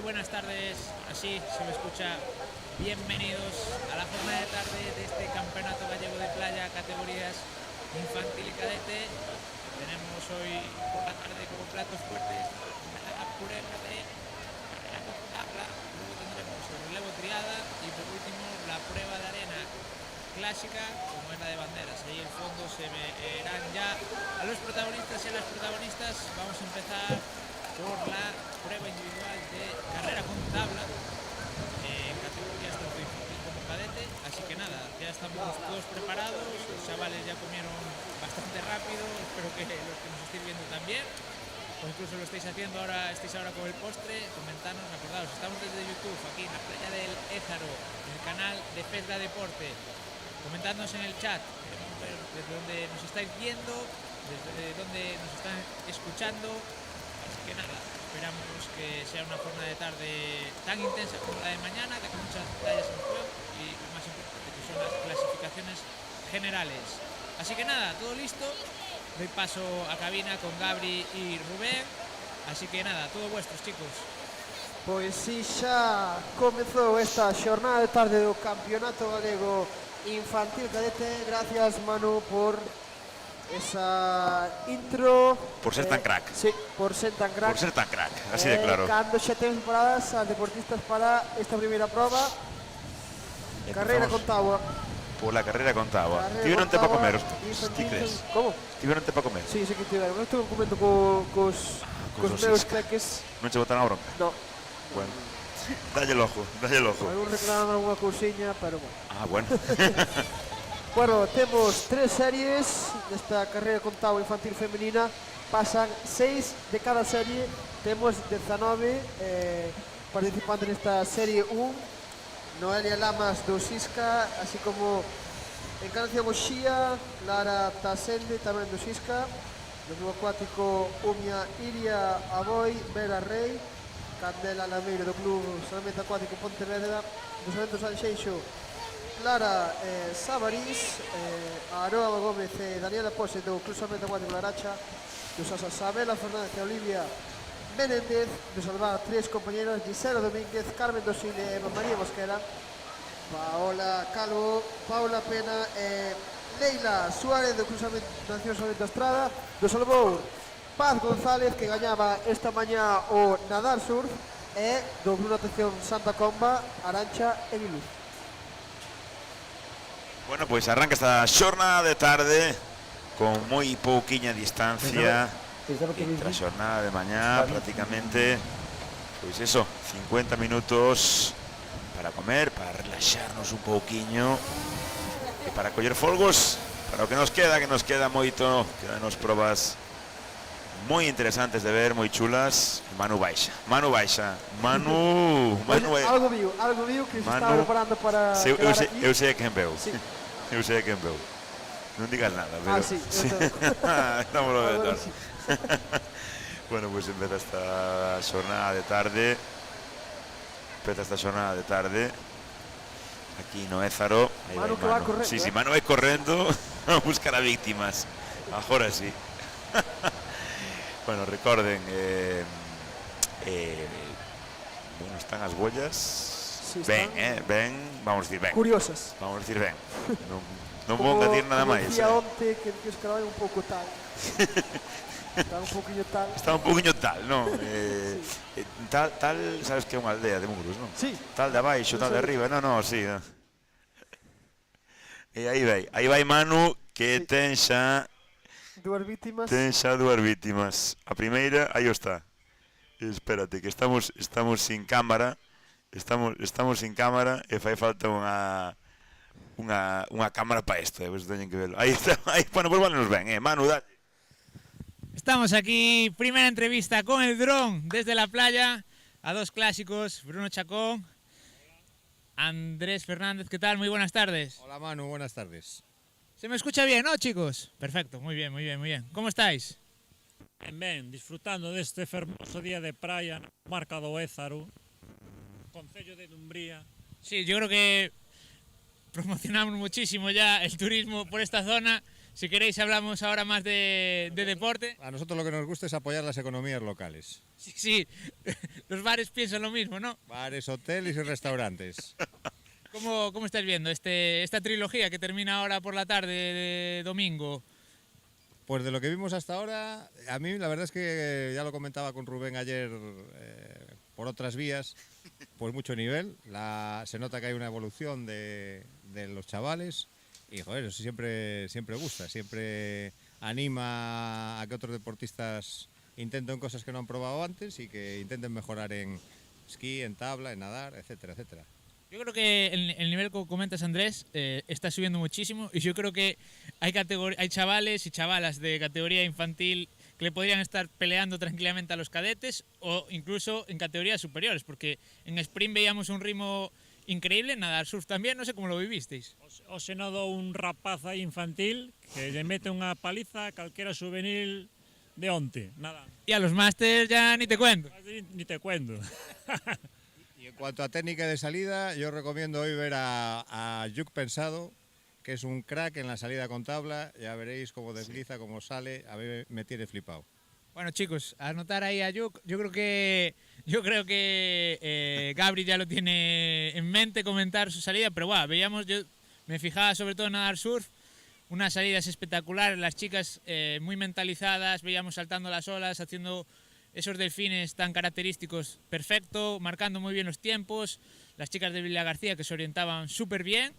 buenas tardes, así se me escucha. Bienvenidos a la jornada de tarde de este campeonato gallego de playa, categorías infantil y cadete. Tenemos hoy por la tarde como platos fuertes la prueba de carrera con tabla, luego tendremos el relevo triada y por último la prueba de arena clásica, como es la de banderas. Ahí el fondo se verán ya a los protagonistas y a las protagonistas. Vamos a empezar por la prueba individual de carrera con tabla, categorías tanto infantil como cadete. Así que nada, ya estamos todos preparados. Los chavales ya comieron bastante rápido, espero que los que nos estéis viendo también, o incluso lo estáis haciendo ahora, estáis ahora con el postre. Comentanos, acordaos, estamos desde YouTube, aquí en la playa del Ézaro, en el canal de Pesca Deporte. Comentadnos en el chat, queremos ver desde donde nos estáis viendo, desde donde nos están escuchando. Así que nada, esperamos que sea una jornada de tarde tan intensa como la de mañana, que con muchas batallas en juego y lo más importante que son las clasificaciones generales. Así que nada, todo listo. Doy paso a cabina con Gabri y Rubén. Así que nada, todo vuestros, chicos. Pois si xa comezou esta xornada de tarde do Campeonato Galego Infantil Cadete. Gracias, Manu, por esa intro. Por ser tan crack. Sí, por ser tan crack. Por ser tan crack, así de claro. Cando xa temos preparadas as deportistas para esta primeira prova. Carreira con tábua. Por la carrera con tábua. Tiveron tempo para comer, ti crees? Como? Tiveron tempo para comer? Sí, sí que tiveron. Eu estuve comendo cos meus peques. Non che botaron a bronca? No. Bueno, dalle el ojo, dalle el ojo. Algún reclaman alguna cousiña, pero bueno. Ah, bueno. Bueno, temos 3 series desta carreira con tábua infantil femenina. Pasan 6 de cada serie. Temos 19 participantes nesta serie 1. Noelia Lamas do Sisca, así como Encarnación Oxía, Lara Tasende tamén do Sisca, do Club Acuático Umia Iria Aboi, Vera Rey, Candela Lameiro do Club Salamento Acuático Pontevedra, do Salamento Sanxeixo, Clara Sabarís, Aroa Gómez e Daniela Pose do Club Salamento Acuático Laracha, do Sasa Sabela Fernández e Olivia Menéndez, de salvar 3 compañeras, Gisela Domínguez, Carmen Dosile e María Mosquera, Paola Calvo, Paula Pena e Leila Suárez do Cruz Nación Solento Estrada, do salvou Paz González, que gañaba esta mañá o Nadar Surf, e do Club Natación Santa Comba, Arancha e Liluz. Bueno, pois arranca esta xornada de tarde con moi pouquiña distancia. Entre a xornada de mañá, prácticamente, pois eso, 50 minutos para comer, para relaxarnos un pouquiño e para coller folgos para o que nos queda moito, quedanos probas moi interesantes de ver, moi chulas. Manu baixa, Manu Algo viu que se estaba preparando para quedar aquí. Eu sei quen veu. Sí. Eu sei quen veu. Non digas nada, pero... sí. Estamos lo de tarde. Bueno, pues empeza esta xornada de tarde. Aquí no Ézaro. Manu que va correndo. Sí, Manu vai correndo a buscar a víctimas. Agora sí. Bueno, recorden, bueno, están as bollas. Sí, ben, vamos a decir ben. Curiosas. Vamos a decir ben. Non vou engadir nada máis. Como decía onte que os carai un pouco tal. Está un poquinho tal. Está un poquinho tal, non? Sí. Tal, sabes que é unha aldea de Muros, non? Sí. Tal de abaixo, tal de arriba, non, sí. No. E aí vai Manu, que sí. ten xa dúas vítimas. A primeira, aí está. Espérate, que estamos sin cámara. Estamos sin cámara e fai falta unha cámara para isto, pues teñen que verlo. Aí está, bueno, pues vale, nos ven, Manu, dale. Estamos aquí, primera entrevista con el dron desde la playa a 2 clásicos, Bruno Chacón, Andrés Fernández. ¿Qué tal? Muy buenas tardes. Hola Manu, buenas tardes. ¿Se me escucha bien, no, chicos? Perfecto, muy bien. ¿Cómo estáis? Ben, disfrutando deste fermoso día de praia na comarca do Ézaro, concello de Dumbría. Sí, yo creo que promocionamos muchísimo ya el turismo por esta zona. Si queréis hablamos ahora más de deporte. A nosotros lo que nos gusta es apoyar las economías locales. Sí, sí, los bares piensan lo mismo, ¿no? Bares, hoteles y restaurantes. ¿Cómo estás viendo esta trilogía que termina ahora por la tarde de domingo? Pues de lo que vimos hasta ahora, a mí la verdad es que ya lo comentaba con Rubén ayer por otras vías, pues mucho nivel. Se nota que hay una evolución de los chavales y joder, eso siempre gusta, siempre anima a que otros deportistas intenten cosas que no han probado antes y que intenten mejorar en esquí, en tabla, en nadar, etcétera, etcétera. Yo creo que el nivel que comentas, Andrés, está subiendo muchísimo y yo creo que hay chavales y chavalas de categoría infantil que le podrían estar peleando tranquilamente a los cadetes o incluso en categorías superiores, porque en sprint veíamos un ritmo increíble, en nadar surf también, no sé cómo lo vivisteis. O se nodo un rapaz aí infantil que lle mete unha paliza a calquera juvenil de onte, nada. Y a los másters ya ni te cuento. Ni te cuento. Y en cuanto a técnica de salida, yo recomiendo hoy ver a Yuk Pensado, que es un crack en la salida con tabla. Ya veréis cómo desliza, cómo sale. A mí me tiene flipado. Bueno, chicos, a anotar ahí a Yuk. Yo creo que Gabri ya lo tiene en mente comentar su salida, pero bueno, yo me fijaba sobre todo en nadar surf, unas salidas espectaculares, las chicas muy mentalizadas, veíamos saltando las olas, haciendo esos delfines tan característicos, perfecto, marcando muy bien los tiempos, las chicas de Villa García que se orientaban súper bien.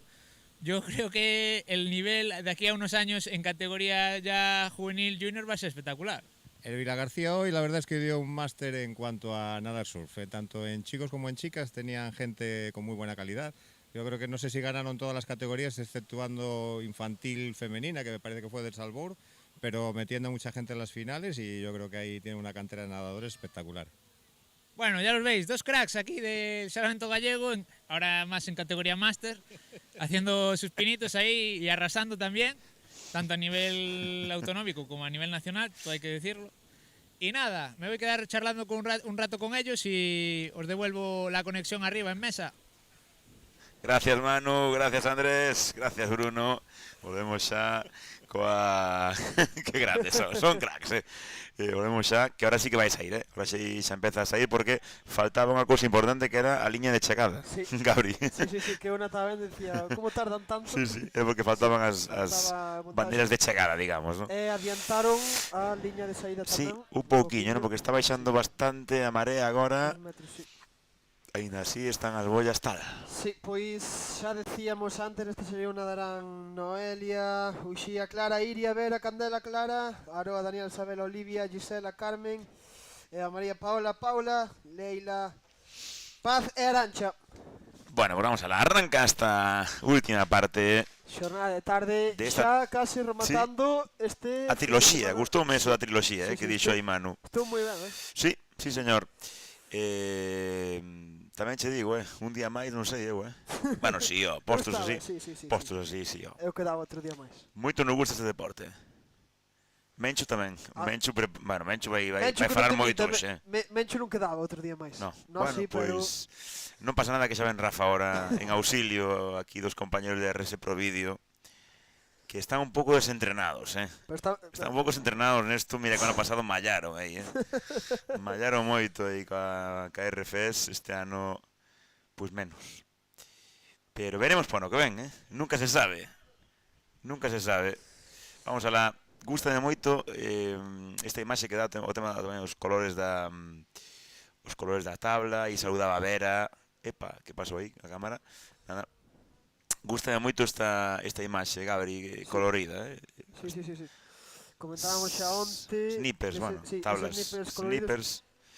Yo creo que el nivel de aquí a unos años en categoría ya juvenil junior va a ser espectacular. Elvira García hoy la verdad es que dio un máster en cuanto a nadar surf, tanto en chicos como en chicas tenían gente con muy buena calidad. Yo creo que no sé si ganaron todas las categorías exceptuando infantil femenina, que me parece que fue del Salbor, pero metiendo a mucha gente en las finales y yo creo que ahí tiene una cantera de nadadores espectacular. Bueno, ya los veis, dos cracks aquí del Salvamento Gallego, ahora más en categoría máster, haciendo sus pinitos ahí y arrasando también, tanto a nivel autonómico como a nivel nacional, todo hay que decirlo. Y nada, me voy a quedar charlando un rato con ellos y os devuelvo la conexión arriba en mesa. Gracias Manu, gracias Andrés, gracias Bruno. Volvemos xa coa... que grandes son cracks, volvemos xa, que ahora sí que vais a ir, ahora sí xa empeza a sair porque faltaba unha cousa importante que era a liña de chegada, Sí. Gabri. Sí, que una tamén decía, como tardan tanto? Sí, é porque faltaban as bandeiras de chegada, digamos, ¿no? Adiantaron a liña de saída Sí, tamén. un pouquiño, ¿no? Porque está baixando bastante a marea agora. 2 metros, sí. Ainda así están as bollas tal. Sí, pois xa decíamos antes, neste sería unha darán Noelia, Uxía, Clara, Iria, Vera, Candela, Clara, Aroa, Daniel, Isabel, Olivia, Gisela, Carmen, a María Paula, Leila, Paz e Arancha. Bueno, pues vamos a la arranca esta última parte. Xornada de tarde, De esta- xa casi rematando este... A triloxía, gustoume eso da triloxía, Sí, que sí, dixo sí. aí Manu. Estou moi ben, Sí, señor. Tamén che digo, un día máis non sei eu, Bueno, sí, postos estaba, así. sí. Postos así, sí, Eu quedaba outro día máis. Moito nos gusta este deporte. Mencho tamén. Mencho vai Mencho que falar non te moito minto, hoxe. Mencho non quedaba outro día máis. No, No, bueno, sí, pero... pois non pasa nada que xa ven Rafa ahora en auxilio aquí dos compañeros de RS Pro Video que están un pouco desentrenados, pero Están un pouco desentrenados nesto, mira que ano pasado mallaron aí, Mallaron moito aí ca RFS, este ano pois menos. Pero veremos para ano que ven, Nunca se sabe. Nunca se sabe. Vamos a la... Gústame moito esta imaxe que dá o tema tamén os colores da tabla e saudaba a Vera. Epa, que pasou aí a cámara? Nada. Gústame moito esta imaxe, Gabri, colorida, Sí. Comentábamos xa onte... Snippers, bueno, sí, tablas, esos coloridos, snippers.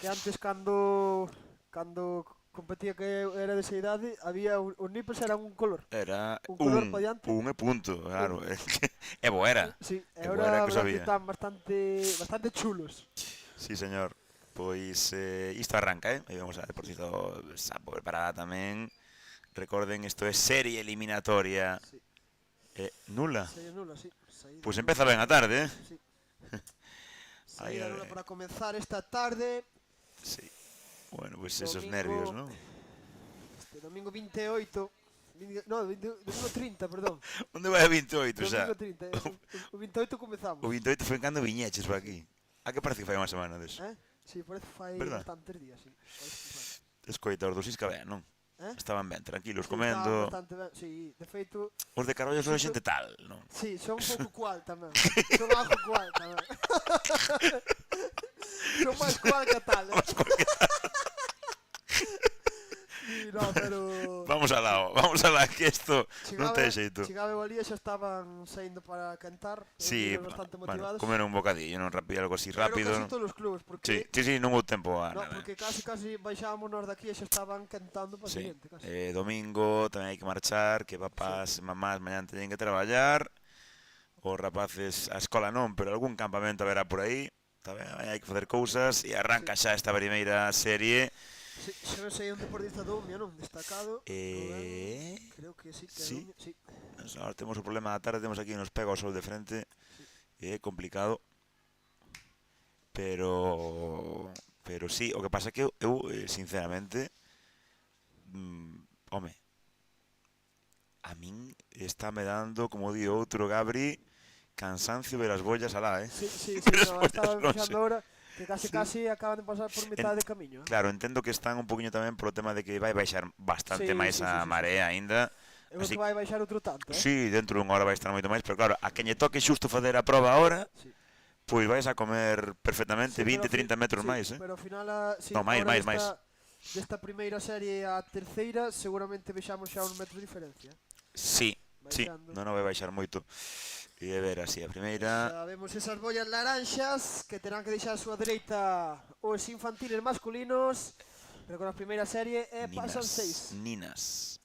que antes cando competía que era desa idade, había os nippers eran un color. Era Un color pa diante. un e punto, claro. É bo era. Sí, e Que agora buena que verdad que sabía. están bastante chulos. Sí, señor. Pois isto arranca, Aí vamos a ver, por cierto, Sapo preparada tamén. Recorden, isto é serie eliminatoria Sí. nula. Saída nula, sí. Saída Pois nula. empeza ben a tarde, Sí. Ahí, Saída a nula ver. para comenzar esta tarde. Sí. Bueno, pues esos Domingo. nervios, ¿no? Este domingo 28 No, domingo 30, perdón. Onde vai a 28 xa? Domingo 30. O 28 comezamos. O 28 foi cando viñeches por aquí. A que parece que fai unha semana deso? Sí, parece que fai Verdad? bastantes días, sí. Parece que fai. Escoita, os do Sisca ben, non? Estaban ben, tranquilos, Sí, comendo. está bastante ben. Sí, de feito, Os de Carballo son xente tal, non? sí, son un pouco cual tamén. Son algo cual tamén. Son máis cual que tal. Sí, no, pero... Vamos alá, que isto non ten xeito. Chegaba o Alía xa estaban saindo para cantar. Sí, Bastante bueno, motivados. comer un bocadillo, non rapidito, algo así rápido. Pero casi todos os clubes, porque... Sí, non houve tempo a No, nada. porque casi baixábamos nós daqui e xa estaban cantando para o Sí. siguiente, casi. Domingo tamén hai que marchar, que papás e mamás mañán teñen que traballar. Os rapaces a escola non, pero algún campamento haberá por aí. Tamén hai que facer cousas e arranca xa esta primeira serie. Sí, xa non sei un deportista do Umia, non? Destacado. Rubén, creo que sí, que sí. Umia, sí. Ahora temos o problema da tarde, temos aquí nos pega o sol de frente. É complicado. Pero sí, o que pasa é que eu sinceramente home, a min está me dando, como di outro Gabri, cansancio ver as bollas alá, Sí, Ver as no, bollas estaba lonxe. fixando ahora que casi acaban de pasar por mitad de camiño. Claro, entendo que están un poquinho tamén polo tema de que vai baixar bastante Sí, máis sí, a sí, marea aínda. Eu creo que vai baixar outro tanto, Sí, dentro dunha hora vai estar moito máis, pero claro, a quen lle toque xusto facer a proba ahora, Sí. pois vais a comer perfectamente 20-30 metros máis, Pero ao final, No, máis. Desta primeira serie a terceira, seguramente vexamos xa uns metros de diferencia. Sí, Baixando. non vai baixar moito. E a ver, así, a primeira... Xa vemos esas bollas laranxas que terán que deixar a súa dereita os infantiles masculinos. Pero con a primeira serie pasan 6. Ninas.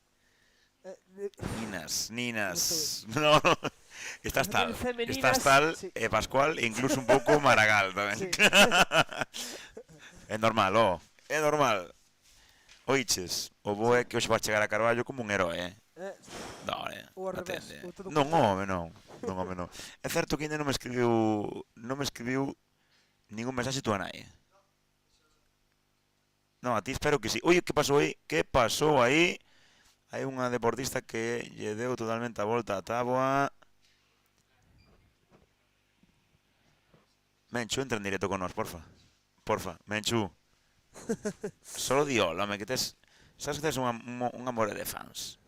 Gustou. No. Estás tal, Sí. Pascual e incluso un pouco Maragall tamén. Sí. É normal, é normal. Oiches, o bo é que hoxe vas chegar a Carballo como un heroe, No, Ou ao revés, atende. ou todo o Non, contrario. home, non. É certo que ainda non me escribiu ningún mensaxe tua nai. Non, a ti espero que sí. Oye, que pasou aí? Hai unha deportista que lle deu totalmente a volta a táboa. Menchu, entra en directo con nós, porfa. Menchu. Solo di hola, home, que tes... Sabes que tes un amor de fans?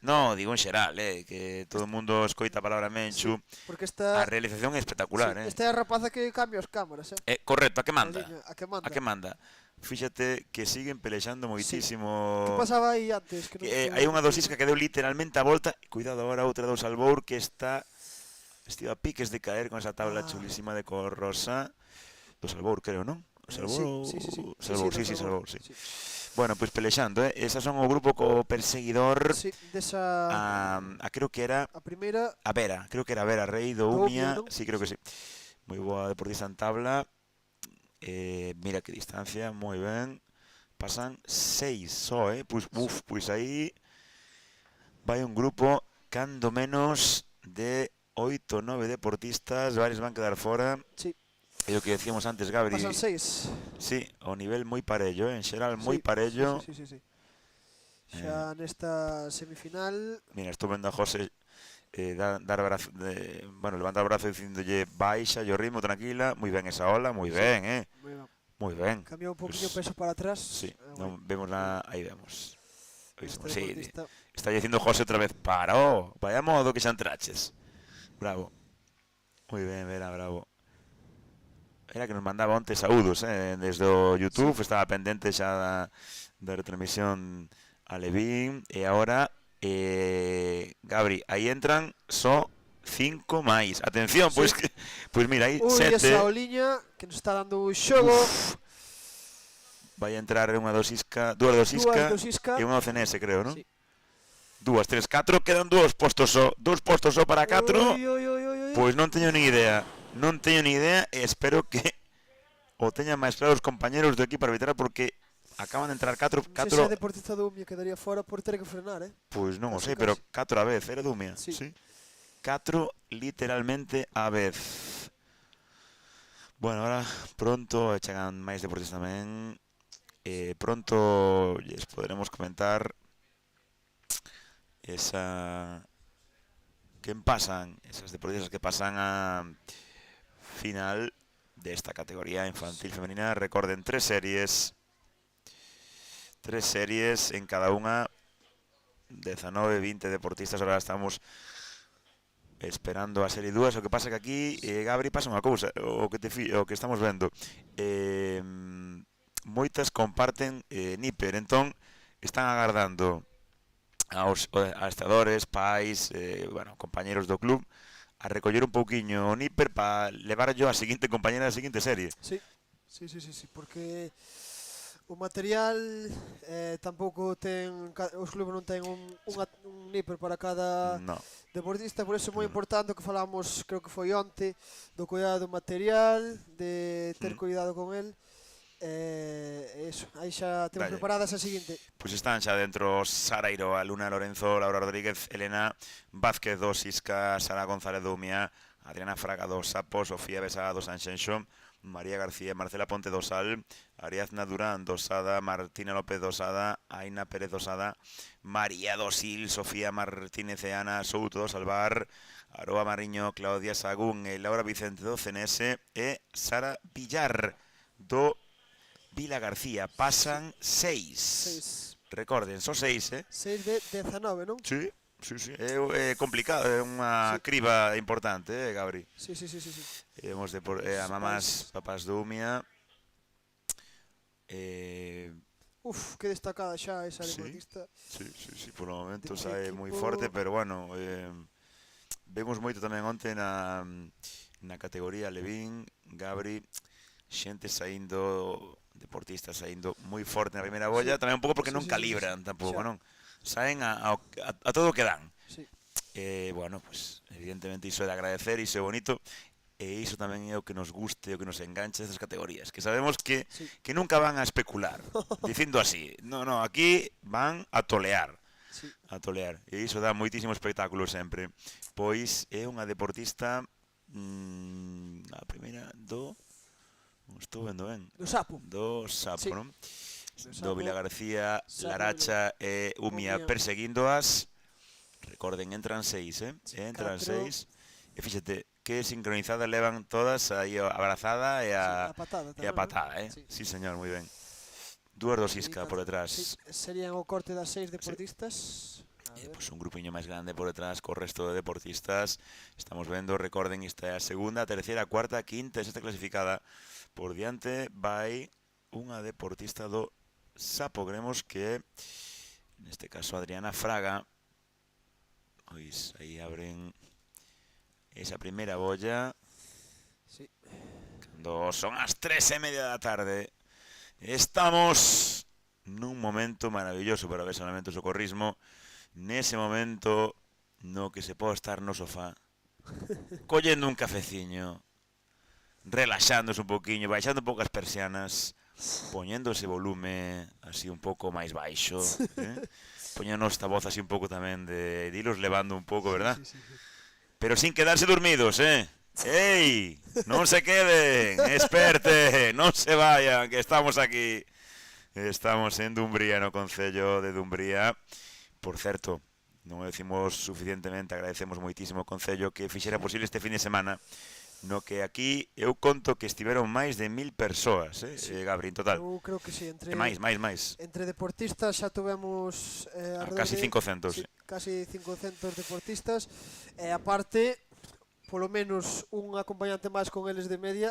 No, digo en xeral, que todo o mundo escoita a palabra Menchu. Porque esta... A realización é espectacular, Esta é a rapaza que cambia as cámaras, Correcto, a que manda? A que manda. Fíxate que siguen pelexando moitísimo. Que pasaba aí antes? Que Hai unha dosisca que deu literalmente a volta. Cuidado agora outra do Salvour que está a piques de caer con esa tabla chulísima de cor rosa. Do Salvour, creo, non? Sí. Salvour, sí. Bueno, pois pelexando, Esas son o grupo co perseguidor. Sí, desa... creo que era... A primeira... A Vera, creo que era Vera Rei do Umia. Sí, creo que sí. Moi boa deportista en tabla. Mira que distancia, moi ben. Pasan 6 só, Pois aí vai un grupo cando menos de 8 ou 9 deportistas, varios van quedar fora. Sí. É o que decíamos antes, Gabri. Pasan 6. Sí, o nivel moi parello, en xeral moi parello. Sí. Xa nesta semifinal... Mira, estou vendo a José dar brazo levantar o brazo dicindolle baixa o ritmo, tranquila, moi ben esa ola, moi ben, moi ben. Cambiou un poquinho peso para atrás. Sí, non vemos aí vemos. Sí, deportista. está dicindo José outra vez, parou, vaya modo que xa entraches. Bravo. Moi ben, Vera, bravo. Era que nos mandaba onte saúdos, desde o YouTube, estaba pendente xa da retransmisión a Levín, e agora Gabri, aí entran só 5 máis. Atención, pois mira, aí 7. Esa oliña que nos está dando o xogo. Vai entrar unha dosisca e unha ocenese, creo, non? Sí. 2, 3, 4, quedan 2 postos só. 2 postos só para 4. Pois non teño ni idea. E espero que o teñan máis claro os compañeros do equipo arbitral porque acaban de entrar 4. Se ese deportista do Umia quedaría fora por ter que frenar, Pois non o sei, pero 4 a vez, era do Umia. Sí. 4 literalmente a vez. Bueno, ahora pronto chegan máis deportistas tamén. Pronto lles poderemos comentar esa quen pasan, esas deportistas que pasan a final desta categoría infantil femenina. Recorden, tres series en cada unha, 19, 20 deportistas. Ahora estamos esperando a serie 2. O que pasa que aquí, Gabri, pasa unha cousa, o que estamos vendo, moitas comparten Níper, entón están agardando aos adestradores, pais, bueno, compañeros do club, a recoller un pouquiño o Níper para levarlo a seguinte compañera da seguinte serie. Sí, porque o material tampouco ten, os clubes non ten un níper para cada No. deportista, por eso é moi importante o que falamos, creo que foi onte, do cuidado do material, de ter cuidado con el. Eso, aí xa temos Dalle. preparadas a seguinte. Pois están xa dentro Sara Iroa, Luna Lorenzo, Laura Rodríguez, Elena Vázquez do Sisca, Sara González do Umia, Adriana Fraga do Sapo, Sofía Besada do Sanxenxo, María García, Marcela Ponte do Sal, Ariadna Durán do Sada, Martina López do Sada, Aina Pérez do Sada, María do Sil, Sofía Martínez e Ana Souto do Salvar, Aroa Mariño, Claudia Sagún e Laura Vicente do CNS e Sara Villar do Vila García. Pasan 6. Recorden, son 6, 6 de 19, non? Sí. É complicado, é unha criba importante, Gabri. Sí. Hemos de a mamás, papás do Umia. Uf, que destacada xa esa deportista. Sí, por o momento sae moi forte, pero bueno, vemos moito tamén onte na categoría Levín, Gabri, xente saindo, deportistas saindo moi forte na primeira bolla, tamén un pouco porque non calibran tampouco, non? Saen a todo o que dan. Bueno, pues evidentemente iso é de agradecer, iso é bonito, e iso tamén é o que nos guste, o que nos engancha estas categorías, que sabemos que nunca van a especular, dicindo así, no, aquí van a tolear. A tolear, e iso dá moitísimo espectáculo sempre. Pois é unha deportista a primeira do... non estou vendo ben. Do Sapo, non? Do Vila García, Laracha e Umia perseguíndoas. Recorden, entran 6, entran 6. E fíxate, que sincronizadas levan todas aí a abrazada e a patada, Sí, señor, moi ben. Dúas do Sisca por detrás. Serían o corte das 6 deportistas. Pois un grupiño máis grande por detrás co resto de deportistas. Estamos vendo, recorden, esta é a segunda, a terceira, a cuarta, a quinta e sexta clasificada. Por diante vai unha deportista do Sapo, creemos que neste caso Adriana Fraga. Pois aí abren esa primeira bolla. Cando son as 3:30 da tarde. Estamos nun momento maravilloso para ver Salvamento e Socorrismo. Nese momento no que se pode estar no sofá collendo un cafeciño, relaxándose un poquinho, baixando un pouco as persianas, poñendo ese volume así un pouco máis baixo, poñendo esta voz así un pouco tamén de ilos levando un pouco, verdad? Pero sin quedarse dormidos, Ei, non se queden, esperte, non se vayan, que estamos aquí. Estamos en Dumbría, no Concello de Dumbría. Por certo, non o decimos suficientemente, agradecemos moitísimo ao Concello que fixera posible este fin de semana, no que aquí eu conto que estiveron máis de 1000 persoas, Gabri, en total. Eu creo que sí, entre Entre deportistas xa tuvemos casi 500. Casi 500 deportistas, e aparte polo menos un acompañante máis con eles de media.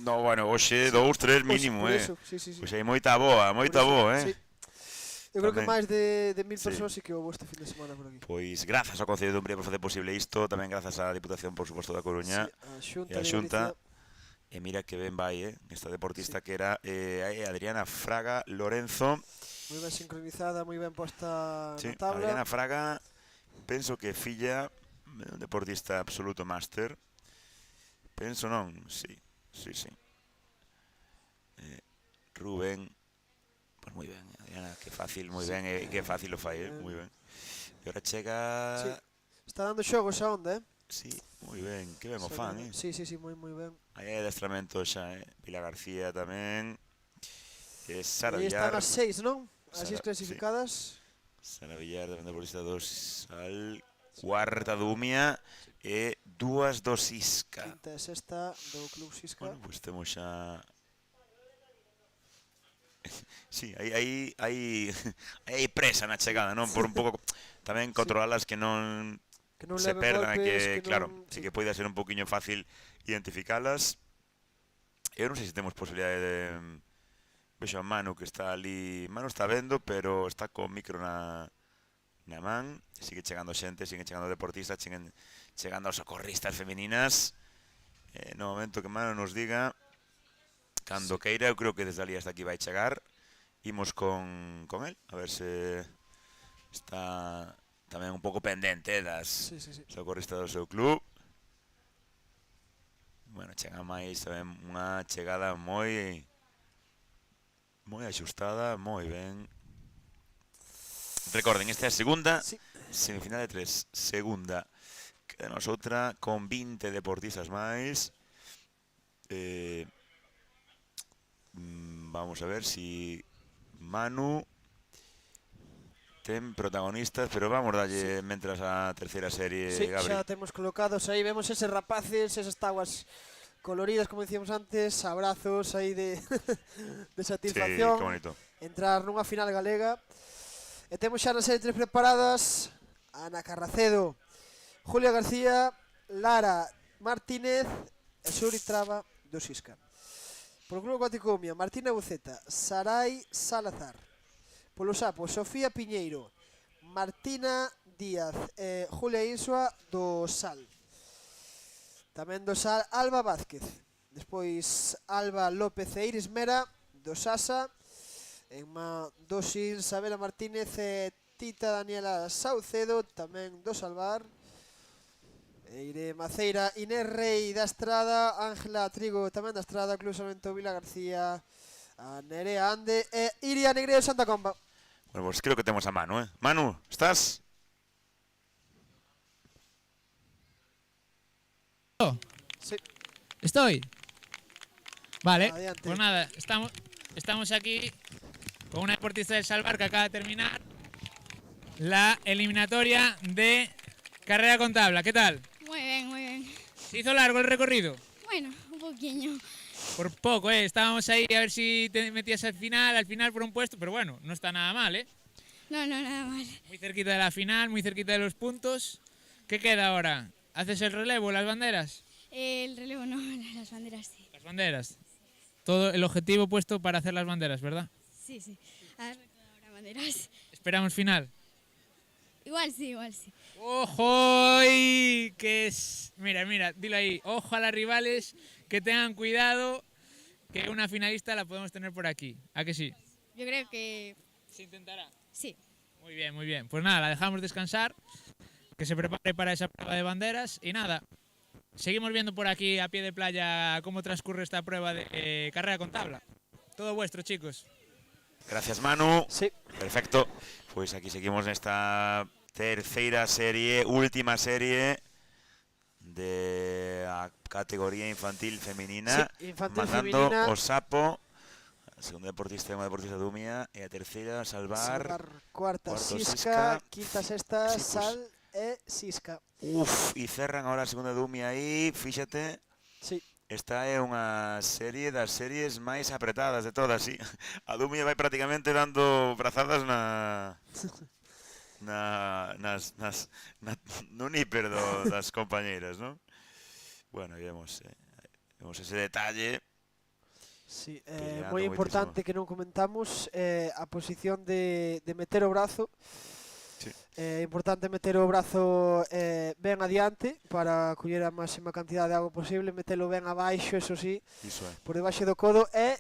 No, bueno, hoxe 2, 3 mínimo, Sí. Pois hai moita boa, Sí. Eu creo que máis de 1000 persoas sí que houve este fin de semana por aquí. Pois grazas ao Concello de Dumbría por facer posible isto, tamén grazas á Diputación, por suposto, da Coruña, e a Xunta. E mira que ben vai, esta deportista que era Adriana Fraga Lorenzo. Moi ben sincronizada, moi ben posta na tabla. Adriana Fraga, penso que filla un deportista absoluto máster. Penso non, sí. Rubén, pois moi ben, Adriana, que fácil, moi ben, que fácil o fai, moi ben. E ora chega... Sí, está dando xogo esa onda, Sí, moi ben, que ben o fan, Sí, moi ben. Aí hai adestramento xa, Vila García tamén. Sara E Villar. están as 6, non? As 6 clasificadas. Sara Villar, de deportista 2 al cuarta Dumia e 2 do Sisca. Quinta e sexta do Club Sisca. Bueno, pues temos xa... Sí, hai presa na chegada, non? Por un pouco tamén controlalas que non Que non se leven perdan, golpes, que claro, non... sí que poida ser un poquinho fácil identificalas. Eu non sei se temos posibilidade de... Vexo a Manu que está ali... Manu está vendo, pero está co micro na man. Sigue chegando xente, siguen chegando deportistas, siguen chegando as socorristas femininas. No momento que Manu nos diga, cando queira, eu creo que desde ali hasta aquí vai chegar. Imos con el, a ver se está tamén un pouco pendente das socorristas do seu club. Bueno, chega máis tamén unha chegada moi axustada, moi ben. Recorden, esta é a segunda semifinal de 3. Segunda. Quedanos outra con 20 deportistas máis. Vamos a ver si Manu ten protagonistas, pero vamos dalle mentras a terceira serie, Sí, Gabri. xa temos colocados aí, vemos eses rapaces, esas taguas coloridas, como decíamos antes, abrazos aí de, de satisfacción. Sí, que bonito. Entrar nunha final galega. E temos xa na serie 3 preparadas Ana Carracedo, Julia García, Lara Martínez e Xuri Traba do Sisca. Polo Club Acuático Umia, Martina Buceta, Sarai Salazar. Polo Sapo, Sofía Piñeiro, Martina Díaz e Julia Insua do Sal. Tamén do Sal, Alba Vázquez. Despois Alba López e Iris Mera do Sasa. Do Sil, Sabela Martínez e Tita Daniela Saucedo, tamén do Salvar. Eire Maceira, Inés Rei da Estrada, Ángela Trigo tamén da Estrada, Club Salvamento Vila García, a Nerea Ande e Iria Negredo Santa Comba. Bueno, pues creo que temos a Manu, Manu, estás? Sí. Estoy. Vale, Adiante. pues nada, estamos aquí con una deportista del Salvar que acaba de terminar la eliminatoria de carrera con tabla. ¿Qué tal? Muy bien, muy bien. ¿Se hizo largo el recorrido? Bueno, un poquillo. Por poco, ¿eh? Estábamos ahí a ver si te metías al final por un puesto, pero bueno, no está nada mal, ¿eh? No, nada mal. Muy cerquita de la final, muy cerquita de los puntos. ¿Qué queda ahora? ¿Haces el relevo, las banderas? El relevo no, las banderas sí. Las banderas. Todo el objetivo puesto para hacer las banderas, ¿verdad? Sí, sí. Ahora banderas. Esperamos final. Igual sí, igual sí. ¡Ojo! ¡Y! Que es... Mira, dilo ahí. Ojo a las rivales, que tengan cuidado, que una finalista la podemos tener por aquí. ¿A que sí? Yo creo que ¿Se intentará? sí. Muy bien, muy bien. Pues nada, la dejamos descansar, que se prepare para esa prueba de banderas y nada. Seguimos viendo por aquí a pie de playa cómo transcurre esta prueba de carrera con tabla. Todo vuestro, chicos. Gracias, Manu. Sí. Perfecto. Pues aquí seguimos nesta terceira serie, última serie de a categoría infantil femenina. Sí, infantil mandando femenina. o Sapo, a segunda deportista e unha deportista de Umia, e a terceira Salvar. Cuarta cuarto Sisca, Sisca. quinta sexta Sí, pues. Sal e Sisca. Uf, e cerran ahora a segunda de Umia aí, fíxate. Sí. Esta é unha serie das series máis apretadas de todas, sí. A Dumia vai prácticamente dando brazadas nun hiper das compañeiras, non? Bueno, vemos ese detalle. Sí, Peleando moi importante moitísimo. que non comentamos a posición de meter o brazo. Sí. É importante meter o brazo ben adiante para coller a máxima cantidad de auga posible, metelo ben abaixo, eso sí, Iso é. por debaixo do codo e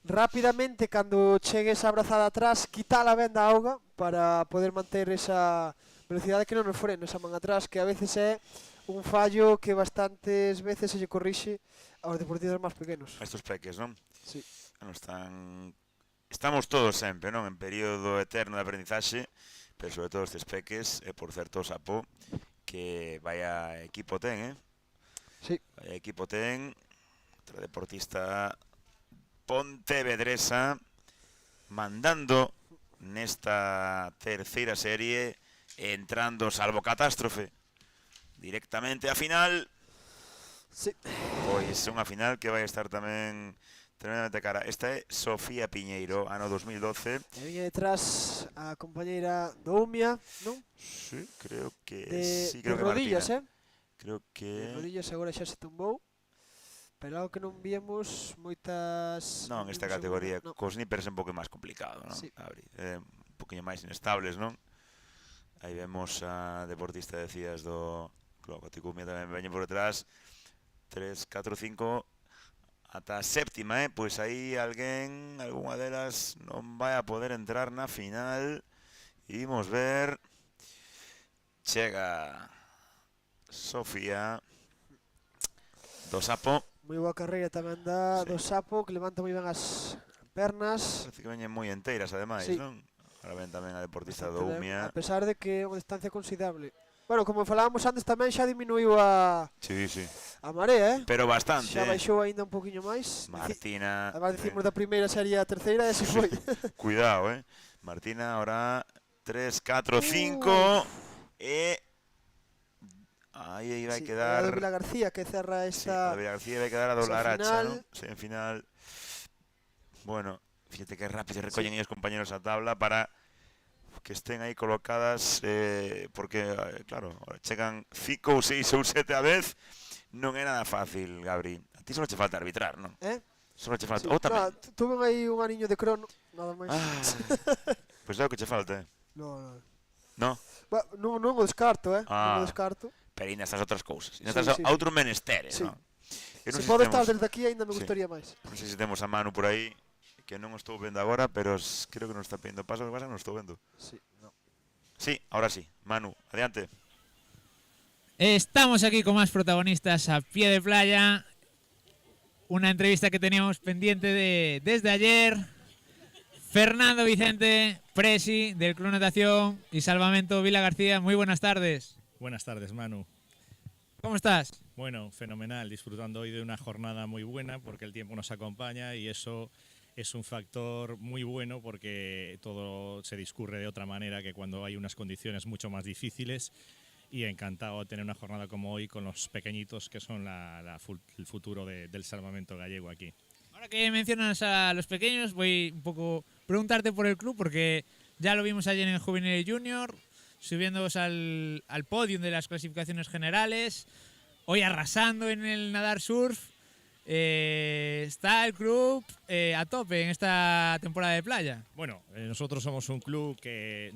rapidamente cando chegue esa abrazada atrás, quitala ben da auga para poder manter esa velocidade que non nos frene esa man atrás, que a veces é un fallo que bastantes veces se lle corrixe aos deportistas máis pequenos. A estos peques, non? Sí. Bueno, estamos todos sempre, non? En período eterno de aprendizaxe, pero sobre todo estes peques, e por certo, Sapo, que vaya equipo ten, Sí. Vaya equipo ten, outra deportista pontevedresa, mandando nesta terceira serie, entrando salvo catástrofe directamente a final. Sí. Pois unha final que vai estar tamén tremendamente cara. Esta é Sofía Piñeiro, ano 2012. E viña detrás a compañeira do Umia, non? Sí, creo que De creo que rodillas, Martina. Creo De que rodillas agora xa se tumbou. Pero algo que non víamos moitas... non, esta un categoría segundo, cos snippers é un pouco máis complicado, non? Sí. Abri, un poquinho máis inestables, non? Aí vemos a deportista, decías, do Clocoticumia tamén veñen por detrás. 3, 4, 5 ata a séptima, pois aí algunha delas non vai a poder entrar na final. Imos ver. Chega Sofía do Sapo. Moi boa carreira tamén da Sí. do Sapo, que levanta moi ben as pernas. Parece que veñen moi enteiras, ademais, Sí. non? Ahora ven tamén a deportista do Bastante ben, Umia. A pesar de que é unha distancia considerable. Bueno, como falábamos antes tamén xa diminuiu a Sí. marea, Pero bastante. Xa baixou aínda un poquinho máis. Martina. Además decimos da primeira serie a terceira e se foi. Cuidado, Martina ahora 3, 4, 5 e aí vai Sí, quedar. a do Vila García que cerra Sí, a esa... Vila García vai quedar a do esa Laracha, final. ¿no? Sí, en final. Bueno, fíjate que rápido se recollen ellos compañeros a tabla para que estén aí colocadas porque, claro, chegan 5 ou 6 ou 7 a vez. Non é nada fácil, Gabri. A ti só che falta arbitrar, non? Só che falta. Sí. Ou tamén. Tuve aí un aniño de crono, nada máis. Pois é o que che falta, No. No? Non o descarto, Ah. Non o descarto. Pero ainda estás outras cousas. Ainda Sí, estás sí, a outros menesteres, Sí. non? Eu non Se sei pode estar temos- desde aquí ainda me Sí. gustaría máis. Non sei se temos a Manu por aí, que non o estou vendo agora, pero creo que non está pedindo paso, o que pasa que non o estou vendo. Sí, no. Sí, ahora sí. Manu, adiante. Estamos aquí con más protagonistas a pie de playa. Una entrevista que teníamos pendiente desde ayer. Fernando Vicente, presi del Club Natación y Salvamento Vila García. Muy buenas tardes. Buenas tardes, Manu. ¿Cómo estás? Bueno, fenomenal, disfrutando hoy de una jornada muy buena porque el tiempo nos acompaña y eso es un factor muy bueno porque todo se discurre de otra manera que cuando hay unas condiciones mucho más difíciles. Y encantado de tener una jornada como hoy con los pequeñitos que son el futuro del salvamento gallego aquí. Ahora que mencionas a los pequeños, voy un poco a preguntarte por el club porque ya lo vimos ayer en el Juvenil Junior, subiéndoos al podium de las clasificaciones generales, hoy arrasando en el nadar surf. Está el club a tope en esta temporada de playa. Bueno, nosotros somos un club que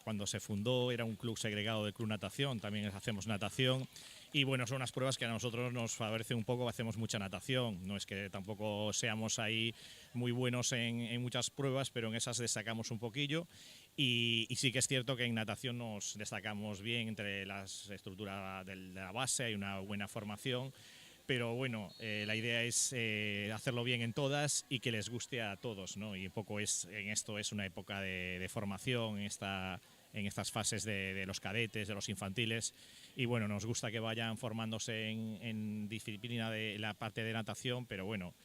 cuando se fundó era un club segregado del Club Natación, también hacemos natación y bueno, son unas pruebas que a nosotros nos favorece un poco, hacemos mucha natación, no es que tampoco seamos ahí muy buenos en muchas pruebas, pero en esas destacamos un poquillo y sí que es cierto que en natación nos destacamos bien entre las estructuras de la base, hay una buena formación. Pero bueno, la idea es hacerlo bien en todas y que les guste a todos, ¿no? Y un poco en esto es una época de formación, en estas fases de los cadetes, de los infantiles. Y bueno, nos gusta que vayan formándose en disciplina de la parte de natación, pero bueno,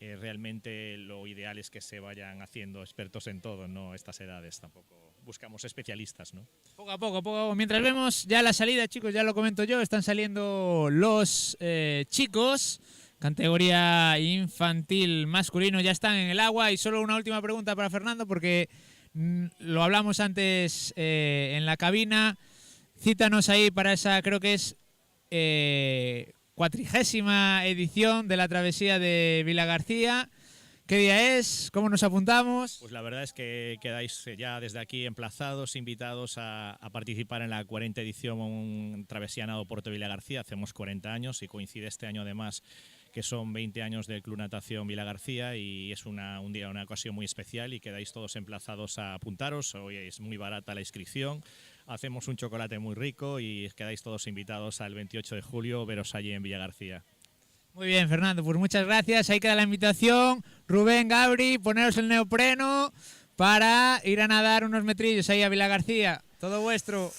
realmente lo ideal es que se vayan haciendo expertos en todo, ¿no? Estas edades tampoco buscamos especialistas, ¿no? Poco a poco. Mientras vemos ya la salida, chicos, ya lo comento yo, están saliendo los chicos, categoría infantil masculino, ya están en el agua. Y solo una última pregunta para Fernando, porque lo hablamos antes en la cabina. Cítanos ahí para esa, creo que es 40ª edición de la travesía de Vila García. ¿Qué día es? ¿Cómo nos apuntamos? Pues la verdad es que quedáis ya desde aquí emplazados, invitados a participar en la 40 edición Travesía Nado Puerto Vila García. Hacemos 40 años y coincide este año además que son 20 años del Club Natación Vila García y es una ocasión muy especial y quedáis todos emplazados a apuntaros. Hoy es muy barata la inscripción. Hacemos un chocolate muy rico y quedáis todos invitados al 28 de julio, veros allí en Villa García. Muy bien, Fernando, pues muchas gracias. Ahí queda la invitación. Rubén, Gabri, poneros el neopreno para ir a nadar unos metrillos ahí a Vila García. Todo vuestro.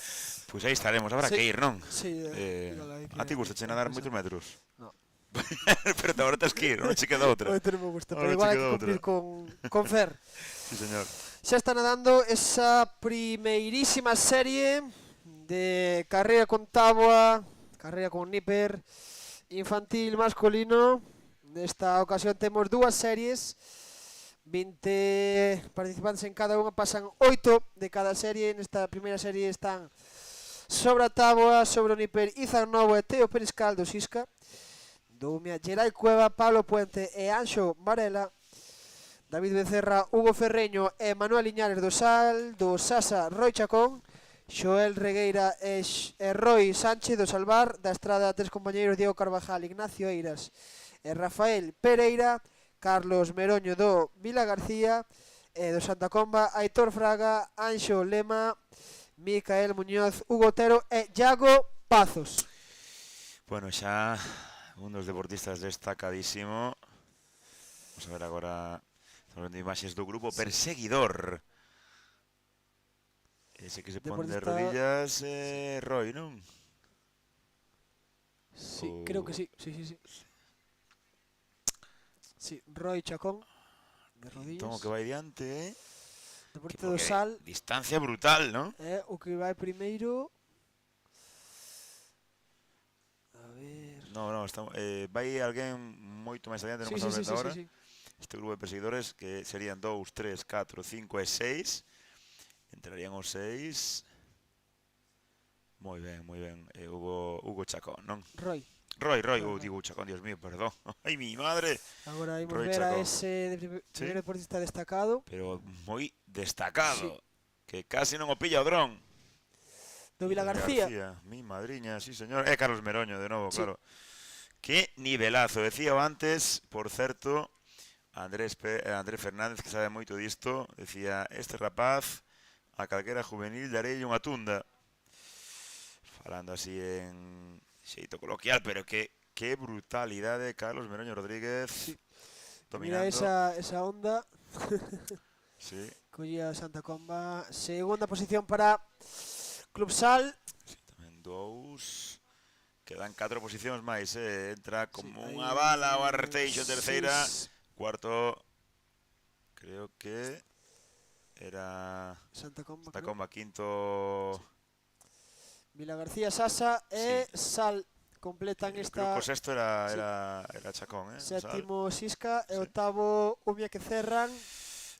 Pois aí estaremos, habrá Sí. que ir, non? Sí, A ti gusta nadar moitos metros? No. Pero agora tens que ir, non che queda outra. Hoy tenemos gusto, Ahora pero igual che hai que queda cumplir con Fer. Sí, señor. Xa está nadando esa primeirísima serie de carrera con táboa, carrera con níper infantil masculino. Nesta ocasión temos dúas series, 20 participantes en cada unha, pasan 8 de cada serie. Nesta primeira serie están sobre a táboa, sobre o níper Izan Novo e Teo Periscal do Sisca, Doumia, Gerai Cueva, Pablo Puente e Anxo Varela, David Becerra, Hugo Ferreño e Manuel Iñares do Sal, do Sasa Roi Chacón, Xoel Regueira e Roi Sánchez do Salvar, da Estrada tres compañeiros Diego Carvajal, Ignacio Eiras e Rafael Pereira, Carlos Meroño do Vila García e do Santa Comba, Aitor Fraga, Anxo Lema, Micael Muñoz, Hugo Otero e Iago Pazos. Bueno, xa un dos deportistas destacadísimo. Vamos a ver agora, estamos vendo imaxes do grupo perseguidor. Ese que se pon de rodillas, Roy, non? Sí, creo que sí, sí. Sí, Roi Chacón, de rodillas. Tomo que vai diante, Deporte do Sal. Distancia brutal, non? O que vai primeiro. A ver. No, vai alguén moito máis adiante, non pasamos agora. Sí. Este grupo de perseguidores que serían 2, 3, 4, 5 e 6. Entrarían os 6. Moi ben. Hugo Chacón, non? Roi. Digo Chacón, Dios mío, perdón. Ai, mi madre. Agora imos Roi ver a Chacón. ese primeiro deportista destacado. Pero moi destacado. Sí. Que casi non o pilla o dron. Do Vila García. Mi madriña, sí, señor. Carlos Meroño, de novo, Sí. claro. Que nivelazo. Decíao antes, por certo, Andrés Fernández, que sabe moito disto, decía, este rapaz a calquera juvenil dareille unha tunda. Falando así en xeito coloquial, pero que brutalidade, Carlos Meroño Rodríguez. Sí. Dominando. Mira esa onda. Sí. Collía Santa Comba. Segunda posición para Club Sal. Sí, tamén 2. Quedan 4 posicións máis, entra como Sí, unha aí, bala o Arteixo, terceira. seis. Cuarto, creo que era Santa Comba. Santa creo. Comba, quinto. Vila García, Sasa e Sal completan Creo esta. que o sexto era Chacón, Sétimo Sisca e Sí. octavo Umia, que cerran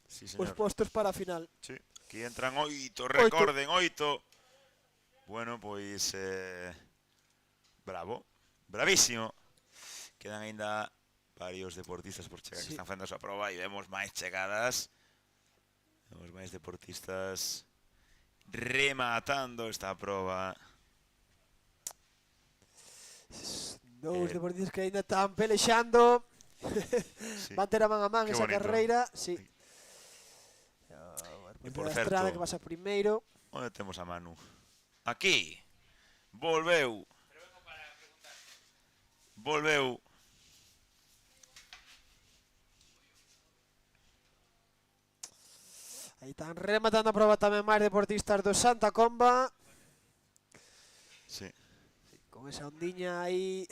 Sí, os señor. postos para a final. Sí. Aquí entran 8, recorden, 8. Bueno, pois bravo, bravísimo. Quedan aínda varios deportistas por chegar, que Sí. están facendo a súa proba e vemos máis chegadas. Vemos máis deportistas rematando esta proba. Dous deportistas que ainda están pelexando. Sí. Van ter a man Qué esa bonito. carreira. Sí. E por A certo, Estrada, que pasa primeiro. onde temos a Manu? Aquí. Volveu. Aí están rematando a proba tamén máis deportistas do Santa Comba. Sí. Con esa ondiña aí.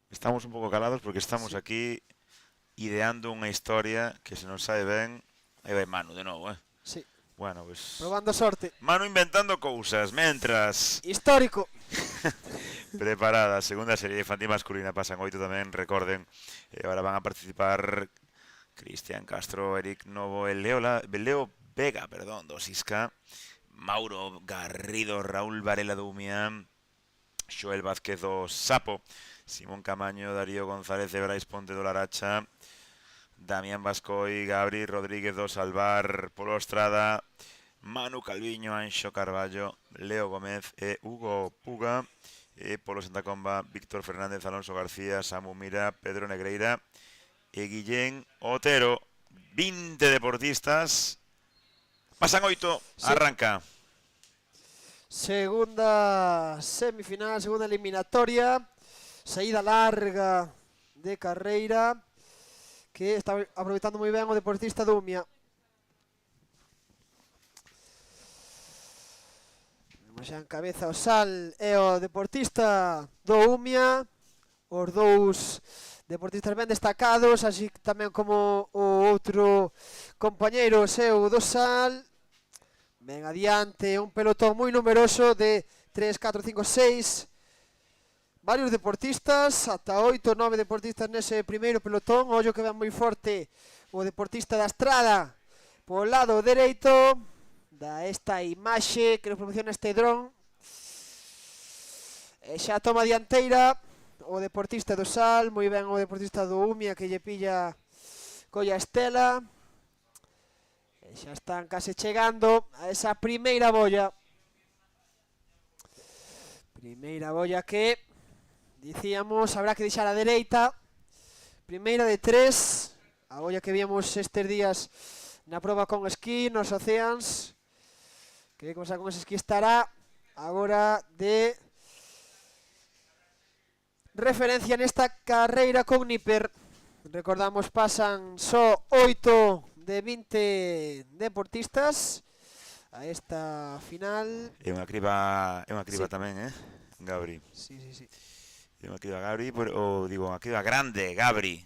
Estamos un pouco calados porque estamos aquí ideando unha historia que se nos sae ben. Aí vai Manu de novo, Sí. Bueno, pues Probando sorte. Manu inventando cousas, mentras Histórico. preparada a segunda serie infantil masculina, pasan 8 tamén, recorden. Agora van a participar Cristian Castro, Eric Novo, el Leo Vega, perdón, 2 Isca, Mauro Garrido, Raúl Varela Dumia, Joel Vázquez, 2 Sapo, Simón Camaño, Darío González, Brais Ponte, Dolaracha, Damián Vascoy, Gabri Rodríguez, 2 Alvar, Polo Estrada, Manu Calviño, Anxo Carballo, Leo Gómez, Hugo Puga, Polo Santa Comba, Víctor Fernández, Alonso García, Samu Mira, Pedro Negreira, Guillén Otero. 20 deportistas. Pasan 8, Sí. arranca. Segunda semifinal, segunda eliminatoria. Saída larga de carreira que está aproveitando moi ben o deportista do Umia. Vemos xa en cabeza o Sal e o deportista do Umia. Os dous deportistas ben destacados, así tamén como o outro compañeiro seu do Sal. Ben adiante, un pelotón moi numeroso de 3, 4, 5, 6. Varios deportistas, ata 8, 9 deportistas nese primeiro pelotón. Ollo que ven moi forte o deportista da Estrada polo lado dereito da esta imaxe que nos promociona este dron. E xa toma a dianteira o deportista do Sal, moi ben o deportista do Umia que lle pilla colla Estela. E xa están case chegando a esa primeira bolla. Primeira bolla que, dicíamos, habrá que deixar a dereita. Primeira de 3. A bolla que víamos estes días na proba con esquí, nos Oceans. Que comenzar con ese esquí estará agora de referencia nesta carreira con Níper. Recordamos, pasan só 8 de 20 deportistas a esta final. É unha criba Sí. tamén, Gabri. Sí, sí, sí. É unha criba Gabri, digo, unha criba grande, Gabri.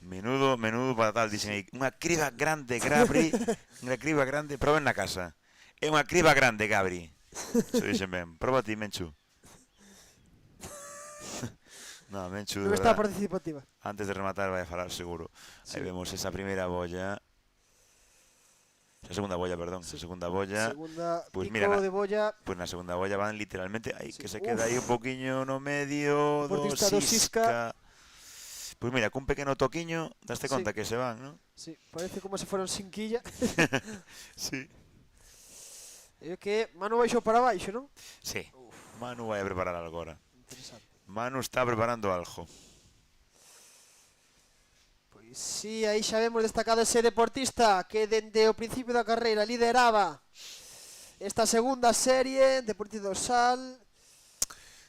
Menudo para tal, dicen aí. Unha criba grande, Gabri. Unha criba grande, proben na casa. É unha criba grande, Gabri. Se dixen ben. Proba ti, Menchu. No, Menchu, de Non está verdad, participativa. antes de rematar vai a falar seguro. Sí. Aí vemos esa primeira bolla. Esa segunda bolla, perdón. Sí. Esa segunda bolla. Segunda Pues pico mira, de bolla. Pues na segunda bolla van literalmente aí, Sí. que se queda aí un poquinho no medio do Deportista do Sisca. Pues mira, cun pequeno toquiño, daste Sí. conta que se van, ¿no? Sí, parece como se foron sin quilla. Sí. É que Manu baixou para baixo, non? Sí. Manu vai a preparar algo agora. Interesante. Manu está preparando algo. Pois sí, aí xa vemos destacado ese deportista que dende o principio da carreira lideraba esta segunda serie, Deportivo do Sal.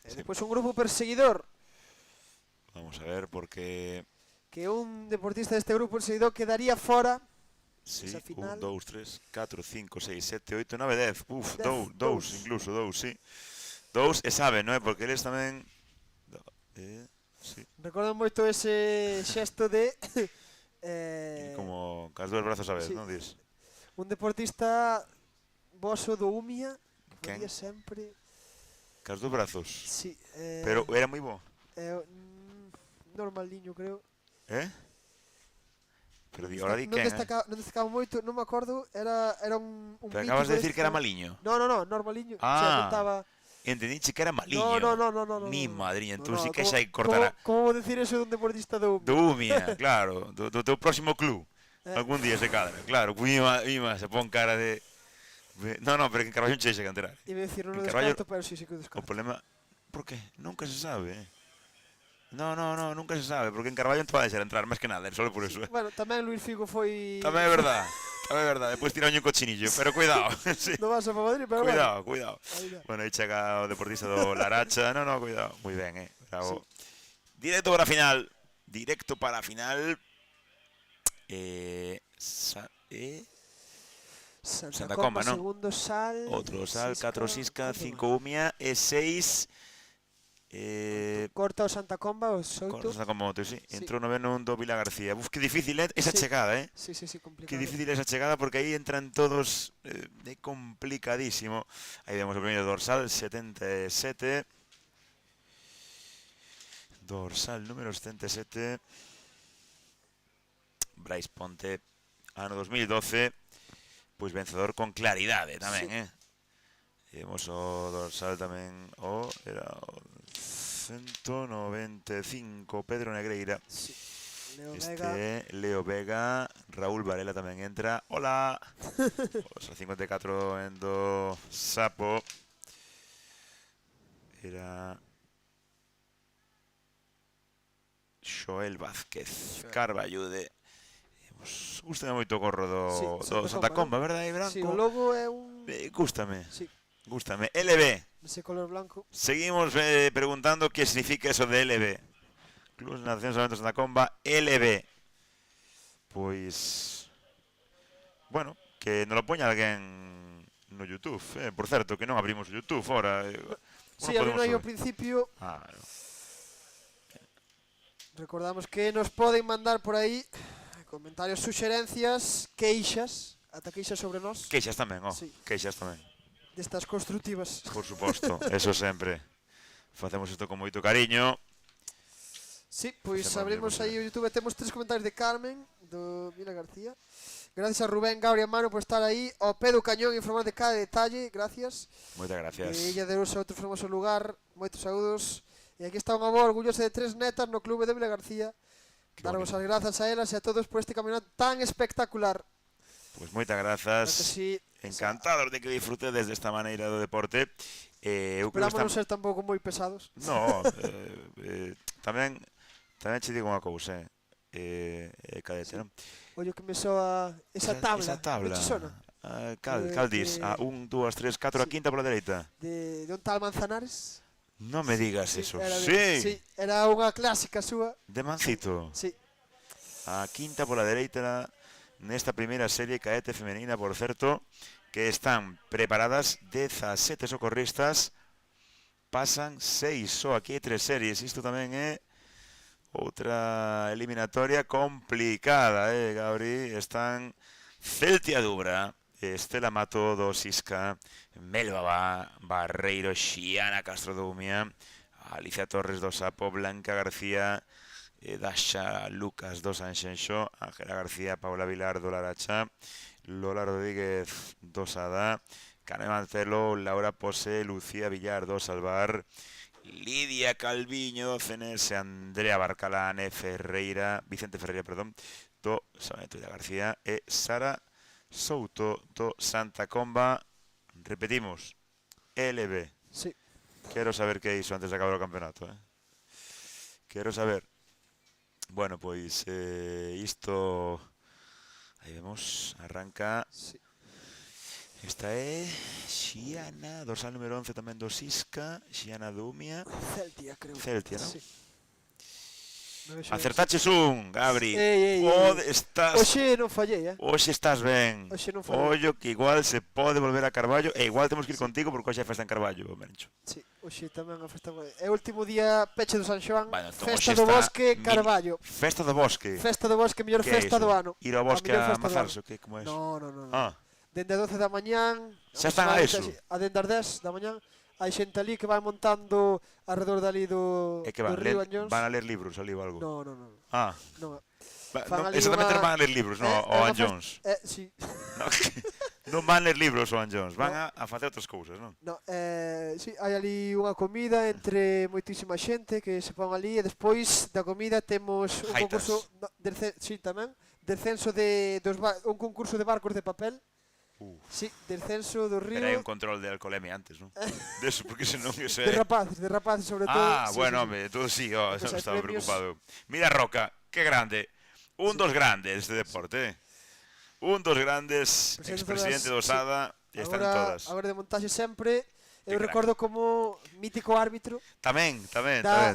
E Sí. depois un grupo perseguidor, Vamos a ver, porque... que un deportista deste grupo perseguidor quedaría fora. Sí, Esa final. 1, 2, 3, 4, 5, 6, 7, 8, 9, 10. Uf, 10, dous, incluso, dous, sí. Dous, e saben, non é? Porque eles tamén... Sí. Recordo moito ese xesto de Como cas dous brazos a vez, sí. non dis? un deportista voso do Umia que Quen? facía sempre. Cas dous brazos. Sí, Pero era moi bo. normaliño, creo. Pero di, ahora di Non quen, non destacaba moito, non me acordo, era un Pero mítico acabas de decir deste. que era maliño. No, normaliño. Ah. O sea, contaba. Entendiche que era maliño. No. Mi madriña, entón No, sí que como- xa hai que cortar Como decir eso dun deportista do Umia? do Umia, claro, do teu próximo club. Algún día se cadra, claro, Ima se pon cara de... No, pero que en Carballo che xa canterar. Iba a decir, non En o Carballo- descarto, pero sí que o O descarto. problema... Por qué? Nunca se sabe, No, nunca se sabe, porque en Carballo non te vai deixar entrar, máis que nada, solo por eso, Bueno, tamén Luis Figo foi... Tamén é verdad, Despois tiraron un cochinillo, pero cuidado, sí. No vas a Madrid, pero Cuidado. Aí va. Bueno, aí chega o deportista do Laracha. No, cuidado. Moi ben, bravo. Sí. Directo para a final. Santa Comba, non? Segundo Sal. Outro Sal, 4 Sisca, 5 Umia e 6... Corta o Santa Comba, o Corta 8. Santa Comba, outro, sí. Sí. Entrou noveno un do Vila García. Uf, que difícil esa Sí. chegada, Sí, complicado. Que difícil esa chegada porque aí entran todos é complicadísimo. Aí vemos o primeiro dorsal 77. Dorsal número 77. Brais Ponte, ano 2012, pois vencedor con claridade tamén, Imos o dorsal tamén, era o 195, Pedro Negreira. Sí. Leo Este Vega. é Leo Vega, Raúl Varela tamén entra. Hola. Os 54 en do Sapo. Era Xoel Vázquez Carballude. Gústame moito o gorro do Santa Comba, verdade, branco? Sí, o logo é un... Gústame. Sí, Gústame. LB. ese color blanco. Seguimos preguntando qué significa eso de LB. Clubes de Nación Solamente Santa Comba, LB. Pois... Bueno, que nos lo poña alguén no YouTube. Por certo, que non abrimos o YouTube fora. Sí, abrindo aí ao principio. Recordamos que nos poden mandar por aí comentarios, suxerencias, queixas, ata queixas sobre nós. Queixas tamén, Sí. Queixas tamén. Destas constructivas. Por suposto, eso sempre. Facemos isto con moito cariño. Sí, pois Facemos abrimos bien, aí o YouTube. Temos 3 comentarios de Carmen, do Vila García. Gracias a Rubén, Gabri e Manu por estar aí. Ao Pedro Cañón informar de cada detalle, gracias. Moitas gracias. Illa de Ousa, outro fermoso lugar. Moitos saúdos. E aquí está un avó orgulloso de 3 netas no clube de Vila García. Darvos as grazas a elas e a todos por este campeonato tan espectacular. Pois moitas Claro grazas. que sí. Encantados de que disfrutedes desta maneira do deporte. Eu creo Esperamos non ser tampouco moi pesados. No, tamén che digo unha cousa, Cadete, non? Ollo que me soa esa tabla. Esa tabla. Non te sona? Cal dis? A 1, 2, 3, 4, a Sí. quinta pola dereita. De un tal Manzanares. Non me digas eso. Era Sí, era unha clásica súa. de Mancito. Sí. A quinta pola dereita nesta primeira serie cadete femenina, por certo, que están preparadas 17 socorristas. Pasan 6 só, aquí hai 3 series. Isto tamén é outra eliminatoria complicada, Gabri? Están Celtia Dubra, Estela Mato do Sisca, Melba Barreiro, Xiana Castro do Umia, Alicia Torres do Sapo, Blanca García, Dasha Lucas do Sanxenxo, Ángela García, Paula Vilar do Laracha, Lola Rodríguez do Sada, Cane Mancelo, Laura Pose, Lucía Villar do Salvar, Lidia Calviño do CNS, Andrea Barcalane Vicente Ferreira, perdón, do Sabaneta de García e Sara Souto do Santa Comba. Repetimos, LB. Sí. Quero saber que é iso antes de acabar o campeonato, Quero saber. Bueno, pois isto aí vemos, arranca. Sí. Esta é Xiana, dorsal número 11 tamén do Sisca, Xiana do Umia. Celtia, creo. Celtia, non? Sí. Acertaches un, Gabri. Ei. Estás... Oxe non fallei, Hoxe estás ben. Hoxe non fallei. Ollo que igual se pode volver a Carballo e igual temos que ir contigo porque hoxe é festa en Carballo, Mencho. Sí, hoxe tamén a festa. É o último día peche do San Xoán, Bueno, entón festa hoxe do está Bosque, Carballo. Festa do Bosque. Festa do Bosque, mellor Que é festa iso? do ano. Ir ao bosque mellor a festa do mazarse, ano. que como é iso? No. Ah, Dende a 12 da mañán, Xa están a eso? a dende as 10 da mañán, hai xente ali que vai montando alrededor dali do é que van, Río Anllóns. van a ler libros ali ou algo. No. Ah, Non. no, Fan ali exactamente unha- non van a ler libros, no, o unha Anllóns. Sí. No, non van a ler libros o Anllóns, van a facer outras cousas, non? No, sí, hai ali unha comida entre moitísima xente que se pon ali e despois da comida temos un Jaitas. concurso, sí, tamén, descenso de un concurso de barcos de papel. Sí, descenso do río. Pero hai un control de alcoholemia antes, non? De eso, porque senón que se... De rapaces sobre todo. Sí, bueno, sí. home, todo sí, Porque hai estaba premios. preocupado. Mira Roca, que grande. Un dos grandes de deporte, Un dos grandes, expresidente do Sada, e están en todas. Agora de montaxe sempre. Eu crack. recordo como mítico árbitro Tamén.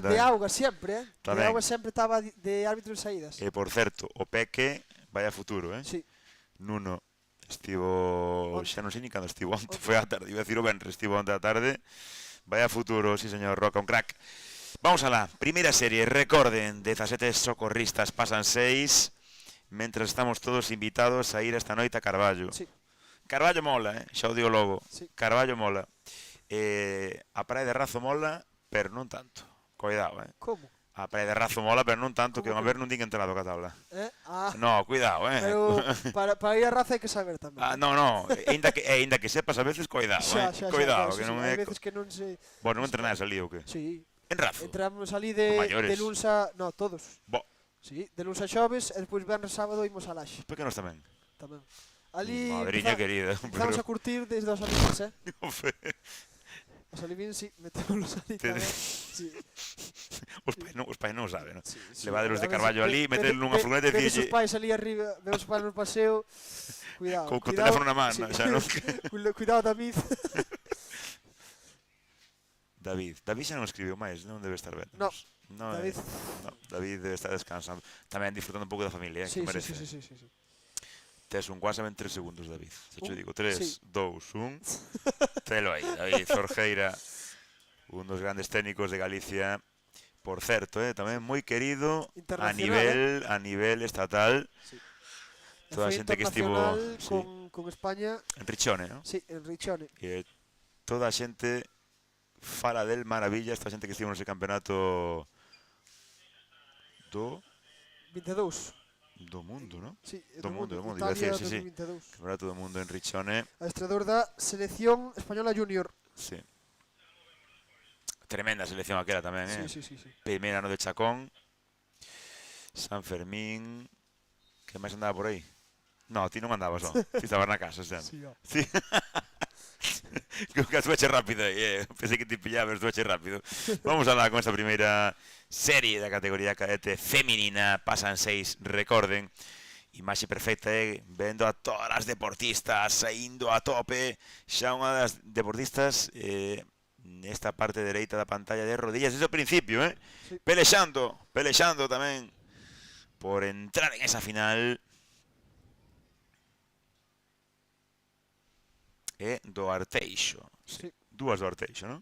de auga sempre, De Tamén. auga sempre estaba de árbitro en saídas. E por certo, o Peque vai a futuro, Sí. Nuno estivo, xa non sei ni cando estivo onte, foi a tarde, iba a decir o venres, estivo onte a tarde. Vai a futuro, sí señor Roca, un crack. Vamos a la primeira serie, recorden, 17 socorristas, pasan 6, mentras estamos todos invitados a ir esta noite a Carballo. Sí. Carballo mola, xa o digo logo, Sí. Carballo mola. A praia de Razo mola, pero non tanto. Cuidado, Como? A praia de Razo mola, pero non tanto, que a ver non din entrado ca tabla. Ah, No, cuidado, pero para ir a raza hai que saber tamén. No, ainda que sepas a veces, cuidado, cuidado, que non Hai é... veces que non se... Bueno, non entrenades ali ou que? Sí, En Razo? entramos ali Maiores. de luns a... No, todos. Bo, Sí, de luns a xoves e despois venres sábado imos a Laxe pequenos tamén. tamén. Ali Madriña querida. empezamos a curtir desde os alivins, Ofe, Os alivins, sí, metémonos ali tamén. Sí, os pais non saben, non? sí, sí. Levadelos de A veces Carballo ali, metelos nunha furgoneta e vedes os dicirlle pais ali arriba, vemos os pais no paseo. Cuidado, co cuidado. teléfono na man, xa, non? Cuidado, David. David xa non escribiu máis, non debe estar ben. No, No, David. no, David debe estar descansando. Tamén disfrutando un pouco da familia, Sí, que sí, merece. sí. Tes un WhatsApp en 3 segundos, David. Xa te digo, 3, sí. 2, 1. Telo aí, David Zorgeira, un dos grandes técnicos de Galicia. Por certo, tamén moi querido Internacional, a nivel estatal. Sí. Toda a Foi xente que estivo internacional con España, en Richone, non? sí, en Richone. E toda a xente fala del maravillas, toda a xente que estivo nese campeonato do 22. mundo, non? Sí, Do mundo, iba a Italia decir, sí, sí. 2022. Campeonato do mundo en Richone, Adestrador da selección española junior. sí. Tremenda selección aquela tamén, Sí. Primeira no de Chacón, San Fermín, que máis andaba por aí? No, ti non andabas, non. Ti estabas na casa, xa. Sí, ó. Sí. Que estuveche rápido aí, pensei que te pillaba, pero estuveche rápido. Vamos a hablar con esta primeira serie da categoría cadete feminina. Pasan 6, recorden. Imaxe perfecta, vendo a todas as deportistas saindo a tope. Xa unha das deportistas nesta parte dereita da pantalla de rodillas desde o principio, Sí. pelexando tamén por entrar en esa final. E do Arteixo. Sí. Dúas do Arteixo, non?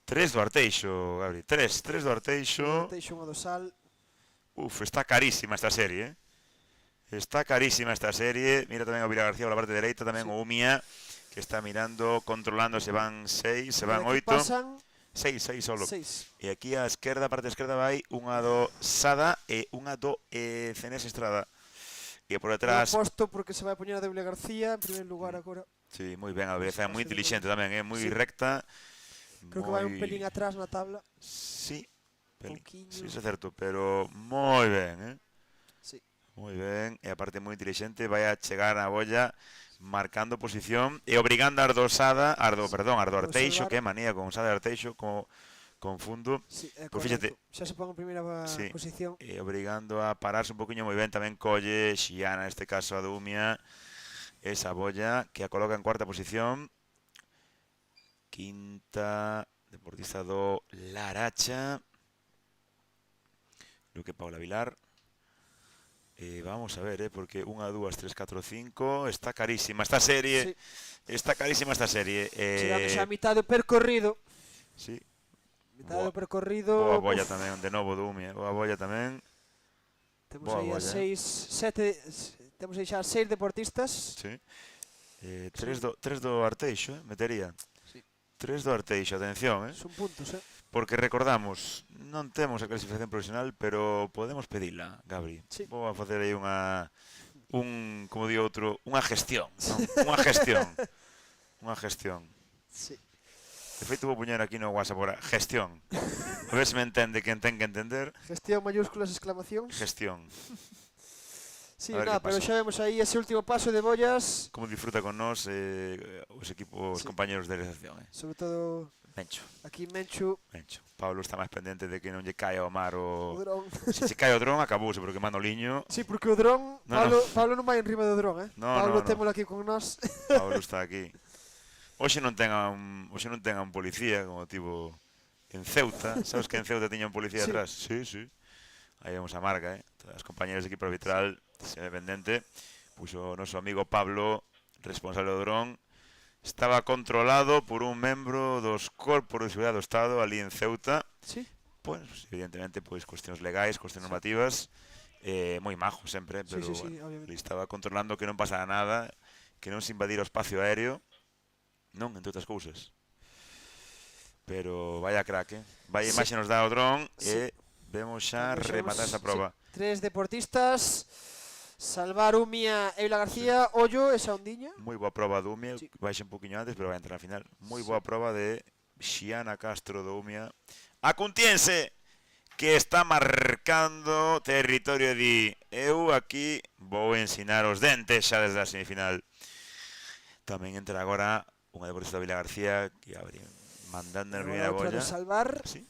3 do Arteixo, Gabri. 3 do Arteixo. Teixo unha dosal. Uf, está carísima esta serie, Está carísima esta serie. Mira tamén o Vila García pola parte dereita, tamén o Umia, que está mirando, controlando, se van 6, se van 8. Pasan 6 solo. 6. E aquí á esquerda, parte esquerda, vai unha do Sada e unha do Cenés Estrada. E por detrás... Posto porque se vai a poñer a de Vila García en primeiro lugar agora. Sí, moi ben, a beleza é moi inteligente tamén, moi Sí. recta. Creo que vai un pelín atrás na tabla. Sí, Pouquiño. sí, isso é certo, pero moi ben, Sí. Moi ben, e aparte moi inteligente, vai a chegar a bolla marcando posición e obrigando a Ardosada, Ardo Arteixo, que manía con Sada e Arteixo, como confundo, Sí, Pois fíxate. Xa se pon en primeira Sí. posición. e obrigando a pararse un poquinho moi ben, tamén colle Xiana, neste caso a Dumia, esa bolla que a coloca en cuarta posición. Quinta, deportista do Laracha, Luque Paula Vilar. Vamos a ver, porque 1, 2, 3, 4, 5, está carísima esta serie. Sí. Está carísima esta serie. Chegamos xa a mitad do percorrido. Sí. Mitad Boa. do percorrido. Boa bolla tamén, de novo Dumia, boa bolla tamén. Temos Boa aí a bolla. 6, 7, temos aí xa 6 deportistas. Sí. 3 do Arteixo, metería. Sí. 3 do Arteixo, atención, Son puntos, porque recordamos, non temos a clasificación profesional, pero podemos pedila, Gabri. Sí. Vou a facer aí como di outro, unha gestión, non? Unha gestión. Unha gestión. Sí. De feito vou poñer aquí no WhatsApp agora, gestión. A ver se me entende quen ten que entender. Gestión mayúsculas exclamacións. Gestión. Sí, A ver nada, que pero pasa. xa vemos aí ese último paso de bollas. Como disfruta con nós os equipos, Sí. compañeros de recepción, Sobre todo Mencho. aquí Menchu, Pablo está máis pendente de que non lle caia ao mar o o... dron. Se che cae o dron, acabouse, porque Manoliño... Sí, porque o dron, No, Pablo non vai en riba do dron, No, Pablo no. témolo aquí con nós. Pablo está aquí. Hoxe non ten a un policía, como tivo en Ceuta. Sabes que en Ceuta tiña un policía Sí. atrás? Sí. Aí vemos a marca, Todas as compañeras de equipo arbitral, se ve pendente. Puxo o noso amigo Pablo, responsable do dron. Estaba controlado por un membro dos corpos de seguridade do Estado ali en Ceuta. Sí, Pois, evidentemente, cuestións legais, cuestións normativas. Moi majo sempre, pero sí, bueno, obviamente. ele estaba controlando que non pasara nada, que non se invadira o espacio aéreo. Non, entre outras cousas. pero vaya crack, vaya imaxe nos dá o dron e vemos xa Vemos, rematar esa proba. Tres deportistas. Salvar Umia e Eula García. Ollo, esa ondiña. Moi boa proba do Umia, Sí. baixe un poquinho antes, pero vai entrar na final. Moi boa proba de Xiana Castro do Umia. A Cuntiense, que está marcando territorio de eu aquí vou ensinar os dentes xa desde a semifinal. Tamén entra agora unha deportista de Vila García que abre mandando na primeira Outra bolla. de Salvar. Sí.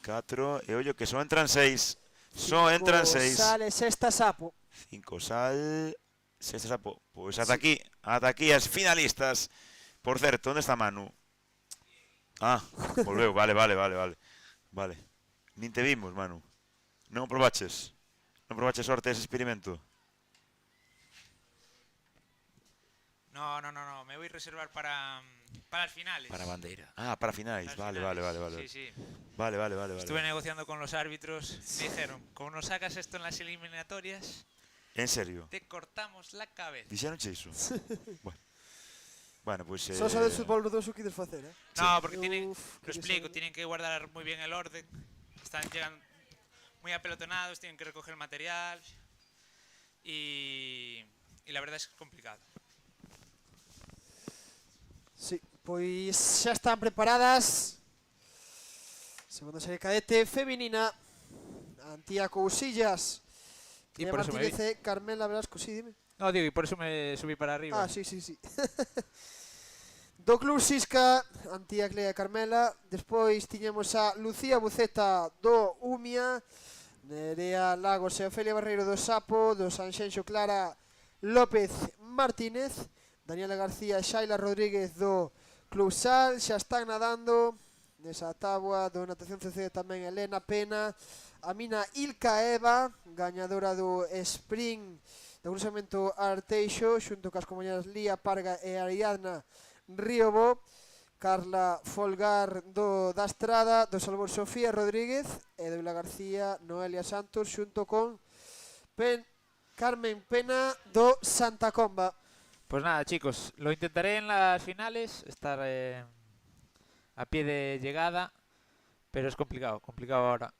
4 e ollo que só entran 6. Só entran 6. Sale sexta Sapo. 5 sal, 6 sapo. Pois ata aquí as finalistas. Por certo, onde está Manu? Ah, volveu, vale. Vale. Nin te vimos, Manu. Non probaches? Non probaches sorte ese experimento? No, me voy a reservar para las finales. Para bandeira. Ah, para finais. Para las Vale. finales. Sí. Vale. Estuve negociando con los árbitros. Me dijeron, como no sacas esto en las eliminatorias, En serio? te cortamos la cabeza. Dixeronche iso? Bueno, pois... Só sabes fútbol do que queres facer, eh? No, porque tienen, Uf, lo explico, tienen que guardar muy bien el orden. Llegan muy apelotonados, tienen que recoger el material. Y la verdad es que es complicado. Sí, pois xa están preparadas. Segunda serie cadete feminina. Antía Cousillas. Y por eso me vi. Martínez, Carmela Velasco, sí, dime. No, digo, y por eso me subí para arriba. Ah, sí. Do Club Sisca, Antía Clea e Carmela. Despois tiñemos a Lucía Buceta do Umia, Nerea Lagos e Ofelia Barreiro do Sapo, do Sanxenxo Clara López Martínez, Daniela García e Xaila Rodríguez do Club Sal. Xa están nadando nesa táboa do Natación CC tamén Elena Pena, Amina Ilka Eva, gañadora do sprint do cruzamento Arteixo, xunto cas compañeras Lía Parga e Ariadna Ríobo, Carla Folgar da Estrada, do Salvor Sofía Rodríguez e de Vila García Noelia Santos, xunto con Carmen Pena do Santa Comba. Pues nada, chicos, lo intentaré en las finales, estar a pie de llegada, pero es complicado ahora.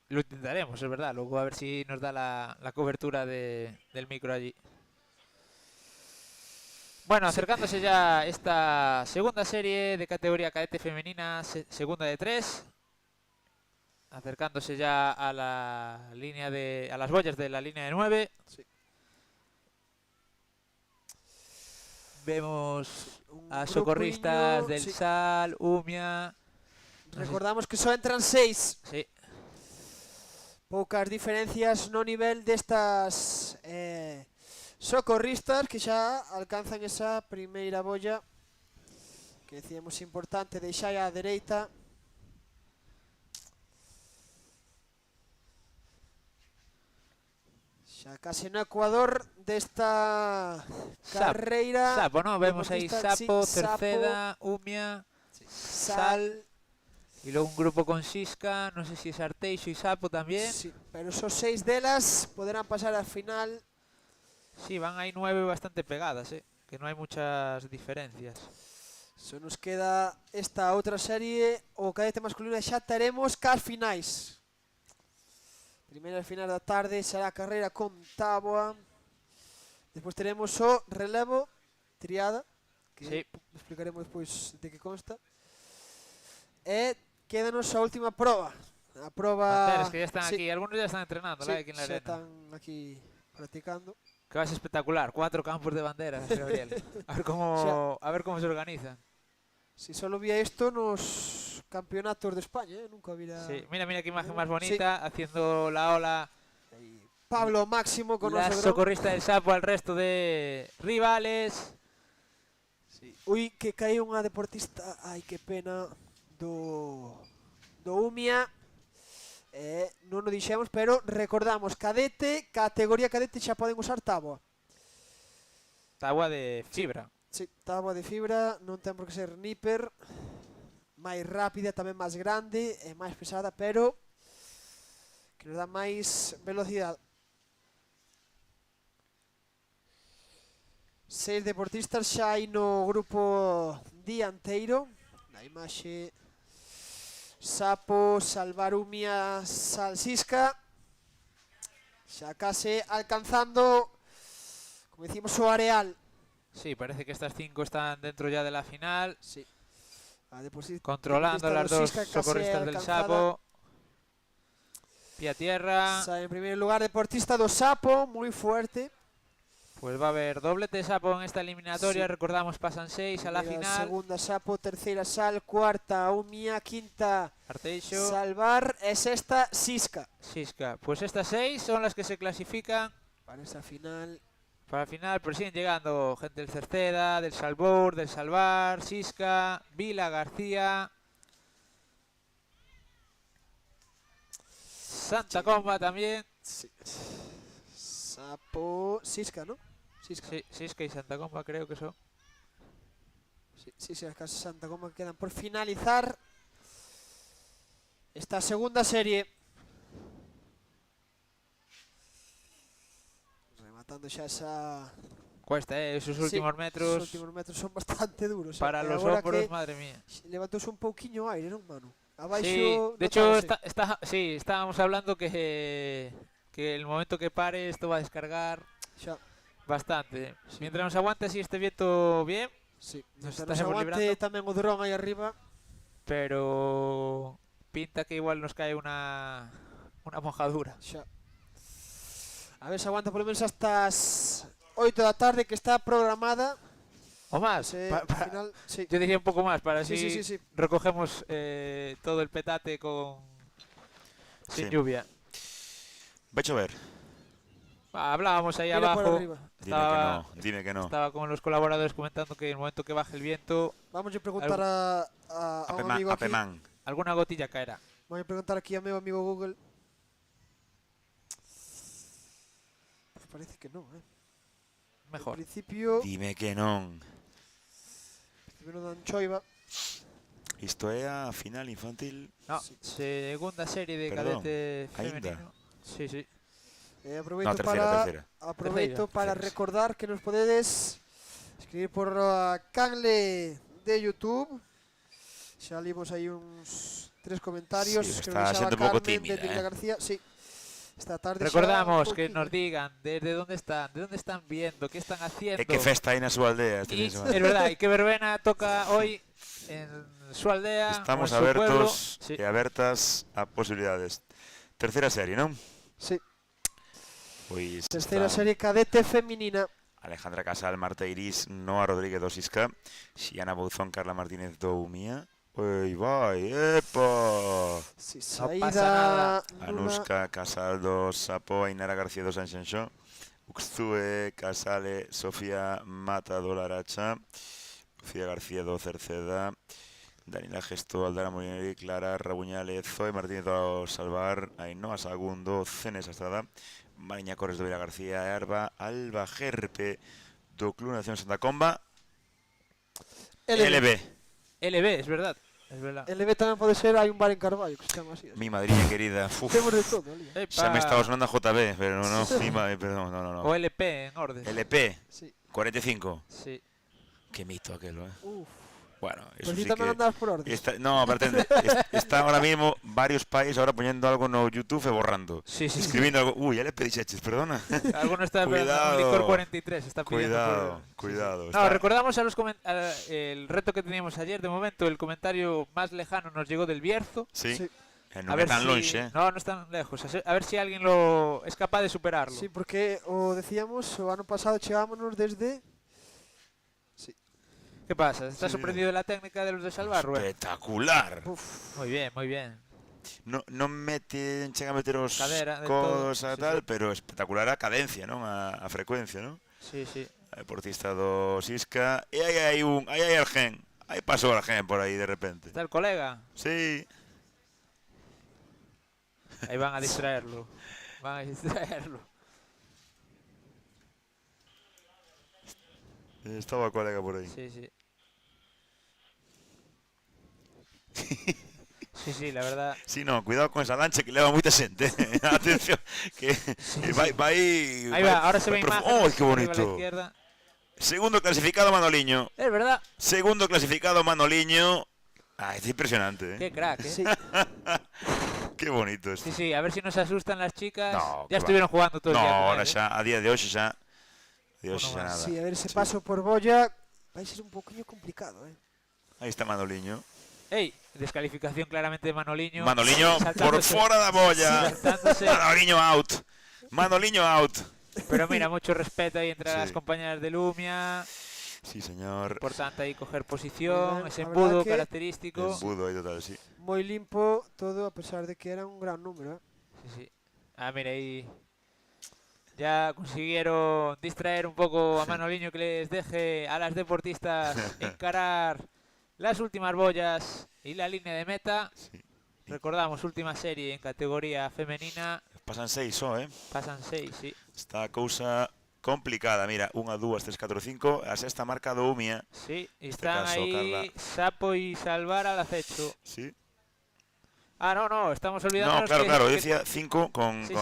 Lo intentaremos, es verdad, luego a ver si nos da la cobertura del micro allí. Bueno, acercándose ya esta segunda serie de categoría cadete femenina, segunda de 3. Acercándose ya a la línea a las boyas de la línea de 9. Sí. Vemos a Un socorristas grupiño, del sí. Sal, Umia. Recordamos que só entran 6. Sí, Poucas diferencias no nivel destas socorristas que xa alcanzan esa primeira bolla que decíamos importante deixar á dereita. Xa case no ecuador desta carreira. Sapo, ¿no? Vemos ahí deportista, Sapo, sí, Cerceda, Umia, Sal. y luego un grupo con Sisca, no sé si es Arteixo y Sapo también. Sí, pero esos 6 delas poderán pasar al final. Sí, van ahí 9 bastante pegadas, que no hay muchas diferencias. Só nos queda esta outra serie, o cadete masculino, e xa teremos cas finais. Primeira final da tarde será a carreira con táboa. Despois teremos o relevo triada, que Sí. explicaremos despois de que consta. E quédanos a última proba. A proba... Banderas que ya están sí, aquí, algunos ya están entrenando, sí, aquí en la xa arena. están aquí practicando. Que va a ser espectacular, 4 campos de banderas, Gabriel. A ver cómo se organizan. Si solo vía esto nos campeonatos de España, nunca hubiera... Sí, mira qué imagen más bonita, haciendo la ola. Pablo Máximo con La noso dron. socorrista del Sapo al resto de rivales. Ui, que caeu unha deportista, ai que pena, do Umia. Non o dixemos, pero recordamos, cadete, categoría cadete xa poden usar táboa. Táboa de fibra. Sí, táboa de fibra, non ten por que ser níper, máis rápida, tamén máis grande e máis pesada, pero que nos dá máis velocidade. 6 deportistas xa hai no grupo dianteiro. Na imaxe Sapo, Salvarumia, Salsisca. Xa case alcanzando, como decimos, o areal. Sí, parece que estas 5 están dentro ya de la final. Sí. Controlando las dos socorristas del Sapo. Pie a tierra. En primer lugar, deportista do Sapo, muy fuerte. Pues va a haber doblete de Sapo en esta eliminatoria. Sí. Recordamos, pasan 6 a la final. Segunda Sapo, tercera Sal, cuarta Umia, quinta Arteixo. Salvar, e sexta Sisca. Sisca. Pues estas 6 son las que se clasifican Para esa final. para la final, pero siguen llegando gente del Cerceda, del Salbor, del Salvar, Sisca, Vila, García, Santa Comba también. Sí. Sapo, Sisca, ¿no? Sisca. Sí, Sisca y Santa Comba creo que son. Sí, las casas Santa Comba quedan por finalizar esta segunda serie. Rematando ya esa... Cuesta, esos últimos metros. Os últimos metros son bastante duros. Para los agora hombros, que madre mía. levantouse un pouquiño o aire, non, mano? Abaixo, Sí, de hecho, notábase. sí, estábamos hablando que el momento que pare esto va a descargar Xa, bastante. Mientras nos aguante así este viento bien, sí. Nos Nos estamos aguante librando. tamén o dron aí arriba. pero pinta que igual nos cae una mojadura. Xa. A ver se aguanta polo menos hasta as 8 da tarde, que está programada. O más, Al final, sí. yo diría un poco más, para Sí, así sí. recogemos todo el petate sin Sí. lluvia. Va a llover. Hablábamos ahí Mira por abajo, arriba. Dime que no. estaba con los colaboradores comentando que en el momento que baje el viento, Vamos a preguntar a un amigo aquí. Apemán. alguna gotilla caerá. Vamos a preguntar aquí a meu amigo Google. Pues parece que no, ¿eh? Mejor. En principio, Dime que non. non dan choiva. Isto é a final infantil. No, segunda serie de Perdón, cadete ainda. femenino. Sí, sí. Aproveito No, terceira. aproveito para Terceira. recordar que nos podedes escribir por a canle de YouTube. Xa limos aí uns 3 comentarios. Sí, que está nos sendo deixaba un pouco Carmen tímida, de Vila García. Sí. Esta tarde xa Recordamos un que pouquiño. nos digan desde dónde están viendo, qué están haciendo. E que festa hai na súa aldea este fin Y de semana. es verdad, y que verbena toca hoy en su aldea. Estamos o en su pueblo. abertos Sí. e abertas a posibilidades. Terceira serie, non? Sí. Pois Terceira está serie cadete feminina. Alejandra Casal, Marta Iris, Noa Rodríguez do Sisca, Xiana Bouzón, Carla Martínez do Umía. Oi, vai, epa! Sí, No saída pasa nada. nula. Anuska Casal do Sapo, Ainara García do San Xenxo, Uxtue Casale, Sofía Mata do Laracha, Lucía García do Cerceda, Daniela Gesto, Aldara Molineri, Clara Rabuñale, Zoe Martínez do Salvar, Ainhoa Sagundo, Cenes Estrada, Mariña Corres do Vila García, Arba, Alba Gerpe do Club Nación Santa Comba, LB. LB, es verdad. Es verdad. LB tamén pode ser, hai un bar en Carballo que se chama así. Mi madriña querida, uf, Temos de todo ali. xa me Epa. estaba sonando a JB, pero no, perdón, no. O LP en orden. LP, Sí. 45. Sí. Qué mito aquello, Uf. Bueno, eso Pues sí tamén que... andas por orden. No, aparte, está ahora mismo varios países ahora poniendo algo no YouTube e borrando. Sí, sí. Escribiendo algo. Uy, ya le pedí cheches, perdona. Alguno está esperando Cuidado. un licor 43. Está pidiendo Cuidado, por- cuidado. No, está- recordamos el reto que teníamos ayer. De momento, el comentario más lejano nos llegó del Bierzo. Sí, Sí. no me tan si... longe, eh. No, no es tan lejos. A ver si alguien es capaz de superarlo. Sí, porque o decíamos, o ano pasado chegámonos desde... ¿Qué pasa? ¿Estás Sí. sorprendido de la técnica de los de Salvar, Rubén? Espectacular. Uf, Muy bien, muy bien. No mete, chega a meter os Cadera, de codos todo, a sí, tal, sí. pero espectacular a cadencia, non? A frecuencia, non? Sí, sí. A deportista do Sisca. E aí hai alguén. Aí pasou alguén por aí de repente. Está el colega. Sí. Ahí van a distraerlo. Van a distraerlo. Estaba o colega por aí. Sí, sí. Sí, sí, la verdad. Sí, no, cuidado con esa lancha que leva moita xente. Atención, que vai Ahí va, ahora se ve vai imágenes. ¡Oh, qué arriba a la bonito! izquierda. Segundo clasificado Manoliño. Es verdad. Segundo clasificado Manoliño. Ah, es impresionante, Qué crack, ¿eh? Sí. Qué bonito esto. Sí, sí, a ver si nos asustan las chicas. No, Ya que estuvieron jugando todo el No, día. con ahora él, ¿eh? xa, a día de hoxe xa. De hoxe Bueno, xa nada. Sí, a ver ese Sí. paso por Boya vai ser un poquinho complicado, eh. Aí está Manoliño. Ey, descalificación claramente de Manoliño. Manoliño por Saltándose- fora da bolla. saltándose. Manoliño out. Manoliño out. Pero mira, mucho respeto ahí entre Sí. las compañeras de Lumia. Sí, señor. Importante ahí coger Muy posición, bien, ese la verdad embudo que- característico. Embudo aí total, sí. Moi limpo todo, a pesar de que era un gran número, eh. Sí, sí. Ah, mira ahí. Ya consiguieron distraer un poco a Manoliño que les deje a las deportistas encarar las últimas boyas y la línea de meta. Sí. Recordamos, última serie en categoría femenina. Pasan 6 só, Pasan 6, sí. Está a cousa complicada. Mira, 1, 2, 3, 4, 5. A sexta marca do Umia. Sí, y Este están caso, ahí Carla. Sapo y Salvar al acecho. Sí. Ah, no, estamos olvidando. No, claro, decía 5 Sí,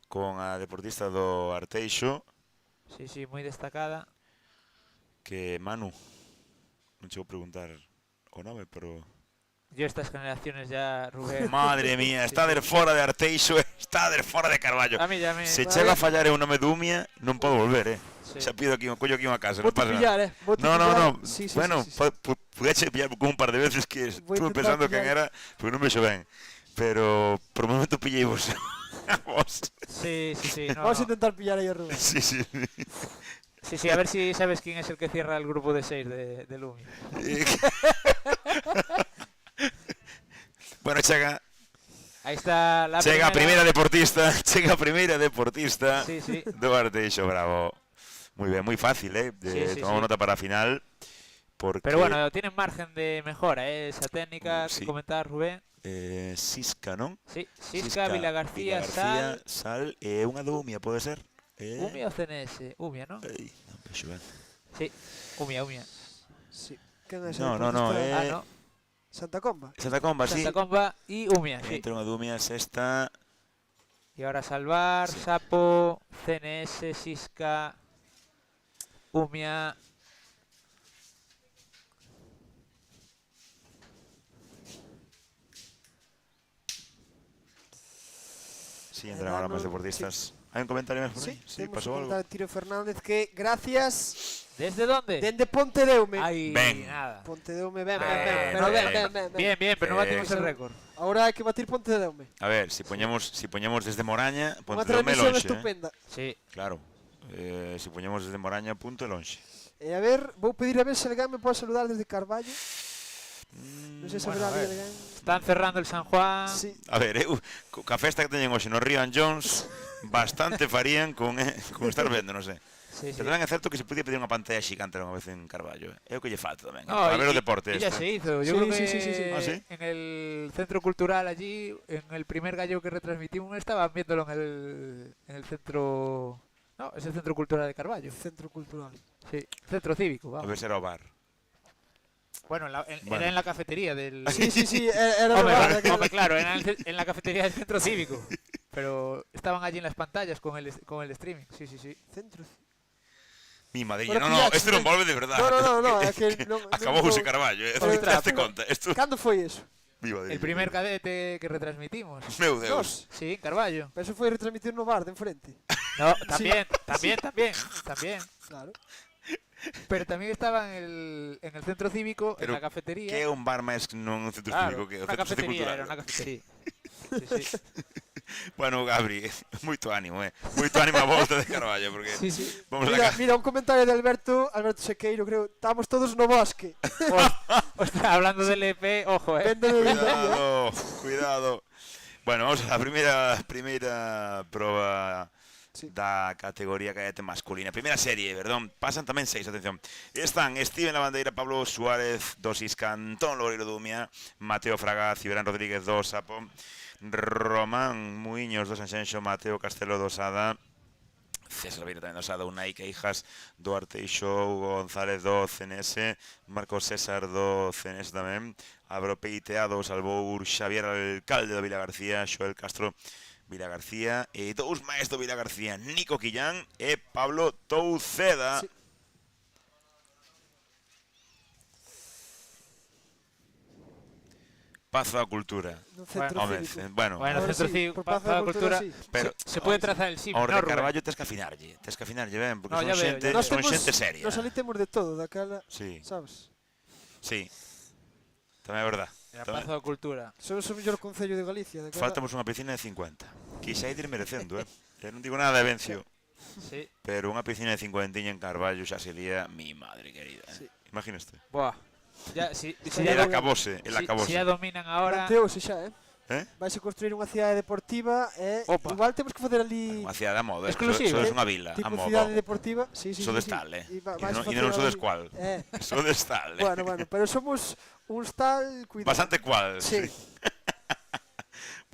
con a deportista do Arteixo, Sí, sí, muy destacada. que Manu non chegou a preguntar o nome, pero Yo estas generaciones ya, Rubén. madre mía, está de fora de Arteixo, está de fora de Carballo. A mí ya me... Se chega a fallar o nome do Umia, non podo volver, Sí. Xa pido aquí, collo aquí unha casa, non Vou te pasa pillar, nada. Vou te No, pillar. no. Sí, sí, Bueno, sí, sí, sí. pudeche pillar con un par de veces que Vou estuve intentar pensando quen pillar. era, porque non me xo ben. Pero por un momento pillei vos. A vos. Sí, no, Vamos a no. intentar pillar aí a Rubén. Sí, sí. Sí, a ver si sabes quién es el que cierra el grupo de 6 de Lumia. Bueno, chega Ahí está la a primeira deportista, chega a primeira deportista Sí, sí. do Arteixo, bravo. Muy bien, muy fácil, Sí, tomamos sí. nota para a final. Porque Pero bueno, tienen margen de mejora, esa técnica Sí. que comentaba Rubén. Sisca, non? Sí, Sisca, Vila García, Sal, Sal e unha do Umia, pode ser? Umia o CNS. Umia, ¿no? Ei, non vexo ben. Sí, Umia. Sí. Quen é ese No, deportista? Ah, no. Santa Comba. Santa Comba, sí. Santa Comba y Umia, sí. Entre unha do Umia, sexta. Y ahora Salvar, Sapo, CNS, Sisca, Umia. Sí, entran ahora máis deportistas. Hai un comentario máis por Sí, aí? Sí, temos pasou un algo. comentario de Tiro Fernández que gracias ¿Desde dónde? dende Pontedeume. Ahí, Ven. nada. Pontedeume, ben, Ben, pero ben. Bien, pero no batimos el Eh, récord. Ahora hai que batir Pontedeume. A ver, si poñemos desde Moraña, Unha Pontedeume transmisión lonxe, estupenda. Sí. Claro. Si poñemos desde Moraña, punto e lonxe. E a ver, vou pedir a ver se alguén me pode saludar desde Carballo. Non sei se bueno, haberá a ver. alguén. Están cerrando el San Juan. Sí. A ver, ca festa que teñen hoxe no Río Jones, bastante farían con estar vendo, non sei. Sí, sí. Pero tamén é certo que se podía pedir unha pantalla xigante unha vez en Carballo. É o que lle falta tamén. No, Para ver o y- deporte y ya este. se hizo. Yo Sí, creo que sí, sí, sí. ¿Ah, sí? en el centro cultural allí, en el primer gallo que retransmitimos, estaban viéndolo en el centro... No, es el centro cultural de Carballo. Centro Cultural. Sí, centro cívico, A vamos. ver se era o bar. Bueno, Bueno. era en la cafetería del... Sí, era Hombre, verdad. hombre, claro, era en la cafetería del centro cívico. Pero estaban allí en las pantallas con el streaming. Sí. Centro. Mi madriña, Bueno, no, pillaxe, este non volve de verdade. No, é que non Acabouse vou- Carballo, Ostras, este conta. Esto... Cando foi eso? Viva de El primer cadete que retransmitimos. Meu Deus. Dos. Sí, en Carballo. Pero eso foi retransmitir no bar de enfrente. No, también. Claro. Pero también estaba en el centro cívico, Pero, en la cafetería. Que é un bar máis que non un centro Claro, cívico, que é o una centro cafetería, cultural. era una cafetería. Sí. Bueno, Gabri, moito ánimo, moito ánimo a volta de Carballo, porque Sí. vamos Mira, a mira, un comentario de Alberto Sequeiro, creo. Estamos todos no bosque. Ostras, hablando del EP, ojo, Vendo de Cuidado. Bueno, vamos a la primeira proba Sí. da categoría cadete masculina. Primeira serie, perdón. Pasan tamén 6, atención. Están Steven Lavandeira, Pablo Suárez, dos Iscantón, Loureiro Dumia, Mateo Fraga, Ciberán Rodríguez, dos Sapo, Román Muiños, dos Sanxenxo, Mateo Castelo, dos Ada, César Beira tamén dos Ada, Unai Queijas, do Arteixo, Hugo González, do CNS, Marcos César, do CNS tamén, Abro Peitea, do Salvour, Xavier Alcalde, do Vila García, Xoel Castro, Vila García, e dous máis do Vila García, Nico Quillán e Pablo Touceda. Sí. Pazo da Cultura. No centro Home, cívico. bueno, Bueno, Ahora centro sí, cívico, por Pazo Plaza da da Cultura, Cultura, sí. pero se puede trazar el símil, aos ¿no, de Rubén? Carballo tes que afinarlle ben, porque No, son ya veo, xente, ya Nós son temos, xente seria. nos ali temos de todo, daquela, Sí, sabes? sí. Tamén é verdad. Era Tamén. Pazo da Cultura. Somos o mellor concello de Galicia, daquela. Faltamos unha piscina de 50. Quixá ir merecendo, Eu non digo nada de Vencio, Sí. pero unha piscina de 50 en Carballo xa sería mi madre querida. Sí. Imaginaste. Buah. Ya, si El ya, acabose, el acabose. si ya dominan ahora... Planteouse xa, Eh? Vaise construir unha cidade deportiva e Opa. igual temos que facer ali Unha cidade a modo, Exclusiva, sodes unha vila, a tipo modo. cidade deportiva. Sí, sí, Sodes sí, sí. tal, E E vais non facer sodes ali- cual. Eh, Sodes tal, bueno, pero somos uns tal, cuidado. Bastante cual, Sí.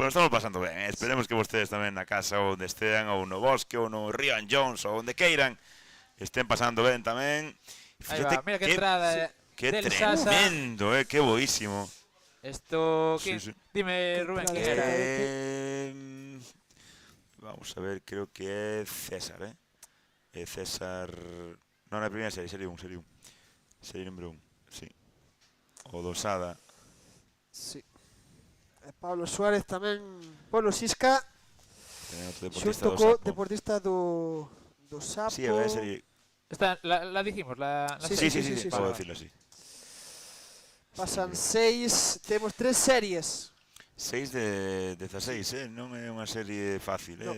Bueno, estamos pasando ben, Esperemos que vostedes tamén na casa ou onde estean, ou no bosque, ou no Río Jones, ou onde queiran, estén pasando ben tamén. Ahí va, mira que entrada que del Sasa. tremendo, que boísimo. Esto... Sí, ¿quién? sí. Dime, Rubén, entrada ¿quién era? Vamos a ver, creo que é César, É César... Non, na primeira serie 1. Serie número 1, sí. O Dosada. Sí. E Pablo Suárez tamén, bueno, Sisca, Outro xunto do co Sapo. deportista do Sapo. Sí, é serie... Esta, la dijimos, la Sí, Sí, serie. sí, sí, podo Vale, decirlo así. Pasan 6, temos 3 series. 6 de 16, Non é unha serie fácil, No.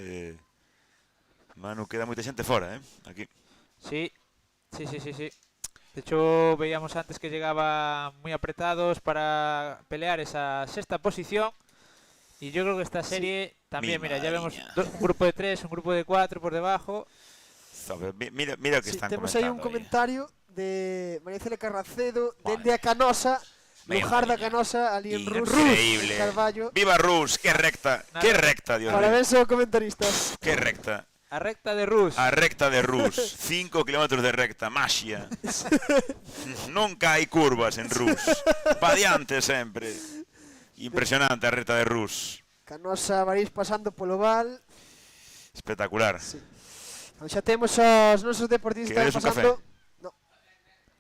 Manu, queda moita xente fora, Aquí. Sí, sí. De hecho, veíamos antes que llegaban muy apretados para pelear esa sexta posición. Y yo creo que esta serie también, Mi mira, ya vemos madriña. un grupo de 3, un grupo de 4 por debajo. Mira o que Sí, están temos comentando aí un comentario de María Celia Carracedo Vale. dende a Canosa, Mi Lujar da madriña. Canosa, ali en Rus, Increíble. Carballo. Viva Rus, qué recta, Dios mío. Parabéns aos comentaristas. Qué recta. A recta de Rus. A recta de Rus, 5 kilómetros de recta, magia. Nunca hai curvas en Rus. Pa diante sempre. Impresionante a recta de Rus. Canosa, Varís pasando polo Val. Espectacular. Então xa temos os nosos deportistas Queres un pasando. No,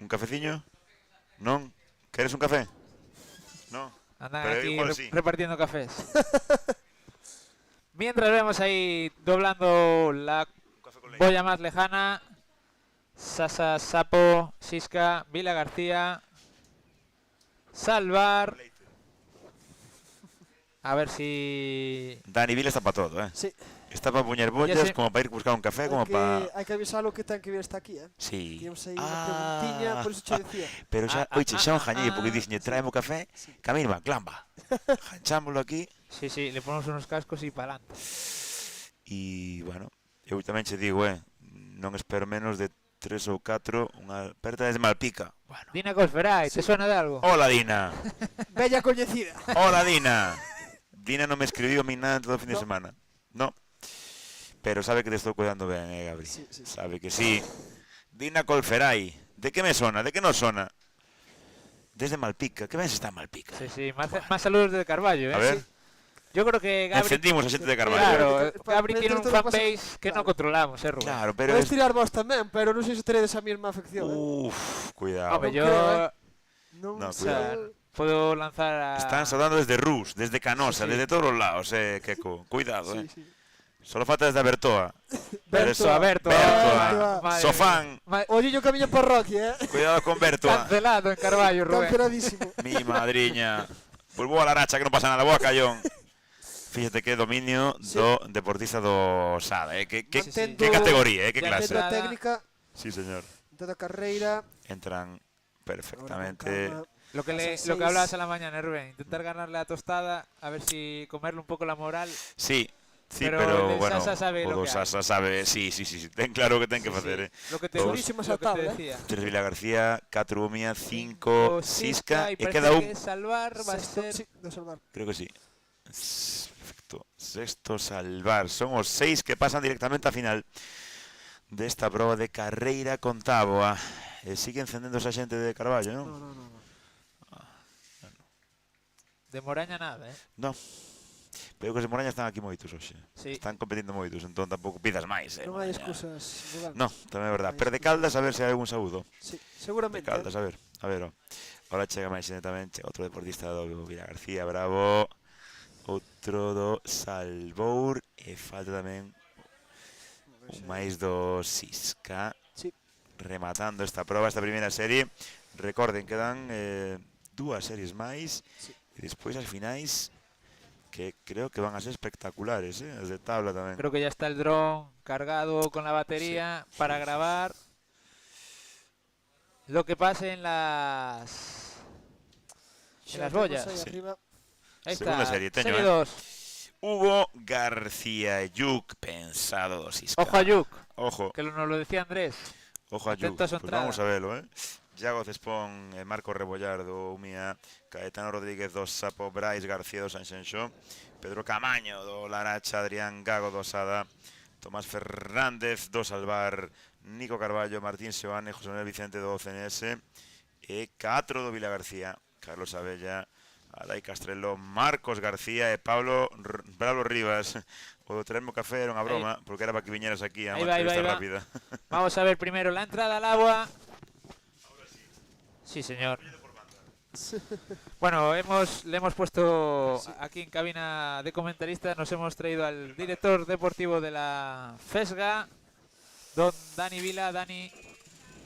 Un cafeciño? Non? Queres un café? Non? Andan Pero aquí igual sí. repartiendo cafés. Mientras vemos ahí doblando la boya más lejana, Sasa, Sapo, Sisca, Vila García, Salvar. A ver si... Dani Vila está para todo, sí, Está para poñer bollas, sé. como para ir buscar un café, como para... hai que avisalo que ten que vir hasta aquí, Sí. Temos aí unha preguntiña, por iso che decía. Pero xa, oiche, xa un jañei, porque dixen, traemo café, camino, clama. Janchámoslo aquí. Sí, le ponemos unos cascos y para adelante. E, bueno, eu tamén che digo, non espero menos de 3 ou 4, unha aperta desde Malpica. Bueno. Dina Cosferay, ¿te suena de algo? Hola, Dina. Bella coñecida. Hola, Dina. Dina non me escribiu a mí nada todo o fin de No. semana. No. Pero sabe que te estou cuidando ben, Gabri. Sí, sí, sí. Sabe que sí. Dina Colferay. De que me sona? De que non sona? Desde Malpica. Que ben se está en Malpica? Sí, más saludos de Carballo, ¿eh? A ver. Yo creo que Gabri... Encendimos a xente de Carballo. Claro, Para- Gabri para tiene un todo pasa- fanpage que no claro. controlamos, Rubén. Claro, pero... Podes tirar vos tamén, pero non sei se teredes a mesma afección. Uf, cuidado. Hombre, no yo creo, Non No, sei. cuidado. puedo lanzar a... Están saludando desde Rus, desde Canosa, Sí, sí. desde todos los lados, Keko. Cuidado, Sí, sí. Solo falta desde Bertoa. Bertoa, Bertoa. Bertoa. Madre Sofán. mía. Olliño camiña parroquia, Cuidado con Bertoa. Cancelado en Carballo, Rubén. Canceladísimo. Mi madriña. Pues boa la racha, que non pasa nada. Boa Callón. Fíjate que dominio do deportista do Sada, Que Mantendo- categoría, que Ya clase. Dentro da Nada. técnica, Sí, señor. toda a carreira. Entran Ahora perfectamente. con calma. Lo que Pasan lo que hablabas seis. a la mañana, Rubén. Intentar ganarle a Tostada, a ver si comerle un poco la moral. Sí, Pero pero el bueno, Sasa sabe o lo do que Sasa sabe, sí. Ten claro que ten que Sí, facer, Lo que te, Dos. Buenísimas lo que a te tabla, decía. 3 Vila García, 4 Umia, 5 Sisca e parece queda un. que Salvar va a Sexto, ser... sí, de salvar. Creo que sí. Perfecto. Sexto Salvar. Son os 6 que pasan directamente á final desta proba de carreira con táboa. Sigue encendendo esa xente de Carballo, non? No. De Moraña nada, ¿eh? No. Pero que os de Moraña están aquí moitos hoxe. Sí. Están competindo moitos, entón tampouco pidas máis, Non hai Moraña. excusas, Rubén. No, tamén é verdad. Pero de Caldas a ver se hai algún saúdo. Sí, De seguramente. Caldas, a ver, ó. Ahora chega máis xente tamén, chega outro deportista do Vila García, bravo. Outro do Salvour e falta tamén un máis do Sisca. Sí. Rematando esta proba, esta primeira serie. Recorden, quedan 2 series máis e despois as finais que creo que van a ser espectaculares, as de tabla tamén. Creo que ya está el dron cargado con la batería para grabar lo que pase en las boyas. Ahí Sí. arriba. Ahí Segunda está. serie, teño, Serie 2. Hugo García Yuk, pensado do Sisca. Ojo a Yuk, Ojo, que nos lo decía Andrés. ojo a Yuk. Atento a su Pues entrada. vamos a verlo, Iago Cespón, Marco Rebollar do Umía, Caetano Rodríguez do Sapo, Brais García do Sanxenxo, Pedro Camaño do Laracha, Adrián Gago do Sada, Tomás Fernández do Salvar, Nico Carballo, Martín Seoane, José Manuel Vicente do CNS e 4 do Vila García, Carlos Abella, Alai Castrelo, Marcos García e Pablo Rivas. O traerme café era unha broma, porque era para que viñeras aquí a Ahí unha va, ahí va, entrevista ahí va. rápida. Vamos a ver primero la entrada al agua. Sí, señor. Bueno, le hemos puesto aquí en cabina de comentaristas, nos hemos traído al director deportivo de la FESGA, don Dani Vila. Dani,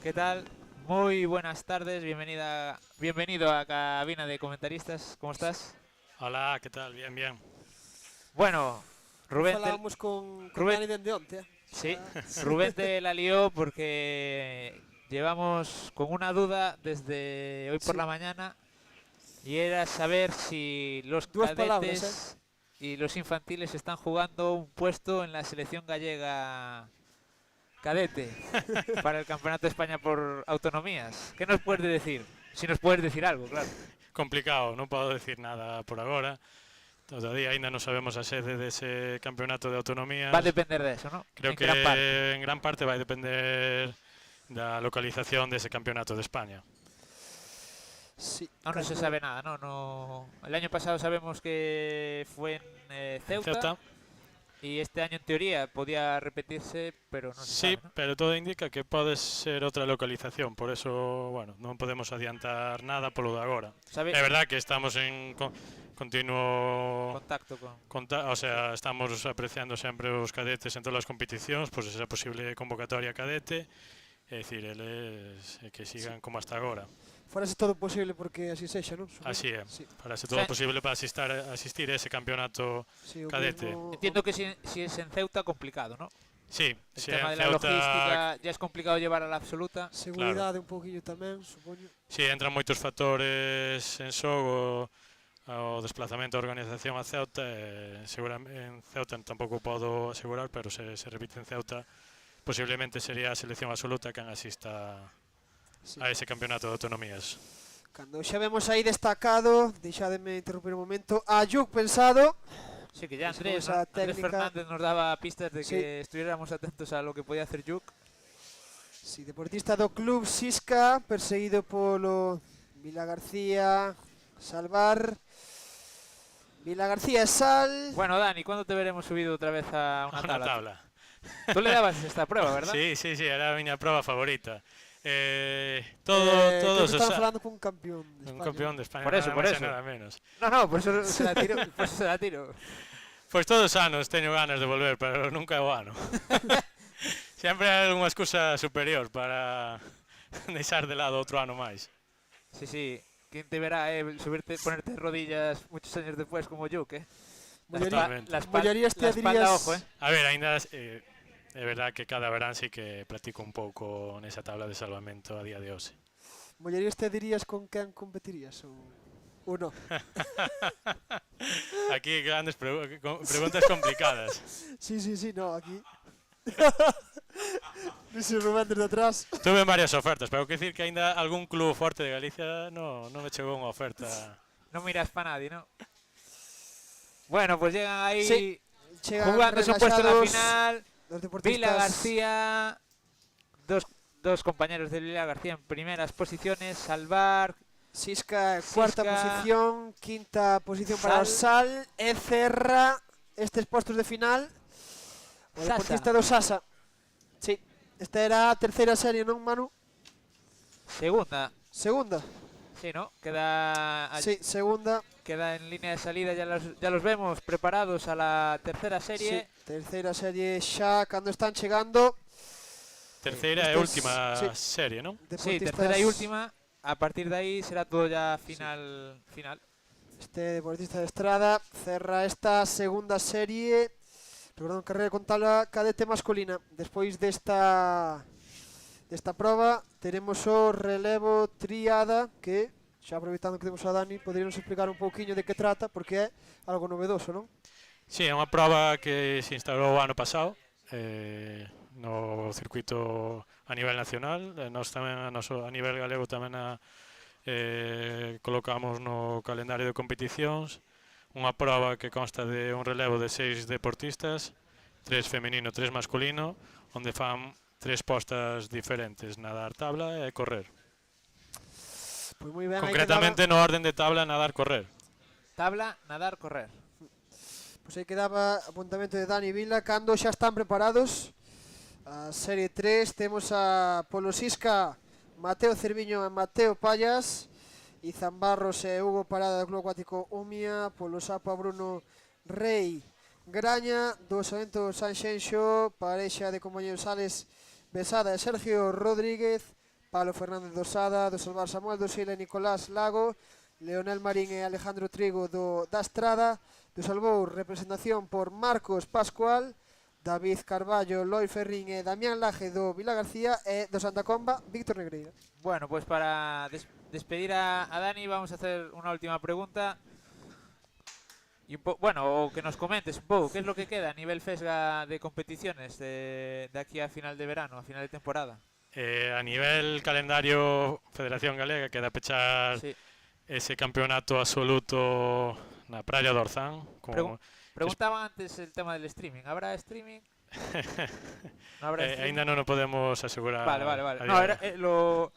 ¿qué tal? Muy buenas tardes, bienvenido a cabina de comentaristas, ¿cómo estás? Hola, ¿qué tal? Bien, bien. Bueno, Rubén, Falábamos con Rubén- Dani dende onte. sí, Rubén te la lió porque llevamos con una duda desde hoy por Sí. la mañana y era saber si los Duas cadetes palabras, y los infantiles están jugando un puesto en la selección gallega cadete para el Campeonato de España por autonomías. ¿Qué nos puedes decir? Si nos puedes decir algo, claro. Complicado, non podo decir nada por agora. Todavía ainda non sabemos a sede dese campeonato de autonomías. Va a depender de eso, ¿no? Creo En que gran parte. en gran parte vai depender da localización dese campeonato de España. Sí. Aún no se cando- sabe nada, ¿no? El año pasado sabemos que fue en Ceuta. Y este año en teoría podía repetirse, pero no se Sí, sabe, ¿no? pero todo indica que pode ser outra localización, por eso, bueno, non podemos adiantar nada polo de agora. ¿Sabe? É verdad que estamos en continuo Contacto con... o sea, estamos apreciando sempre os cadetes en todas as competicións, pois esa posible convocatoria cadete, é dicir, eles que sigan como hasta agora. Farase todo posible porque así sexa, non? Supoño. Así é, Sí, para ser todo O sea, posible para asistir a ese campeonato. sí, o Cadete. mesmo- Entiendo que si es en Ceuta, complicado, ¿no? Sí, El si tema en de la Ceuta, logística ya es complicado llevar a la absoluta. Seguridade un pouquinho tamén, supoño. si entran moitos factores en xogo, o desplazamento da organización a Ceuta, seguramente en Ceuta tampouco podo asegurar, pero se repite en Ceuta, posiblemente sería a selección absoluta quen asista Sí. a ese campeonato de autonomías. Cando xa vemos aí destacado, deixádeme interrumpir un momento, a Yuk pensado, Sí, que ya Pues con Andrés, esa ¿no? Andrés técnica- Fernández nos daba pistas de Sí. que estuviéramos atentos a lo que podía hacer Yuk. si deportista do club Sisca, perseguido polo Vila García, Salvar, Vila García e Sal. Bueno, Dani, ¿cuándo te veremos subido otra vez a una Una tabla? tabla. Tú le dabas esta prueba, ¿verdad? Sí, era a miña prova favorita. Creo Todos que os estamos falando cun campeón de un España. campeón de España, Por eso, nada por máis e eso. nada menos. No, por eso se la tiro. Por eso se la tiro. Pois todos os anos teño ganas de volver, pero nunca é o ano. Sempre hai algunha excusa superior para deixar de lado outro ano máis. Sí, sí. ¿Quién te verá ponerte de rodillas muchos años después como Yuk, eh? Exactamente. Mollarías te la espalda, dirías- ojo, eh. A ver, aínda é verdad que cada verán sí que practico un pouco nesa tabla de salvamento a día de hoxe. Mollarías te dirías con quen competirías ou non? Aquí grandes preguntas complicadas. Sí, no, aquí. Luis Rubén desde atrás. Tuve varias ofertas, pero que decir que aínda algún club forte de Galicia non me chegou unha oferta. No miras para nadie, ¿no? Bueno, pues llegan ahí Sí, chegan jugando su puesto en la relaxados final. los deportistas. Vila García, dos compañeros de Vila García en primeras posiciones. Salvar, Sisca, cuarta Sisca. posición, quinta posición para o Sal, e cerra estes postos de final o Sasa. deportista do Sasa. Sí, esta era a terceira serie, non, Manu? segunda. Segunda. Sí, ¿no? Queda, Sí, segunda. queda en línea de salida, ya los vemos preparados a la tercera Sí, serie. terceira serie xa cando están chegando. Terceira e Estes- última sí. serie, non? Sí, Deportistas- tercera y última. A partir de ahí será todo ya final. Este deportista de Estrada cerra esta segunda serie. Recordando carreira con tabla cadete masculina. Despois desta proba teremos o relevo triada, que xa aproveitando que temos a Dani, poderíamos explicar un pouquiño de que trata, porque é algo novedoso, non? Sí, é unha proba que se instaurou o ano pasado no circuito a nivel nacional. Nós tamén a nivel galego tamén colocamos no calendario de competicións unha proba que consta de un relevo de 6 deportistas, 3 femenino, 3 masculino, onde fan 3 postas diferentes: nadar, tabla e correr. Pois moi ben, aí Concretamente no orden de tabla, nadar, correr. Tabla, nadar, correr. Pois aí quedaba apuntamento de Dani Vila. Cando xa están preparados a serie 3, temos a polo Sisca Mateo Cerviño e Mateo Pallas, Izan Barros e Hugo Parada do Club Acuático Umia, polo Sapa Bruno Rei Graña, do Osamento Sanxenxo, parexa de compañeros Alex Besada e Sergio Rodríguez, Pablo Fernández do Sada, do Salvar Samuel do Sila e Nicolás Lago, Leonel Marín e Alejandro Trigo da Estrada, do Salvou representación por Marcos Pascual, David Carballo, Loi Ferrín e Damián Laje do Vila García, e do Santa Comba, Víctor Negreira. Bueno, pues para despedir a Dani vamos a hacer una última pregunta. Y o que nos comentes un poco qué es lo que queda a nivel FESGA de competiciones de aquí a final de verano, a final de temporada. A nivel calendario Federación Galega queda pechar Sí. ese campeonato absoluto na Praia do Orzán. Preguntaba antes el tema del streaming. ¿Habrá streaming? ¿No habrá streaming? Ainda non o podemos asegurar. Vale. a No, día de hoy. lo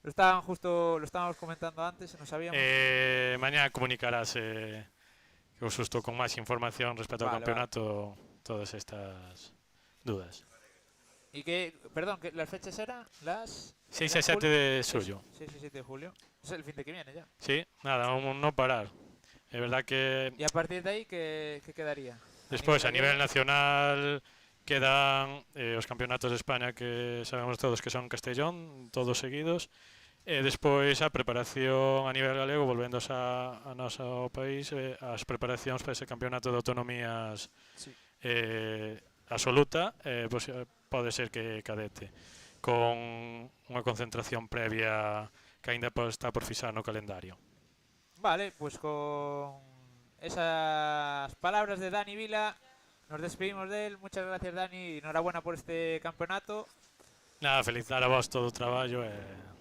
estábamos comentando antes, no sabíamos. Mañá comunicarase o susto con máis información respecto ao Vale, campeonato todas estas dudas. Y que, perdón, que las fechas eran las 6 e 7 de xullo. 6 y 7 de julio. Es el fin de que viene ya. Sí, nada, no parar. É verdad que Y a partir de ahí, ¿qué quedaría? despois a nivel nacional quedan os campeonatos de España, que sabemos todos que son Castellón, todos seguidos. E despois a preparación a nivel galego, volvendo a noso país, as preparacións para ese campeonato de autonomías Sí. absoluta, pode ser que cadete, con unha concentración previa que aínda está por fixar no calendario. Vale, pues con esas palabras de Dani Vila nos despedimos de él. Muchas gracias, Dani, y enhorabuena por este campeonato. Nada, felicitar a vos todo o traballo e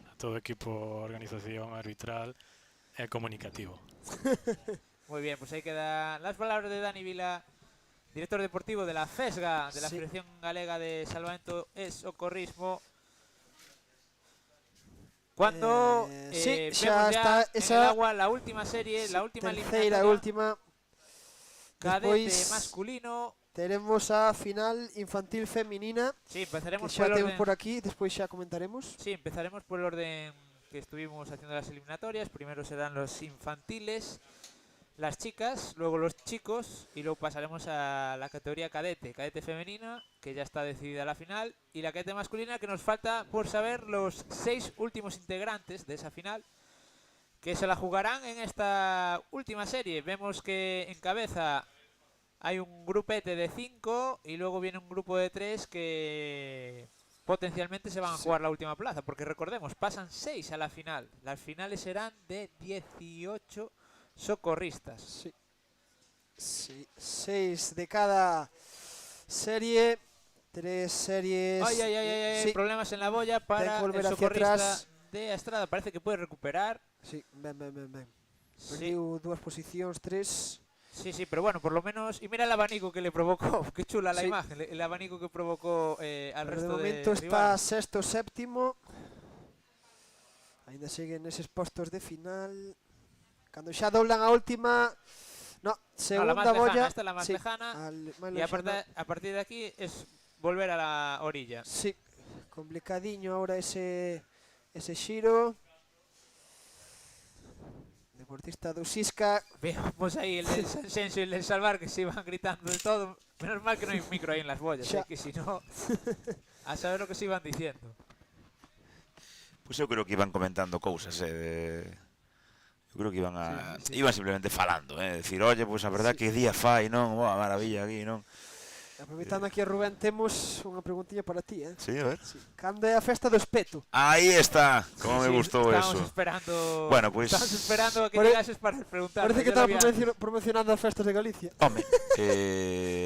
a todo o equipo, organización, arbitral e comunicativo. Muy bien, pues ahí quedan las palabras de Dani Vila, director deportivo de la FESGA, de la Sí. Federación Galega de Salvamento e Socorrismo. Cuando sí, vemos xa ya está en esa el agua la última serie, la última terceira e eliminatoria, última. cadete Despois masculino. teremos a final infantil feminina, Sí, que empezaremos xa por el temos orden. por aquí, despois xa comentaremos. Sí, empezaremos por el orden que estuvimos haciendo las eliminatorias. Primero serán los infantiles, las chicas, luego los chicos, y luego pasaremos a la categoría cadete femenina, que ya está decidida la final, y la cadete masculina, que nos falta por saber los 6 últimos integrantes de esa final, que se la jugarán en esta última serie. Vemos que en cabeza hay un grupete de 5 y luego viene un grupo de 3 que potencialmente se van a jugar la última plaza, porque recordemos, pasan 6 a la final. Las finales serán de 18 socorristas. Sí. Sí, 6 de cada serie, 3 series. Ay, Sí, problemas en la boya Ten para que volver el hacia socorrista atrás. de Estrada. Parece que puede recuperar. sí, ben. Sí, Perdiu 2 posicións, 3. sí, pero bueno, por lo menos. Y mira el abanico que le provocó. Qué chula la Sí. imagen. El abanico que provocó al Pero de resto momento de está rivales. sexto, séptimo. Ainda seguen eses postos de final. Cando xa doblan a última. No, segunda más lejana, bolla. esta es la más sí, lejana, máis Y lexana. a partir de aquí es volver a la orilla. Sí, complicadiño ahora ese xiro. deportista do Sisca. Vemos ahí el del Sanxenxo y el del Salvar que se iban gritando de todo. Menos mal que no hay micro ahí en las boyas, Xa. que si no, a saber lo que se iban diciendo. Pois eu creo que iban comentando cousas, eu creo que iban Sí. iban simplemente falando, decir, oye, pois a verdad que día fai, non? Boa, maravilla aquí, non? Aproveitando aquí a Rubén, temos unha preguntilla para ti, Sí, a ver. Sí. Cando é a festa do espeto? Aí está, como me Sí, gustou estábamos eso. esperando. Bueno, pues- Estábamos esperando a que Pare- llegases para preguntar. Parece que estaba promocionando as festas de Galicia. Home,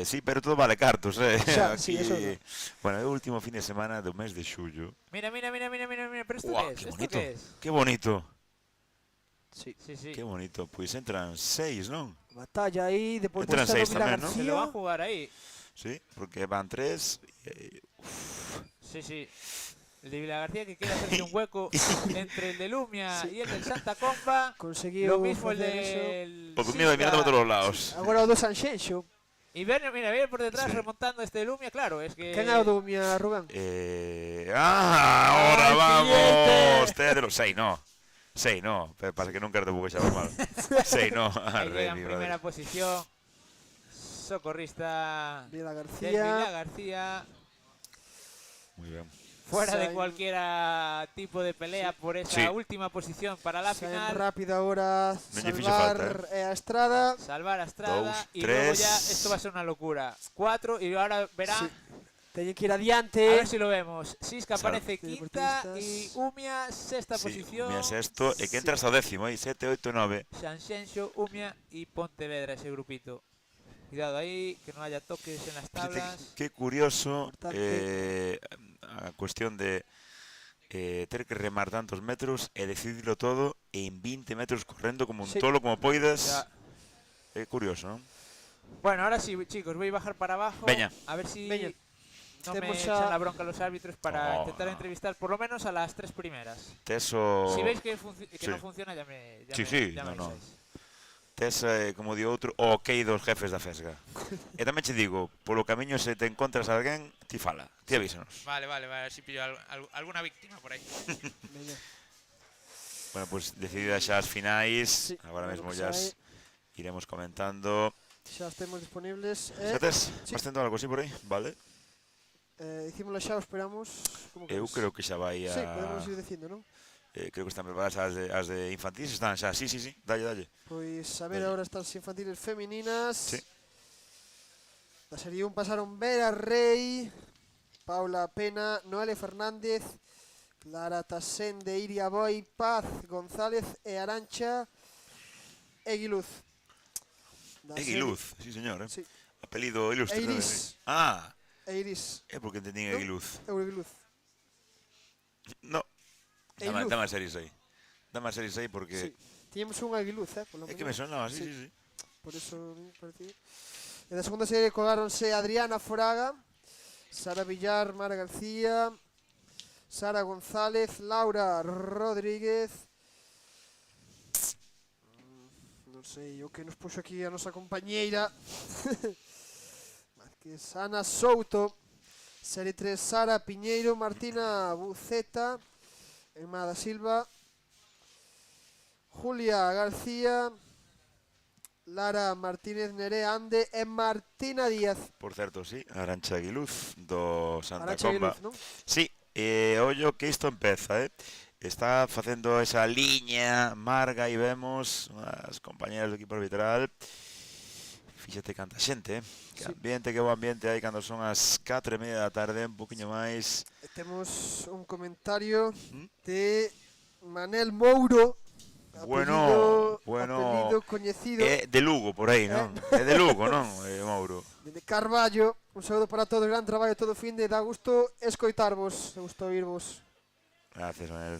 sí, pero todo vale cartos, Xa, sí, Aquí, eso é. bueno, é o último fin de semana do mes de xullo. Mira, pero esto Guau, qué es, que ¿esto bonito. qué es? Que bonito, Sí. Sí. que bonito. Pois entran 6, non? Batalla aí, depois Entran está seis do Vila tamén, non? Se lo van a García. jugar ahí. Sí, porque van 3. Sí. El de Vila García que quiere hacerse un hueco entre el de Lumia Sí. y el del Santa Comba. Conseguiu Lo mismo el facer eso. del. O domingo mirando por Sisca. todos os lados. Agora o do Sanxenxo. Y viene por detrás Sí. remontando este Lumia, claro, es que. Quen é o do Mia, Rubén? Ahora Ay, vamos. cliente. Te lo 6, no. 6, no. Pasa que nunca te puedo echar mal. 6, no. Ahí Al llega en rey, primera posición. Socorrista Vila del García. Vila García. Muy bien. Fuera de Sain- cualquier tipo de pelea por esa Sí. última posición para la Saen final. rápido agora Non lle fixo Salvar falta, e a Estrada. Salvar a Estrada Dos, y luego tres. ya esto va a ser una locura. 4 y ahora verá. Sí. Teñen que ir A adiante. ver si lo vemos. Sisca Sal- aparece quinta Deportistas. y Umia sexta Sí, posición. mira sexto. E que entras ao décimo, 7, 8, 9. Sanxenxo, Umia y Pontevedra ese grupito. Cuidado ahí, que no haya toques en las tablas. Qué curioso Importante. a cuestión de ter que remar tantos metros e decidirlo todo en 20 metros correndo como un Sí. tolo, como poidas. Ya. É curioso, non? Bueno, ahora sí, chicos, voy a bajar para abajo. Veña. A ver si Veña. no me Temos echan xa- la bronca los árbitros para Oh, intentar no. entrevistar por lo menos a las 3 primeras. Tes o... Si veis que Sí. no funciona, ya me Sí, ya me no. avisáis. Tes, como di outro, o ok dos jefes da Fesga. E tamén che digo, polo camiño se te encontras alguén, ti fala, ti avísanos. Vale, a ver si pillo alguna víctima por ahí. Veña. Bueno, pues decididas xa as finais, Sí, agora a ver mesmo o que ya sae. iremos comentando. Xa os temos disponibles. Xa tes? sí. Vas tendo algo así por aí? Vale. Dicímolo xa, o esperamos. Como Eu queres? creo que xa vai a... Sí, podemos ir dicindo, non? creo que están preparadas as de infantis, están xa, sí, dalle. Pois a ver Veña. agora estas infantiles femininas. Sí. Da Serie 1 pasaron Vera Rey, Paula Pena, Noelia Fernández, Clara Tasende, Iria Boi, Paz González e Arancha Eguiluz. Da Eguiluz, sí señor, Sí. Apelido ilustre. ¿no? Eiris. Ah, Eiris. é porque entendín ¿No? Eguiluz. Eguiluz. No. Eiluz. Dame a series aí. Dame a series aí porque... Sí. Tiñemos un Eguiluz, polo É que me menos. sonaba, sí. Por eso me parecía. En la segunda serie colgáronse Adriana Foraga, Sara Villar, Mara García, Sara González, Laura Rodríguez. Non sei o que nos puxo aquí a nosa compañeira. Que es Ana Souto, serie 3 Sara Piñeiro, Martina Buceta, Emma da Silva, Julia García, Lara Martínez Neré Ande e Martina Díaz. Por certo, sí, Arancha Aguiluz do Santa Arancha Comba. Aguiluz, non? Sí, ollo que isto empeza, Está facendo esa liña marga e vemos as compañeras do equipo arbitral. Fíxate canta xente, Que Sí. ambiente, que bo ambiente hai cando son as 4:30 da tarde, un poquinho máis. E temos un comentario ¿Mm? de Manel Mouro. Bueno, apelido coñecido É de Lugo por aí, non? É de Lugo, non, Mauro? de Carballo. Un saúdo para todos, gran traballo todo o fin de, dá gusto escoitarvos, dá gusto oírvos. Gracias, Manel.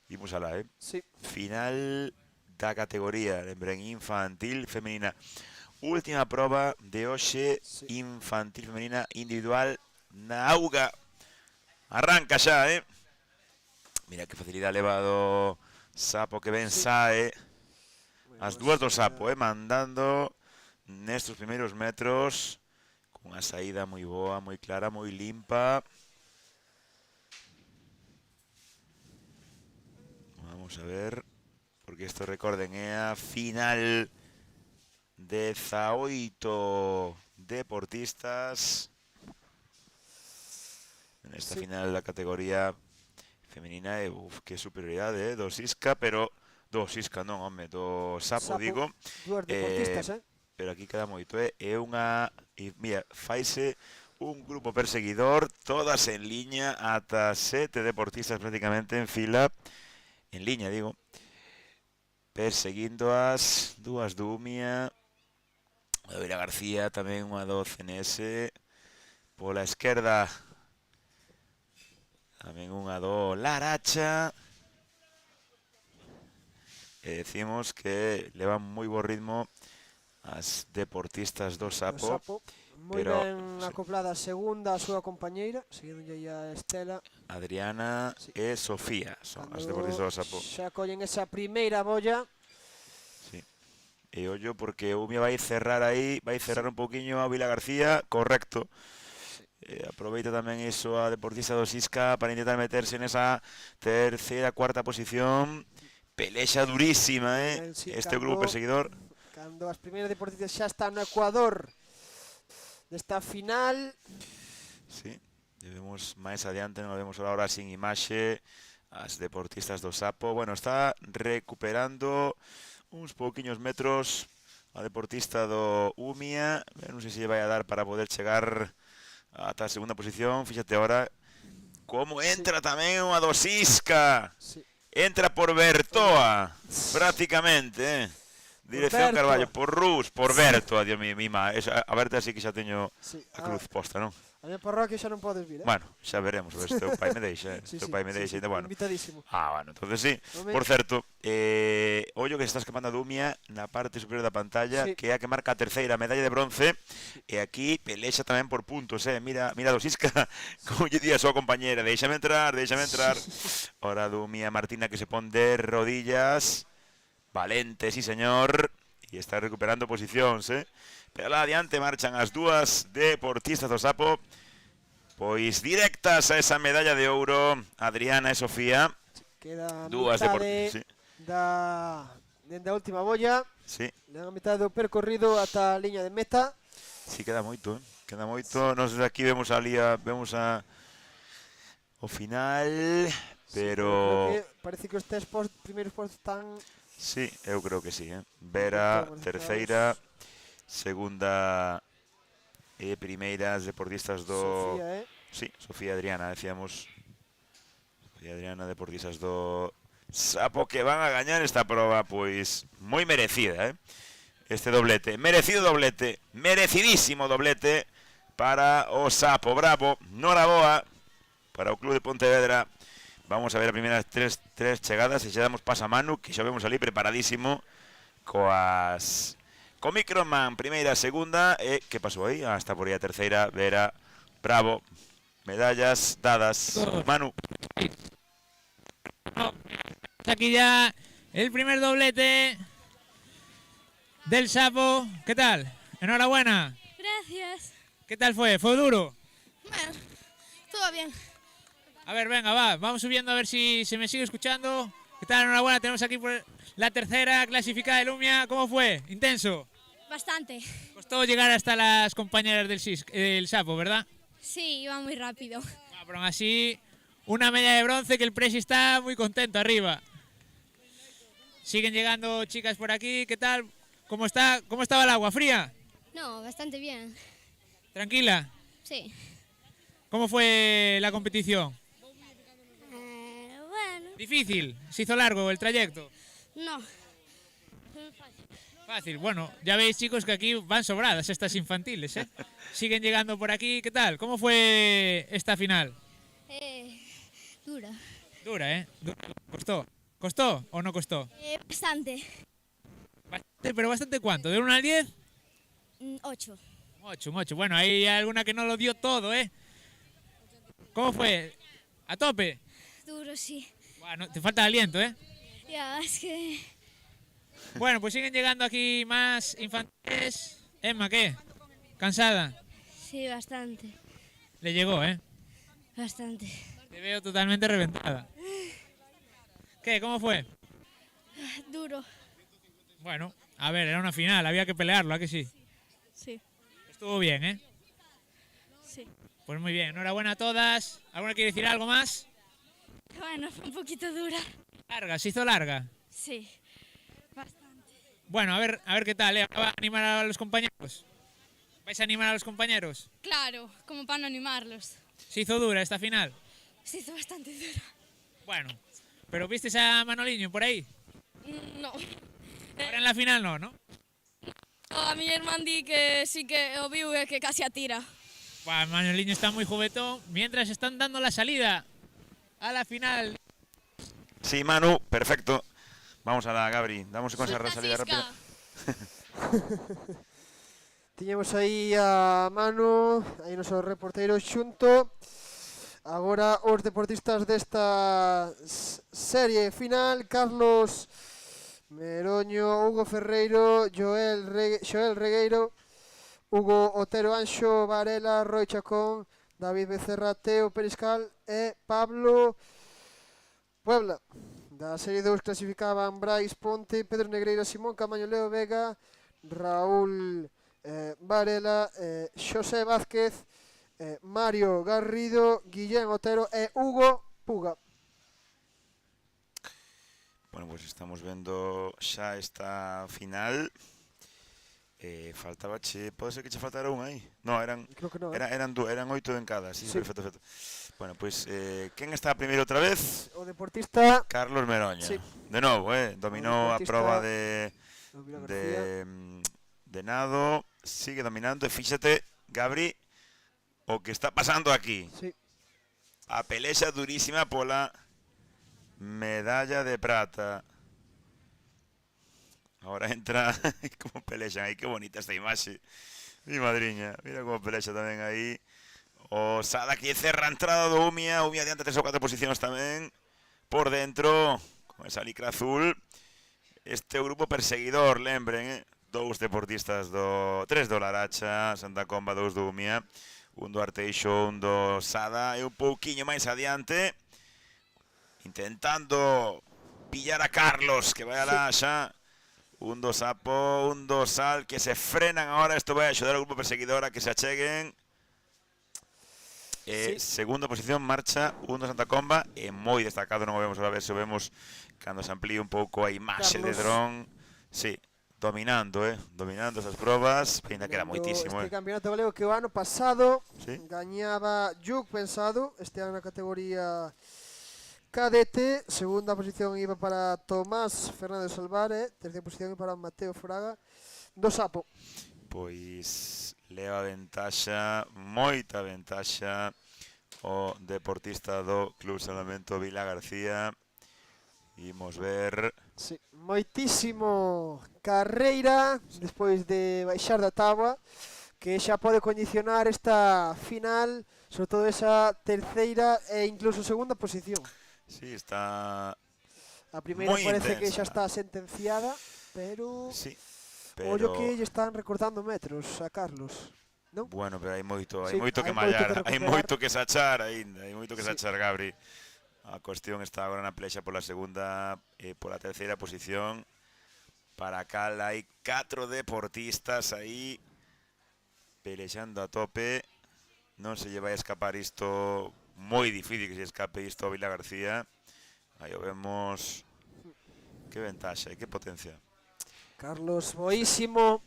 Imos alá, Sí, Final da categoría, lembren, infantil femenina. Última proba de hoxe, Sí. infantil femenina individual na auga. Arranca xa, Mira que facilidade leva do Sapo que ben Sí. sae. Moi As boa dúas do saída. Sapo, mandando nestes primeiros metros cunha saída moi boa, moi clara, moi limpa. Vamos a ver, porque isto recorden é a final 18 deportistas nesta final da categoría femenina. Que superioridade, do Sisca, pero do Sisca non, home, do Sapo, digo. Dúas deportistas, Pero aquí queda moito, é unha... Mira, faise un grupo perseguidor, todas en liña, ata 7 deportistas prácticamente en fila, en liña, digo, perseguindo as dúas do Umia, a Vila García, tamén unha do CNS, pola esquerda, tamén unha do Laracha, e decimos que levan moi bo ritmo as deportistas do Sapo. Moi ben acoplada a segunda, a súa compañeira, seguidonlle a Estela. Adriana e Sofía son as deportistas do Sapo. Xa collen esa primeira bolla. Sí. E ollo porque o Umia vai cerrar aí, vai cerrar un poquinho a Vila García, correcto. Aproveita tamén iso a deportista do Sisca para intentar meterse nesa terceira, cuarta posición. Pelexa durísima, este grupo perseguidor. Cando as primeiras deportistas xa están no Ecuador desta final. Sí, vemos máis adiante, non vemos agora sin imaxe as deportistas do Sapo. Bueno, está recuperando uns pouquiños metros a deportista do Umia. Non sei se lle vai a dar para poder chegar ata a segunda posición. Fíxate ahora como entra tamén unha do Sisca. Entra por Bertoa, prácticamente, Dirección Carballo, por Rus, por Bertoa, Dios mío, mima. A verte así que xa teño a cruz posta, non? A minha parroquia xa non podes vir, Bueno, xa veremos, o teu pai me deixa, teu pai me deixa, bueno. Invitadísimo. Bueno, entonces sí. Por certo, ollo que se está escapando a Dumia na parte superior da pantalla, que é a que marca a terceira medalla de bronce, e aquí pelexa tamén por puntos, mira do Sisca, como lle di a súa compañera, déixame entrar. Ora Dumia Martina que se pon de rodillas, valente, sí señor, e está recuperando posicións, Pero lá adiante marchan as dúas deportistas do Sapo, pois directas a esa medalla de ouro, Adriana e Sofía. Queda a dúas mitade dende a última bolla. Sí. A mitad do percorrido ata a liña de meta. Sí, queda moito, queda moito. Nos aquí vemos vemos o final, pero parece que os tres primeiros postos están... Sí, eu creo que sí, Vera, terceira, segunda e primeira as deportistas do... Sofía, Sí, Sofía e Adriana, decíamos. Sofía e Adriana, deportistas do Sapo, que van a gañar esta proba, pois, moi merecida, Este doblete, merecido doblete, merecidísimo doblete para o Sapo, bravo, noraboa para o Club de Pontevedra. Vamos a ver as primeiras tres chegadas e xa damos paso a Manu, que xa vemos ali preparadísimo co Microman, primeira, segunda, e que pasou aí? Está por aí a terceira, Vera, bravo, medallas dadas. Manu. Aquí ya el primer doblete del Sapo. ¿Qué tal? Enhorabuena. Gracias. ¿Qué tal fue? ¿Fue duro? Bueno, todo bien. A ver, venga, vamos subiendo a ver si se me sigue escuchando. ¿Qué tal? Enhorabuena, tenemos aquí por la tercera clasificada de Lumia. ¿Cómo fue? ¿Intenso? Bastante. Costó llegar hasta las compañeras del Sapo, ¿verdad? Sí, iba muy rápido. Pero aún así, una medalla de bronce que el Presi está muy contento arriba. Siguen llegando chicas por aquí. ¿Qué tal? ¿Cómo estaba el agua? ¿Fría? No, bastante bien. ¿Tranquila? Sí. ¿Cómo fue la competición? Bueno. ¿Difícil? ¿Se hizo largo el trayecto? No. Fácil. Bueno, ya veis, chicos, que aquí van sobradas estas infantiles, Siguen llegando por aquí. ¿Qué tal? ¿Cómo fue esta final? Dura. Dura, ¿Costó? ¿Costó o no costó? Bastante. ¿Bastante? ¿Pero bastante cuánto? ¿De 1 al 10? 8. 8, un 8. Bueno, hay alguna que no lo dio todo, ¿Cómo fue? ¿A tope? Duro, sí. Bueno, te falta aliento, Ya, es que... Bueno, pues siguen llegando aquí más infantiles. Emma, ¿qué? ¿Cansada? Sí, bastante. Le llegó, Bastante. Te veo totalmente reventada. ¿Qué? ¿Cómo fue? Duro. Bueno, a ver, era una final, había que pelearlo, ¿a que sí? Sí. Estuvo bien, ¿eh? Sí. Pues muy bien, enhorabuena a todas. ¿Alguna quiere decir algo más? Bueno, fue un poquito dura. Larga, se hizo larga. Sí. Bastante. Bueno, a ver qué tal, ¿eh? ¿Va a animar a los compañeros? ¿Vais a animar a los compañeros? Claro, como para no animarlos. ¿Se hizo dura esta final? Se hizo bastante dura. Bueno, pero ¿visteis a Manoliño por ahí? No. Ahora en la final no? A mi hermano di que sí que o viu e que casi atira. Buah, Manoliño está muy juguetón. Mientras están dando la salida a la final. Sí, Manu, perfecto. Vamos a la Gabri, damos con esa salida rápida. Tiñemos aí a Manu, aí noso reporteiro xunto. Agora os deportistas desta serie final: Carlos Meroño, Hugo Ferreiro, Xoel Regueiro, Hugo Otero Anxo, Varela, Roi Chacón, David Becerra, Teo Periscal e Pablo Puebla. Da serie 2 clasificaban Brais Ponte, Pedro Negreira, Simón Camaño, Leo Vega, Raúl Varela, Xosé Vázquez, Mario Garrido, Guillén Otero e Hugo Puga. Bueno, pues estamos vendo xa esta final. Faltaba pode ser que che faltara un aí? No, eran Creo que no, eran 8 en cada, sí. Sí. Perfecto. Bueno, pues quen está primeiro outra vez? O deportista Carlos Meroña. Sí. De novo, dominou a deportista proba de Vila García. de nado, sigue dominando e fíxate, Gabri, o que está pasando aquí. Sí. A pelexa durísima pola medalla de prata. Ahora entra como pelexan aí, que bonita esta imaxe. Mi madriña, mira como pelexa tamén aí. O Sada que cerra a entrada do Umia adianta 3 ou 4 posicións tamén. Por dentro, con esa licra azul. Este grupo perseguidor, lembren, dous deportistas tres do Laracha, Santa Comba, 2 do Umia, un do Arteixo, un do Sada, e un pouquiño máis adiante, intentando pillar a Carlos, que vai a la xa, un do Sapo, un do Sal, que se frenan agora, isto vai a axudar ao grupo perseguidor a que se acheguen. Sí. Segunda posición marcha un do Santa Comba, e moi destacado, non o vemos, a ver se o vemos cando se amplíe un pouco a imaxe de Carlos. dron. Sí, dominando esas probas, ainda queda moitísimo. Este campeonato galego que o ano pasado Sí. gañaba Lluc Pensado, este ano na categoría cadete, segunda posición iba para Tomás Fernández Salvare, terceira posición iba para Mateo Fraga do Sapo. Pois leva ventaxa, moita ventaxa o deportista do Club Salvamento Vila García. Imos ver. Sí, moitísimo carreira despois de baixar da táboa, que xa pode condicionar esta final, sobre todo esa terceira e incluso segunda posición. Sí, está A primeira moi parece que intensa. xa está sentenciada, pero Sí, ollo pero que lle están recortando metros a Carlos, non? bueno, pero hai moito Sí, que hai moito mallar, que hai recuperar. moito que sachar aínda, hai moito que Sí. sachar, Gabri. A cuestión está agora na plexa pola segunda e pola terceira posición. Para cal hai 4 deportistas aí pelexando a tope. Non se lle vai a escapar isto, moi difícil que se escape isto a Vila García. Aí o vemos. Que ventaxa e que potencia. Carlos boísimo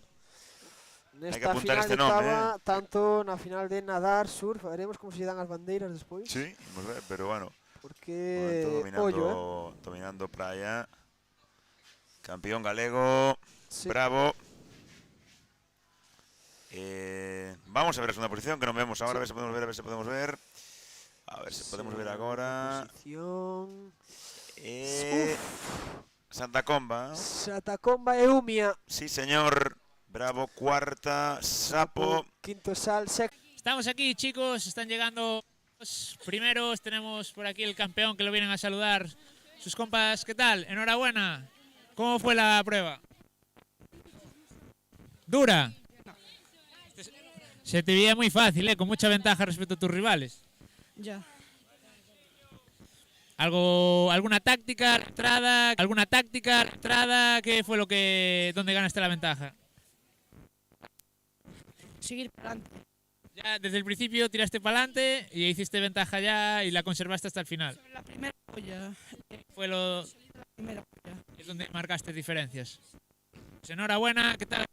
Hai que nesta apuntar final este de nome, táboa, tanto na final de nadar, surf, veremos como se lle dan as bandeiras despois. Sí, imos ver, pero bueno. Porque, Momento ollo, dominando praia. Campeón galego, Sí. bravo. Vamos a ver a segunda posición, que non vemos agora, a ver se podemos ver, a ver se podemos ver. A ver se podemos ver agora. Posición. Santa Comba. Satacomba e Umia. Sí, señor. Bravo, cuarta, Sapo. Quinto Sal, sexto. Estamos aquí, chicos, están llegando los primeros. Tenemos por aquí el campeón que lo vienen a saludar. Sus compas, ¿qué tal? Enhorabuena. ¿Cómo fue la prueba? ¿Dura? Se te veía muy fácil, con mucha ventaja respecto a tus rivales. Ya. ¿Alguna táctica, entrada? ¿Qué fue donde ganaste la ventaja? Seguir para adelante. Ya desde el principio tiraste para adelante y hiciste ventaja ya y la conservaste hasta el final. Sobre la primera boya. Fue La primera boya. es donde marcaste diferencias. Pues enhorabuena, ¿qué tal?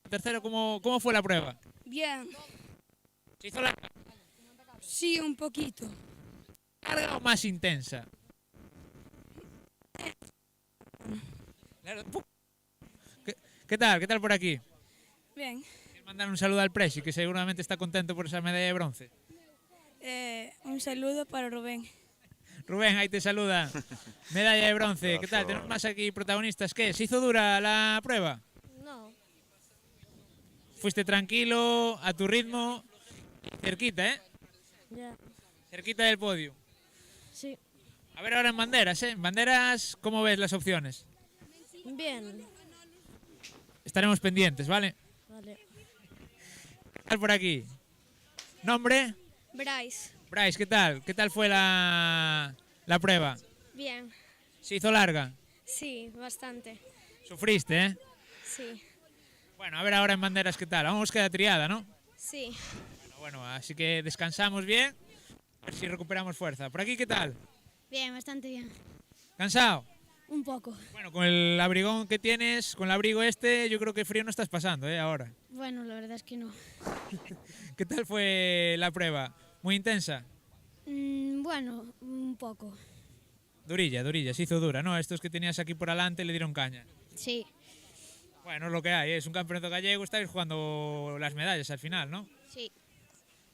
Tercero, ¿cómo fue la prueba? Bien. ¿Se hizo larga? Sí, un poquito. ¿Larga o más intensa? Claro, ¿Qué tal? ¿Qué tal por aquí? Bien. Quiero mandar un saludo al Presi, que seguramente está contento por esa medalla de bronce. Un saludo para Rubén. Rubén, ahí te saluda. Medalla de bronce. ¿Qué tal? Tenemos más aquí protagonistas. ¿Qué? ¿Se hizo dura la prueba? No. Fuiste tranquilo, a tu ritmo, cerquita, ¿eh? Ya. Cerquita del podio. Sí. A ver ahora en banderas, ¿eh? En banderas, ¿cómo ves las opciones? Bien. Estaremos pendientes, ¿vale? Vale. ¿Qué tal por aquí? ¿Nombre? Bryce. Bryce, ¿qué tal? ¿Qué tal fue la prueba? Bien. ¿Se hizo larga? Sí, bastante. Sufriste, ¿eh? Sí. Bueno, a ver ahora en banderas qué tal. Vamos queda triada, ¿no? Sí. Bueno, así que descansamos bien. A ver si recuperamos fuerza. ¿Por aquí qué tal? Bien, bastante bien. ¿Cansado? Un poco. Bueno, con el abrigón que tienes, con el abrigo este, yo creo que frío no estás pasando, ¿eh? Ahora. Bueno, la verdad es que no. ¿Qué tal fue la prueba? ¿Muy intensa? Bueno, un poco. Durilla, se hizo dura, ¿no? Estos que tenías aquí por adelante le dieron caña. Sí. Bueno, es lo que hay, es un campeonato gallego, estáis jugando las medallas al final, ¿no? Sí.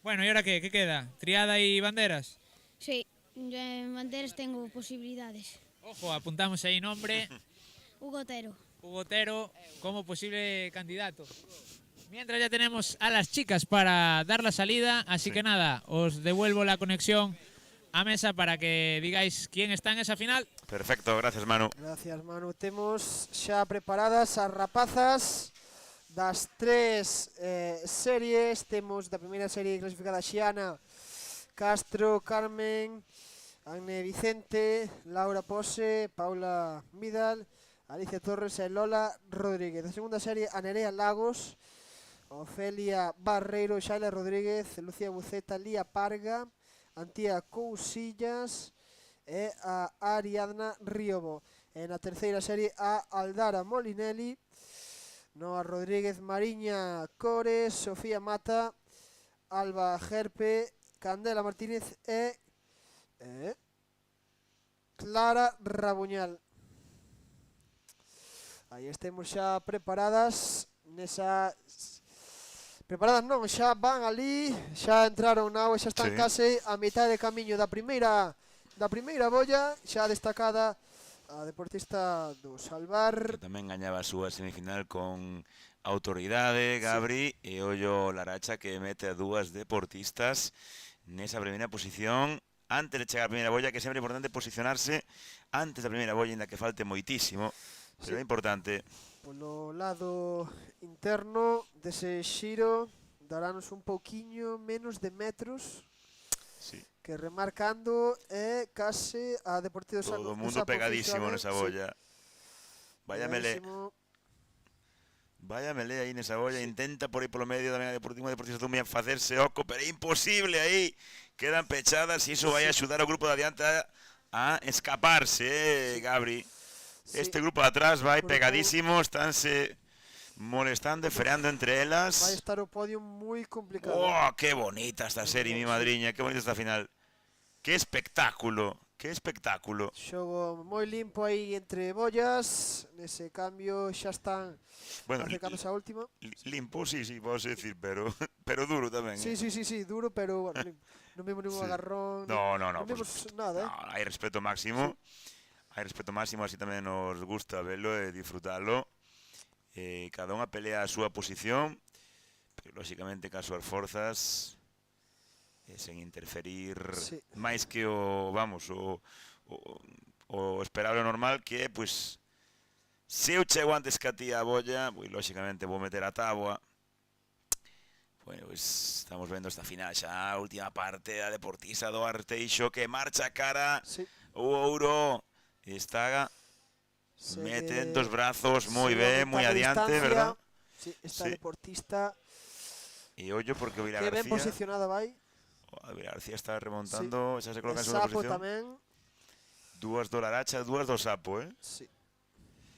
Bueno, ¿y ahora qué? ¿Qué queda? ¿Triada y banderas? Sí. Yo en banderas tengo posibilidades. Ojo, apuntamos ahí nombre. Hugo Otero. Hugo Otero como posible candidato. Mientras ya tenemos a las chicas para dar la salida, así que nada, os devuelvo la conexión a mesa para que digáis quién está en esa final. Perfecto, gracias Manu. Gracias, Manu. Temos xa preparadas as rapazas das tres series. Temos da primeira serie clasificada Xiana, Castro, Carmen, Agne Vicente, Laura Pose, Paula Vidal, Alicia Torres e Lola Rodríguez. Da segunda serie a Nerea Lagos, Ofelia Barreiro, Xaila Rodríguez, Lucía Buceta, Lía Parga, Antía Cousillas e a Ariadna Riobo. E na terceira serie a Aldara Molinelli, Noa Rodríguez Mariña Cores, Sofía Mata, Alba Gerpe, Candela Martínez e Clara Rabuñal. Aí estemos xa preparadas nesa... Preparadas non, xa van ali, xa entraron na auga, xa están case a mitad de camiño da primeira bolla, xa destacada a deportista do Salvar. Que tamén gañaba a súa semifinal con autoridade, Gabri, e ollo Laracha que mete a dúas deportistas nesa primeira posición antes de chegar a primeira bolla, que sempre é importante posicionarse antes da primeira bolla, ainda que falte moitísimo, pero é importante. Polo lado interno dese xiro darános un pouquiño menos de metros, que remarcando é case a Deportivo San. Todo o mundo pegadísimo nesa bolla. Vaya melé. Vaya melé aí nesa bolla, intenta por aí polo medio tamén a Deportista Dumia facerse oco, pero é imposible aí. Quedan pechadas e iso vai axudar ao grupo de adiante a escaparse, Gabri. Este grupo de atrás vai pegadísimo, estánse molestando e freando entre elas. Vai estar o podio moi complicado. Oh, que bonita esta serie, mi madriña, que bonita esta final. Que espectáculo, que espectáculo. Xogo moi limpo aí entre bollas, nese cambio xa están acercándose a última. Limpo, sí, vos decir, pero duro tamén. Sí, duro, pero bueno, non vimos ningún agarrón. No, non vimos nada, no, hai respeto máximo. Hai respeto máximo, así tamén nos gusta verlo e disfrutalo. Cada unha pelea a súa posición, pero lóxicamente cas súas forzas, sen interferir máis que o esperable normal, que é, pois, se eu chego antes que a ti a bolla, pois lóxicamente vou meter a táboa. Bueno, pois estamos vendo esta final xa, a última parte da deportista do Arteixo que marcha cara O ouro. Está mete dos brazos moi ben, moi adiante, verdad? Sí, esta Sí. deportista E ollo porque o Vila que ben García, posicionada vai. o Vila García está remontando, xa se coloca en segunda Sapo posición. tamén. Dúas do Laracha, dúas do Sapo, Sí.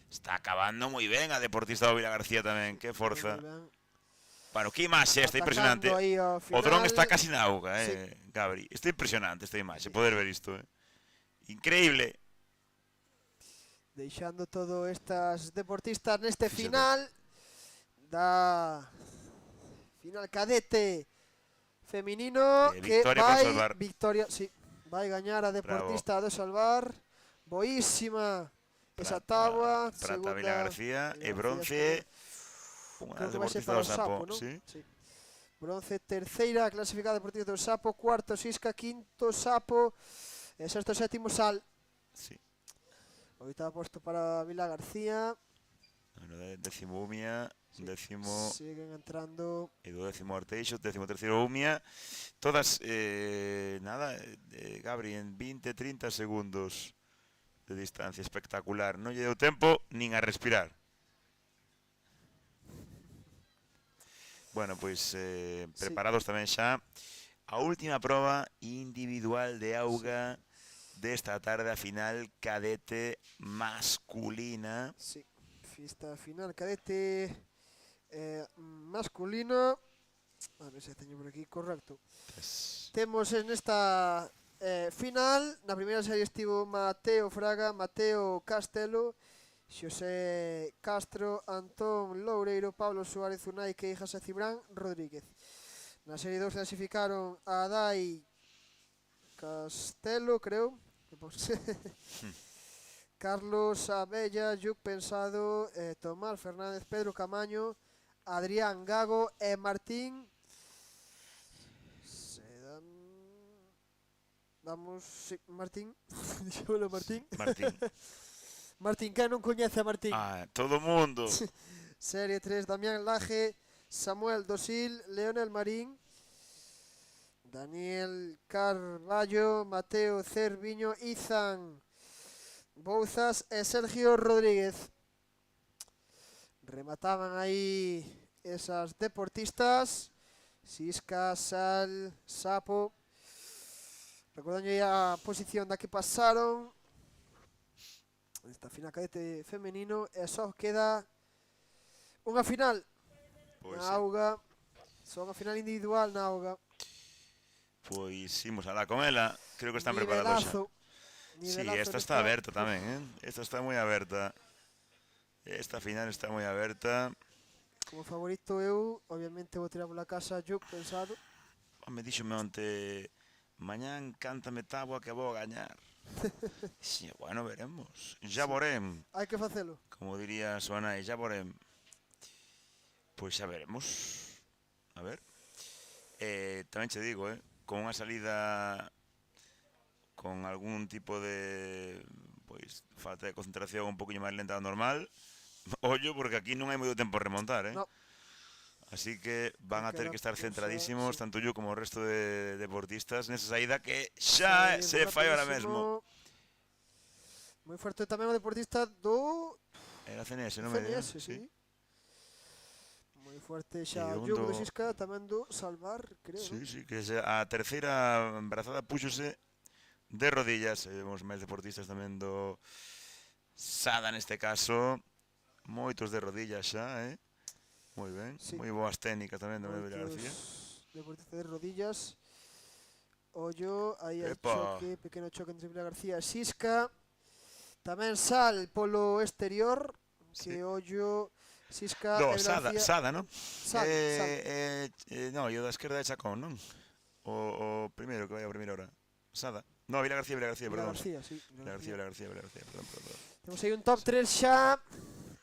Está acabando moi ben a deportista do Vila García tamén, que forza. Moi ben. Bueno, que imaxe, está impresionante. Atacando aí ao O dron final. está casi na auga, Sí. Gabri. Está impresionante esta imaxe, poder ver isto, Increíble. Deixando todo estas deportistas neste Fíxate. final da final cadete feminino que Victoria por vai Salvar. victoria, sí, vai gañar a deportista de Salvar. Boísima esa táboa, Prata Vila García e Vila bronce unha creo que vai ser deportista para do o Sapo, ¿no? sí. Sí. Bronce terceira clasificada deportista do Sapo, cuarto Sisca, quinto Sapo, e sexto e sétimo Sal. Sí. Oitavo posto para Vila García. Bueno, décimo Umia, Sí. décimo Siguen entrando. e do décimo Arteixo, décimo terceiro Umia. Todas, Gabri, en 20-30 segundos de distancia, espectacular. Non lle deu tempo nin a respirar. Bueno, pois preparados tamén xa. A última proba individual de auga desta tarde, a final cadete masculina. Sí, fiesta final cadete masculino. A ver se teño por aquí, correcto. Temos en esta final, na primeira serie estivo Mateo Fraga, Mateo Castelo, Xosé Castro, Antón Loureiro, Pablo Suárez Unai, Queijas e Cibrán Rodríguez. Na serie 2 clasificaron a Dai Castelo, creo. Carlos Abella, Lluc Pensado, Tomás Fernández, Pedro Camaño, Adrián Gago e Martín. Vamos, sí, Martín. Dixémolo Martín. Martín. Martín, que non coñece a Martín? Todo o mundo. Serie 3, Damián Laje, Samuel Dosil, Leonel Marín, Daniel Carballo, Mateo Cerviño, Izan Bouzas e Sergio Rodríguez. Remataban aí esas deportistas. Sisca, Sal, Sapo. Recordando a posición da que pasaron esta final cadete femenino e só queda unha final Pois na auga. Só unha final individual na auga. Pois imos alá con ela. Creo que están preparados xa. Sí, esta está aberta tamén, Esta está moi aberta. Esta final está moi aberta. Como favorito eu, obviamente vou tirar pola casa Lluc Pensado. Me díxome onte, mañán cántame táboa que vou a gañar. Sí, bueno, veremos. Ya vorem, Hai que facelo. como diría Suanai, ya vorem. Pois xa veremos. A ver. Tamén che digo, con unha salida con algún tipo de falta de concentración un poquinho máis lenta do normal, ollo, porque aquí non hai moito tempo a remontar, No. Así que van a ter que estar centradísimos, sí. tanto yo como o resto de deportistas, nesa saída que xa se fai ahora mesmo. Moi forte tamén o deportista do Era CNS, non me diga? CNS, sí. Moi forte xa E o un Lluc do- do Sisca, tamén do Salvar, creo, Sí, non? sí, que a terceira embrazada púxose de rodillas. Vemos máis deportistas tamén do Sada neste caso. Moitos de rodillas xa, Moi ben, Sí. moi boas técnicas tamén do Vila García. Deportista de rodillas. Ollo, aí hai Epa. choque, pequeno choque entre Vila García e Sisca. Tamén Sal polo exterior, que Sí. ollo, Sisca No, e Vila García. Sada, non? Sal. No, e o da esquerda de Chacón, non? O primeiro que vai a primeira hora. Sada. No, Vila García, Vila perdón. García, sí. Vila García, perdón. Temos aí un top 3 xa.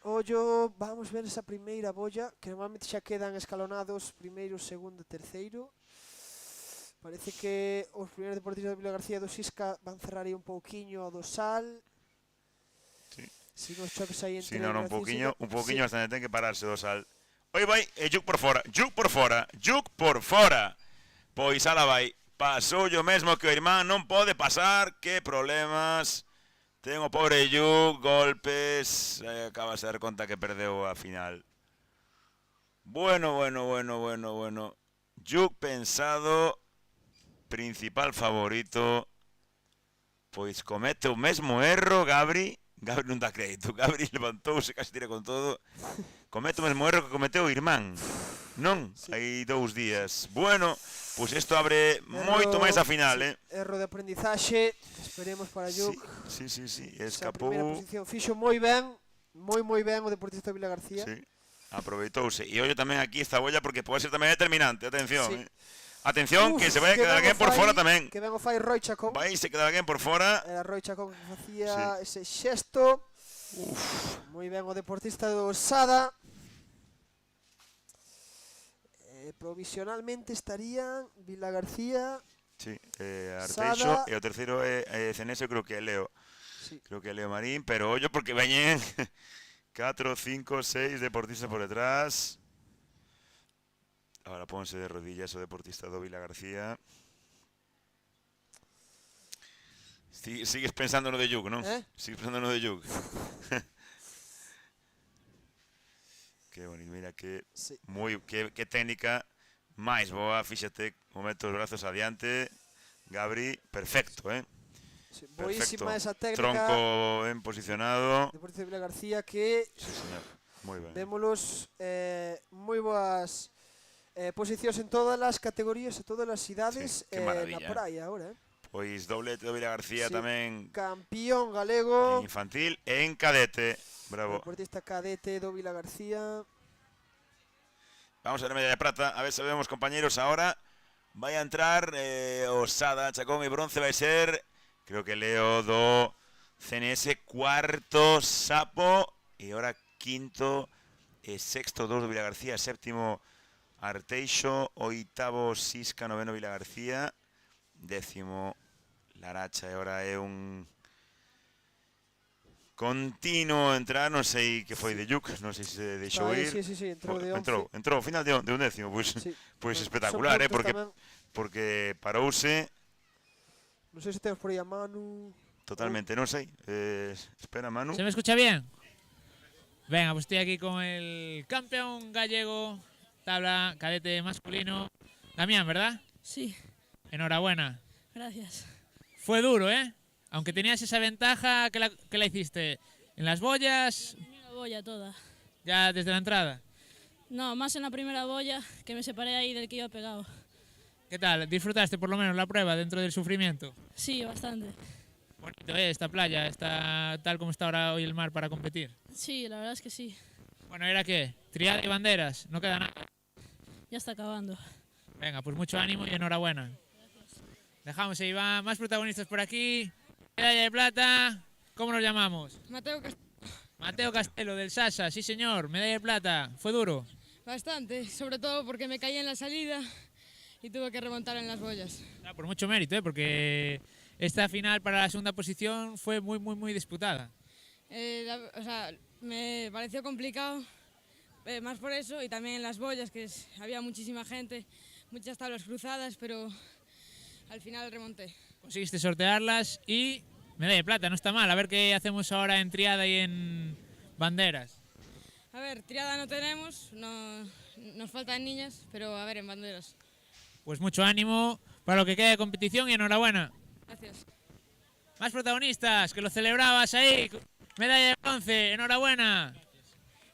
Ollo, vamos ver esa primeira bolla, que normalmente xa quedan escalonados primeiro, segundo e terceiro. Parece que os primeiros deportistas de Vila García e do Sisca van cerrar aí un pouquiño ao do Sal. Sí. Si nos choques aí entre Si, non, Vila García e Sisca. un pouquiño Sí. hasta ten que pararse do Sal. Oi vai, Lluc por fora. Pois ala vai. pasou yo mesmo que o irmán non pode pasar, que problemas. Ten o pobre Yuk, golpes, acabas de dar conta que perdeu a final. Bueno. Yuk pensado, principal favorito, pois comete o mesmo erro, Gabri non dá crédito, Gabri levantouse, casi tira con todo, comete o mesmo erro que cometeu o irmán, non? Sí. Hai 2 días. Bueno, pois isto abre moito máis a final, Erro de aprendizaxe, esperemos para Yuk. Sí, Esa escapou. primeira posición fixo moi ben o deportista Vila García. Sí, aproveitouse. E ollo tamén aquí esta bolla porque pode ser tamén determinante, atención, Sí. Atención, Uf, que se vai a quedar ben alguén o por fai, fora tamén. Que ben o fai Roy Chacón. Vai se quedar alguén por fora. Era Roy Chacón que facía ese xesto. Moi ben o deportista do Sada. Provisionalmente estarían Vila García. Sí, Arteixo Sada. e o terceiro é Ceneso, creo que é Leo. Sí. Creo que é Leo Marín, pero ollo porque veñen 4, 5, 6 deportistas por detrás. Ahora ponse de rodillas o deportista do Vila García. Sigues pensando no de Yuk, non? Sigues pensando no de Yuk. Que bonito, mira que Sí. que técnica máis boa, fíxate, momento os brazos adiante. Gabri, perfecto, Sí, boísima perfecto. esa técnica. Tronco ben posicionado. Deportista de Vila García que Sí, señor. Moi ben. vémolos moi boas posicións en todas as categorías e todas as idades Sí, que na maravilla, praia agora. Pois doblete do Vila García Sí. tamén Campeón galego. en infantil e en cadete. Bravo. Deportista cadete do Vila García. Vamos a la medalla de plata, a ver si vemos compañeros ahora. Vai a entrar Osada, Chacón e bronce vai ser, creo que Leo do CNS, cuarto Sapo e ahora quinto e sexto dos do Vila García, séptimo Arteixo, oitavo Sisca, noveno Vila García, décimo Laracha e ahora é un continuo entrar, non sei que foi de Yuk, non sei se deixou ir. Sí, entrou de 11. Entrou, final de un décimo, pois Sí. espectacular, Son puntos tamén. porque parouse Non sei se temos por aí a Manu. totalmente, non sei. Espera, Manu. ¿Se me escucha bien? Venga, pues estoy aquí con el campeón gallego, tabla cadete masculino. Damián, ¿verdad? Sí, Enhorabuena. gracias. Fue duro, ¿eh? Aunque tenías esa ventaja, ¿qué la hiciste? ¿En las boyas? Primera boya toda. ¿Ya desde la entrada? No, más en la primera boya, que me separé ahí del que iba pegado. ¿Qué tal? ¿Disfrutaste por lo menos la prueba dentro del sufrimiento? Sí, bastante. Bonito, esta playa, está tal como está ahora hoy el mar para competir. Sí, la verdad es que sí. Bueno, ¿era qué? Triada y banderas, no queda nada. Ya está acabando. Venga, pues mucho ánimo y enhorabuena. Dejamos ahí, va, más protagonistas por aquí. Medalla de plata, ¿cómo nos llamamos? Mateo Castelo del Sasa, sí señor, medalla de plata. ¿Fue duro? Bastante, sobre todo porque me caí en la salida y tuve que remontar en las boyas. Por mucho mérito, porque esta final para la segunda posición fue muy disputada. O sea, me pareció complicado, más por eso, y también en las boyas, que había muchísima gente, muchas tablas cruzadas, pero al final remonté. Conseguiste sortearlas y medalla de plata, no está mal. A ver qué hacemos ahora en triada y en banderas. A ver, triada no tenemos, nos faltan niñas, pero a ver, en banderas. Pues mucho ánimo para lo que queda de competición y enhorabuena. Gracias. Más protagonistas, que lo celebrabas ahí. Medalla de bronce, enhorabuena.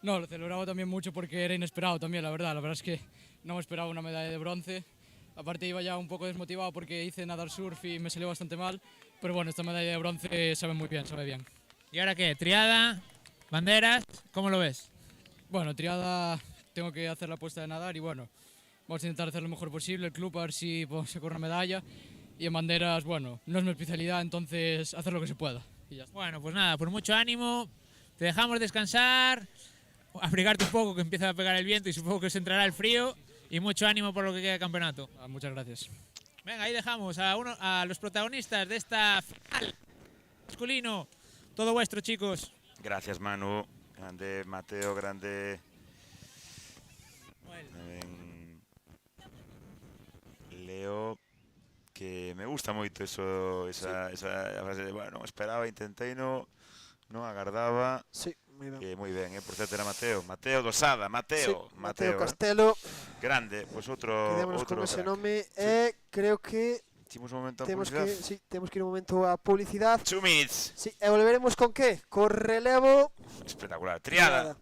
No, lo celebraba también mucho porque era inesperado también, la verdad. La verdad es que no me esperaba una medalla de bronce. Aparte iba ya un poco desmotivado porque hice nadar surf y me salió bastante mal. Pero bueno, esta medalla de bronce sabe muy bien, sabe bien. ¿Y ahora qué? ¿Triada? ¿Banderas? ¿Cómo lo ves? Bueno, triada tengo que hacer la apuesta de nadar y bueno, vamos a intentar hacer lo mejor posible. El club a ver si podemos sacar una medalla. Y en banderas, bueno, no es mi especialidad, entonces hacer lo que se pueda. Y ya está. Bueno, pues nada, por mucho ánimo. Te dejamos descansar, abrigarte un poco que empieza a pegar el viento y supongo que se entrará el frío. Y mucho ánimo por lo que queda de campeonato. Muchas gracias. Venga, ahí dejamos a los protagonistas de esta final masculino. Todo vuestro, chicos. Gracias, Manu. Grande Mateo, grande Leo, que me gusta moito esa frase de, bueno, esperaba, intentei, non agardaba. Sí, moi ben, por certo era Mateo Dosada, Mateo Castelo. Grande, pois outro con ese nome e creo que Temos un momento a temos publicidade. temos que ir un momento a publicidade. 2 minutes. Sí, e volveremos con que? Co relevo Espectacular, triada.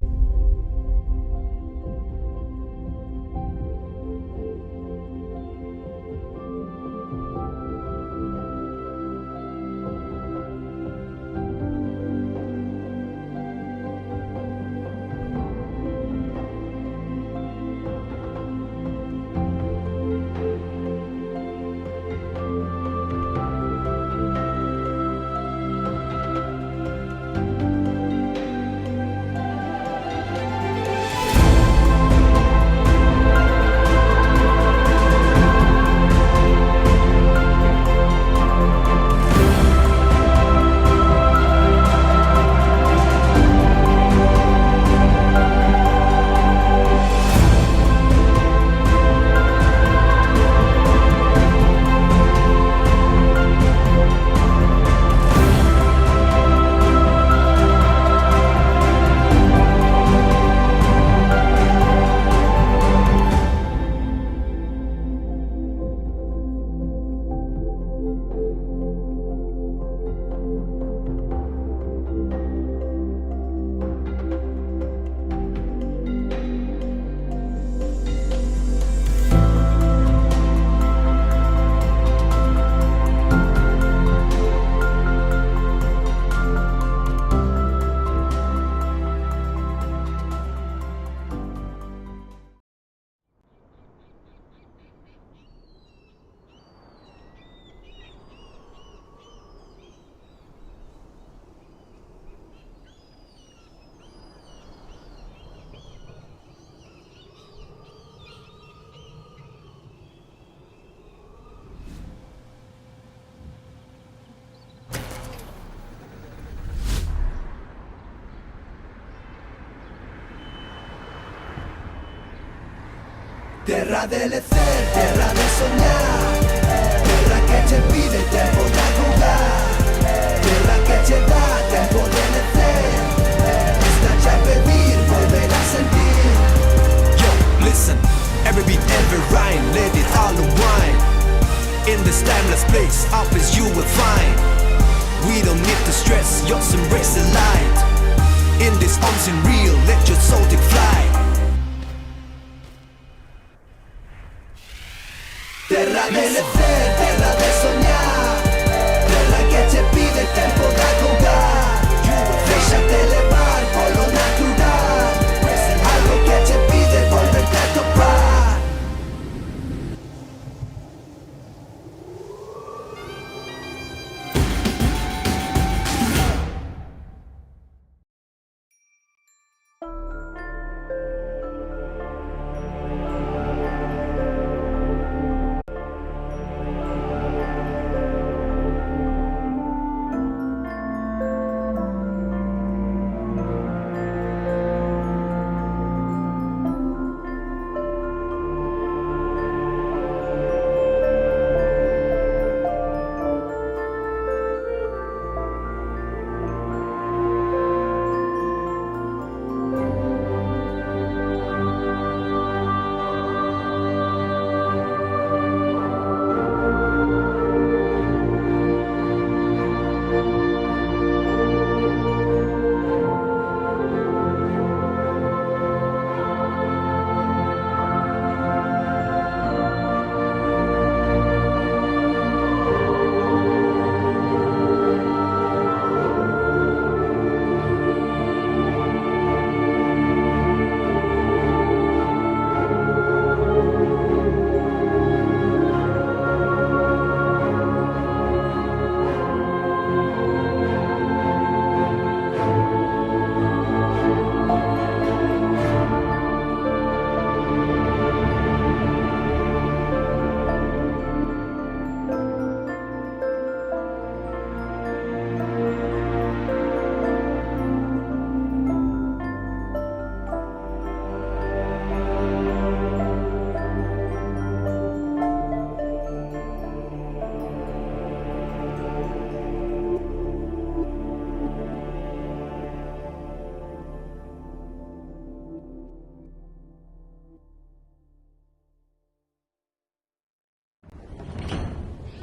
Terra de lecer, terra de soñar, terra que che pide tempo de jugar, terra que che dá tempo de lecer, está ya pedir, volver a sentir. Yo, listen, every beat, every rhyme, let it all unwind. In this timeless place, up as you will find. We don't need to stress, just embrace the light. In this unseen real, let your soul take flight. Terra de lecer, terra de soñar, terra que te pide tempo de jugar. Déxate levar polo natural, algo que te pide volverte a topar.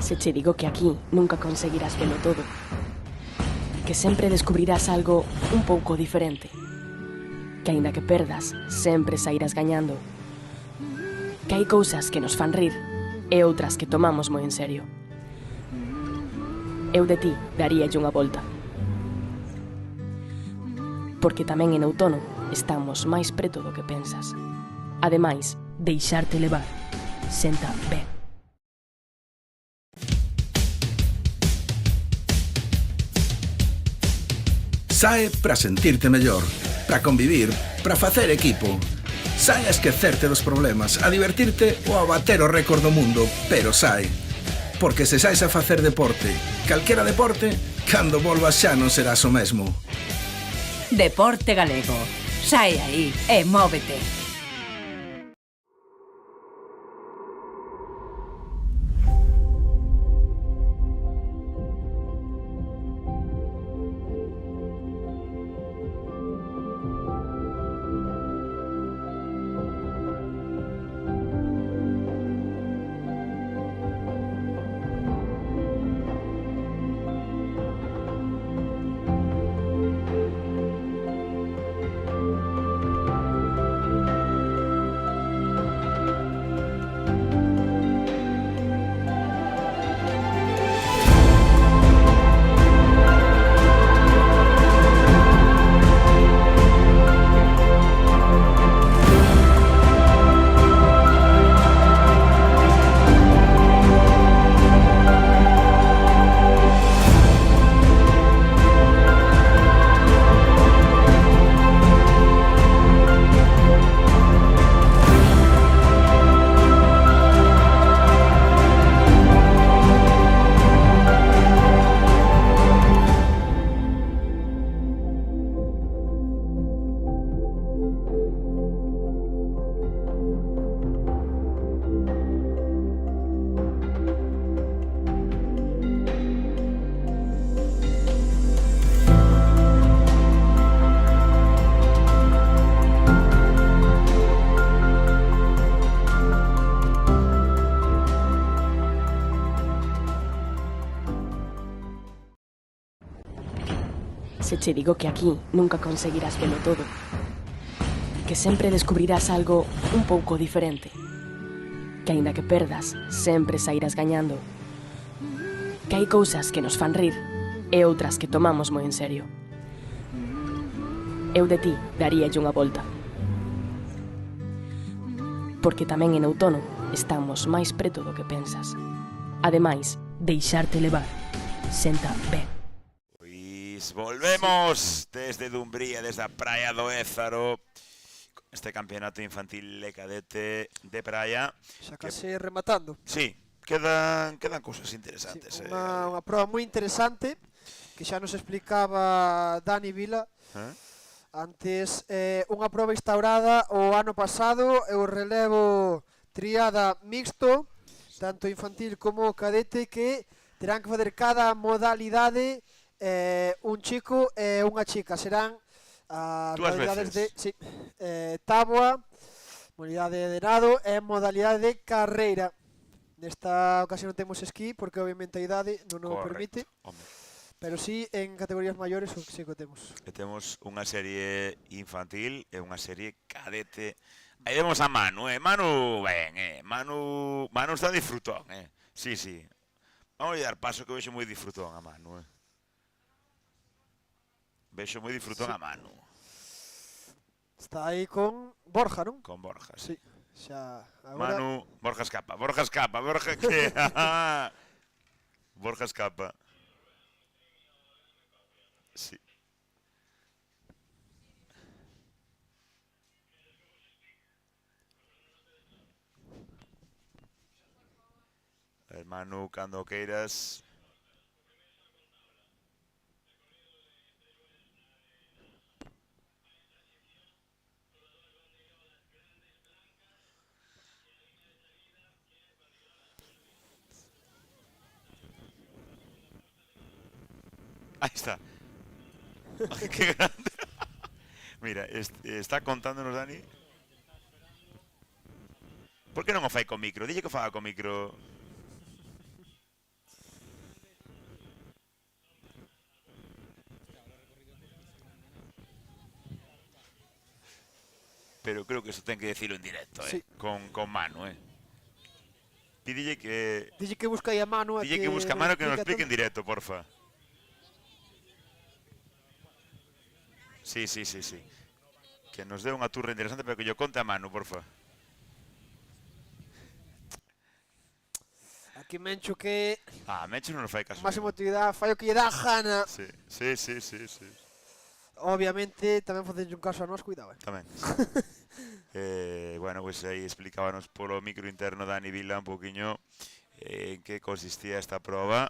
Se che digo que aquí nunca conseguirás velo todo, que sempre descubrirás algo un pouco diferente, que aínda que perdas, sempre sairás gañando, que hai cousas que nos fan rir e outras que tomamos moi en serio. Eu de ti daríalle unha volta, porque tamén en outono estamos máis preto do que pensas. Ademais, deixarte levar senta ben. Sae para sentirte mellor, para convivir, para facer equipo. Sae a esquecerte dos problemas, a divertirte ou a bater o récord do mundo, pero sae. Porque se saes a facer deporte, calquera deporte, cando volvas xa non serás o mesmo. Deporte galego. Sae aí e móvete. Se che digo que aquí nunca conseguirás velo todo, que sempre descubrirás algo un pouco diferente, que aínda que perdas, sempre sairás gañando, que hai cousas que nos fan rir e outras que tomamos moi en serio. Eu de ti daríalle unha volta, porque tamén en outono estamos máis preto do que pensas. Ademais, deixarte levar senta ben. Volvemos desde Dumbría, desde a praia do Ézaro, este campeonato infantil e cadete de praia. Xa case rematando. Sí, quedan cousas interesantes. Sí, unha proba moi interesante que xa nos explicaba Dani Vila. Antes, unha proba instaurada o ano pasado, e o relevo triada mixto, tanto infantil como cadete, que terán que fazer cada modalidade un chico e unha chica. Serán as modalidades de táboa, modalidade de nado e modalidade de carreira. Nesta ocasión non temos esquí porque obviamente a idade non o permite, pero sí en categorías maiores o que sí que temos. E temos unha serie infantil e unha serie cadete. Aí vemos a Manu, Manu, ben, Manu está disfrutón, Sí, sí. Vamos a dar paso que vexo moi disfrutón a Manu, Vexo moi disfrutón a Manu. Está aí con Borja, non? Con Borja, sí. Xa, agora... Manu, Borja escapa, Borja que... Borja escapa. Sí. Manu, cando queiras... Ahí está. Qué grande. Mira, está contándonos Dani. Por que non o fai co micro? Dille que o faga co micro. pero creo que eso ten que decirlo en directo, Sí. con Manu, Pídille que... Dille que busca aí a Manu. Dille que busca a Manu que nos explique en directo, porfa. Sí. Que nos dé unha turra interesante, pero que yo conte a Manu, porfa. Aquí Mencho que... Mencho non nos fai caso. Máis emotividade, fai o que lle dá a gana. Sí. Obviamente, tamén facen un caso a nós, cuidado, Tamén. Bueno, pues aí explicábanos polo micro interno Dani Vila un poquinho en que consistía esta proba.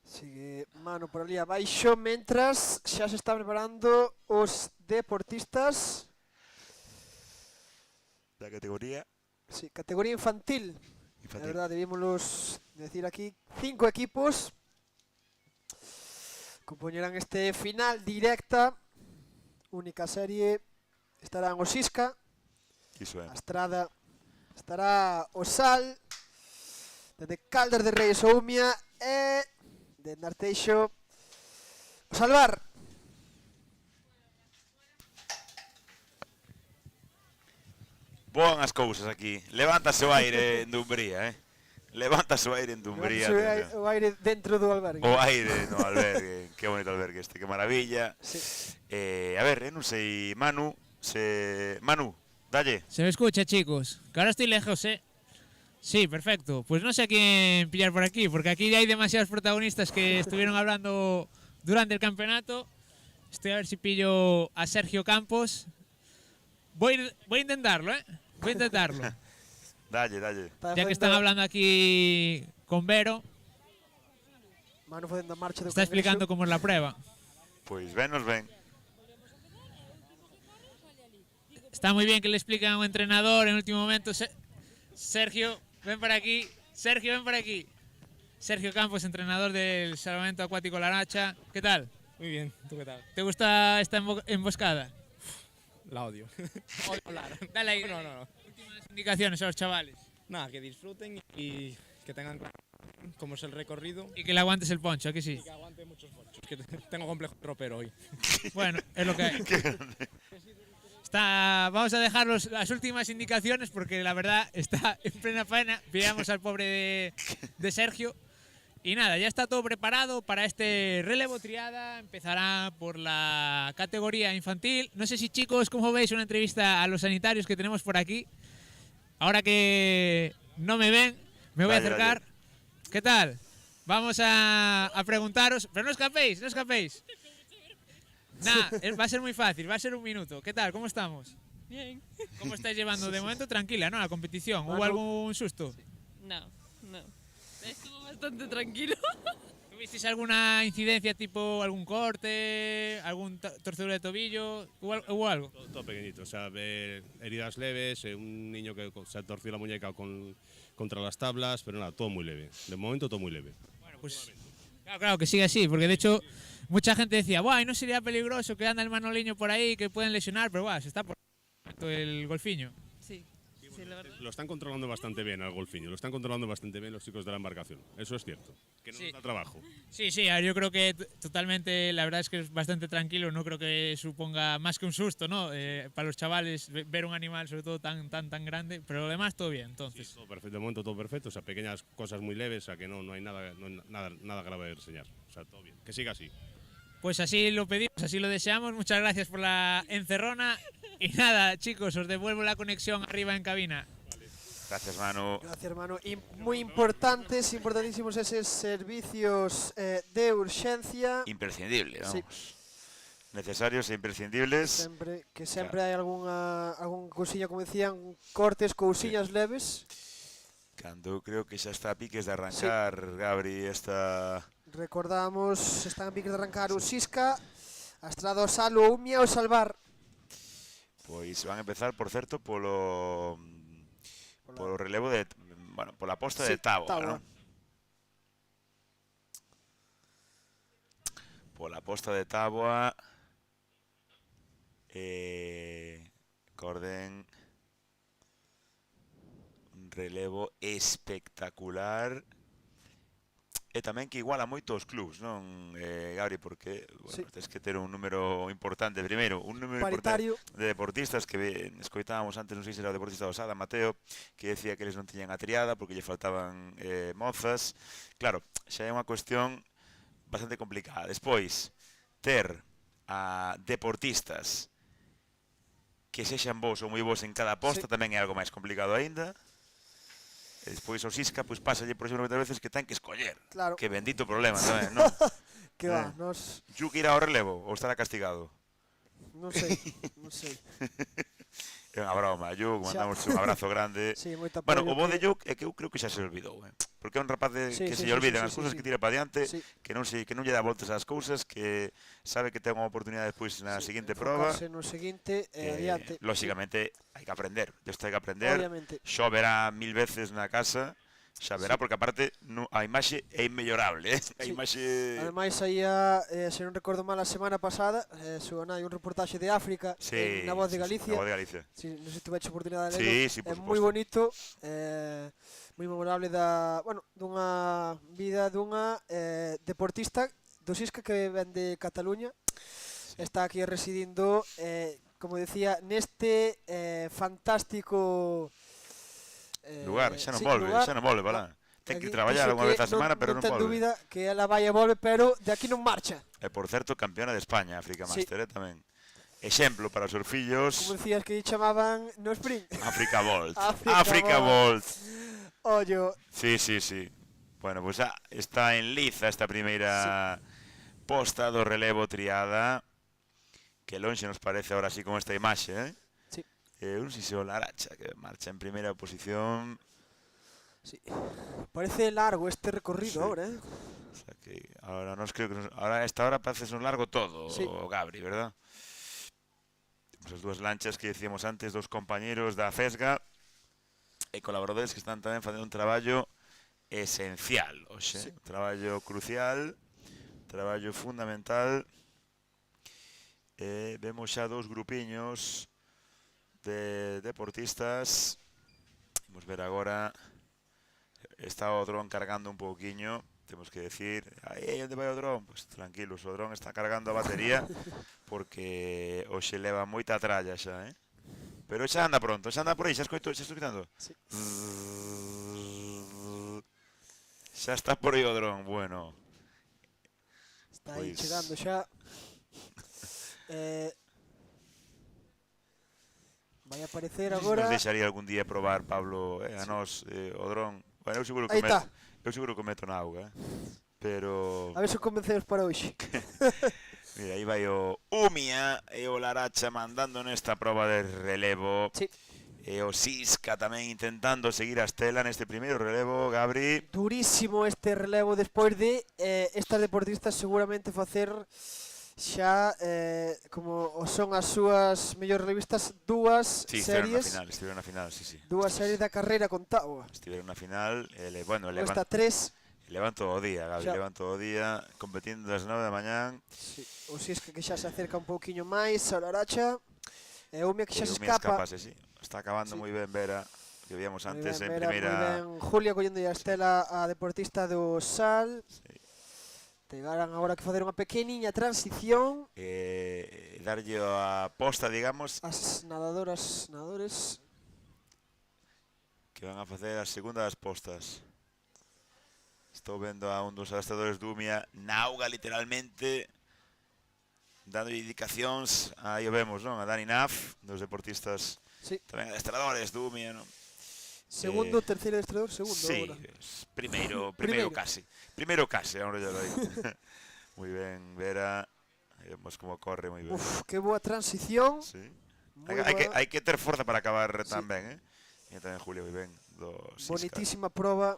Sigue Manu por ali abaixo, mentras xa se está preparando os deportistas. Da categoría. Sí, categoría infantil. Infantil. La verdad, debímoslos decir aquí 5 equipos compoñerán este final directa. Única serie estarán o Sisca, Iso é. a Estrada, estará o Sal, desde Caldas de Reis o Umia e de Narteixo o Salvar. Boan as cousas aquí. Levántase o aire en Dumbría, Levántase o aire en Dumbría. O aire dentro do albergue. O aire no albergue. Que bonito albergue este, que maravilla. Sí. A ver, non sei, Manu, Manu, dalle. Se me escucha, chicos. Que ahora estoy lejos, Sí, perfecto. Pues no sé a quién pillar por aquí, porque aquí ya hay demasiados protagonistas que estuvieron hablando durante el campeonato. Estoy a ver si pillo a Sergio Campos. Voy a intentarlo, Voy a intentarlo. Dalle. Ya que están hablando aquí con Vero, Manu facendo a marcha do está explicando cómo es la prueba. Pois venos ben. Está muy bien que le expliquen a un entrenador en último momento. Sergio, ven para aquí. Sergio, ven para aquí. Sergio Campos, entrenador del Salvamento Acuático La Aracha. ¿Qué tal? Muy bien, ¿tú qué tal? ¿Te gusta esta emboscada? La odio. Odio hablar. Dale ahí. No. Últimas indicaciones a los chavales. Nada, que disfruten y que tengan claro cómo es el recorrido. Y que le aguantes el poncho, ¿a que sí? Y que aguante muchos ponchos, que tengo complejo tropero hoy. Bueno, es lo que hay. Vamos a dejar las últimas indicaciones porque la verdad está en plena faena. Pillamos al pobre de Sergio. Y nada, ya está todo preparado para este relevo triada. Empezará por la categoría infantil. No sé si, chicos, como veis, una entrevista a los sanitarios que tenemos por aquí. Ahora que no me ven, me voy a acercar. ¿Qué tal? Vamos a preguntaros. Pero no escapéis, no escapéis. Nada, va a ser muy fácil, va a ser un minuto. ¿Qué tal? ¿Cómo estamos? Bien. ¿Cómo estáis llevando? De momento tranquila, ¿no? La competición. ¿Hubo algún susto? No. Estuvo bastante tranquilo. ¿Tuvisteis alguna incidencia tipo algún corte, algún torcedura de tobillo? ¿Hubo algo? Todo pequeñito, o sea, heridas leves, un niño que se ha torcido la muñeca contra las tablas, pero nada, todo muy leve. De momento todo muy leve. Bueno, pues claro que sigue así, porque de hecho mucha gente decía, ¡buah! ¿No sería peligroso que anda el Manoliño por ahí, que pueden lesionar? Pero ¡buah! Se está por el golfiño. Sí, la verdad. Lo están controlando bastante bien al golfiño, lo están controlando bastante bien los chicos de la embarcación, eso es cierto, que no nos da trabajo. Sí, a ver, yo creo que totalmente, la verdad es que es bastante tranquilo, no creo que suponga más que un susto, ¿no? Para los chavales ver un animal sobre todo tan grande, pero lo demás todo bien, entonces. Sí, todo perfecto, de momento todo perfecto, o sea, pequeñas cosas muy leves, o sea, que no hay nada grave de reseñar, o sea, todo bien, que siga así. Pues así lo pedimos, así lo deseamos. Muchas gracias por la encerrona. Y nada, chicos, os devuelvo la conexión arriba en cabina. Gracias, Manu. Gracias, hermano. Y muy importantísimos esos servicios de urgencia. Imprescindible, vamos. Sí. Necesarios e imprescindibles. Que siempre hay algún cousiña, como decían, cortes, cousiñas leves. Cando creo que xa está a piques de arrancar, Gabri, esta... Recordamos, están a piques de arrancar o Sisca, a Estrada, o Sal, o Umia, o Salvar. Pois van a empezar, por certo, polo relevo de... Bueno, pola posta de Táboa, non? Pola posta de Táboa. Recorden... Un relevo espectacular. E tamén que iguala moito os clubs, non, Gabri? Porque, bueno, Sí. tens que ter un número importante, primeiro, un número Paritario. importante de deportistas que escoitábamos antes, non sei se era o deportista do Sada, Mateo, que decía que eles non tiñan a triada porque lle faltaban mozas. Claro, xa é unha cuestión bastante complicada. Despois, ter a deportistas que sexan bons ou moi bons en cada posta tamén é algo máis complicado aínda. E despois o Sisca, pois pásalle por exemplo moitas veces que ten que escoller. Claro. Que bendito problema tamén, non? Que va, nos... Yuki irá ao relevo ou estará castigado? Non sei, non sei. É unha broma, Yuk, mandamos un abrazo grande. Sí, moito Bueno, apoio o bo que- de Yuk é que eu creo que xa se olvidou, porque é un rapaz Sí, que sí, se lle sí, olvidan sí, as sí, cousas, sí. que tira para diante, Sí. que non lle dá voltas ás cousas, que sabe que ten unha oportunidade despois na seguinte proba. Enfocarse no seguinte e adiante. Lóxicamente, hai que aprender. Desto hai que aprender. Obviamente. Xo verá 1000 veces na casa, xa verá, porque aparte a imaxe é inmellorable, a Sí. imaxe... Ademais, saía, se non recordo mal, a semana pasada, hai un reportaxe de África Sí, na Voz de sí, sí, Galicia. na Voz de Galicia. Si, non sei se tuveche oportunidade de Sí, lelo. sí, por É moi suposto. bonito, moi memorable dunha vida dunha deportista do Sisca que ven de Cataluña. Está aquí residindo, como decía, neste fantástico Lugar, xa non sí, volve, lugar. xa non volve, balá. Ten que Aquí traballar dixo unha que vez a semana, pero non ten volve. dúbida que ela vai e volve, pero de aquí non marcha. E por certo, campeona de España, África Sí. Master, tamén. Exemplo para os seus fillos, Como decías que lle chamaban no sprint. África Volt. África Volt. Ollo, Sí, sí, sí. Bueno, pues está en liza esta primeira posta do relevo triada, que lonxe nos parece ahora así con esta imaxe, eh? Sí. Un Siseo Laracha, que marcha en primeira posición. sí. Parece largo este recorrido Sí. ahora, eh. O sea que ahora ahora a esta hora parece un largo todo, Sí. Gabri, ¿verdad? Temos as dúas lanchas que decíamos antes, dos compañeros da FESGA e colaboradores que están tamén facendo un traballo esencial hoxe, Sí. un traballo crucial, un traballo fundamental. Vemos xa dous grupiños de deportistas. Vamos ver agora. Está o dron cargando un pouquiño. Temos que decir, onde vai o dron? Pois tranquilos, o dron está cargando a batería porque hoxe leva moita tralla xa, eh? Pero xa anda pronto, xa anda por aí, xa estou escoitando? Sí. Xa está por aí o dron, bueno. Está aí Pois- chegando xa. Vai aparecer Non sei se agora. nos deixaría algún día probar, Pablo, a nós, o dron. Bueno, eu seguro que Aí está. o meto na auga, pero... A ver se o convencemos para hoxe. Mira, aí vai o Umia e o Laracha mandando nesta proba de relevo. Sí. E o Sisca tamén intentando seguir a estela neste primeiro relevo, Gabri. Durísimo este relevo despois de estas deportistas seguramente facer xa como son as súas mellores revistas dúas Sí, series, estiveron na final, sí, sí. dúas series da carreira con Taua. Estiveron na final, bueno, Cuesta 3. levan todo o día, Gabri, Xa. levan todo o día, competindo das 9 da mañán. Sí. O Sisca que xa se acerca un pouquiño máis a Laracha. E o Umia que xa se Umia escapa. escapase, sí. Está acabando moi ben Vera, que víamos Moi antes ben, en Vera, moi primeira... ben. Julia collendo a estela a deportista do Sal. Tegaran agora que facer unha pequeniña transición. Darlle a posta, digamos, As nadadores que van a facer a segunda das postas. Estou vendo a un dos adestradores do Umia na auga, literalmente, dando indicacións. Aí o vemos, non? A Dani Naf, dos deportistas, sí. tamén adestradores do Umia, non? Segundo, terceiro adestrador, segundo Sí, agora. primeiro Primeiro. case. Primeiro case, vamos a aí. Moi ben, Vera. Aí vemos como corre moi ben. Uf, que boa transición. Sí. Moi Hai que ter forza para acabar Sí. tan ben, eh? E tamén Julio moi ben do Sisca. Bonitísima proba.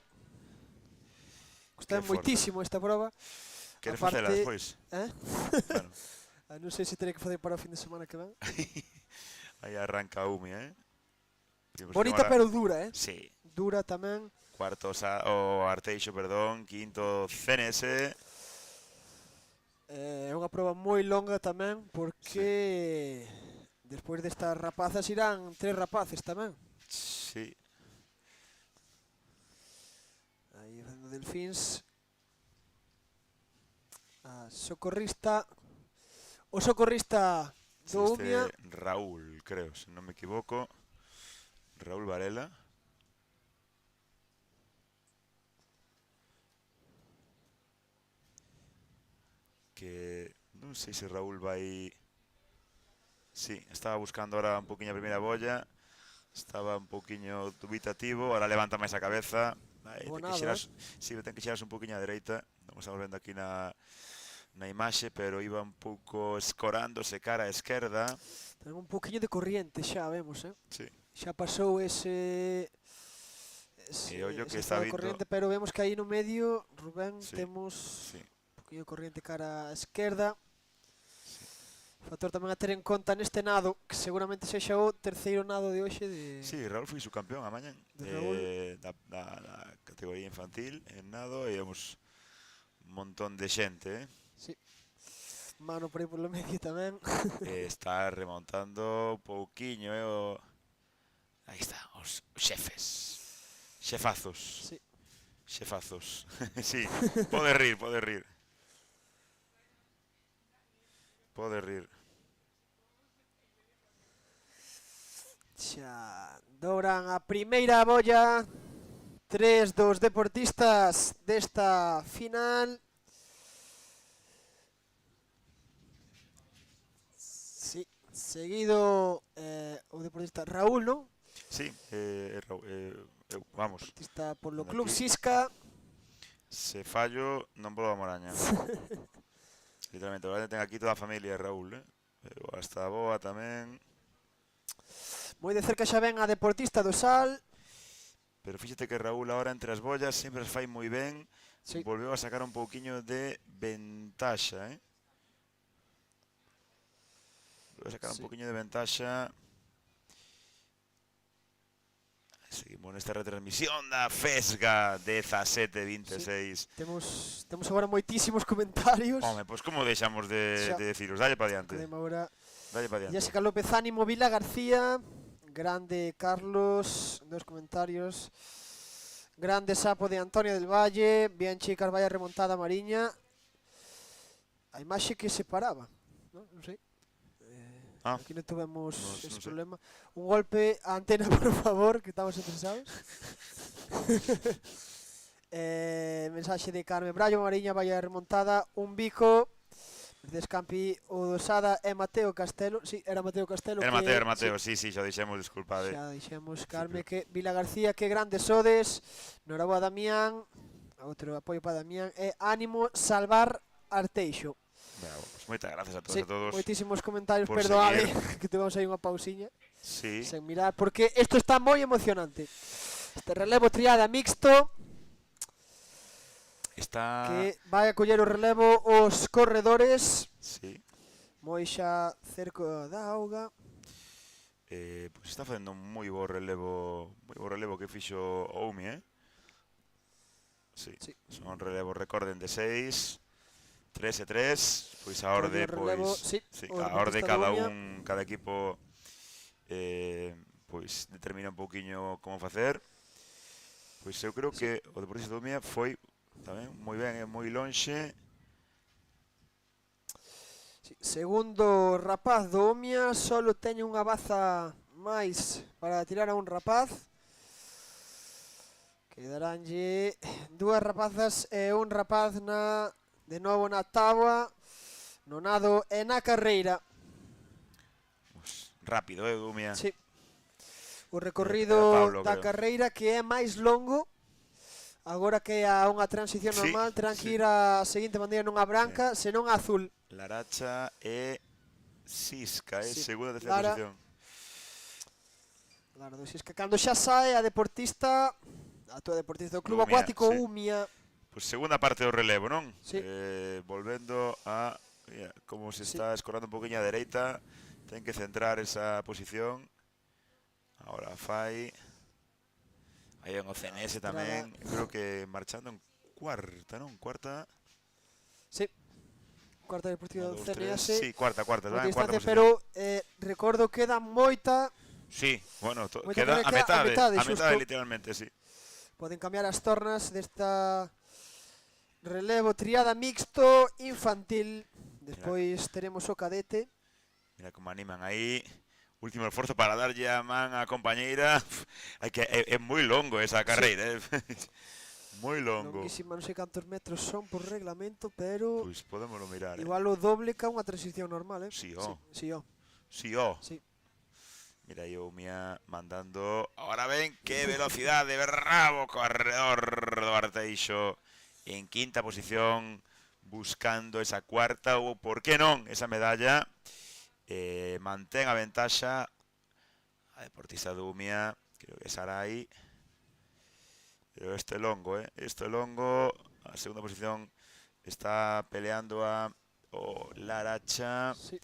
Está Que forza. moitísimo esta proba. Queres Aparte- facela despois? Bueno. Non sei se terei que facer para o fin de semana que ven. Aí arranca a Umia, eh? Vimos que Bonita agora- pero dura, eh? Sí. Dura tamén. Cuarto o Arteixo, perdón. Quinto CNS. É unha proba moi longa tamén porque despois destas rapazas irán 3 rapaces tamén. Sí. Aí facendo delfíns. a socorrista. O socorrista do Umia. Raúl, creo, se non me equivoco. Raúl Varela. Que non sei se Raúl vai... Sí, estaba buscando ahora un poquinho a primeira bolla. Estaba un poquinho dubitativo, ahora levanta máis a cabeza. Ten que xerar, sí, ten que xerarse un poquinho á dereita. Estamos vendo aquí na imaxe, pero iba un pouco escorándose cara á esquerda. Ten un poquinho de corriente xa, vemos, Sí. Xa pasou ese ollo que está vindo. corriente, pero vemos que aí no medio, Rubén, Sí, temos sí. un poquinho de corriente cara á esquerda. Factor tamén a ter en conta neste nado, que seguramente sexa o terceiro nado de hoxe de... Sí, Raúl foi subcampeón a mañan da categoría infantil en nado e vemos un montón de xente, Sí. Mano por aí polo medio tamén. Está remontando pouquiño, Aí está, os xefes. Xefazos. Sí. Xefazos. Sí, pode rir, pode rir. Pode rir. Xa dobran a primeira bolla. 3 dos deportistas desta final. Sí, seguido o deportista Raúl, non? Sí, vamos. Deportista polo Club Sisca. Se fallo, non vou a Moraña. Literalmente, agora ten aquí toda a familia de Raúl, hasta a boa tamén. Moi de cerca xa ven a deportista do Sal. Pero fíxate que Raúl ahora entre as bollas sempre as fai moi ben. Sí. Volveu a sacar un pouquiño de ventaxa, Volveu a sacar un pouquiño de ventaxa. Seguimos nesta retransmisión da Fesga 17-26. Temos agora moitísimos comentarios. Home, pois como deixamos de deciros? Dalle pa diante. Dalle pa diante. Jessica López Ánimo, Vila García. Grande Carlos, dos comentarios. Grande Sapo de Antonio del Valle. Bien chicas, vaya remontada Mariña. A imaxe que se paraba, non sei. Aquí non tuvemos ese problema. Un golpe a antena, por favor, que estamos estresados. Mensaxe de Carmen Brayo, Mariña, vaya remontada. Un bico. Descampi o dosada é Mateo Castelo. Sí, era Mateo Castelo. Era Mateo, sí, xa dixemos, disculpade. Xa dixemos, Carme, que Vila García, que grandes sodes. Noraboa Damián. Outro apoio para Damián. E ánimo, salvar Arteixo. Pues moitas gracias a todos Sí, a todos. moitísimos comentarios, por perdoade seguir. que tuvemos aí unha pausiña. Sí. Sen mirar, porque isto está moi emocionante. Este relevo triada mixto. Está... Que vai a coller o relevo os corredores. Sí. Moi xa cerca da auga. Pues está facendo un moi bo relevo que fixo o Umi, Sí. Son relevos, recorden, de 6, 3 e 3, pois a orde, a orde cada equipo pois determina un pouquiño como facer. Pois eu creo que o deportista do Umia foi tamén moi ben e moi lonxe. Segundo rapaz do Umia, solo teño unha baza máis para tirar a un rapaz. Quedaranlle dúas rapazas e un rapaz de novo na táboa, no nado e na carreira. Rápido, Umia. Sí. O recorrido da carreira que é máis longo. Agora que é unha transición normal, terán que ir a seguinte maneira nunha branca, senón a azul. Laracha e Sisca, segunda e terceira posición. Claro, do Sisca. Cando xa sae a deportista, a túa deportista do Club Acuático Umia. Pois segunda parte do relevo, non? Sí. Volvendo a... Mira, como se está escorando un poquinho a dereita, ten que centrar esa posición. Ahora fai... Aí en o CNS tamén, creo que marchando en cuarta, non? Cuarta... Sí. Cuarta deportiva do CNS. Sí, cuarta, va en cuarta posición. Pero recordo que queda moita... Sí, bueno, queda a metade, literalmente, sí. Poden cambiar as tornas desta Relevo triada mixto infantil. Despois teremos o cadete. Mira como animan aí. Último esforzo para darlle a man á compañeira. É moi longo esa carreira, moi longo. Longuísima, non sei cantos metros son por reglamento, pero Pois podémoslo mirar. igual o doble ca unha transición normal, Sí, Sí, ó. Sí, ó. Sí. Mira aí Umia mandando. Ahora ven que velocidade, bravo corredor do Arteixo. En quinta posición, buscando esa cuarta ou, por que non, esa medalla. Mantén a ventaxa a deportista do Umia, creo que Sarai. Pero este longo, a segunda posición está peleando a o Laracha. Sí.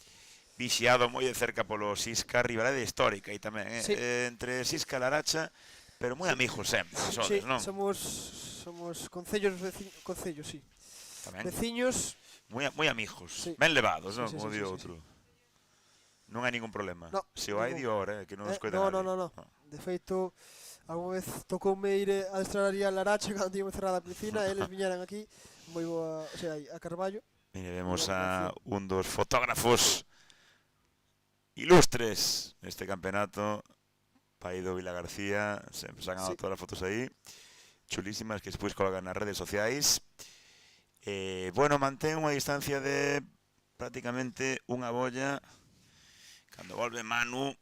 Vixiado moi de cerca polo Sisca, rivalidade histórica aí tamén, Sí. entre Sisca e Laracha, pero moi amigos sempre, sodes, non? Somos concellos, sí. Tamén. Veciños. Moi amigos, Sí. ben levados, non? Sí, Como sí, di sí, outro. Non hai ningún problema. No, Se o hai, ningún. di ahora, que non nos coida No. nadie. De feito, algunha vez tocoume ir a adestrar ali a Laracha cando tíamos cerrada a piscina, e eles viñeran aquí, moi boa, o sea, a Carballo. Mire, vemos a un dos fotógrafos ilustres neste campeonato, Paido Vila García, sempre sacan todas as fotos aí, chulísimas, que despois colocan nas redes sociais. Bueno, mantén unha distancia de prácticamente unha bolla. Cando volve Manu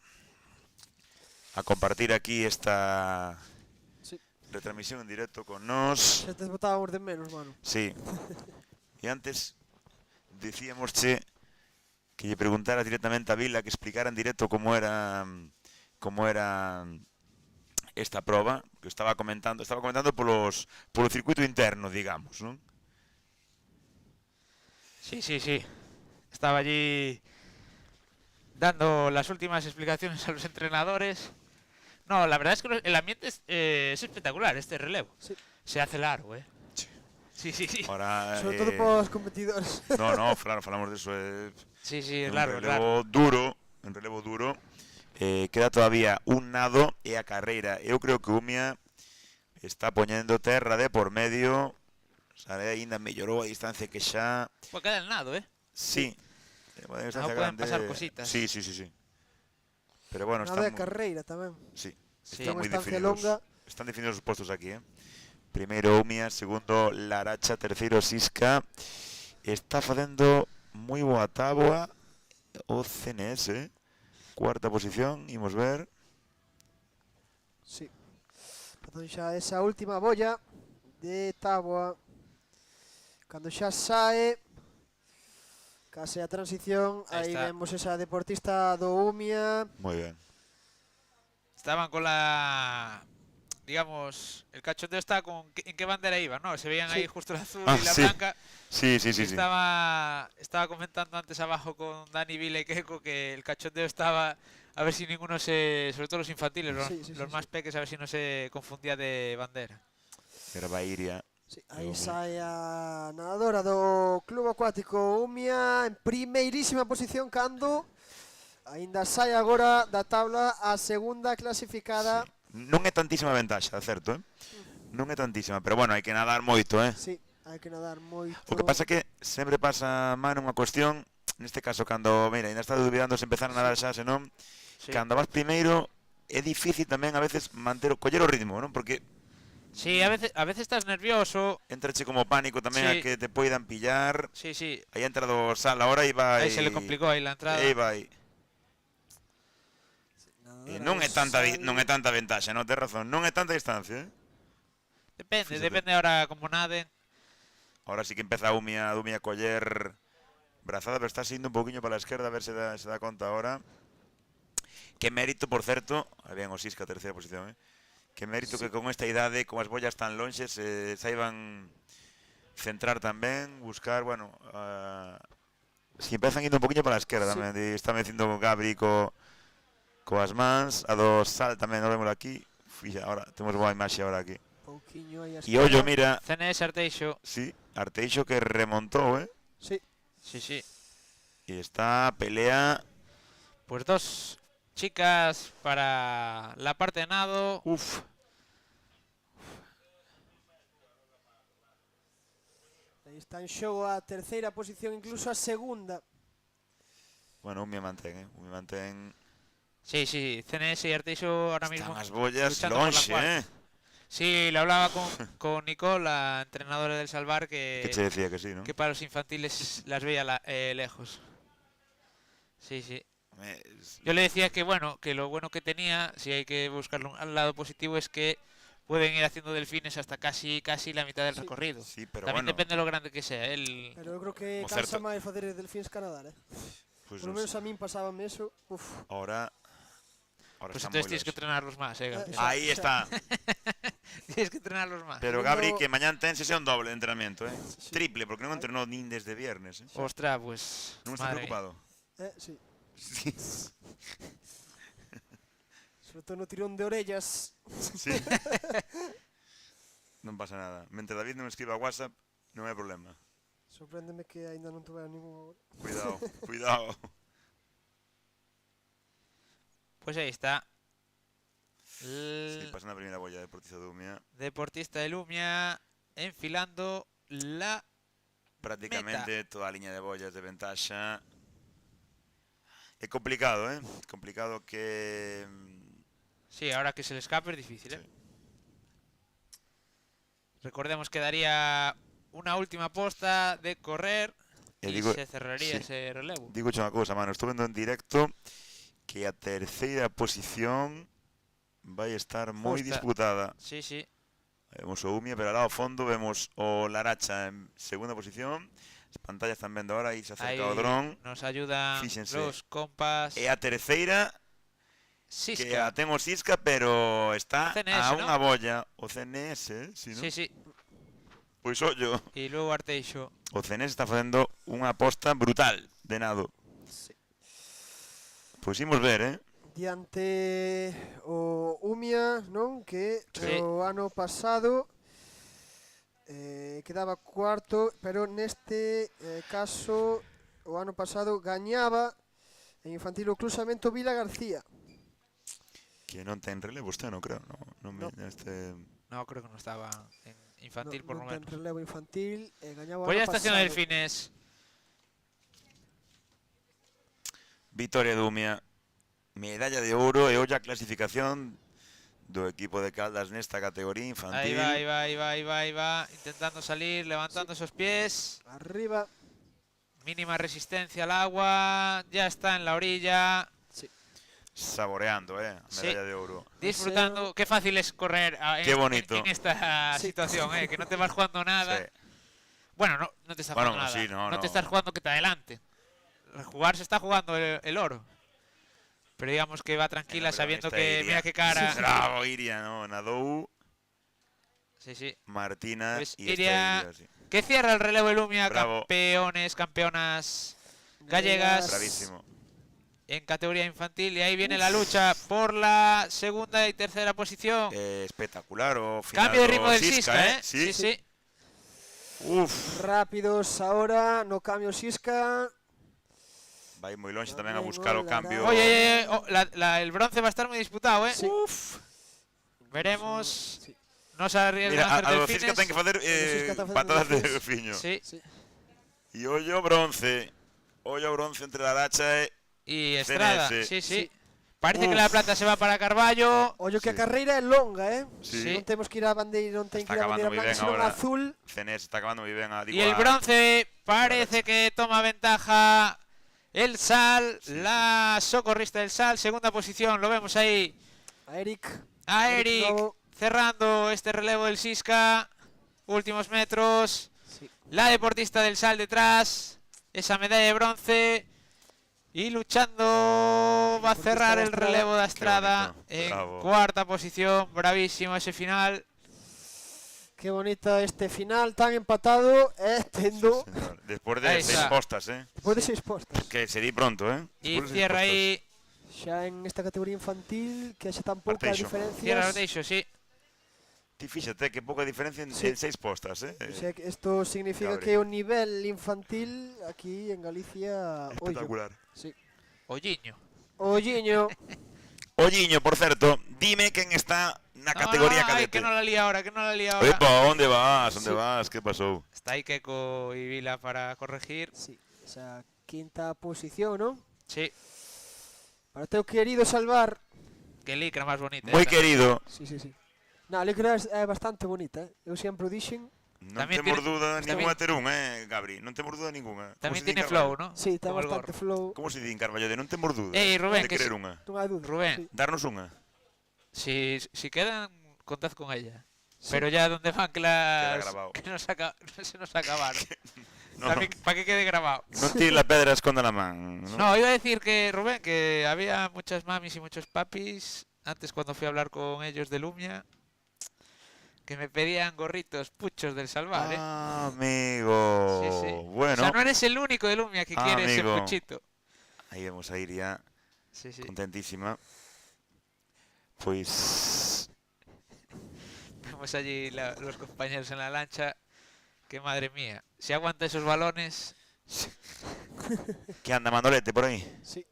a compartir aquí esta retransmisión en directo con nós. Se te botábamos de menos, mano. Sí. E antes dicíamosche que lle preguntara directamente a Vila, que explicara en directo como era esta proba, que estaba comentando polo circuito interno, digamos, non? Sí. Estaba allí dando las últimas explicaciones a los entrenadores. No, la verdad es que el ambiente es espectacular, este relevo. Sí. Se hace largo, Sí. Ahora, Sobre todo para os competidores. No, claro, falamos de eso. Sí, es en largo, relevo duro. Queda todavía un nado e a carreira. Eu creo que Umia está poñendo terra de por medio. Sare aínda mellorou a distancia que xa. Pues queda el nado, Sí. Pueden pasar cositas. Sí. Pero bueno, Nada de carreira tamén. Sí. Está Están moi estancia definidos. longa. Están definidos os postos aquí, Primeiro Umia, segundo Laracha, terceiro Sisca. Está facendo moi boa táboa o CNS, cuarta posición, imos ver. Sí. Entón xa esa última bolla de táboa, cando xa sae, case a transición, aí está. vemos esa deportista do Umia. Moi ben. Estaban con la... Digamos, el cachondeo está en qué bandera iba, ¿no? Se veían ahí justo la azul y la blanca. Sí. Estaba comentando antes abajo con Dani, Vila y Keiko que el cachondeo estaba a ver si ninguno sobre todo los infantiles, los más peques, a ver si no se confundía de bandera. Era Bairia. Sí, aí sae a nadadora do Club Acuático Umia en primeirísima posición cando aínda sae agora da tabla a segunda clasificada. Non é tantísima ventaxa, certo, Non é tantísima, pero bueno, hai que nadar moito, Sí, hai que nadar moito. O que pasa que sempre pasa, Manu, unha cuestión, neste caso, cando, mira, ainda está dubidando se empezar a nadar xa, senón, cando vas primeiro, é difícil tamén a veces coller o ritmo, non? Porque sí, a veces estás nervioso. Entrache como pánico tamén a que te poidan pillar. Sí. Aí ha entrado Sal ahora e vai... Aí se le complicou aí la entrada. Aí vai. Non é tanta ventaxa, non, tes razón, non é tanta distancia, Depende ahora como naden. Ahora sí que empeza a Umia a coller brazada, pero está siendo un poquinho para la esquerda, a ver se da conta ahora. Que mérito, por certo, bien o Sisca, terceira posición, Que mérito que con esta idade, con as bollas tan lonxes, saiban centrar tamén, buscar, bueno, si empezan indo un poquinho para a esquerda tamén, está dicindo Gabri coas mans, a do Sal tamén, nos vemos aquí. Ahora, temos boa imaxe ahora aquí. E ollo, mira. CNS Arteixo. Sí, Arteixo que remontou, Sí. E está pelea. Pues dos chicas para la parte de nado. Aí está en xogo a terceira posición, incluso a segunda. Bueno, Umia mantén. Sí, CNS y Arteixo ahora mismo. Están as bollas luchando por la lonxe, cuarta. Sí, le hablaba con Nicole, la entrenadora del Salvar, Que te decía que sí, ¿no? que para los infantiles las veía lejos. Sí. Yo le decía que bueno, que lo bueno que tenía, si hay que buscarlo al lado positivo, es que pueden ir haciendo delfines hasta casi la mitad del recorrido. Sí, pero también bueno. depende de lo grande que sea. Pero eu creo que O cansa certo. máis facer delfíns que nadar, Pues Por lo no menos sé. a min pasábame eso. Ahora Pues están entonces muy tienes que lejos. entrenarlos más, Gabriel. Ahí está. Tienes que entrenarlos más. Pero Gabri, que mañana ten sesión doble de entrenamiento, Triple, porque non entrenó nin desde viernes, Ostras, pues. Non está madre preocupado. Sí. Sí. Sobre todo no tirón de orellas. Sí. Non pasa nada. Mentre David non escriba WhatsApp, non hai problema. Sorpréndeme que aínda non tuve ningún agora. Cuidado. Pues ahí está. Sí, pasa na primeira bolla deportista de Umia. Deportista de Lumia enfilando la Prácticamente toda a liña de bollas de ventaxa. É complicado, Complicado que... Sí, ahora que se le escape es difícil, Recordemos que daría una última posta de correr y se cerraría ese relevo. Digo unha cousa, mano, estou vendo en directo que a terceira posición vai estar moi Justa. disputada. Sí. Vemos o Umia, pero ao fondo vemos o Laracha en segunda posición. As pantallas están vendo ahora, aí se acerca o dron. Nos ayudan Fíxense. los compas. E a terceira, Sisca. que a ten o Sisca, pero está CNS, a ¿no? unha bolla. O CNS, si, non? Sí. Pois ollo. Y luego Arteixo. O CNS está facendo unha aposta brutal de nado. Pois imos ver, Diante o Umia, non? Que Sí. o ano pasado quedaba cuarto, pero neste caso o ano pasado gañaba en infantil o Clusamento Vila García. Que non ten relevo este ano, creo. Non me este... No, creo que no estaba en infantil, por lo non ten menos. relevo infantil e gañaba o Pues ya ano está haciendo pasado. delfines. Vitoria de Umia. Medalla de ouro e olla a clasificación do equipo de Caldas nesta categoría infantil. Ahí va. Intentando salir, levantando esos pies. Arriba. Mínima resistencia al agua. Ya está en la orilla. Saboreando, medalla de ouro. Disfrutando. Qué fácil es correr Qué bonito. en esta situación, que no te vas jugando nada. Sí. Bueno, no te estás jugando nada. Sí, no. te estás jugando que te adelante. Jugar se está jugando el oro. Pero digamos que va tranquila sabiendo que Iria. mira qué cara. Bravo, Iria, no, nadou. Sí. Martina Pues y Iria, esta Iria, sí. que cierra el relevo de Lumia, Bravo. campeonas gallegas. Bravísimo. En categoría infantil. Y ahí viene la lucha por la segunda y tercera posición. Espectacular o final Cambio de ritmo do del Sisca, Sí. Rápidos ahora, no cambio Sisca. Vai moi longe tamén a buscar o cambio. Oye, el bronce va a estar muy disputado, Veremos. No se arriesgan a Mira, hacer a do delfines. Sisca ten que facer patadas de delfiño. Sí. E ollo bronce. Ollo bronce entre Laracha y Estrada. CNS. Sí. Parece que la plata se va para Carballo. Ollo que a carreira é longa, Sí. Non temos que ir a bandeira, non ten que Está ir a acabando bandeira moi blanca, ben senón agora. azul. CNS está acabando moi ben a Y el bronce parece que toma ventaja el Sal, la socorrista del Sal, segunda posición, lo vemos ahí. A Eric Novo, cerrando este relevo del Sisca, últimos metros. La deportista del Sal detrás, esa medalla de bronce. Y luchando va a cerrar el relevo de Estrada en cuarta posición. Bravísimo ese final. Qué bonita este final tan empatado, tendo. Despois de Ahí 6 está. postas, Despois de 6 postas. Que se di pronto, Y Despois de seis cierra postas. ahí. Xa en esta categoría infantil, que xa tan poucas Arteixo. diferencias. Cierra Arteixo, sí. Ti fíxate que pouca diferencia en Sí. 6 postas, O sea, que esto significa Gabriel. que o nivel infantil aquí en Galicia, ollo. Espectacular. Sí. Olliño. Olliño. Olliño, por certo, dime quen está na categoría Ai, cadete. que non la lía ahora, que non la lía ahora. Epa, onde vas? Onde vas? Que pasou? Está aí Keco y Vila para corregir. Sí, esa quinta posición, ¿no? Sí. Para o teu querido Salvar. Que licra máis bonita. Moi esa. querido. Sí, sí, sí. Na, a licra é bastante bonita, Eu sempre o dixen. Non Tamén temos tiene- dúda tamén- ninguna ter un, Gabri? Non temos dúda ninguna. Tamén Como se di tiene en flow, Carballo? ¿no? Sí, ten Como el bastante gorro. flow. Como se di en Carballo? De non temos dúda. Rubén, de que querer se- unha. Non hai dúda. Rubén. Sí. Darnos unha. Si quedan, contad con ella. Sí. Pero ya donde van que Queda las... grabado. Que se nos acabaron. No, Para que quede grabado. non tires la pedra, esconda la man. No, iba a decir que, Rubén, que había muchas mamis y muchos papis, antes cuando fui a hablar con ellos de Lumia, que me pedían gorritos puchos del Salvar, ¿eh? Ah, amigo. Sí, sí. Bueno. O sea, no eres el único de Lumia que quiere ese amigo. puchito. Ahí vamos a ir ya. Sí, sí. Contentísima. Pues... Vemos allí los compañeros en la lancha. Que madre mía, si aguanta esos balones... ¿Qué anda Manolete por ahí? Sí.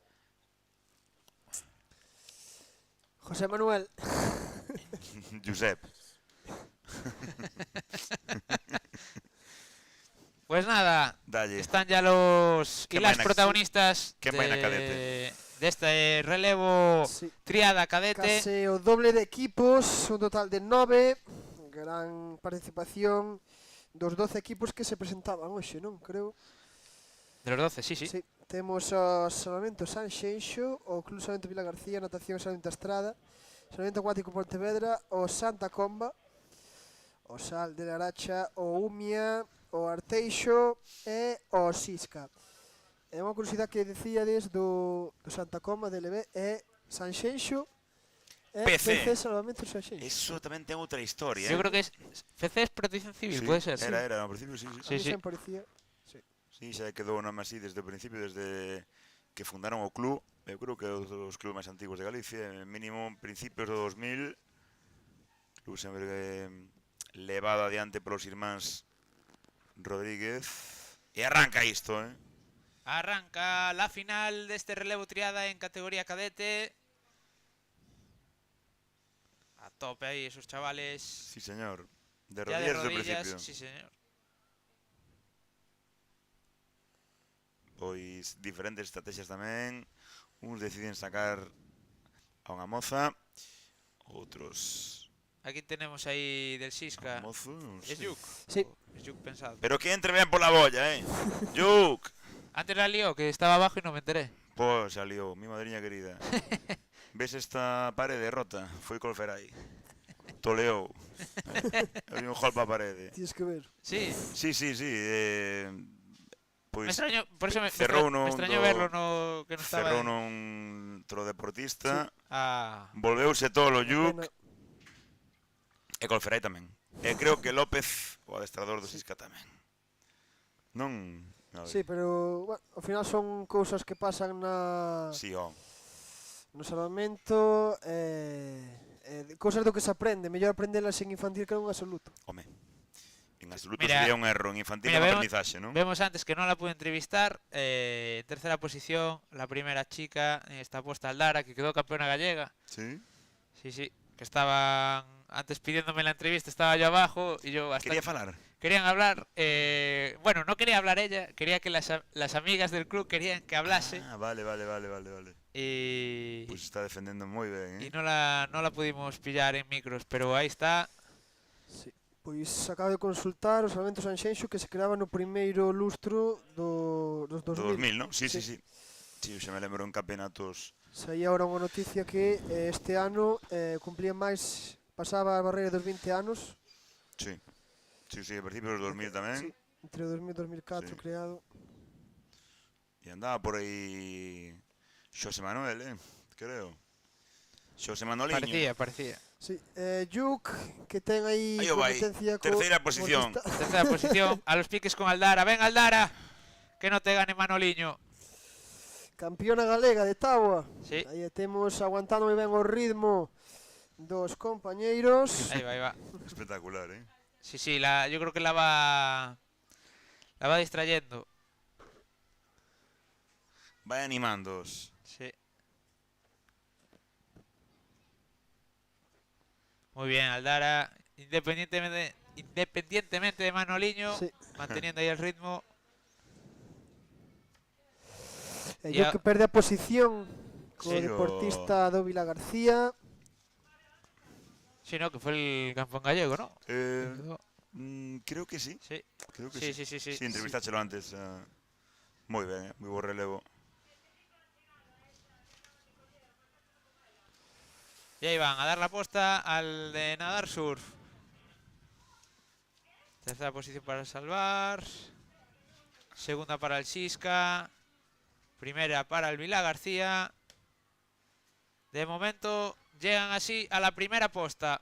José Manuel. Josep. Pues nada, Dalle. están ya los y ¿Qué las vaina- protagonistas qué vaina cadete? de este relevo triada cadete. Case o doble de equipos, un total de 9. Gran participación dos 12 equipos que se presentaban hoxe, non? Creo. De los 12, sí, sí. Sí. Temos o Salvamento Sanxenxo, o Club Salvamento Vila García, Natación Salvamento Estrada, Salvamento Acuático Pontevedra, o Santa Comba, o Sal de Laracha, o Umia, o Arteixo e o Sisca. É unha curiosidade que decíades do Santa Comba de LB é Sanxenxo e PC Salvamento Sanxenxo. Eso tamén ten outra historia. Yo creo que es PC es Protección Civil, Sí, puede ser. Era, ao principio sí. A mí sempre parecía. Sí, xa quedou o nome así desde o principio, desde que fundaron o club. Eu creo que é os clubes máis antigos de Galicia, mínimo principios do 2000. Club sempre levado adiante polos irmáns Rodríguez. E arranca isto, Arranca la final de este relevo triada en categoría cadete. A tope ahí esos chavales. Sí, señor. De Ya rodillas desde o principio. sí, señor. Pois diferentes estrategias tamén. Uns deciden sacar a unha moza, outros... Aquí tenemos ahí del Sisca. Mozo, non Es sei. Yuk. Sí. Es Yuk pensado. Pero que entre ben pola bolla, Yuk! Antes la lió, que estaba abajo y no me enteré. Pois salió, mi madriña querida. Ves esta parede rota? Foi Colferai. Toleou. Había un gol pa parede. Tienes que ver. Sí. Sí. Pois Me extrañó, por eso me extrañó verlo que no estaba. Cerrou nun deportista. Ah. Volveuse todo o Yuk. E Colferai tamén. E creo que López, o adestrador do Sisca tamén. Non... Sí, pero bueno, ao final son cousas que pasan Sí, no salvamento, cousas do que se aprende, mellor aprendelas en infantil que en un absoluto. Home, en absoluto Mira, sería un erro, en infantil mira, un aprendizaxe, non? Vemos antes que no la pude entrevistar. En tercera posición, la primera chica está puesta Aldara, que quedó campeona gallega. Sí. Sí, que estaban antes pidiéndome la entrevista, estaba yo abajo y yo hasta Quería falar. Querían hablar, bueno, no quería hablar ella, quería que las amigas del club querían que hablase. Ah, vale. Y... Pues está defendendo moi ben, Y no la pudimos pillar en micros, pero ahí está. Sí. Pois acabo de consultar o Salvamento Sanxenxo que se creaba no primeiro lustro dos 2000. Do 2000, non? Sí. Sí, xa me lembro en campeonatos. Saía ahora unha noticia que este ano cumplía máis, pasaba a barreira dos 20 anos. Sí, a principios dos 2000 tamén. Sí, entre 2000 e 2004 creado. E andaba por aí Xosé Manuel, creo. Xosé Manoliño. Parecía. Sí, Yuk, que ten aí Aí o vai, competencia terceira posición. Tercera posición, a los piques con Aldara. Ven Aldara, que no te gane Manoliño. Campeona galega de táboa. Sí. Aí temos aguantando moi ben o ritmo dos compañeiros. Ahí va. Espectacular, Sí, yo creo que la va distrayendo. Vai animándoos. Sí. Muy bien, Aldara, independientemente de Manoliño, Sí. manteniendo ahí el ritmo. Yo que perde a posición co Sí. deportista Dóvila García. Sí, no, que fue el campeón gallego, ¿no? Creo que sí. Sí. Creo que Sí, sí. sí, sí, sí. Sí, entrevistáchelo antes. Moi ben, moi bo relevo. Y ahí van a dar la posta al de nadar surf. Tercera posición para el Salvar. Segunda para el Sisca. Primera para el Vila García. De momento llegan así a la primera posta.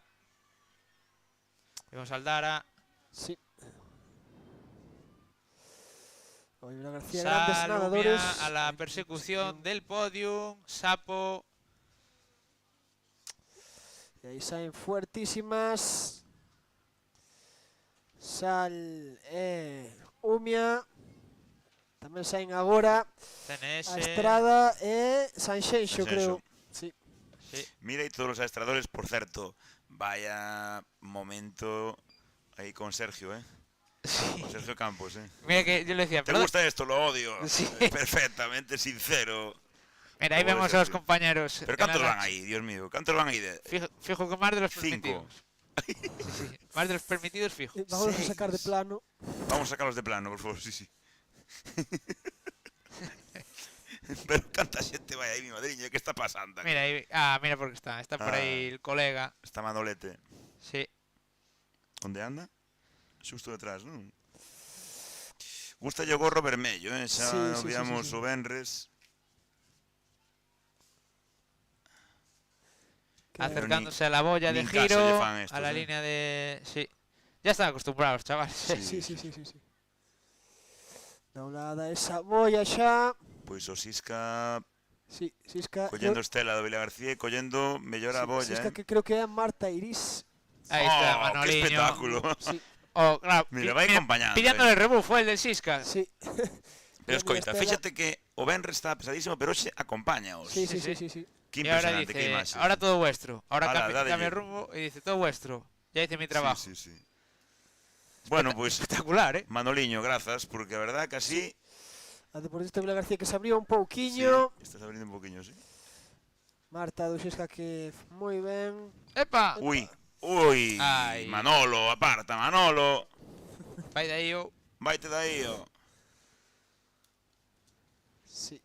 Vemos al Dara. Sí. Dóvila García, grandes Salumia nadadores. a la persecución del podium. Sapo. E aí saen fuertísimas. Sal e Umia. Tamén saen agora CNS. a Estrada e Sanxenxo, creo. Sí. Mira aí todos os adestradores, por certo. Vaya momento aí con Sergio, Con Sergio Campos, Mira que yo le decía, ¿Te perdón. gusta esto? Lo odio. Sí. Perfectamente sincero. Mira, ahí Como vemos Sergio. a los compañeros. Pero en ¿cuántos la van noche. ahí, Dios mío? ¿Cuántos van ahí? Fijo que más de los 5. permitidos. Sí. Más de los permitidos, fijo. Vamos a sacar de plano. Vamos a sacarlos de plano, por favor, sí. Pero tanta xente vai aí, mi madriño, que está pasando aquí? Mira, ahí, mira porque está por ahí el colega. Está Manolete. Sí. Onde anda? Xusto detrás, non? Gusta o gorro vermello, xa Sí. víamos o venres. Acercándose a la boya de nin caso lle giro, fan a estos, la línea de... Sí. Ya están acostumbrados, chavales. Sí. Doblada esa boia xa. Pois o Sisca Sí, Sisca. collendo Estela do Vila García e collendo mellor a bolla, Sisca que creo que é Marta Iris. Ahí está, ¡Oh, Manoliño. qué espectáculo! Sí. Oh, claro, Mira, vai acompañando. Pidiéndole el rebufo, el del Sisca. Sí. Pero escoita, Estela. fíxate que o venres está pesadísimo, pero hoxe acompáñaos. Sí. Qué Y ahora impresionante, qué dice, imaxe. ahora todo vuestro. Ahora Ala, cambia dádelle. el rumbo y dice, todo vuestro. Ya hice mi trabajo. Sí. Bueno, pues espectacular, Manoliño, grazas, porque a verdad que así A deportista Vila García que se abrió un pouquiño. estás abrindo un poquinho, sí. Marta do Sisca que moi ben. ¡Epa! Ui, Ai. Manolo, aparta, Manolo. Vai de aí, Vaite de aí, Sí.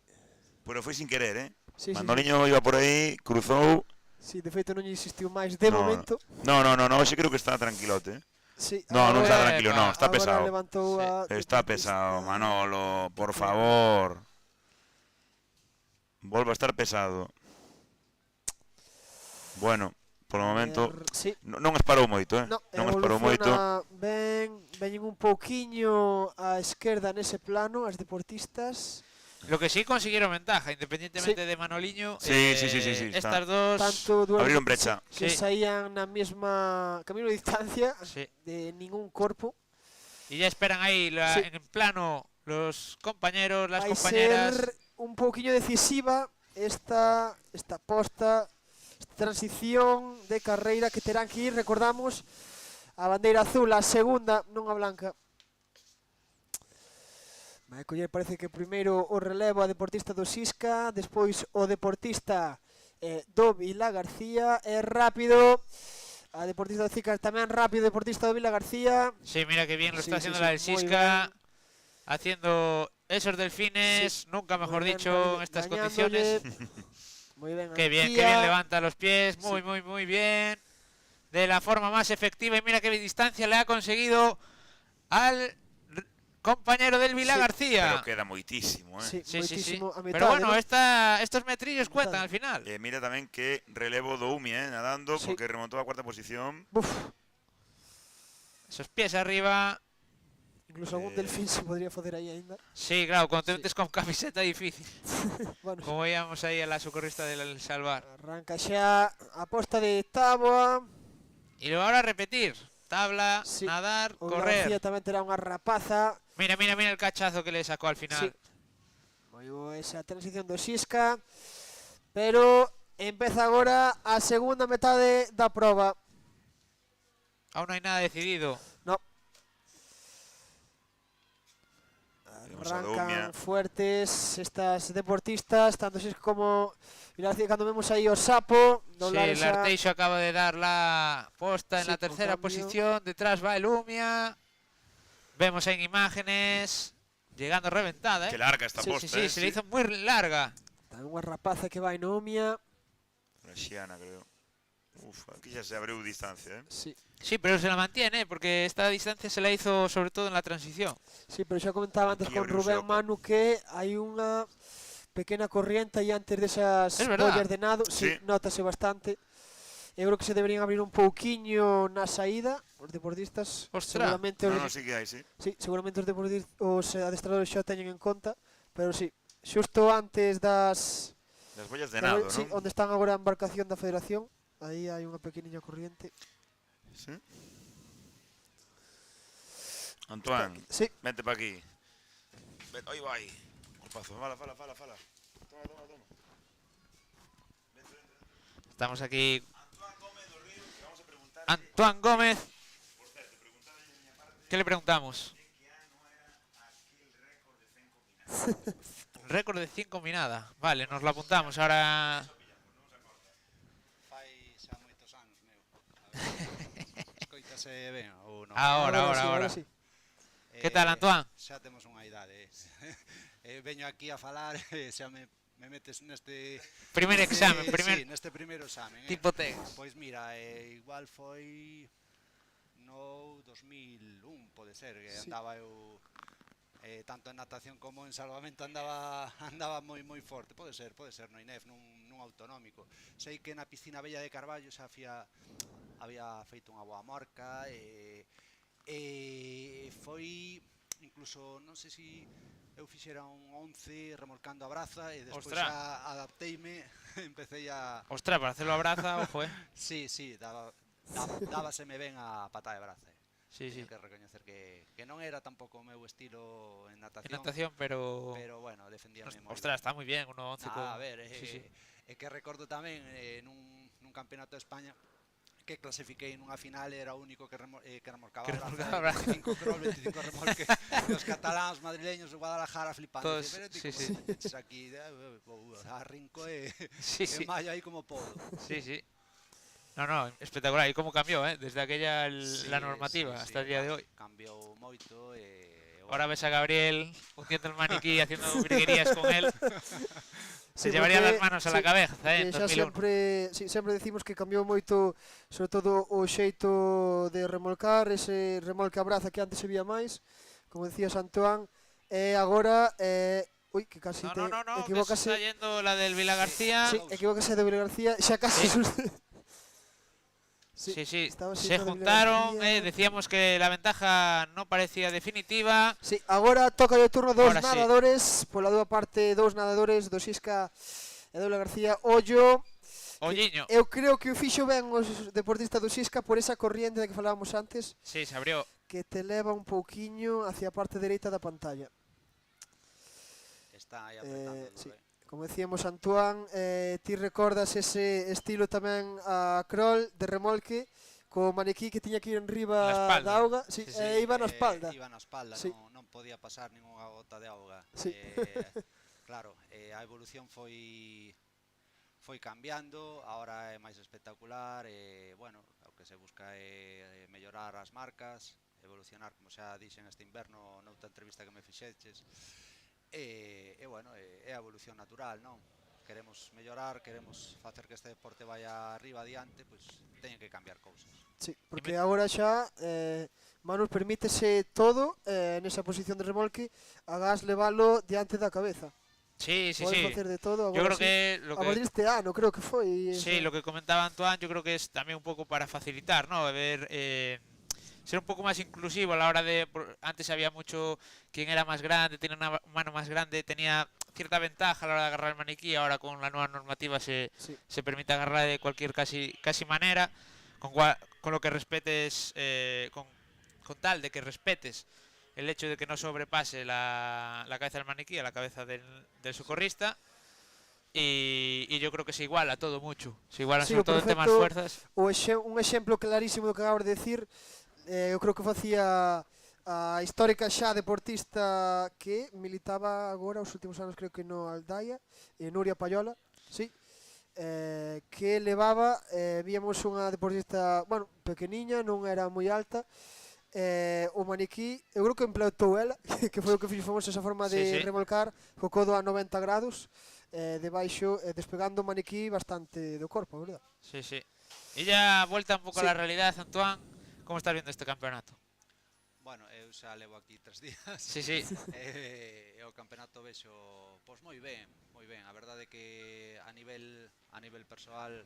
Pero foi sin querer, Sí. Manoliño iba por aí, cruzou. Sí, de feito non lle insistiu máis de momento. No, hoxe creo que está tranquilote, Sí. No, non está agora- tranquilo, no, está agora pesado. levantou a Está pesado, Manolo, por favor. Volva a estar pesado. Bueno, por o momento sí. non esparou moito, No, non esparou moito. veñen un pouquiño á esquerda nese plano as deportistas. Lo que sí consiguieron ventaja, independientemente de Manoliño. Sí, sí, Estas dos... Tanto duelos Abrieron brecha. que Sí. saían na mesma camino de distancia Sí. de ningún corpo. Y ya esperan ahí Sí. en plano los compañeros, las Vai compañeras. ser un pouquiño decisiva esta posta, esta transición de carreira que terán que ir, recordamos, a bandeira azul, a segunda, non a blanca. Vai coller, parece que primeiro o relevo a deportista do Sisca, despois o deportista do Vila García, é rápido, a deportista do Sisca tamén rápido, deportista do Vila García. Sí, mira que bien lo Sí, está haciendo sí, la del muy Sisca. Haciendo esos delfines, nunca mejor Muy bien, dicho, en estas dañándole. condiciones. Muy bien, Qué bien García. levanta los pies, muy bien. De la forma más efectiva y mira qué distancia le ha conseguido al compañero del Vila Sí, García. Pero queda moitísimo, Sí, Sí. moitísimo, a Pero metade, bueno, ¿no? estos metrillos cuentan al final. Mira tamén que relevo do Umi, nadando, Sí. porque remontó a cuarta posición. Esos pies arriba. Incluso algún delfín se podría facer aí aínda. Sí, claro, cuando te metes con camiseta difícil. Bueno, Como veíamos ahí a la socorrista del Salvar. arranca xa a posta de táboa. Y luego ahora repetir. Tabla, Sí. nadar, O Vila correr. García tamén terá unha rapaza. Mira el cachazo que le sacó al final. Sí. Moi boa esa transición do Sisca. Pero empeza agora a segunda metade da proba. Aún no hay nada decidido. No. Tenemos a Arrancan Doumia. fuertes estas deportistas, tanto Sisca como Vilarcía, cando vemos aí o Sapo. Sí, el Arteixo acaba de dar la posta en Sí, la tercera con cambio. posición. Detrás va el Umia. Vemos en imágenes llegando reventada. Qué larga esta posta, Sí, se le hizo muy larga. Tamén unha rapaza que vai no Umia. Una xiana, creo. Uf, aquí ya se abrió distancia, ¿eh? Sí. Sí, pero se la mantiene porque esta distancia se la hizo sobre todo en la transición. Sí, pero xa comentaba antes Aquí con abriuse Rubén oco. Manu que hai unha pequena corriente aí antes desas Es verdad. bollas de nado. Sí, Sí. notase bastante. Eu creo que se deberían abrir un pouquiño na saída os deportistas. Ostras. Seguramente No, os, no, sí que hay, sí. sí, seguramente os adestradores xa teñen en conta, pero sí, xusto antes das Las boyas de nado, sí, ¿no? onde están agora a embarcación da Federación, aí hai unha pequeniña corriente. Sí. Antoine, Sí. vente para aquí. Vete, ahí va ahí. Golpazo, fala. Toma. Estamos aquí. Antoine Gómez. ¿Qué le preguntamos? Récord de 5 combinada. Vale, nos lo apuntamos. Ahora. Escoítase ben ou non? Ahora. ¿Qué tal, Antoine? Xa temos unha idade. Veño aquí a falar e xa me metes neste... Primer examen, Sí, neste primeiro examen. tipo TEGS. Pois mira, igual foi no 2001, pode ser, que Sí. andaba eu... tanto en natación como en salvamento andaba moi forte. Pode ser no INEF, nun autonómico. Sei que na piscina Bella de Carballo xa había feito unha boa marca e foi incluso, non sei se eu fixera un 11 remolcando a braza e despois Ostras. xa adapteime, empecé a... Ostras, para hacerlo a braza, ojo, Sí, dábaseme ben a patada de braza. Sí. Teño que recoñecer que non era tampouco o meu estilo en natación. En natación, pero bueno, defendíame moi. Ostras, está moi bien, 1.11 con... A ver, Sí. é que recordo tamén nun campeonato de España que clasifiquei nunha final, era o único que remolcaba a braza, 25 crawl, 25 remolque, e os cataláns, madrileños, o Guadalajara flipando. Todos, Pero ti, sí. metes aquí, arrinco e mallo aí como podo. Sí. No, espectacular. ¿Y cómo cambió, desde aquella la normativa hasta el día de hoy? Cambiou moito e... Ahora ves a Gabriel hundiendo el maniquí haciendo virguerías con él. Se Sí, llevaría porque, las manos a la cabeza, en xa 2001. sempre decimos que cambiou moito, sobre todo o xeito de remolcar, ese remolque a braza que antes se vía máis, como decías Antoine, e agora uy, que casi No, que equivócase. está yendo la del Vila García. Sí, equivócase de Vila García, xa casi Sí, estaba se siendo de juntaron, Vila García. decíamos que la ventaja no parecía definitiva. Sí, agora toca o turno dos Ahora sí. nadadores, pola dúa parte dous nadadores do Sisca e do Vila García. Ollo, Olliño. eu creo que o fixo ben os deportistas do Sisca por esa corriente da que falábamos antes, Sí, se abrió. que te leva un pouquiño hacia a parte dereita da pantalla. Está aí apretando. Sí. Como decíamos, Antoine, ti recordas ese estilo tamén a crawl de remolque co maniquí que tiña que ir en riba da auga, sí, iba na espalda. Iba na espalda, sí. non podía pasar ninguna gota de auga. Sí. Claro, a evolución foi cambiando, agora é máis espectacular, bueno, o que se busca é mellorar as marcas, evolucionar, como xa dixen este inverno noutra entrevista que me fixeches. Bueno, é a evolución natural, non? Queremos mellorar, queremos facer que este deporte vaya arriba adiante, pois teñen que cambiar cousas. Sí, porque agora xa Manu permítese todo nesa posición de remolque, agás levalo diante da cabeza. Sí. Podes facer de todo, Yo agora creo que a partir deste ano, creo que foi. Sí, lo que comentaba Antoine, yo creo que es también un poco para facilitar, ¿no? Ver, ser un poco más inclusivo a la hora de... Antes había mucho... Quien era más grande, tenía una mano más grande, tenía cierta ventaja a la hora de agarrar el maniquí. Ahora con la nueva normativa se permite agarrar de cualquier casi manera, con lo que respetes, con tal de que respetes el hecho de que no sobrepase la cabeza del maniquí a la cabeza del socorrista. y yo creo que se iguala todo mucho. Se iguala Sí, sobre o todo en temas perfecto, fuerzas. un exemplo clarísimo do que acabas de decir, eu creo que facía a histórica xa deportista que militaba agora os últimos anos, creo que no Aldaia, Nuria Payola, sí, que levaba, víamos unha deportista, bueno, pequeniña, non era moi alta, o maniquí, eu creo que implantou ela, que foi o que fixo famosa esa forma de Sí, sí. remolcar co codo a 90 grados, debaixo, despegando o maniquí bastante do corpo, verdad? Sí, sí. Y ya vuelta un poco Sí. a la realidad, Antoine, ¿cómo estás viendo este campeonato? Bueno, eu xa levo aquí 3 días. Sí, sí. E o campeonato vexo pois moi ben, moi ben. A verdade é que a nivel persoal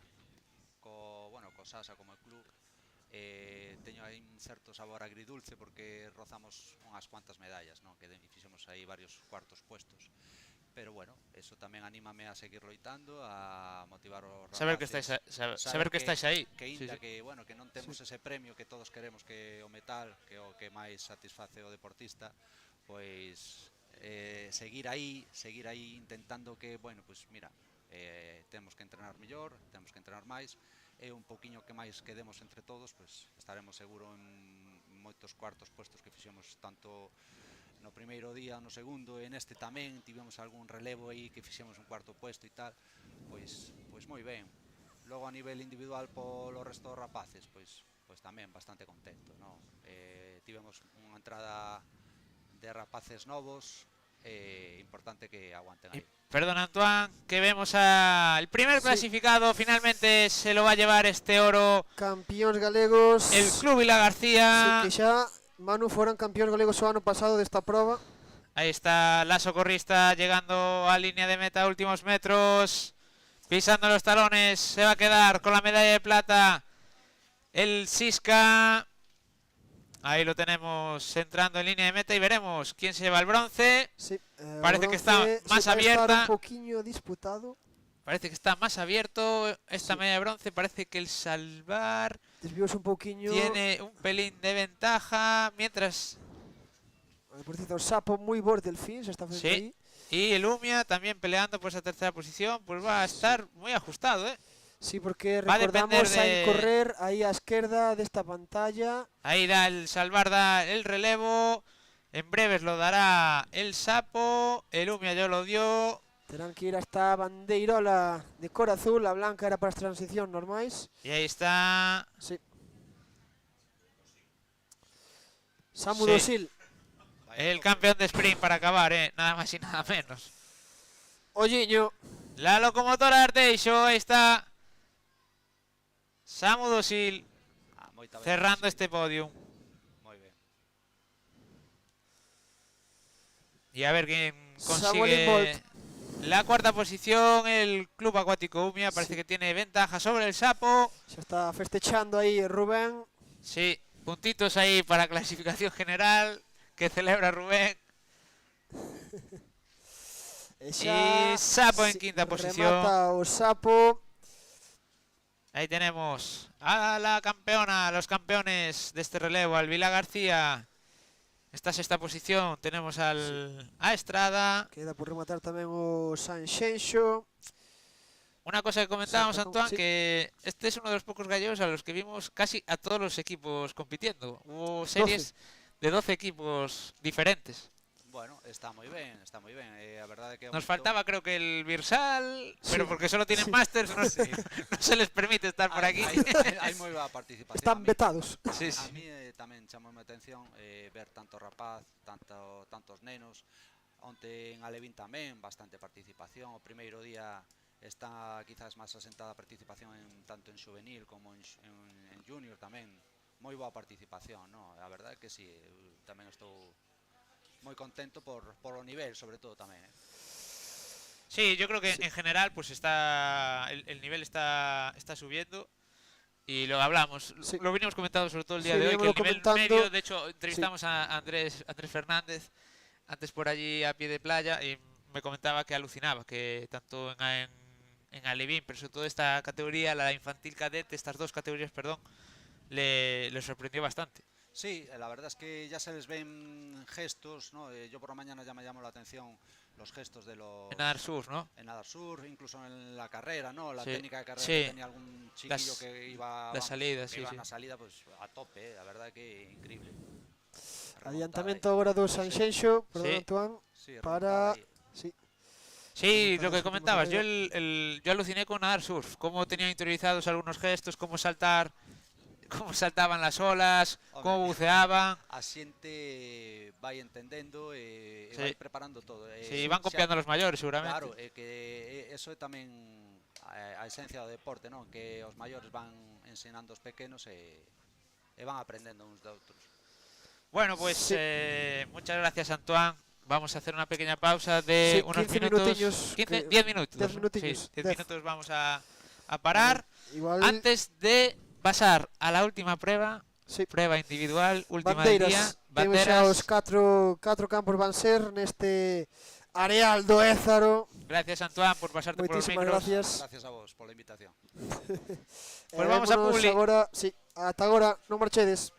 co Sasa como club teño aí un certo sabor agridulce porque rozamos unhas cuantas medallas, non? Que fixemos aí varios cuartos puestos. Pero bueno, eso tamén anímame a seguir loitando, a motivar os rapaces. Saber que estáis ahí. Que Sí, inda sí. que non temos ese premio que todos queremos, que o metal, que o que máis satisface o deportista, pois seguir aí intentando que, bueno, pois mira, temos que entrenar mellor, temos que entrenar máis, e un poquinho que máis quedemos entre todos, pois estaremos seguro en moitos cuartos puestos que fixemos tanto no primeiro día, no segundo, e neste tamén tivemos algún relevo aí que fixemos un cuarto puesto e tal, pois moi ben. Logo a nivel individual polo resto dos rapaces, pois tamén bastante contento, non? Tivemos unha entrada de rapaces novos, importante que aguanten aí. Perdón, Antoine, que vemos al primer clasificado, finalmente se lo va a llevar este oro. Campións galegos. El Club Vila García. Sí, que xa Manu foran campións galegos o ano pasado desta proba. Ahí está la socorrista llegando a línea de meta, últimos metros, pisando los talones, se va a quedar con la medalla de plata el Sisca. Ahí lo tenemos entrando en línea de meta y veremos quién se lleva el bronce. Sí, parece que está más vai estar abierta. un poquinho disputado. Parece que está más abierto esta medalla de bronce. Parece que el Salvar desvióse un poquinho. Tiene un pelín de ventaja, mientras... O deportista, o Sapo moi bo del fin, se está frente aí. Y el Umia también peleando por esa tercera posición, pues va a estar muy ajustado, ¿eh? Sí, porque Va a depender recordamos hai correr aí á esquerda desta pantalla. Ahí da el Salvar, da el relevo. En breves lo dará el Sapo. El Umia ya lo dio. Terán que ir hasta a bandeirola de cor azul, a blanca era para as transicións normais. Y ahí está. Sí. Samu Dosil. El campeón de sprint para acabar, nada más y nada menos. Olliño. La locomotora de Arteixo, ahí está. Samu Dosil cerrando este podium. Moi ben. Y a ver quién consigue la cuarta posición. El Club Acuático Umia parece que tiene ventaja sobre el Sapo. Se está festechando ahí Rubén. Sí, puntitos ahí para clasificación general que celebra Rubén. Y Sapo en quinta posición. Remata o Sapo. Ahí tenemos a la campeona, a los campeones de este relevo, al Vila García. Esta sexta posición tenemos a Estrada. Queda por rematar tamén o Sanxenxo. Una cosa que comentábamos, Antoine, que este es uno de los pocos gallegos a los que vimos casi a todos los equipos compitiendo. Hubo series de 12 equipos diferentes. Bueno, está moi ben, está moi ben. A verdade é que Nos faltaba, creo que el Birsal, pero porque solo tienen Masters, no se les permite estar por aquí. Hai moi boa participación. Están vetados. A mí tamén chamou a atención ver tanto rapaz, tantos nenos. Onte en Alevín tamén bastante participación. O primeiro día está quizás máis asentada a participación tanto en juvenil como en junior tamén. Moi boa participación, no? A verdade é que sí, tamén estou moi contento por o nivel, sobre todo tamén. Sí, yo creo que en general pues está el nivel está subiendo y lo hablamos. Lo venimos comentando sobre todo el día de hoy, que el nivel medio, de hecho entrevistamos a Andrés Fernández antes por allí a pie de playa y me comentaba que alucinaba, que tanto en Alevín, pero sobre todo esta categoría, la infantil cadete, estas dos categorías, perdón, le sorprendió bastante. Sí, la verdad es que ya se les ven gestos, ¿no? Yo por la mañana ya me llamó la atención los gestos de los... En nadar surf, ¿no? En nadar surf, incluso en la carrera, ¿no? La Sí. técnica de carrera Sí. que tenía algún chiquillo Las- que iba... la salida, sí, iba sí. na salida, pues a tope, la verdad que increíble. Adiantamento agora do Sanxenxo, perdón, Sí. Antoine, Sí, para... remontada ahí. Sí. Sí, Remontada lo que nos últimos comentabas, yo, arriba. yo aluciné con nadar surf, cómo tenía interiorizados algunos gestos, cómo saltar, cómo saltaban las olas, cómo buceaban. A xente vai entendendo e Sí. vai preparando todo. Sí, van copiando los mayores, seguramente. Claro, que eso é tamén a esencia do deporte, non? Que os maiores van ensinando aos pequenos e van aprendendo uns de outros. Bueno, pues Sí. muchas gracias, Antoine. Vamos a hacer una pequeña pausa de Sí, unos 15 minutos. minutillos, 15, que- 10 minutos. 10 minutillos, Sí, 10 10. minutos vamos a parar. Igual- Antes de pasar a la última prueba, prueba individual, última del día. Temos xa os 4 campos van ser neste areal do Ézaro. Gracias, Antoine, por pasarte por los Moitísimas micros. gracias. Gracias a vos pola invitación. Pues vamos a Vémonos Publi. agora, sí, ata agora, non marchedes.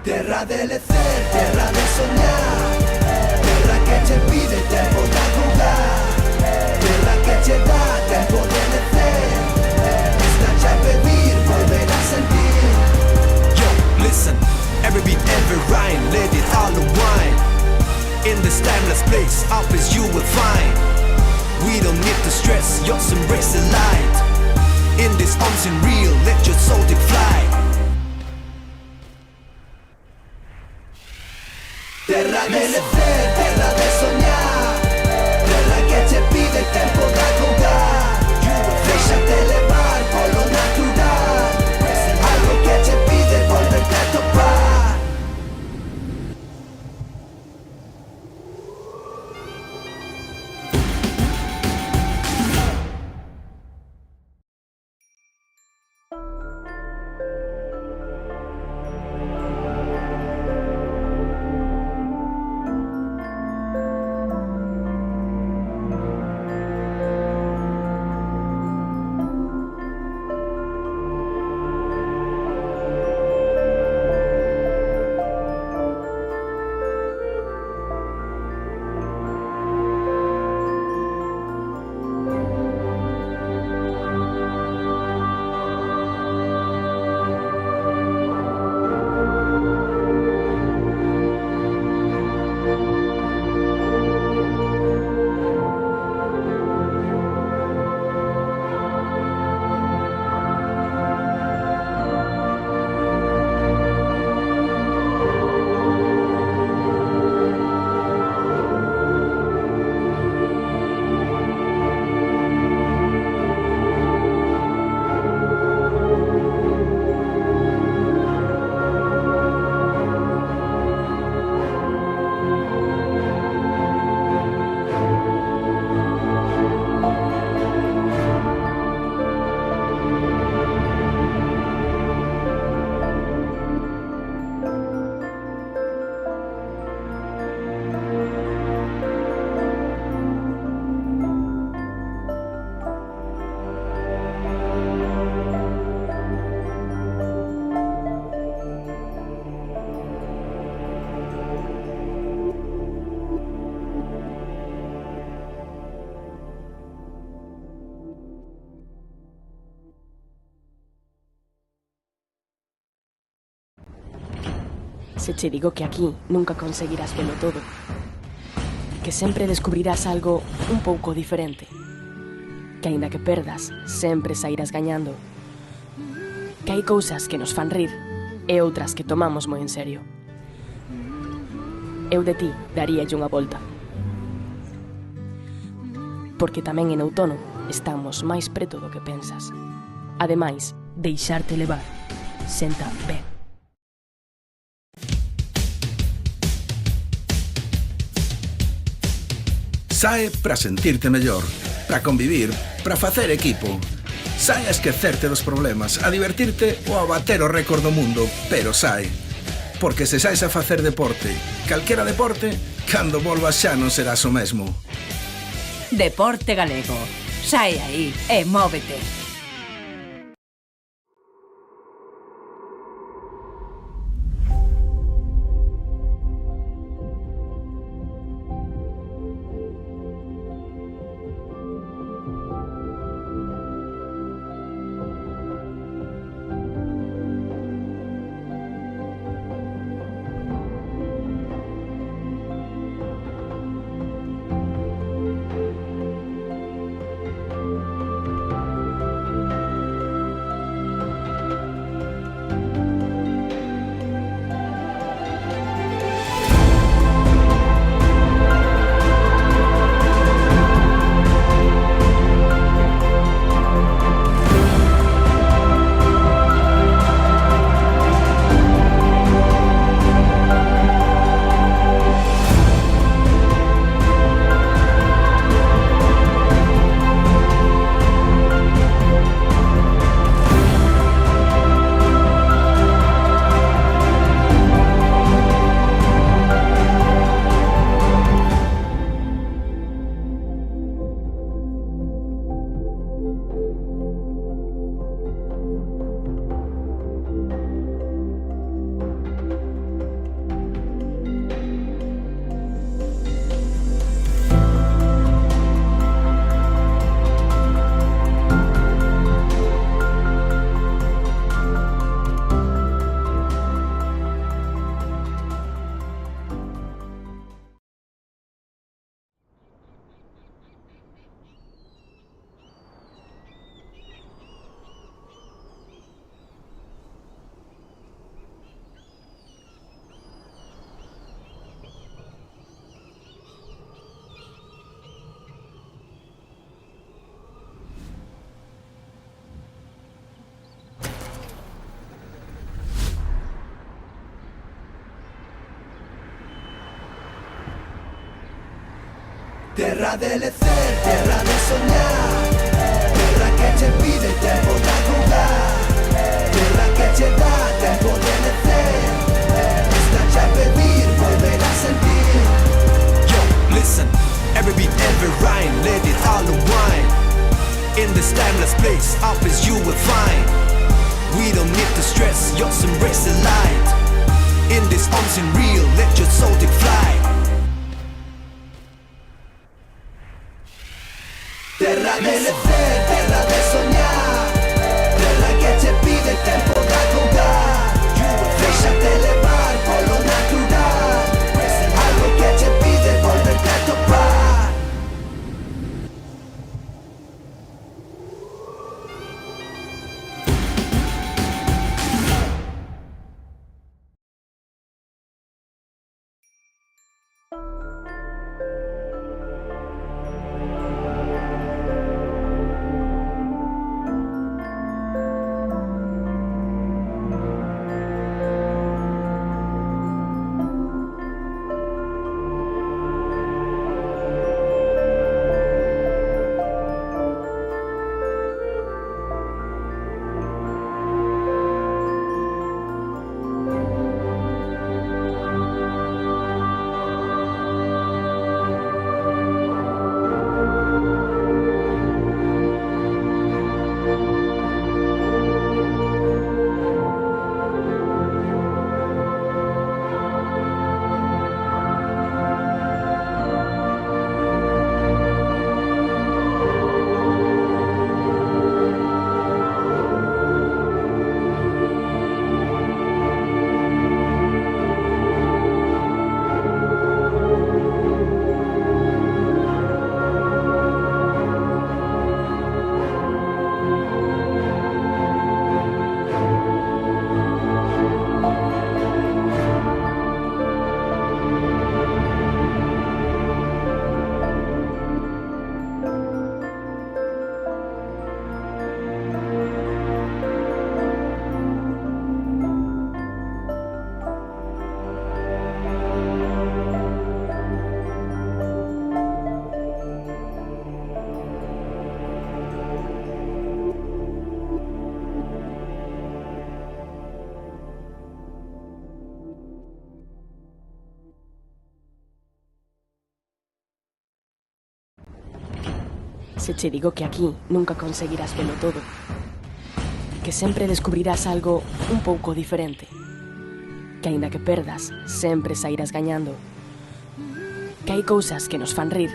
Terra de lecer, terra de soñar, terra que che pide tempo da jugar, terra que che dá tempo de lecer, está che a pedir, volver a sentir. Yo, listen, every beat, every rhyme, let it all unwind. In this timeless place, up as you will find. We don't need to stress, just embrace the light. In this unseen real, let your soul take flight. Terra de lecer, terra de soñar, terra que che pide tempo da jugar, déxate levar polo natural, algo que che pide volverte a topar. se che digo que aquí nunca conseguirás velo todo, que sempre descubrirás algo un pouco diferente, que aínda que perdas, sempre sairás gañando, que hai cousas que nos fan rir e outras que tomamos moi en serio. Eu de ti daríalle unha volta, porque tamén en outono estamos máis preto do que pensas. Ademais, deixarte levar senta ben. Sae para sentirte mellor, para convivir, para facer equipo. Sae a esquecerte dos problemas, a divertirte ou a bater o récord do mundo, pero sae. Porque se saes a facer deporte, calquera deporte, cando volvas xa non serás o mesmo. Deporte Galego. Sae aí e móvete. Terra de lecer, terra de soñar, terra que che pide tempo da jugar, terra que che dá tempo de lecer, está a pedir, volver a sentir. Yo, listen, every beat, every rhyme, let it all unwind. In this timeless place, up as you will find. We don't need to stress, just embrace the light. In this unseen real, let your soul take flight. Terra de lecer, terra de soñar, terra que che pide tempo da jugar, déxate levar polo natural, algo que che pide volverte a topar. Se che digo que aquí nunca conseguirás velo todo, que sempre descubrirás algo un pouco diferente, que aínda que perdas, sempre sairás gañando, que hai cousas que nos fan rir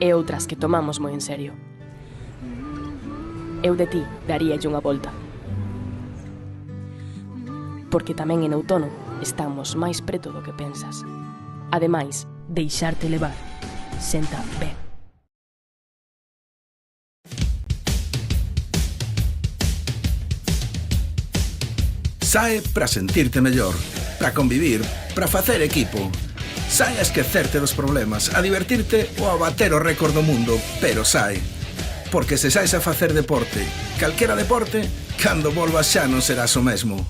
e outras que tomamos moi en serio. Eu de ti daríalle unha volta, porque tamén en outono estamos máis preto do que pensas. Ademais, deixarte levar senta ben. Sae para sentirte mellor, para convivir, para facer equipo. Sae a esquecerte dos problemas, a divertirte ou a bater o récord do mundo, pero sae. Porque se saes a facer deporte, calquera deporte, cando volvas xa non serás o mesmo.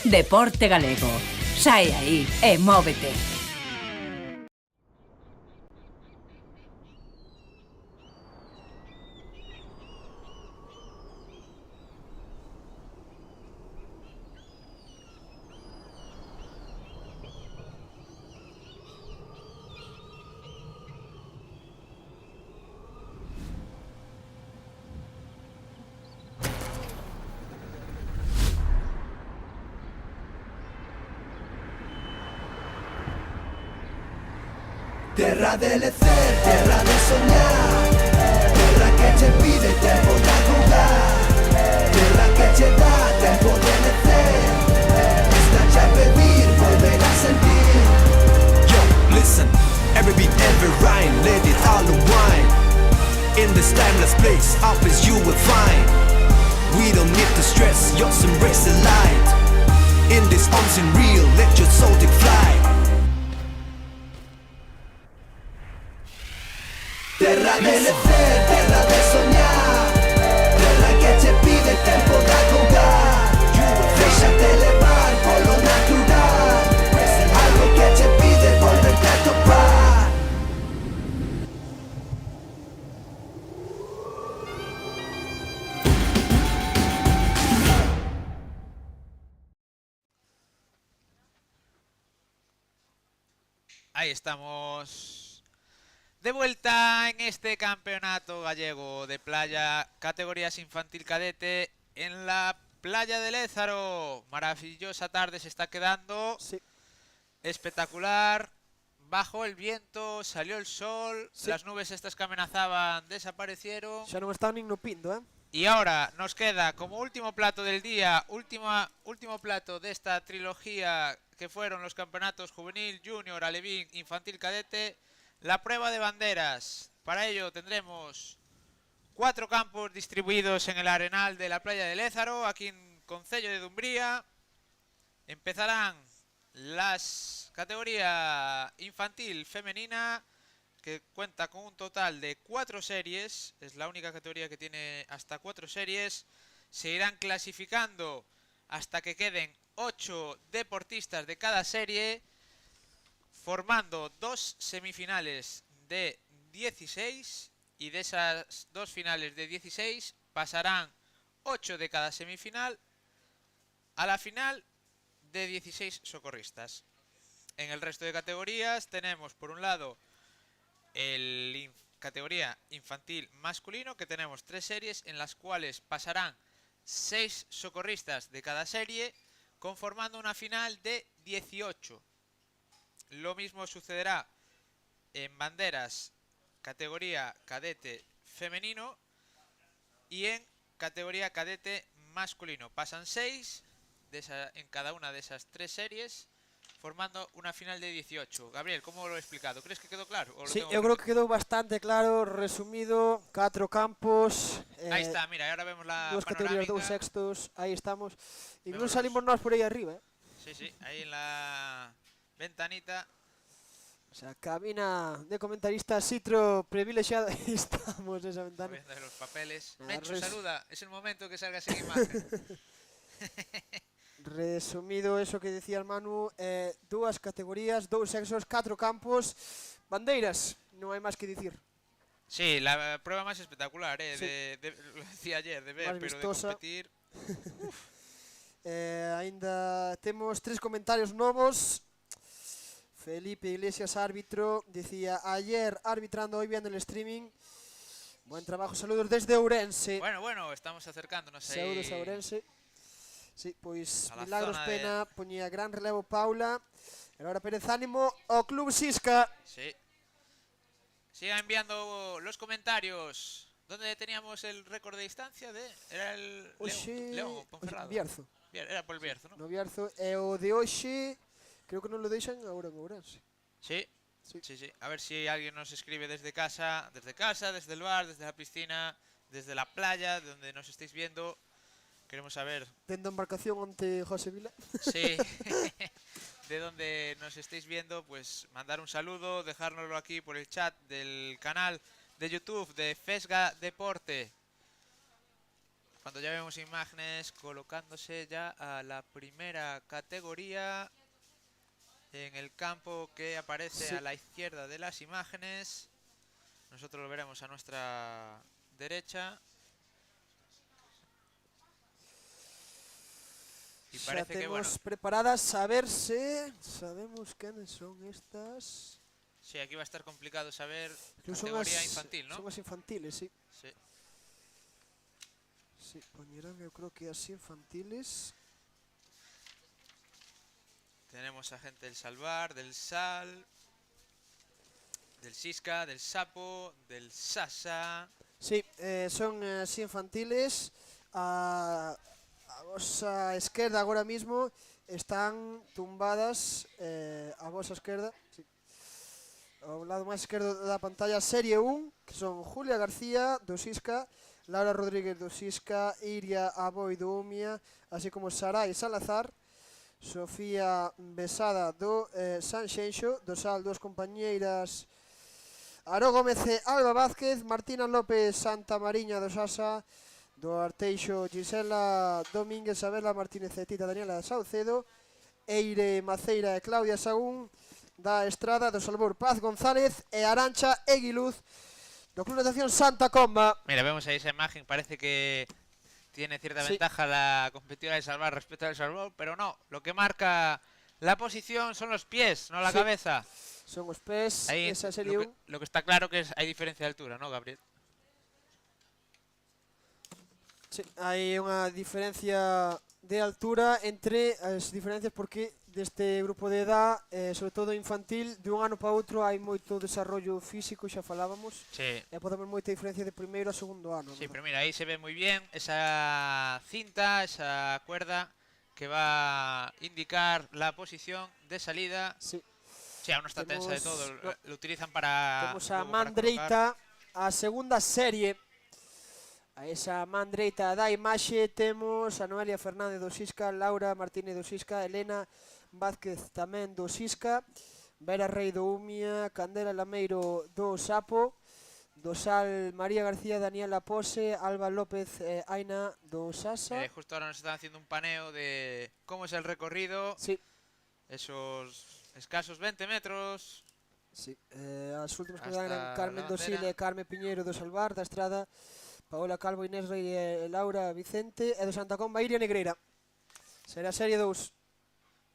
Deporte Galego. Sae aí e móvete. Terra de lecer, terra de soñar, terra que che pide tempo de jugar, terra que che dá tempo de lecer, está che a pedir volver a sentir. Yo, listen, every beat, every rhyme, let it all unwind. In this timeless place, up as you will find. We don't need to stress, just embrace the light. In this unseen real, let your soul take flight. Terra de lecer, terra de soñar, terra que che pide tempo de jugar, déxate levar polo natural, algo que che pide volverte a topar. Ahí estamos. De vuelta en este campeonato gallego de playa, categorías infantil cadete en la playa de Lézaro. Maravillosa tarde se está quedando. Sí. Espectacular. Bajó el viento, salió el sol, Sí. las nubes estas que amenazaban desaparecieron. Xa non está nin no pindo, Y ahora nos queda como último plato del día, último plato de esta trilogía que fueron los campeonatos juvenil, junior, alevín, infantil cadete, la prueba de banderas. Para ello tendremos 4 campos distribuidos en el arenal de la playa de Lézaro, aquí en Concello de Dumbría. Empezarán las categoría infantil femenina, que cuenta con un total de 4 series, es la única categoría que tiene hasta 4 series. Se irán clasificando hasta que queden 8 deportistas de cada serie, formando 2 semifinales de 16, y de esas 2 finales de 16 pasarán 8 de cada semifinal a la final de 16 socorristas. En el resto de categorías tenemos por un lado categoría infantil masculino, que tenemos 3 series en las cuales pasarán 6 socorristas de cada serie, conformando una final de 18. Lo mismo sucederá en banderas categoría cadete femenino y en categoría cadete masculino. Pasan 6 en cada una de esas 3 series, formando una final de 18. Gabriel, ¿cómo lo he explicado? ¿Crees que quedó claro? Sí, eu creo que quedou bastante claro, resumido, 4 campos. Ahí está, mira, ahora vemos la 2 categorías, 2 panorámica. sextos, aí estamos. E non Vemos salimos nós por aí arriba, Sí, sí, ahí en la ventanita. O sea, cabina de comentarista Citro privilexiada. Ahí estamos esa ventana. Viendo los papeles. Ah, Mencho, saluda. Es el momento que salgas en imagen. Resumido eso que decía el Manu, 2 categorías, 2 sexos, 4 campos, bandeiras, non hai máis que dicir. Sí, la prueba más espectacular, Sí. lo decía ayer, de ver, Más pero vistosa. de competir. Ainda temos 3 comentarios novos. Felipe Iglesias, árbitro, decía: ayer arbitrando, hoy viendo el streaming. Buen trabajo, saludos desde Ourense. Bueno, estamos acercándonos aí. Saúdos a Ourense. Sí, pois a la Milagros zona Pena poñía gran relevo Paula. E Laura Pérez ánimo ao Club Sisca. Sí. Sigan enviando los comentarios. ¿Dónde teníamos el récord de distancia? Era el León o Ponferrada. Bierzo. Era por el Bierzo, ¿no? No Bierzo. E o de hoxe, creo que non lo deixan agora en Ourense. Sí. A ver si alguien nos escribe desde casa, desde el bar, desde la piscina, desde la playa, de donde nos estéis viendo. Queremos saber. Dentro embarcación ante José Vila. Sí. De donde nos estéis viendo, pues mandar un saludo, dejárnoslo aquí por el chat del canal de YouTube de Fesga Deporte. Cuando ya vemos imágenes colocándose ya a la primera categoría en el campo que aparece a la izquierda de las imágenes. Nosotros lo veremos a nuestra derecha. Y Xa parece que, bueno, temos preparadas a ver se sabemos quiénes son estas. sí, aquí va a estar complicado saber Son categoría as, infantil, ¿no? Son as infantiles, sí. Sí. Sí, poñerán, eu creo que as infantiles. Tenemos a gente del Salvar, del Sal, del Sisca, del Sapo, del Sasa. Sí, son as infantiles. A vosa esquerda agora mismo están tumbadas a vosa esquerda, sí. Ao lado máis esquerdo da pantalla Serie 1, que son Julia García do Sisca, Laura Rodríguez do Sisca, Iria Aboi do Umia, así como Sarai Salazar, Sofía Besada do Sanxenxo, do Sal, dos compañeiras Aro Gómez e Alba Vázquez, Martina López Santa Mariña do Sasa, do Arteixo Gisela Domínguez, Sabela Martínez e Tita Daniela Saucedo, Eire Maceira e Claudia Sagún, da Estrada, do Salvor Paz González e Arancha Eguiluz, do Club Natación Santa Comba. Mira, vemos ahí esa imagen, parece que tiene cierta ventaja la competidora de Salvar respecto al Salvor, pero no, lo que marca la posición son los pies, no la cabeza. Son os pés, Ahí, esa serie 1. lo que está claro que hay diferencia de altura, ¿no, Gabriel? Sí, hai unha diferencia de altura entre as diferencias porque deste grupo de edad, sobre todo infantil, de un ano para outro hai moito desarrollo físico, xa falábamos. Sí. E podemos moita diferencia de primeiro a segundo ano. Sí, ¿verdad? pero mira, ahí se ve muy bien esa cinta, esa cuerda que va a indicar la posición de salida. Sí. Sí, aún no está tensa de todo, no. lo utilizan para... Temos a luego man para colocar. dereita, a segunda serie. A esa man dereita da imaxe temos a Noelia Fernández do Sisca, Laura Martínez do Sisca, Elena Vázquez tamén do Sisca, Vera Rei do Umia, Candela Lameiro do Sapo, do Sal María García, Daniela Pose, Alba López e Aina do Sasa. Justo ahora nos están haciendo un paneo de cómo es el recorrido. Sí. Esos escasos 20 metros. Sí, as últimas que Hasta dan Carmen la Dosile e Carmen Piñeiro do Salvar, da Estrada, Paola Calvo, Inés Rey e Laura Vicente, e do Santa Comba, Iria Negreira. Será serie 2.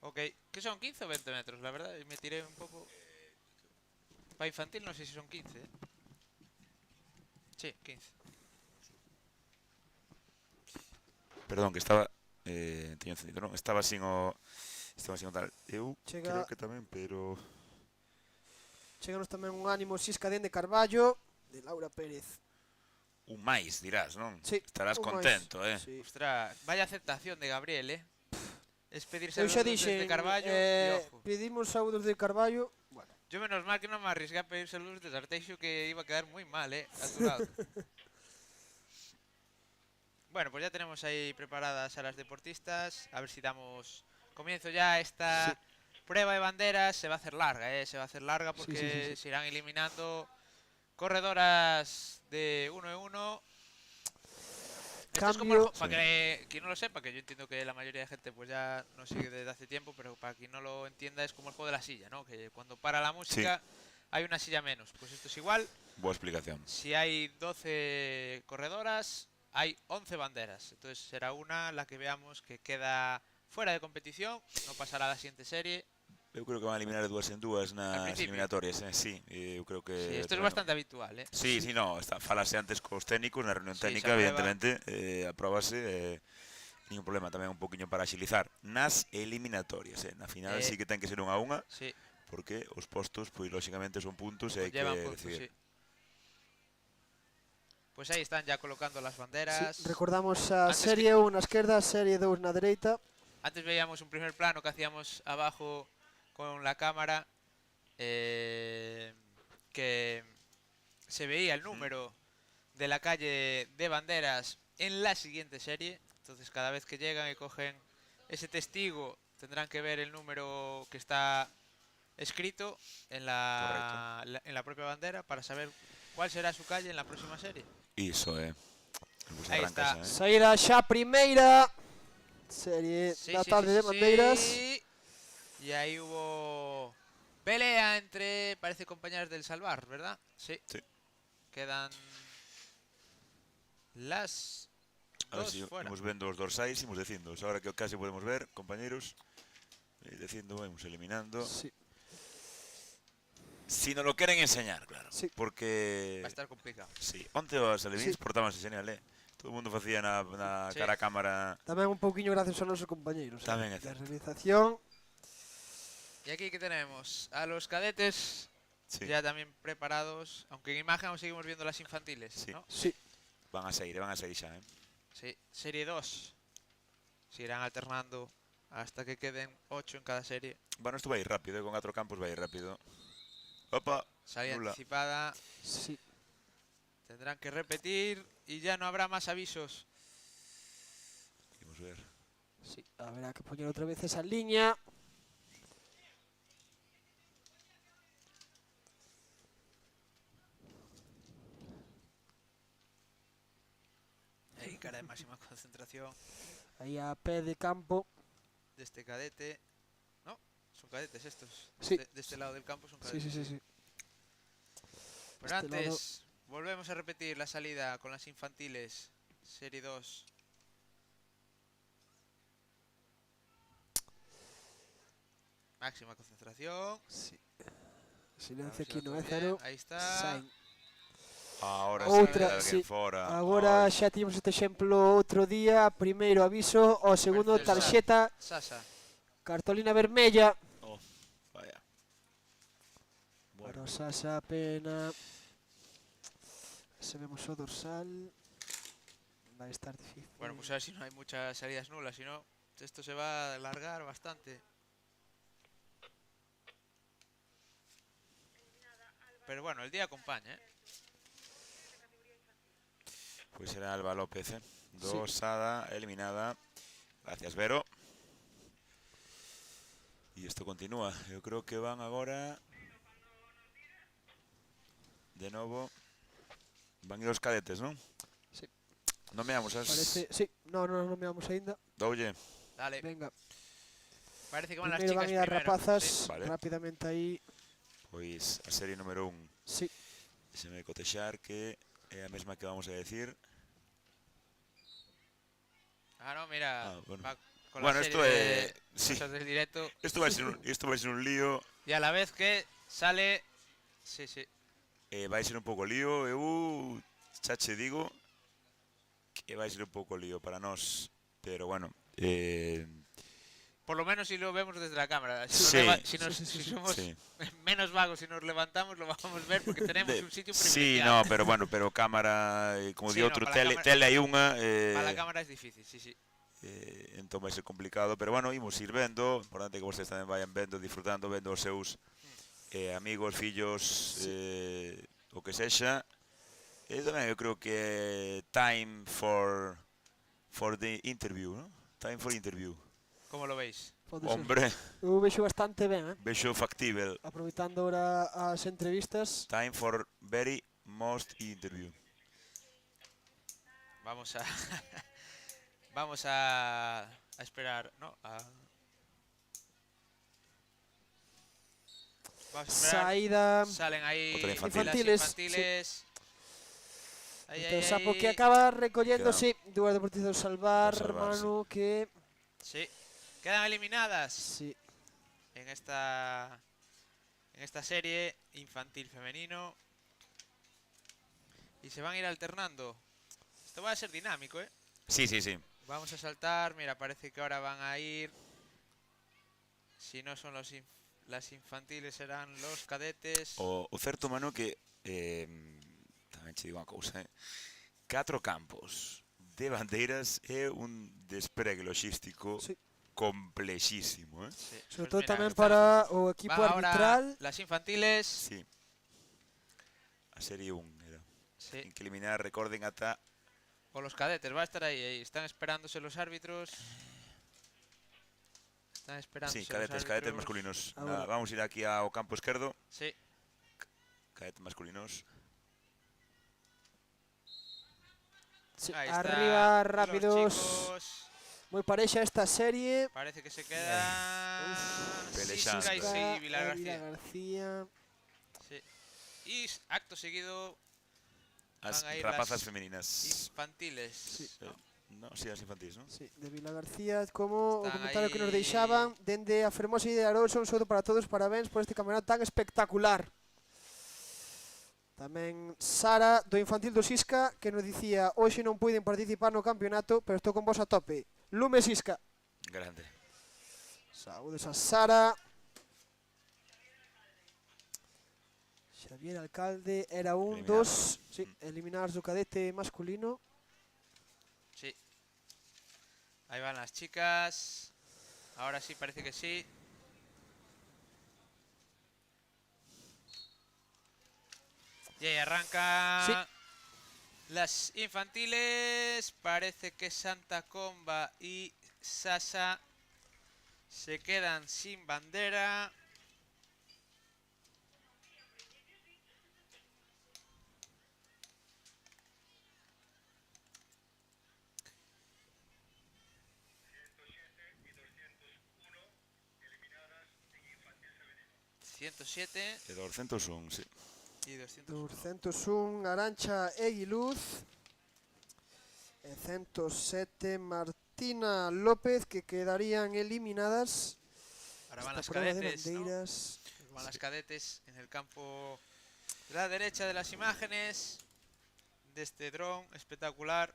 Ok, ¿qué son 15 o 20 metros? La verdad, me tiré un poco... Para infantil no sé si son 15, ¿eh? Sí, 15. Perdón, que estaba... teño encendido, non? Estaba sin o tal. Eu creo que tamén, pero... Cheganos tamén un ánimo Sisca de Carballo, de Laura Pérez. Un máis, dirás, non? Sí, estarás un contento, máis, eh? sí. Ostras, vaya aceptación de Gabriel, ¿eh? Es pedirse Eu xa saludos dixen, desde Carballo y ojo. pedimos saúdos de Carballo. Bueno. Yo menos mal que no me arriesgué a pedir saludos de Arteixo, que iba a quedar muy mal, a tu lado. Bueno, pues ya tenemos ahí preparadas a las deportistas. A ver si damos comienzo ya a esta prueba de banderas. Se va a hacer larga, se va a hacer larga porque se irán eliminando corredoras de 1 en 1. Esto es como para que quien no lo sepa, que yo entiendo que la mayoría de gente pues ya no sigue desde hace tiempo, pero para quien no lo entienda es como el juego de la silla, ¿no? Que cuando para la música hay una silla menos. Pues esto es igual. Buena explicación. Si hay 12 corredoras, hay 11 banderas. Entonces será una la que veamos que queda fuera de competición, no pasará a la siguiente serie. Eu creo que van a eliminar de dúas en dúas nas principio. eliminatorias, sí. Eu creo que... Sí, isto é bastante habitual, eh? Sí, no, falase antes cos técnicos na reunión Sí, técnica, se aprueba. evidentemente, apróbase, ningún problema, tamén un poquinho para axilizar. Nas eliminatorias, na final sí que ten que ser 1-1, sí. porque os postos, pois, lóxicamente, son puntos e hai que Llevan puntos, decidir. sí. Pues aí están ya colocando las banderas. Sí, recordamos a Antes serie 1 na esquerda, serie 2 na dereita. Antes veíamos un primer plano que hacíamos abajo con la cámara, que se veía el número de la calle de banderas en la siguiente serie. Entonces cada vez que llegan y cogen ese testigo tendrán que ver el número que está escrito en la propia bandera para saber cuál será su calle en la próxima serie. Iso, Pues Aí arranca está. xa, Saída xa primeira serie da tarde de bandeiras. Y ahí hubo pelea entre, parece, compañeras del Salvar, ¿verdad? Sí. Quedan las Ahora dos sí, fuera. imos vendo os dorsais, imos dicindo. Ahora que casi podemos ver, compañeros, dicindo, vamos eliminando. Sí. Si nos lo quieren enseñar, claro. Sí. Porque... Va a estar complicado. Sí, onte os alevins Sí. portábanse genial, Todo o mundo facía na Sí. cara a cámara. Tamén un pouquiño gracias aos nosos compañeiros. Tamén é Da certo. realización. Y aquí que tenemos a los cadetes ya también preparados, aunque en imagen aún seguimos viendo las infantiles, ¿no? Sí. Van a sair xa, Sí, serie 2. Se irán alternando hasta que queden 8 en cada serie. Bueno, esto va a ir rápido, con 4 campos va a ir rápido. Opa, Salida nula. anticipada. Sí. Tendrán que repetir y ya no habrá más avisos. Vamos a ver. Sí, habrá que poñer outra vez esa liña. Ahí cara de máxima concentración Aí a pé de campo. de este cadete. No, son cadetes estos. Sí. De este lado del campo son Sí, cadetes. sí, sí, sí. Pero Este antes, lado. volvemos a repetir la salida con las infantiles. Serie 2. Máxima concentración. Sí. Silencio A ver si aquí va no é todo cero. bien. Ahí está. Saen. Ahora Outra, sí, sí. fora. Agora xa tivemos este exemplo outro día. Primeiro aviso, o segundo Mercedes tarxeta. Sasa. Cartolina vermella. Oh, vaya. Para o Sasa, pena. Se vemos o dorsal. Vai estar difícil. Bueno, pues a ver si no hay muchas salidas nulas, si no, esto se va a alargar bastante. Pero bueno, el día acompaña, Pues será Alba López, Sí. Dosada, eliminada. Gracias, Vero. Y esto continúa. Yo creo que van ahora... De nuevo... Van a ir los cadetes, ¿no? Sí. No meamos as... Parece, sí, no me vamos aínda. Doulle. Dale. Venga. Parece que van las Primeiro chicas van a ir as primero. rapazas Sí. Vale. rapidamente aí. Pois a serie número 1. Sí. Déxeme cotexar que é a mesma que vamos a decir. Ah, no, mira. Bueno, va con bueno la esto serie é... de Sí. cosas del directo. Esto vai ser un lío. Y a la vez que sale... Sí, sí. Vai ser un pouco lío. Eu xa che digo que vai ser un pouco lío para nós. Pero bueno... Por lo menos si lo vemos desde la cámara. Sí. Si somos Sí. menos vagos y nos levantamos, lo vamos a ver porque tenemos un sitio Sí, privilegiado. no, pero bueno, pero cámara, como Sí, di no, outro, para la cámara- tele hai unha. Para la cámara es difícil, sí, sí. Entón vai ser complicado, pero bueno, imos ir vendo. Importante que vostedes tamén vayan vendo, disfrutando, vendo os seus amigos, fillos, o que sexa. E tamén eu creo que time for the interview, ¿no? Time for interview. ¿Cómo lo veis? Pode ser. Hombre, Eu vexo bastante ben, vexo factível. Aproveitando ahora as entrevistas. Time for very most interview. Vamos a vamos a esperar, ¿no? Vamos a esperar. Saída. Salen ahí Otra infantiles, las infantiles. Ahí, Entonces, ahí, Sapo ahí. que acaba recollendo, Quedan- sí, dúas deportistas do Salvar, Do Salvar, Manu, que... Sí. Quedan eliminadas. Sí. En esta serie infantil femenino. Y se van a ir alternando. Esto va a ser dinámico, ¿eh? Sí, sí, sí. Vamos a saltar. Mira, parece que ahora van a ir. Si no son las infantiles, serán los cadetes. O certo, Manu, que tamén che digo unha cousa, 4 campos de bandeiras é un despregue logístico complexísimo, Sí, Sobre pues todo mira, tamén está. para o equipo Van ahora arbitral. las infantiles. Sí. A serie 1 era. Sí. Ten que eliminar, recorden, ata... O los cadetes, va a estar ahí. Están esperándose los árbitros. Están esperándose Sí, los cadetes árbitros. masculinos. Ahora. Vamos a ir aquí ao campo esquerdo. Sí. Cadetes masculinos. Sí, Ahí está, arriba, los rápidos. chicos. Muy pareja esta serie. Parece que se queda Pelexando. Sisca y sí, Vilar Vila García. García. Sí. Y acto seguido As van a ir rapazas las femeninas. infantiles. No, sí, as infantis, non? Sí, de Vila García, como o Están comentario que nos aí. deixaban dende a fermosa illa de Arousa, un saúdo para todos, parabéns por este campeonato tan espectacular. Tamén Sara, do infantil do Sisca, que nos dicía hoxe non puiden participar no campeonato, pero estou con vos a tope. Lume Sisca. Grande. Saúdos a Sara. Xavier Alcalde, era un Eliminar. dos, sí, eliminar do cadete masculino. Sí. Ahí van las chicas. Ahora sí, parece que sí. Y ahí arranca. Sí. Las infantiles. Parece que Santa Comba y Sasa se quedan sin bandera. ...107 E 201, sí. y 201. 201 Arancha Eguiluz. E 107 Martina López, que quedarían eliminadas. Ahora van Esta las prueba de cadetes, ¿no? bandeiras. Van las cadetes en el campo de la derecha de las imágenes de este dron espectacular.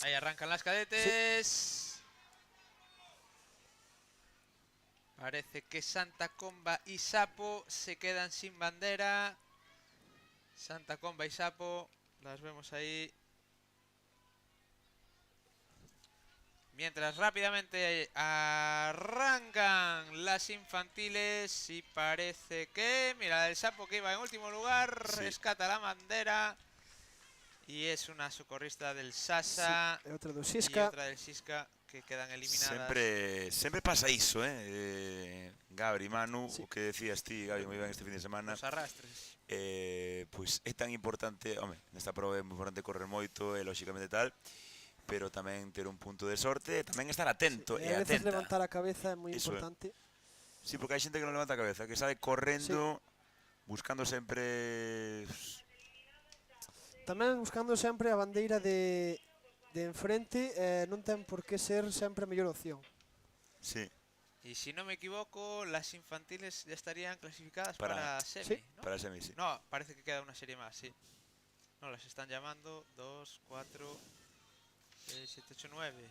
Ahí arrancan las cadetes. Parece que Santa Comba y Sapo se quedan sin bandera. Santa Comba y Sapo, las vemos ahí. Mientras rápidamente arrancan las infantiles y parece que, mira, el Sapo que iba en último lugar, Sí. rescata la bandera y es una socorrista del Sasa Sí, e outra do y Sisca. otra del Sisca que quedan eliminadas. Sempre pasa iso, Gabri, Manu, o que decías ti, Gabri, moi ben este fin de semana. Os arrastres. Pois é tan importante, home, nesta prova é moi importante correr moito e lóxicamente tal, pero tamén ter un punto de sorte e tamén estar atento E e a veces atenta. levantar a cabeza é moi Iso é. importante. Sí, porque hai xente que non levanta a cabeza, que sabe correndo, buscando sempre... Tamén buscando sempre a bandeira de enfrente, non ten por que ser sempre a mellor opción. Sí. Y si no me equivoco, las infantiles ya estarían clasificadas Para- para semi, Sí. ¿no? Para semi, sí. No, parece que queda una serie más, sí. No, las están llamando 2, 4, 6, 7, 8, 9.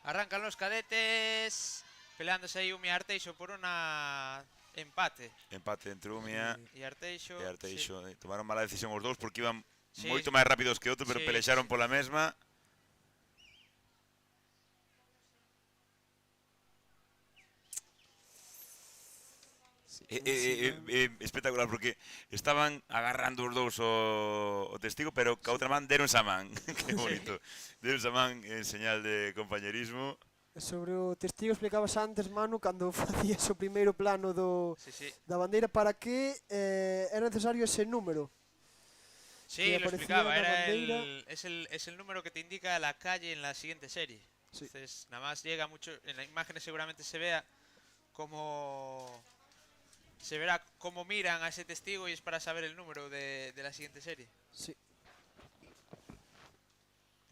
Arrancan los cadetes, peleándose ahí Umi y Arteixo por una empate. Empate entre Umia Y Arteixo. e Arteixo. Tomaron mala decisión os dous porque iban Sí. moito máis rápidos que outro, pero Sí, pelexaron sí. pola mesma. Espectacular porque estaban agarrando os dous o testigo, pero ca outra man deron a man. Que bonito. Deron a man en señal de compañerismo. E sobre o testigo explicabas antes, Manu, cando facías o primeiro plano Sí, sí. da bandeira, para que era necesario ese número. Sí, que lo aparecía explicaba. na Era bandeira. es el número que te indica la calle en la siguiente serie. Sí. Entonces, nada más llega mucho. En las imágenes seguramente se vea cómo. Se verá cómo miran a ese testigo y es para saber el número de la siguiente serie. Sí.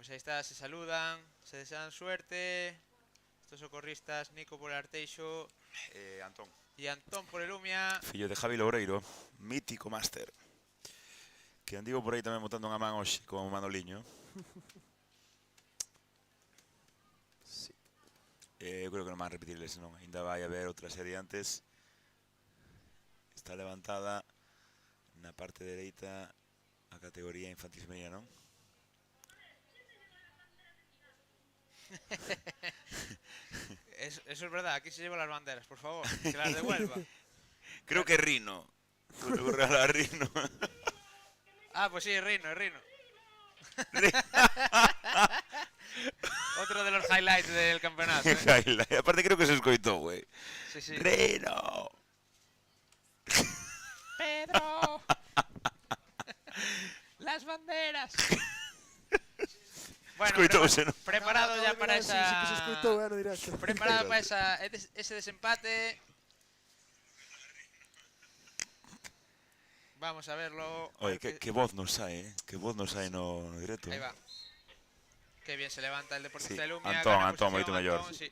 pues ahí está, se saludan, se desean suerte. Estos socorristas, Nico por el Arteixo, Antón. Y Antón por el Umia. Fillo de Javi Loureiro, mítico máster. Que andivo por aí tamén botando unha man hoxe con Manoliño. Sí. Eu creo que non van a repetirle, senón ainda vai haber outra serie antes. Está levantada na parte dereita a categoría infantil femenina, non? Eso es verdad, aquí se llevan las banderas, por favor, que las devuelva. Creo que Rino. Creo que regala a Rino. Ah, pues sí, es Rino, es Rino. Otro de los highlights del campeonato. Highlight. Aparte creo que se escoitou, güey. Sí, sí. Rino. Pedro. Las banderas. Bueno, Escoitouse, ¿no? preparado ya para esa... Sí, que se escoitou, no dirás. Preparado para ese desempate. Vamos a verlo. Oye, qué voz nos sae, ¿eh? Qué voz nos sae no directo. Ahí va. Qué bien se levanta el deportista Sí, de Lumia. Antón, moito mellor. Sí.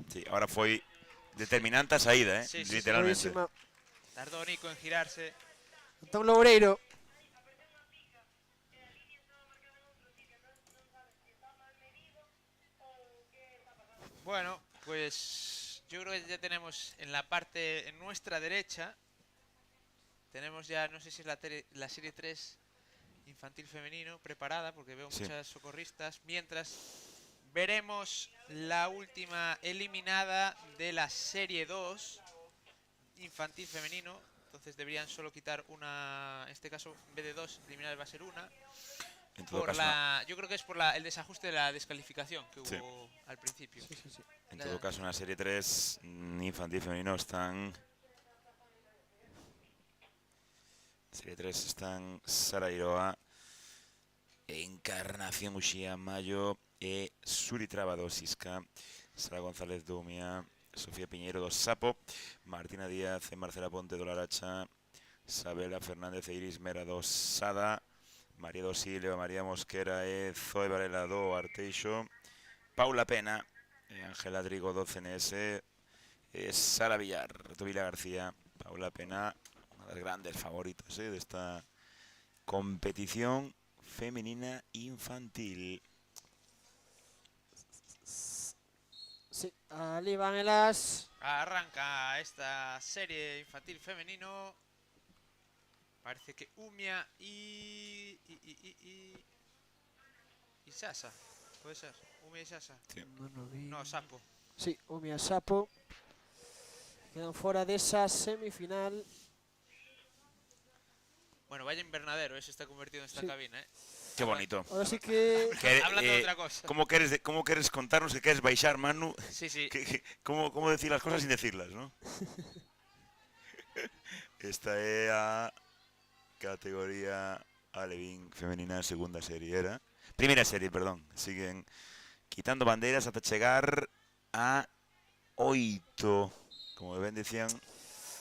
Sí, ahora foi determinante a saída, ¿eh? Sí, sí, literalmente. Tardó Nico en girarse. Antón Loureiro. Bueno, pues yo creo que ya tenemos en la parte, en nuestra derecha, tenemos ya, no sé si es la serie 3 infantil femenino preparada, porque veo muchas socorristas, mientras veremos la última eliminada de la serie 2 infantil femenino. Entonces deberían solo quitar una, en este caso en vez de 2, eliminar va a ser una. En todo caso, Yo creo que es por el desajuste de la descalificación que hubo al principio. En todo caso, en la serie 3 infantil femenino están... Serie 3 están Sara Iroa, Encarnación Uxía Mayo e Suri Trabado Sisca, Sara González Dumia, Sofía Piñeiro do Sapo, Martina Díaz e Marcela Ponte do Laracha, Sabela Fernández e Iris Mera do Sada, María do Silio, María Mosquera e Zoe Varela do Arteixo, Paula Pena e Ángela Drigo do CNS e Sara Villar do Vila García. Paula Pena, unha das grandes favoritas desta competición femenina infantil. Sí, ali van elas. Arranca esta serie infantil femenino. Parece que Umia y Sasa. ¿Puede ser? Umia y Sasa. Sí. No, Sapo. Sí, Umia e Sapo. Quedan fora desa semifinal. Bueno, vaya invernadero, se está convertido en esta cabina, ¿eh? Qué bonito. Ahora sí que... Hablando de otra cosa. ¿Cómo quieres contarnos que quieres baixar, Manu? Sí, sí. ¿Cómo decir las cosas sin decirlas, no? Esta é a categoría alevín femenina segunda serie, era? Primeira serie, perdón. Siguen quitando bandeiras ata chegar a 8. Como ben decían...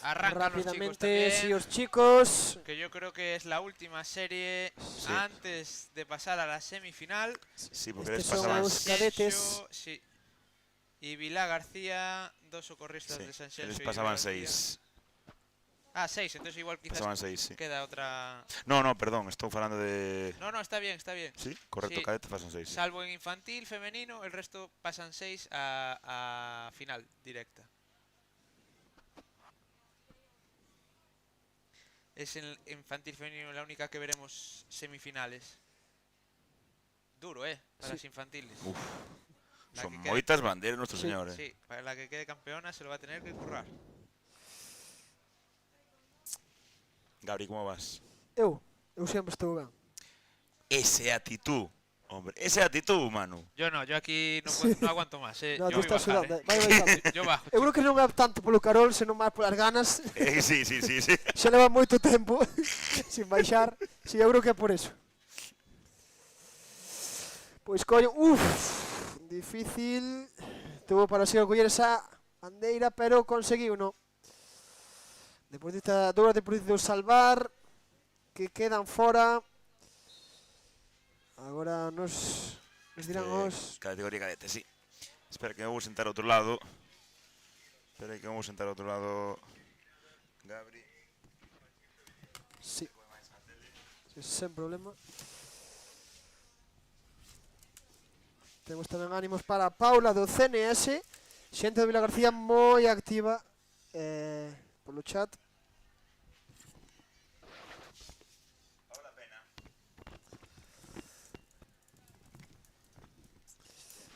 Arrancan rápidamente, los chicos también, sí, os chicos. que yo creo que es la última serie antes de pasar a la semifinal. Sí, porque Estes son os cadetes. Sí. Y Vilá García, dos socorristas de San Xenxo. Eles pasaban 6. Ah, 6, entonces igual quizás Pasaban 6, sí. queda otra... No, perdón, estou falando de... No, está bien, está bien. Sí, correcto, cadete pasan 6. Salvo en infantil, femenino, el resto pasan 6 a final directa. Es en infantil femenino la única que veremos semifinales. Duro, para las infantiles. Uf, La son que quede- moitas bandeiras, nuestro Sí, señor. Sí, para la que quede campeona se lo va a tener que currar. Gabri, como vas? Eu sempre estou ben. Ese actitud, hombre, ese actitud, Manu. Yo no, yo aquí no aguanto más. No, yo tú voy estás a bajar, sudando. Vai baixando. Yo bajo. Eu creo que non é tanto polo Carol, senón máis polas ganas. Sí. Xa leva moito tempo sin baixar. Si, eu creo que é por eso. Pois collo, difícil. Tuvo para seguir a coller esa bandeira, pero conseguiu, no. Deportista, dous deportistas salvar que quedan fora. Agora nos Nos dirán os... Categoría cadete, sí. Espera que me vou sentar ao outro lado. Gabri. Sí. Sen problema. Temos tamén ánimos para Paula do CNS. Xente do Vilagarcía moi activa polo chat.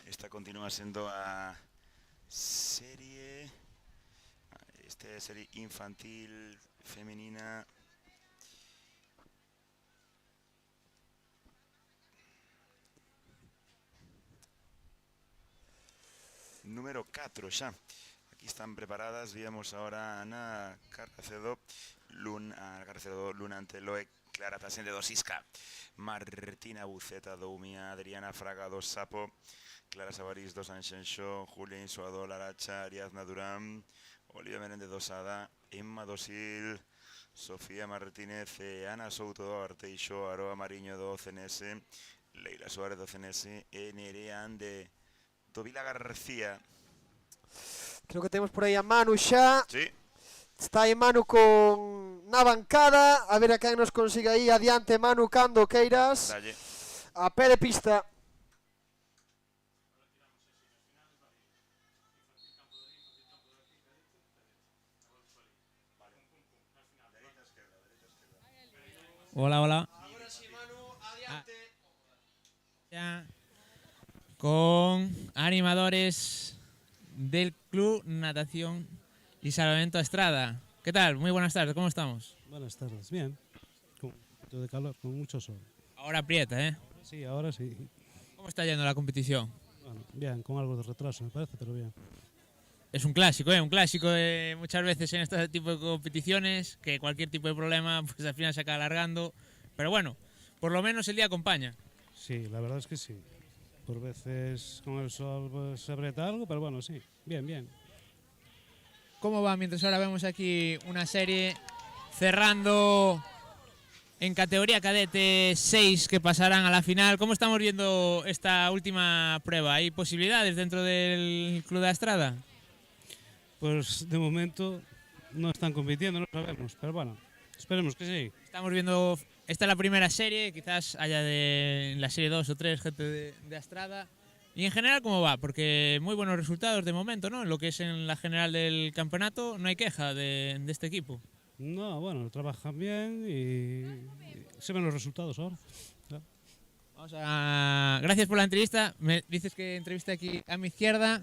Esta continúa sendo a serie... Esta é a serie infantil femenina. Número 4 xa. Aquí están preparadas. Víamos ahora a Ana Carracedo, Luna ante Loe, Clara Tasende do Sisca, Martina Buceta do Umia, Adriana Fraga do Sapo, Clara Sabarís do Sanxenxo, Julia Insuado Laracha, Ariadna Durán, Olivia Menéndez do Sada, Emma Dosil, Sofía Martínez, Ana Souto do Arteixo, Aroa Mariño do CNS, Leila Suárez do CNS e Nerea Ande do Vilagarcía. Creo que temos por aí a Manu xa. Sí. Está aí Manu na bancada. A ver a quen nos consiga aí. Adiante, Manu, cando queiras. Dalle. A pé de pista. Hola, hola. Ya con animadores del Club Natación y Salvamento Estrada. ¿Qué tal? Muy buenas tardes, ¿cómo estamos? Buenas tardes, bien. Con un poquito de calor, con mucho sol. Ahora aprieta, ¿eh? Sí, ahora sí. ¿Cómo está yendo la competición? Bueno, bien, con algo de retraso me parece, pero bien. Es un clásico, ¿eh? Un clásico muchas veces en este tipo de competiciones, que cualquier tipo de problema pues al final se acaba alargando. Pero bueno, por lo menos el día acompaña. Sí, la verdad es que sí. Por veces con el sol pues, se aprieta algo, pero bueno, sí, bien, bien. ¿Cómo va? Mientras ahora vemos aquí una serie cerrando en categoría cadete 6 que pasarán a la final. ¿Cómo estamos viendo esta última prueba? ¿Hay posibilidades dentro del Club de Estrada? Pues de momento no están compitiendo, no sabemos, pero bueno, esperemos que sí. Estamos viendo, esta es la primera serie, quizás haya en la serie 2 o 3 gente de Estrada. Y en general, ¿cómo va? Porque muy buenos resultados de momento, ¿no? En lo que es en la general del campeonato, no hay queja de este equipo. No, bueno, trabajan bien y se ven los resultados ahora. Claro. Vamos a... Gracias por la entrevista. Me dices que entrevista aquí a mi izquierda.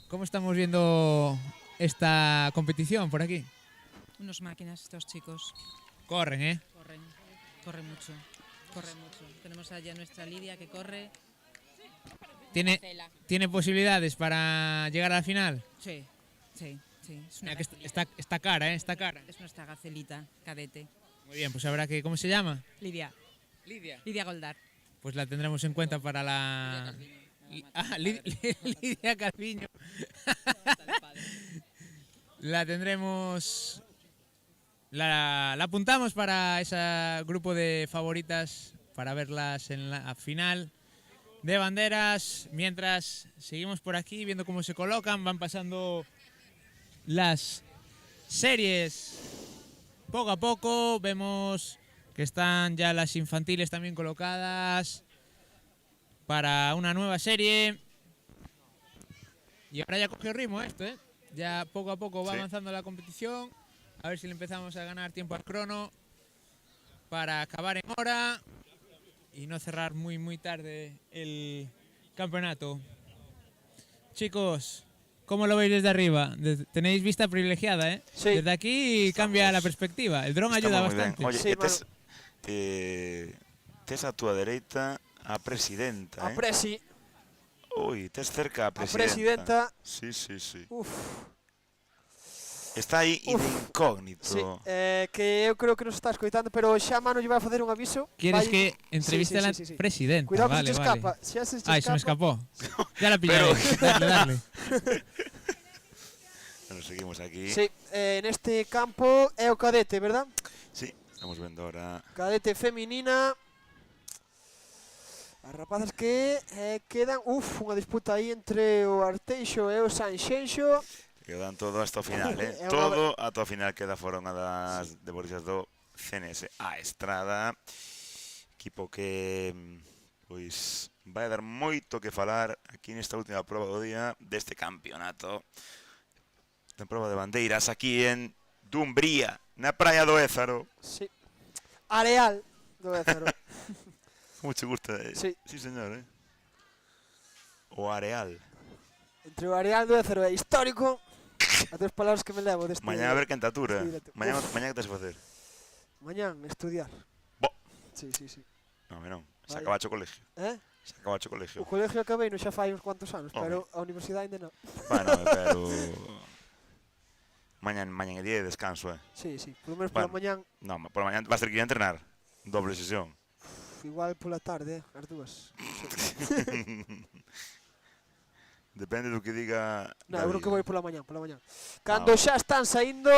¿Cómo estamos viendo esta competición por aquí? Unos máquinas estos chicos. Corren, ¿eh? Corren mucho. Tenemos allá a nuestra Lidia que corre. ¿Tiene posibilidades para llegar a la final? Sí. Es una que está cara, ¿eh? Está cara. Es nuestra gacelita, cadete. Muy bien, pues habrá que... ¿Cómo se llama? Lidia Goldar. Pues la tendremos en cuenta para la... Lidia Calviño. La tendremos... La apuntamos para ese grupo de favoritas para verlas en la final de banderas. Mientras seguimos por aquí viendo cómo se colocan, van pasando las series poco a poco. Vemos que están ya las infantiles también colocadas para una nueva serie. Y ahora ya cogió ritmo esto, ¿eh? Ya poco a poco va avanzando la competición. A ver si le empezamos a ganar tiempo al crono para acabar en hora y no cerrar muy tarde el campeonato. Chicos, ¿cómo lo veis desde arriba? Tenéis vista privilegiada, ¿eh? Sí. Desde aquí cambia la perspectiva. El dron ayuda bastante. Oye, tes a túa dereita a presidenta, A presi. Ui, tes cerca a presidenta. Sí. Uf. Está aí de incógnito. Sí, que eu creo que nos está escoitando, pero xa Manu lle vai a facer un aviso. ¿Quieres que entreviste a la presidenta? Cuidado que vale, se te escapa. Xa se te Ay, se me escapa. escapó. Ya la pillaré. Dale. Bueno, seguimos aquí. Sí, neste campo é o cadete, verdad? Sí, estamos vendo ahora. Cadete feminina. As rapazas que quedan, unha disputa aí entre o Arteixo e o Sanxenxo. Quedan todo hasta o final, É unha- todo ata o final queda fora unha das deportistas do CNS a Estrada. Equipo que pois vai dar moito que falar aquí nesta última proba do día deste campeonato. Na proba de bandeiras aquí en Dumbría, na praia do Ézaro. Sí. Areal do Ézaro. Como che gusta? Sí. Sí, señor, O Areal. Entre o Areal do Ézaro e histórico, as dúas palabras que me levo deste... Mañá a ver quentatura. deste directo. Mañá Uf, que tes a facer? Mañán, estudiar. Bo. Sí, sí, sí. Non, non. Se Vaya. acabache o colegio. Se acabache o colegio. O colegio acabei non xa fai uns cuantos anos, Home. pero a universidade ainda non. Bueno, pero... Mañán é día de descanso, Sí, sí, polo menos pola mañán. Non, pola mañán vas ter que ir a entrenar. Doble sesión. Igual pola tarde, as dúas. Depende do que diga... Non, eu creo que David. vou pola mañán, pola mañán. Cando xa están saindo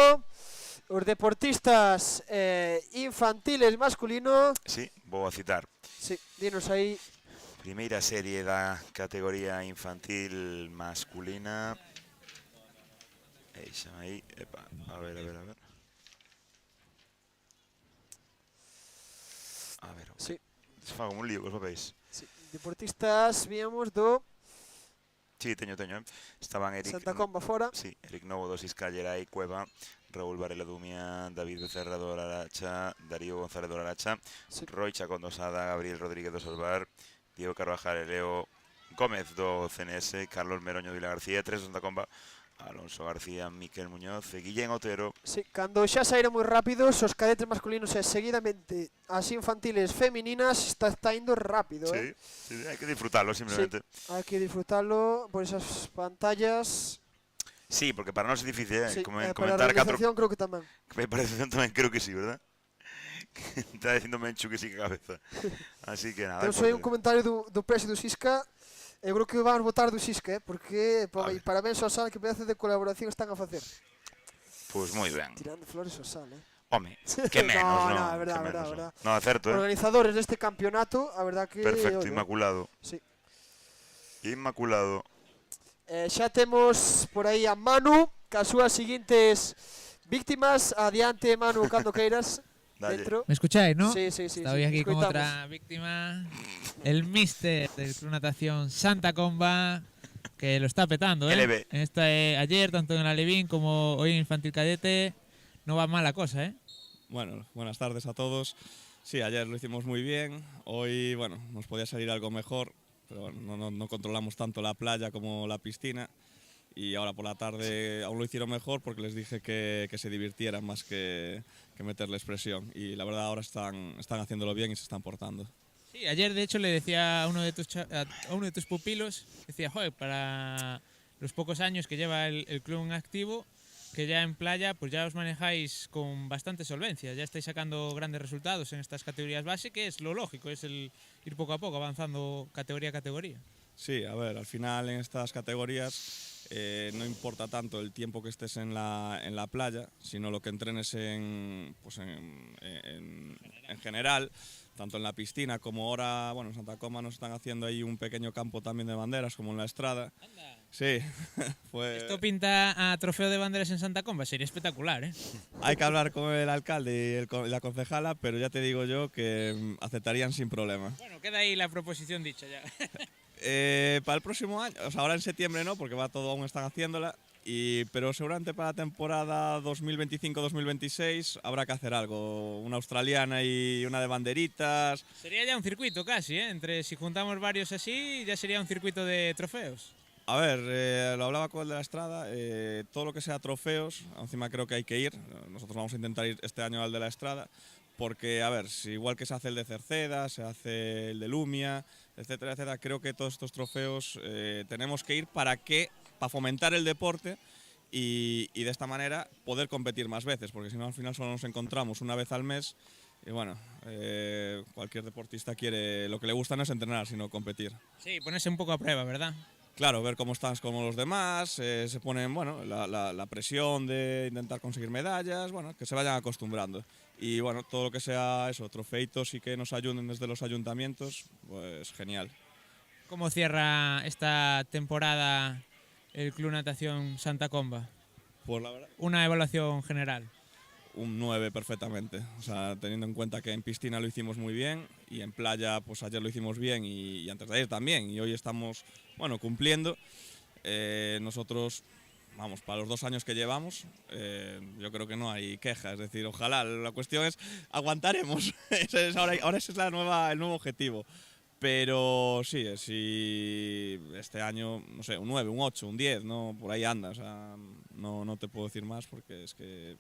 os deportistas infantiles masculinos. Sí, vou a citar. Sí, dinos aí. Primeira serie da categoría infantil masculina. Eixa aí, epa, a ver. A ver, sí. Se fago un lío cos papéis. Sí. Deportistas, víamos do Sí, teño. Estaban Eric... Santa Comba fora. Sí, Eric Novo, Dosis Callerai, Cueva, Raúl Varela Dumia, David Becerra do Aracha, Darío González do Aracha, Roy Chacón do Sada, Gabriel Rodríguez do Salvar, Diego Carvajal e Leo Gómez do CNS, Carlos Meroño de Vila García, 3 do Santa Comba, Alonso García, Miquel Muñoz e Guillén Otero. Sí, cando xa saíron moi rápidos os cadetes masculinos e seguidamente as infantiles femininas está indo rápido, Sí, sí, hai que disfrutarlo simplemente. Sí, hai que disfrutarlo por esas pantallas. Sí, porque para nós é difícil, Sí, comentar para a organización creo que tamén. Para a organización tamén creo que sí, ¿verdad? Está dicindo Menchu que sí que a cabeza. Así que nada. Temos aí un comentario do Presi do Sisca. Eu creo que vamos votar do Sisca, porque parabéns ao Sal, que pedazo de colaboración están a facer. Pois moi ben. Tirando flores ao Sal, Home, que menos, no, non? é verdad, Que verdad, menos, verdad. Non, é certo, Organizadores deste campeonato, a verdad que... Perfecto, oye, inmaculado. Sí. Inmaculado. Xa temos por aí a Manu, cas súas seguintes víctimas. Adiante, Manu, cando queiras. Dentro. ¿Me escucháis, no? Sí. Estoy aquí con otra víctima, el mister del Club Natación Santa Comba, que lo está petando, Que leve. En ayer, tanto en la Levín como hoy en Infantil Cadete, no va mal la cosa, Bueno, buenas tardes a todos. Sí, ayer lo hicimos muy bien. Hoy, bueno, nos podía salir algo mejor, pero bueno, no controlamos tanto la playa como la piscina. Y ahora por la tarde aún lo hicieron mejor porque les dije que se divirtieran más que meterles presión. Y la verdad ahora están haciéndolo bien y se están portando. Sí, ayer de hecho le decía a uno de tus pupilos, decía, joder, para los pocos años que lleva el club en activo, que ya en playa pues ya os manejáis con bastante solvencia, ya estáis sacando grandes resultados en estas categorías base, que es lo lógico, es el ir poco a poco avanzando categoría a categoría. Sí, a ver, al final en estas categorías no importa tanto el tiempo que estés en la playa, sino lo que entrenes en general, tanto en la piscina como ahora, bueno, en Santa Comba nos están haciendo ahí un pequeño campo también de banderas, como en la Estrada. Sí, fue... Esto pinta a trofeo de banderas en Santa Comba, sería espectacular, Hay que hablar con el alcalde y la concejala, pero ya te digo yo que aceptarían sin problema. Bueno, queda ahí la proposición dicha ya. Para el próximo año, o sea, ahora en septiembre no, porque va todo, aún están haciéndola, pero seguramente para la temporada 2025-2026 habrá que hacer algo, una australiana y una de banderitas. Sería ya un circuito casi, entre si juntamos varios así, ya sería un circuito de trofeos. A ver, lo hablaba con el de la Estrada, todo lo que sea trofeos, encima creo que hay que ir, nosotros vamos a intentar ir este año al de la Estrada, porque, a ver, si igual que se hace el de Cerceda, se hace el de Lumia, etcétera, etcétera, creo que todos estos trofeos tenemos que ir para fomentar el deporte y de esta manera poder competir más veces, porque si no al final solo nos encontramos una vez al mes y bueno, cualquier deportista quiere, lo que le gusta no es entrenar, sino competir. Sí, ponerse un poco a prueba, ¿verdad? Claro, ver cómo estás como los demás, se ponen, bueno, la presión de intentar conseguir medallas, bueno, que se vayan acostumbrando. Y bueno, todo lo que sea eso, trofeitos y que nos ayuden desde los ayuntamientos, pues genial. ¿Cómo cierra esta temporada el Club Natación Santa Comba? Pues la verdad, Una evaluación general. un 9 perfectamente. O sea, teniendo en cuenta que en piscina lo hicimos muy bien y en playa, pues ayer lo hicimos bien y antes de ayer también. Y hoy estamos, bueno, cumpliendo. Nosotros, vamos, para los 2 años que llevamos, yo creo que no hay queja. Es decir, ojalá, la cuestión es, aguantaremos. Ahora ese es el nuevo objetivo. Pero sí, si este año, no sé, un 9, un 8, un 10, ¿no? Por ahí anda. O sea, no te puedo decir más porque es que...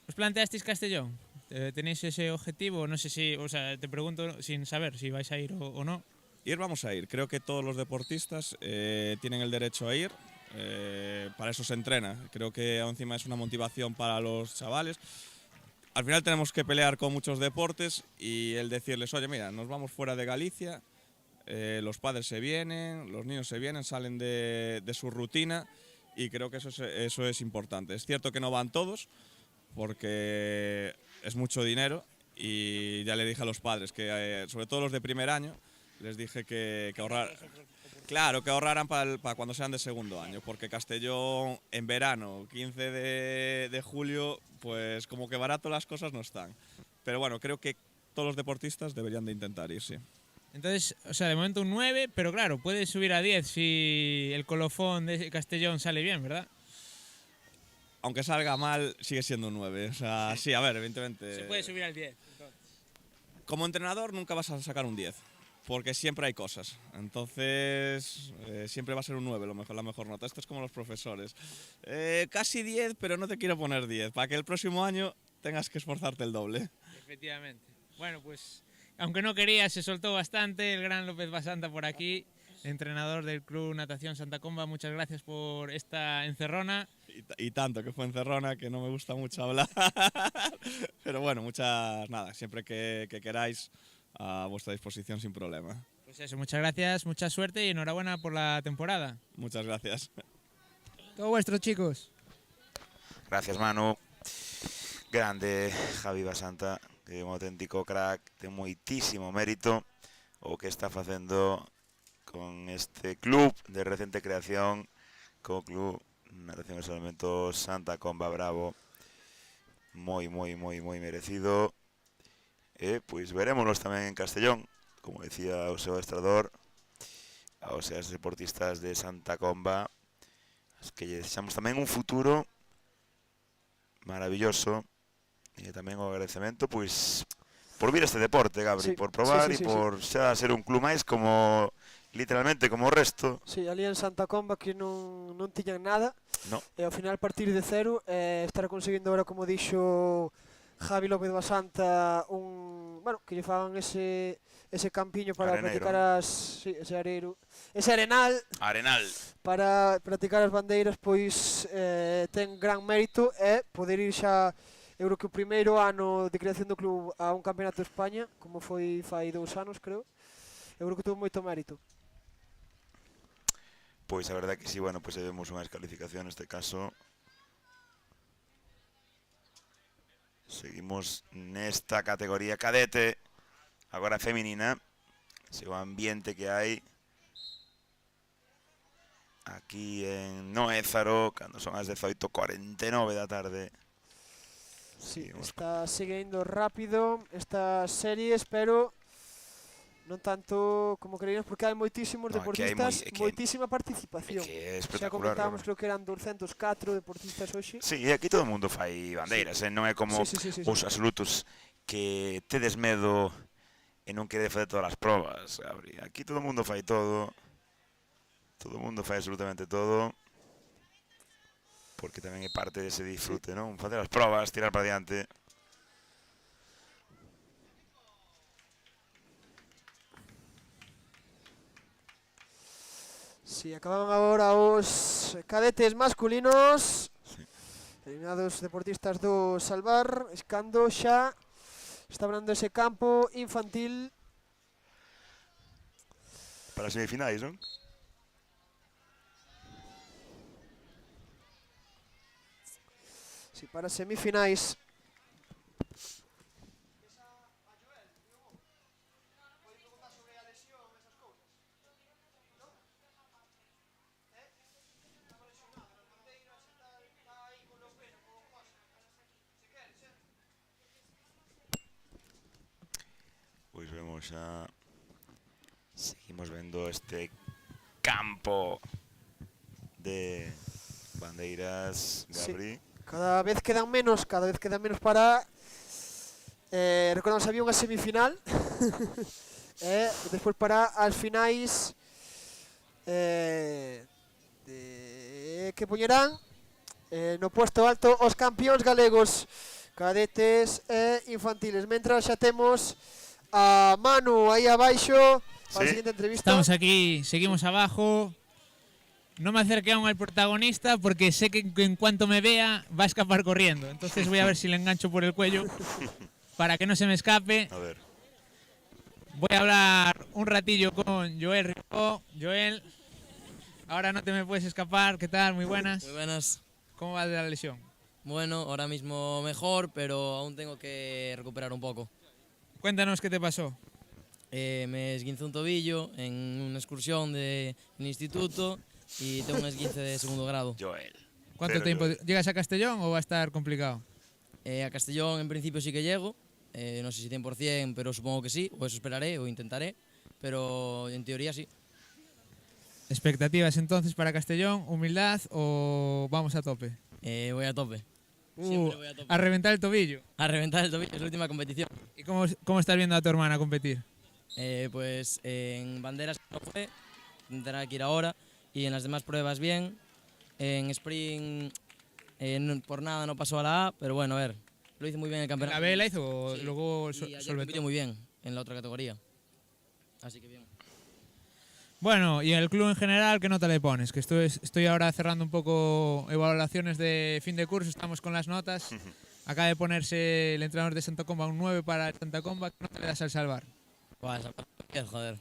¿Os planteasteis Castellón? ¿Tenéis ese objetivo? No sé si, o sea, te pregunto sin saber si vais a ir o no. Ir vamos a ir. Creo que todos los deportistas tienen el derecho a ir. Para eso se entrena. Creo que encima es una motivación para los chavales. Al final tenemos que pelear con muchos deportes y el decirles, oye, mira, nos vamos fuera de Galicia, los padres se vienen, los niños se vienen, salen de su rutina y creo que eso es importante. Es cierto que no van todos porque es mucho dinero y ya le dije a los padres que, sobre todo los de primer año, les dije que ahorraran para cuando sean de segundo año, porque Castellón en verano, 15 de julio, pues como que barato las cosas no están. Pero bueno, creo que todos los deportistas deberían de intentar ir, sí. Entonces, o sea, de momento un 9, pero claro, puedes subir a 10 si el colofón de Castellón sale bien, ¿verdad? Aunque salga mal, sigue siendo un 9. O sea, sí, a ver, evidentemente... Se puede subir al 10. Entonces. Como entrenador nunca vas a sacar un 10, porque siempre hay cosas. Entonces, siempre va a ser un 9 la mejor nota. Esto es como los profesores. Casi 10, pero no te quiero poner 10, para que el próximo año tengas que esforzarte el doble. Efectivamente. Bueno, pues, aunque no quería, se soltó bastante el gran López Basanta por aquí, entrenador del Club Natación Santa Comba. Muchas gracias por esta encerrona. Y tanto que fue encerrona, que no me gusta mucho hablar. Pero bueno, nada, siempre que queráis, a vuestra disposición sin problema. Pues eso, muchas gracias, mucha suerte y enhorabuena por la temporada. Muchas gracias. Todo vuestro, chicos. Gracias, Manu. Grande Javi Basanta, que é un auténtico crack de moitísimo mérito o que está facendo con este club de recente creación, co Club Natación e Salvamento Santa Comba Bravo. Moi merecido. E, pois, verémonos tamén en Castellón, como decía o seu estrador, aos deportistas de Santa Comba, as que lle desexamos tamén un futuro maravilloso e tamén o agradecemento, pois, por vir a este deporte, Gabri, por probar e por xa ser un club máis como, literalmente, como o resto. Sí, ali en Santa Comba que non tiñan nada, no. E ao final partir de cero, estar conseguindo agora, como dixo Javi López Basanta, que lle fagan ese campiño para practicar ese arenal para practicar as bandeiras, pois ten gran mérito e poder ir xa, eu creo que o primeiro ano de creación do club a un campeonato de España, como foi fai 2 anos, creo, eu creo que tuvo moito mérito. Pois a verdade que si, bueno, pois vemos unha descalificación neste caso. Seguimos nesta categoría cadete, agora feminina, ese ambiente que hai aquí en Noézaro, cando son as 18:49 da tarde. Sí, está seguindo rápido esta serie, pero non tanto como creíamos, porque hai moitísimos deportistas, moitísima participación. Que é espectacular. Xa comentábamos, creo que eran 204 deportistas hoxe. Sí, e aquí todo o mundo fai bandeiras, non é como os absolutos que tedes medo e non queredes facer todas as probas, Gabri. Aquí todo o mundo fai todo. Todo o mundo fai absolutamente todo. Porque tamén é parte dese disfrute, non? Facer as probas, tirar para diante. Si, acaban agora os cadetes masculinos. Eliminados deportistas do Salvar, escando xa está abrindo ese campo infantil para as semifinais, non? Sí, para semifinais. seguimos vendo este campo de bandeiras, Gabri. Cada vez quedan menos para recordamos había unha semifinal e despois para as finais que poñerán no puesto alto os campións galegos cadetes e infantiles. Mentras xa temos a Manu aí abaixo para a seguinte entrevista. Estamos aquí, seguimos abajo. No me acerqué aún al protagonista porque sé que en cuanto me vea va a escapar corriendo. Entonces voy a ver si le engancho por el cuello para que no se me escape. A ver. Voy a hablar un ratillo con Joel Ribó. Joel, ahora no te me puedes escapar. ¿Qué tal? Muy buenas. Muy buenas. ¿Cómo va de la lesión? Bueno, ahora mismo mejor, pero aún tengo que recuperar un poco. Cuéntanos qué te pasó. Me esguince un tobillo en una excursión del instituto y tengo un esguince de segundo grado. Joel. ¿Cuánto tiempo? ¿Llegas a Castellón o va a estar complicado? A Castellón en principio sí que llego, no sé si 100%, pero supongo que sí, o eso esperaré o intentaré, pero en teoría sí. ¿Expectativas entonces para Castellón? ¿Humildad o vamos a tope? Voy a tope. Siempre voy a tope. A reventar el tobillo. A reventar el tobillo, es la última competición. ¿Y cómo estás viendo a tu hermana competir? Pues en banderas no fue, tendrá que ir ahora, y en las demás pruebas bien. En sprint por nada no pasó a la A, pero bueno, a ver, lo hizo muy bien en el campeonato. ¿La B la hizo o sí. luego Y ayer compitió muy bien en la otra categoría, así que bien. Bueno, y el club en general, ¿qué nota le pones? Que estoy ahora cerrando un poco evaluaciones de fin de curso, estamos con las notas. Acaba de ponerse el entrenador de Santa Comba un 9 para el Santa Comba. ¿Qué nota le das al salvar? Buah, joder.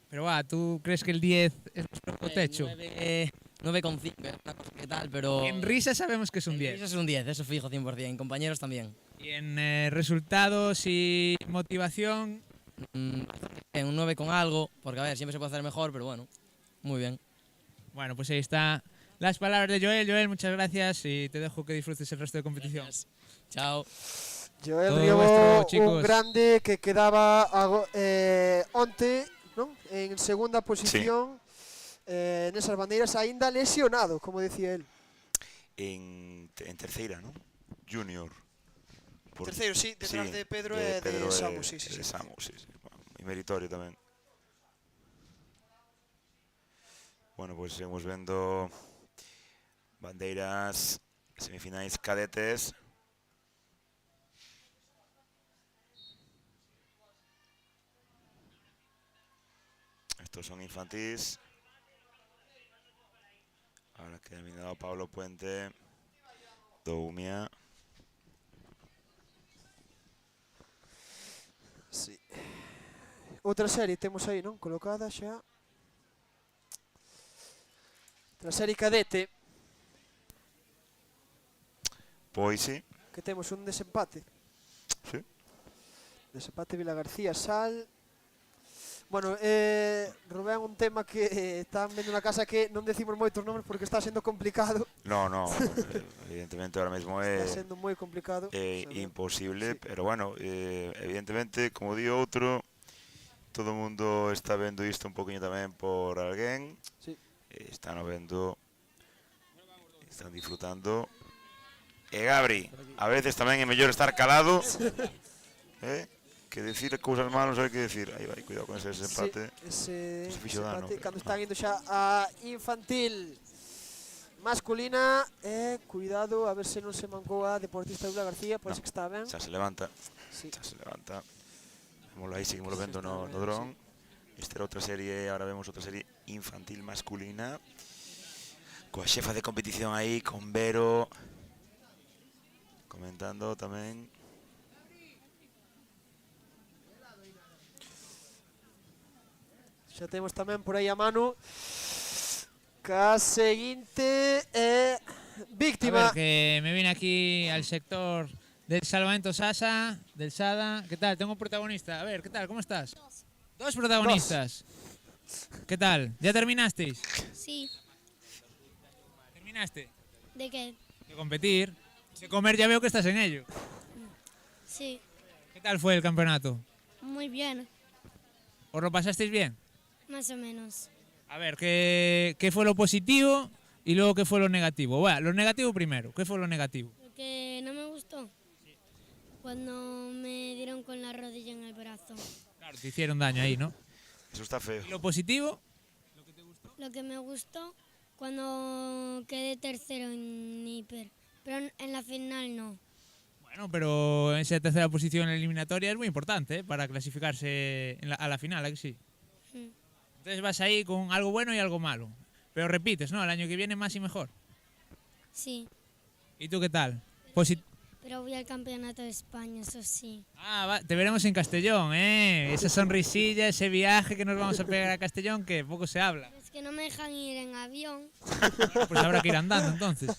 Pero ¿tú crees que el 10 es nuestro techo? 9,5, una cosa que tal, pero... En risa sabemos que es un 10. En risa es un 10, eso fijo 100%, en compañeros también. Y en resultados y motivación... En un 9 con algo, porque a ver, siempre se puede hacer mejor, pero bueno, muy bien. Bueno, pues ahí está las palabras de Joel. Joel, muchas gracias y te dejo que disfrutes el resto de competición. Gracias. Chao. Joel Ribó, un grande que quedaba onte, ¿no? En segunda posición en esas bandeiras, ainda lesionado, como decía él. En terceira, ¿no? Junior. Terceiro, sí, detrás de Pedro e de Samu, sí. De Samu, sí. Y meritorio tamén. Bueno, pues seguimos vendo bandeiras semifinais cadetes. Estos son infantís. Ahora que ha eliminado Pablo Puente, Doumia. Sí. Outra serie temos aí, non? Colocada xa. Outra serie cadete. Pois sí. Que temos un desempate. Sí. Desempate Vila García, Sal. Bueno, Rubén, un tema que están vendo na casa que non decimos moitos nomes porque está sendo complicado. No, evidentemente ahora mesmo está sendo moi complicado. Imposible, sí. Pero bueno, evidentemente, como di outro, todo o mundo está vendo isto un poquinho tamén por alguén. Sí. Están vendo, están disfrutando. E Gabri, a veces tamén é mellor estar calado, que decir cousas malas hai que decir. Aí vai, cuidado con ese desempate. Ese desempate, cando están indo xa a infantil masculina, cuidado a ver se non se mancou a deportista Vila García, parece que está ben. Xa se levanta. Sí. Xa se levanta. Vémoslo aí, seguimos vendo no dron. Esta era outra serie, ahora vemos outra serie infantil masculina. Coa xefa de competición aí, con Vero, comentando tamén. Xa temos tamén por aí a Manu. Ca seguinte víctima. A ver, que me vine aquí al sector del Salvamento Sasa, del SADA. ¿Qué tal? Tengo un protagonista. A ver, ¿qué tal? ¿Cómo estás? Dos protagonistas. ¿Qué tal? ¿Ya terminasteis? Sí. ¿Terminaste? ¿De qué? De competir. De comer ya veo que estás en ello. Sí. ¿Qué tal fue el campeonato? Muy bien. ¿Os lo pasasteis bien? Más o menos. A ver, ¿qué fue lo positivo y luego qué fue lo negativo? Bueno, lo negativo primero. ¿Qué fue lo negativo? Lo que no me gustó, cuando me dieron con la rodilla en el brazo. Claro, te hicieron daño ahí, ¿no? Eso está feo. ¿Y lo positivo? Lo que me gustó, cuando quedé tercero en hiper, pero en la final no. Bueno, pero esa tercera posición en la eliminatoria es muy importante, ¿eh? Para clasificarse a la final, ¿a que sí? Entonces vas ahí con algo bueno y algo malo. Pero repites, ¿no? El año que viene más y mejor. Sí, ¿Y tú qué tal? pero voy al campeonato de España, eso sí. Te veremos en Castellón, ¿eh? Esa sonrisilla, ese viaje que nos vamos a pegar a Castellón, que poco se habla. Es que no me dejan ir en avión. Bueno, pues habrá que ir andando entonces.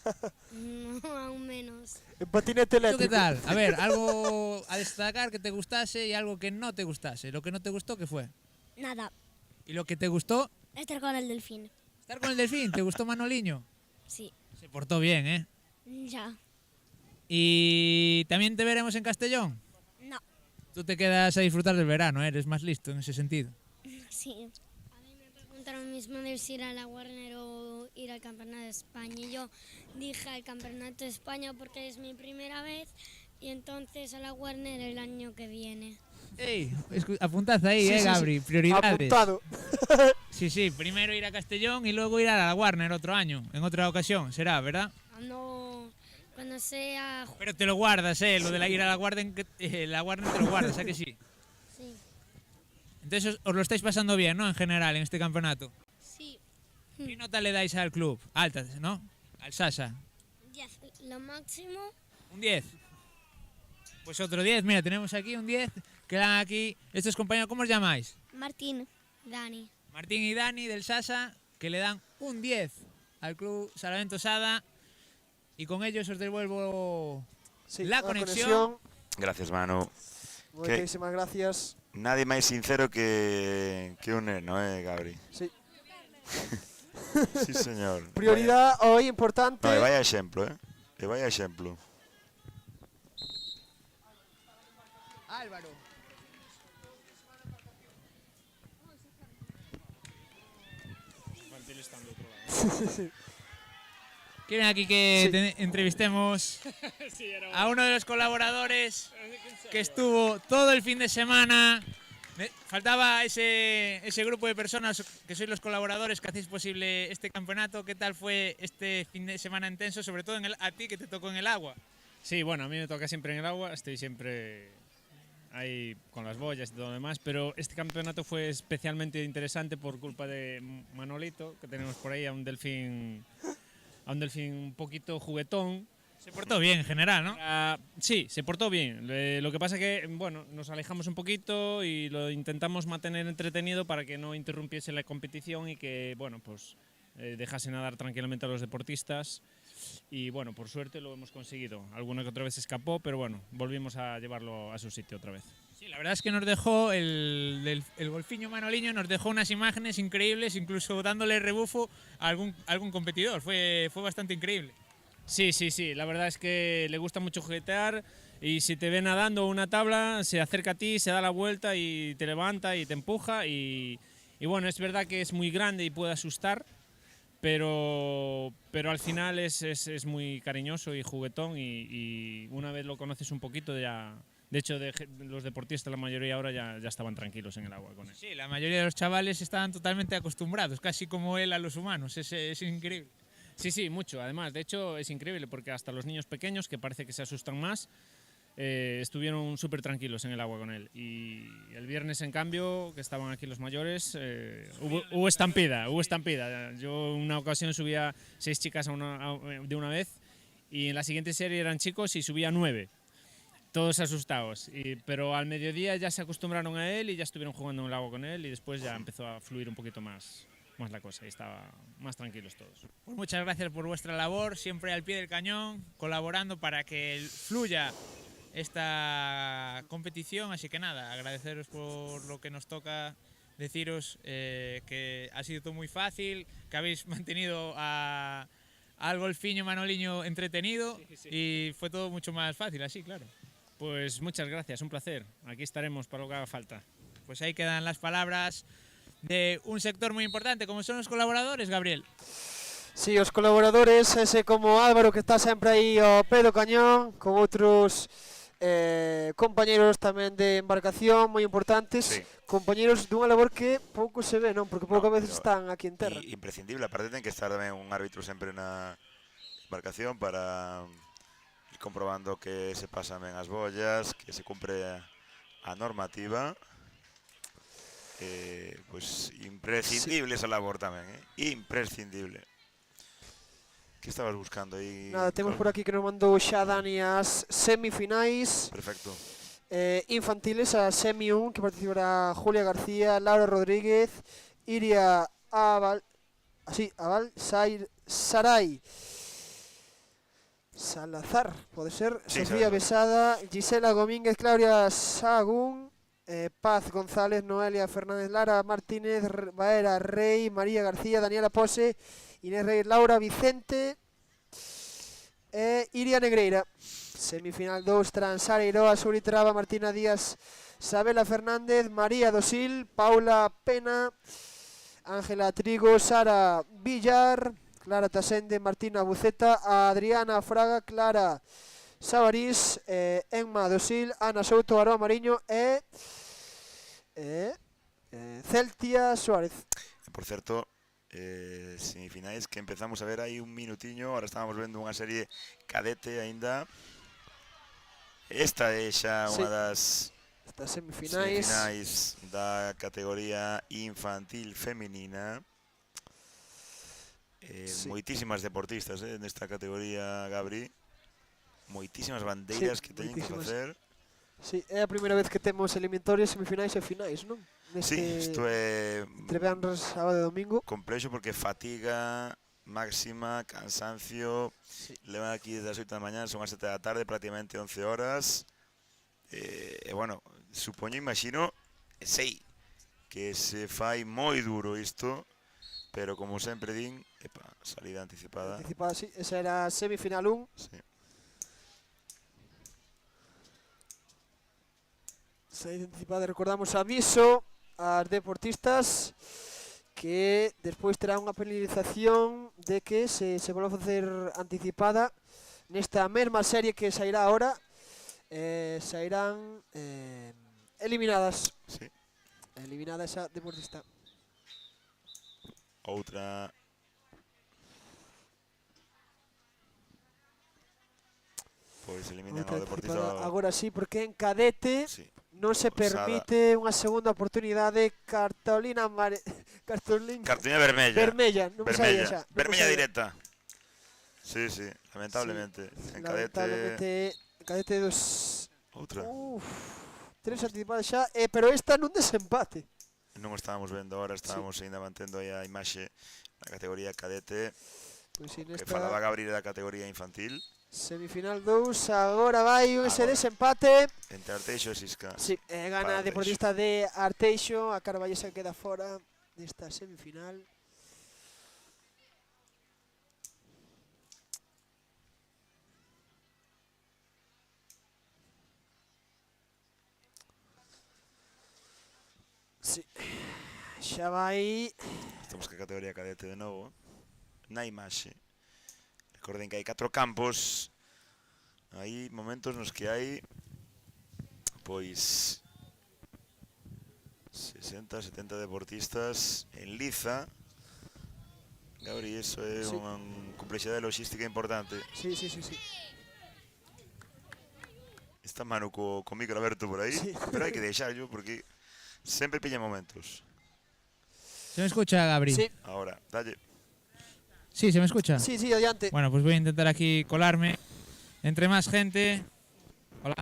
No, aún menos. En patinete ¿Tú eléctrico. qué tal? A ver, algo a destacar que te gustase y algo que no te gustase. Lo que no te gustó, ¿qué fue? Nada, ¿Y lo que te gustó? estar con el delfín. Estar con el delfín. ¿Te gustó Manoliño? Sí, Se portó bien, ¿eh? ya. ¿Y también te veremos en Castellón? No, Tú te quedas a disfrutar del verano, ¿eh? Eres más listo en ese sentido. sí. A mí me preguntaron mis madres si ir a la Warner o ir al campeonato de España. Y yo dije al campeonato de España porque es mi primera vez. Y entonces a la Warner el año que viene. ¡Ey! Apuntad ahí, Sí, sí, Gabri. sí. Prioridades. Apuntado. Sí, primero ir a Castellón y luego ir a la Warner otro año, en otra ocasión, será, ¿verdad? Cuando sea... Pero te lo guardas, lo de ir a la Warner, la Warner te lo guardas, ¿a que sí? Sí. Entonces os lo estáis pasando bien, ¿no? En general, en este campeonato. Sí. ¿Qué nota le dais al club? Alta, ¿no? Al Sasa. 10. Lo máximo... Un 10. Pues otro 10, mira, tenemos aquí un 10. Quedan aquí estos compañeros, ¿cómo os llamáis? Martín. Dani. Martín y Dani del Sasa, que le dan un 10 al club Salvamento Sada. Y con ellos os devuelvo la conexión. Gracias, Manu. Muchísimas gracias. Nadie máis sincero que un neno, Gabri? Sí. Sí, señor. Prioridad hoy importante. No, e vaya exemplo, E vaya exemplo. Álvaro. ¿Quieren aquí que entrevistemos a uno de los colaboradores que estuvo todo el fin de semana? Faltaba ese grupo de personas que sois los colaboradores que hacéis posible este campeonato. ¿Qué tal fue este fin de semana intenso, sobre todo a ti que te tocó en el agua? Sí, bueno, a mí me toca siempre en el agua, estoy siempre ahí con las boyas y todo lo demás, pero este campeonato fue especialmente interesante por culpa de Manolito, que tenemos por ahí a un delfín un poquito juguetón. Se portó bien en general, ¿no? Sí, se portó bien. Lo que pasa que, bueno, nos alejamos un poquito y lo intentamos mantener entretenido para que no interrumpiese la competición y que, bueno, pues dejase nadar tranquilamente a los deportistas. Y bueno, por suerte lo hemos conseguido. Alguna que otra vez escapó, pero bueno, volvimos a llevarlo a su sitio otra vez. Sí, la verdad es que nos dejó el golfiño Manoliño, nos dejó unas imágenes increíbles, incluso dándole rebufo a algún competidor. Fue bastante increíble. Sí, la verdad es que le gusta mucho juguetear y si te ve nadando una tabla, se acerca a ti, se da la vuelta y te levanta y te empuja y bueno, es verdad que es muy grande y puede asustar, pero al final es muy cariñoso y juguetón y una vez lo conoces un poquito ya... De hecho, los deportistas, la mayoría ahora ya estaban tranquilos en el agua con él. Sí, la mayoría de los chavales estaban totalmente acostumbrados, casi como él a los humanos, es increíble. Sí, mucho. Además, de hecho, es increíble porque hasta los niños pequeños, que parece que se asustan más, estuvieron súper tranquilos en el agua con él. Y el viernes, en cambio, que estaban aquí los mayores, hubo estampida. Yo en una ocasión subía 6 chicas de una vez y en la siguiente serie eran chicos y subía 9. Todos asustados, pero al mediodía ya se acostumbraron a él y ya estuvieron jugando en el agua con él y después ya empezó a fluir un poquito más la cosa y estaban más tranquilos todos. Pues muchas gracias por vuestra labor, siempre al pie del cañón, colaborando para que fluya esta competición, así que nada, agradeceros por lo que nos toca, deciros que ha sido todo muy fácil, que habéis mantenido al golfiño Manoliño entretenido y fue todo mucho más fácil así, claro. Pues muchas gracias, un placer. Aquí estaremos para lo que haga falta. pues ahí quedan las palabras de un sector muy importante, como son los colaboradores, Gabriel. Sí, os colaboradores, ese como Álvaro que está sempre aí ao pé do cañón, con outros compañeros tamén de embarcación moi importantes, compañeros dunha labor que pouco se ve, non? Porque poucas veces están aquí en terra. Imprescindible, aparte ten que estar tamén un árbitro sempre na embarcación para ir comprobando que se pasan ben as bollas, que se cumpre a normativa. Pues imprescindible esa labor tamén, imprescindible. Que estabas buscando aí? Nada, temos por aquí que nos mandou xa Dani as semifinais. Perfecto. Infantiles, a semi 1, que participará Julia García, Laura Rodríguez, Iria Aval, Saray, Salazar, pode ser, Sí, Sofía Besada, Gisela Domínguez, Claudia Sagún, Paz González, Noelia Fernández Lara, Martínez, Baera Rey, María García, Daniela Pose, Inés Reyes, Laura Vicente e Iria Negreira. Semifinal 2, Transara Iroa, Suri Traba, Martina Díaz, Sabela Fernández, María Dosil, Paula Pena, Ángela Trigo, Sara Villar, Clara Tasende, Martina Buceta, Adriana Fraga, Clara Sabarís, Emma Dosil, Ana Souto, Aroa Mariño e Celtia Suárez. Por certo, semifinais que empezamos a ver aí un minutiño, ahora estábamos vendo unha serie cadete aínda. Esta é xa unha das semifinais da categoría infantil femenina. Moitísimas deportistas nesta categoría, Gabri. Moitísimas bandeiras que teñen que facer. Sí, é a primeira vez que temos eliminatorias, semifinais e finais, non? Sí, isto é entre venres, sábado e domingo. Complexo porque fatiga máxima, cansancio. Levan aquí desde as 8 da mañá, son as 7 da tarde, prácticamente 11 horas. E bueno, supoño, imagino, sei que se fai moi duro isto, pero como sempre din, salida anticipada. Anticipada, sí, esa era a semifinal 1. Sí. Salida anticipada, recordamos aviso ás deportistas que despois terá unha penalización de que se volve a facer anticipada nesta mesma serie que sairá ahora, sairán eliminadas. Sí. Eliminada esa deportista. Outra. Pois eliminan ao deportista. Agora sí, porque en cadete non se permite unha segunda oportunidade. Cartolina vermella, non me saía xa. Vermella directa. Sí, lamentablemente. En cadete dos. Outra. Tres anticipadas xa, pero esta nun desempate. Non estábamos vendo agora, estábamos ainda mantendo aí a imaxe na categoría cadete. Que falaba Gabriel da categoría infantil. Semifinal 2, agora vai ese desempate entre Arteixo e Sisca. Sí, gana a deportista de Arteixo, a Carballesa queda fora desta semifinal. Sí, xa vai. Estamos que a categoría cadete de novo. Na imaxe. Recorden que hai 4 campos. Hai momentos nos que hai pois 60, 70 deportistas en liza. Gabri, eso é unha complexidade logística importante. Sí. Está Manu co micro aberto por aí, pero hai que deixarlo porque sempre pilla momentos. ¿Se me escucha, Gabri? Sí. Ahora, dalle. Sí, ¿se me escucha? Sí, adelante. Bueno, pues voy a intentar aquí colarme entre más gente. Hola.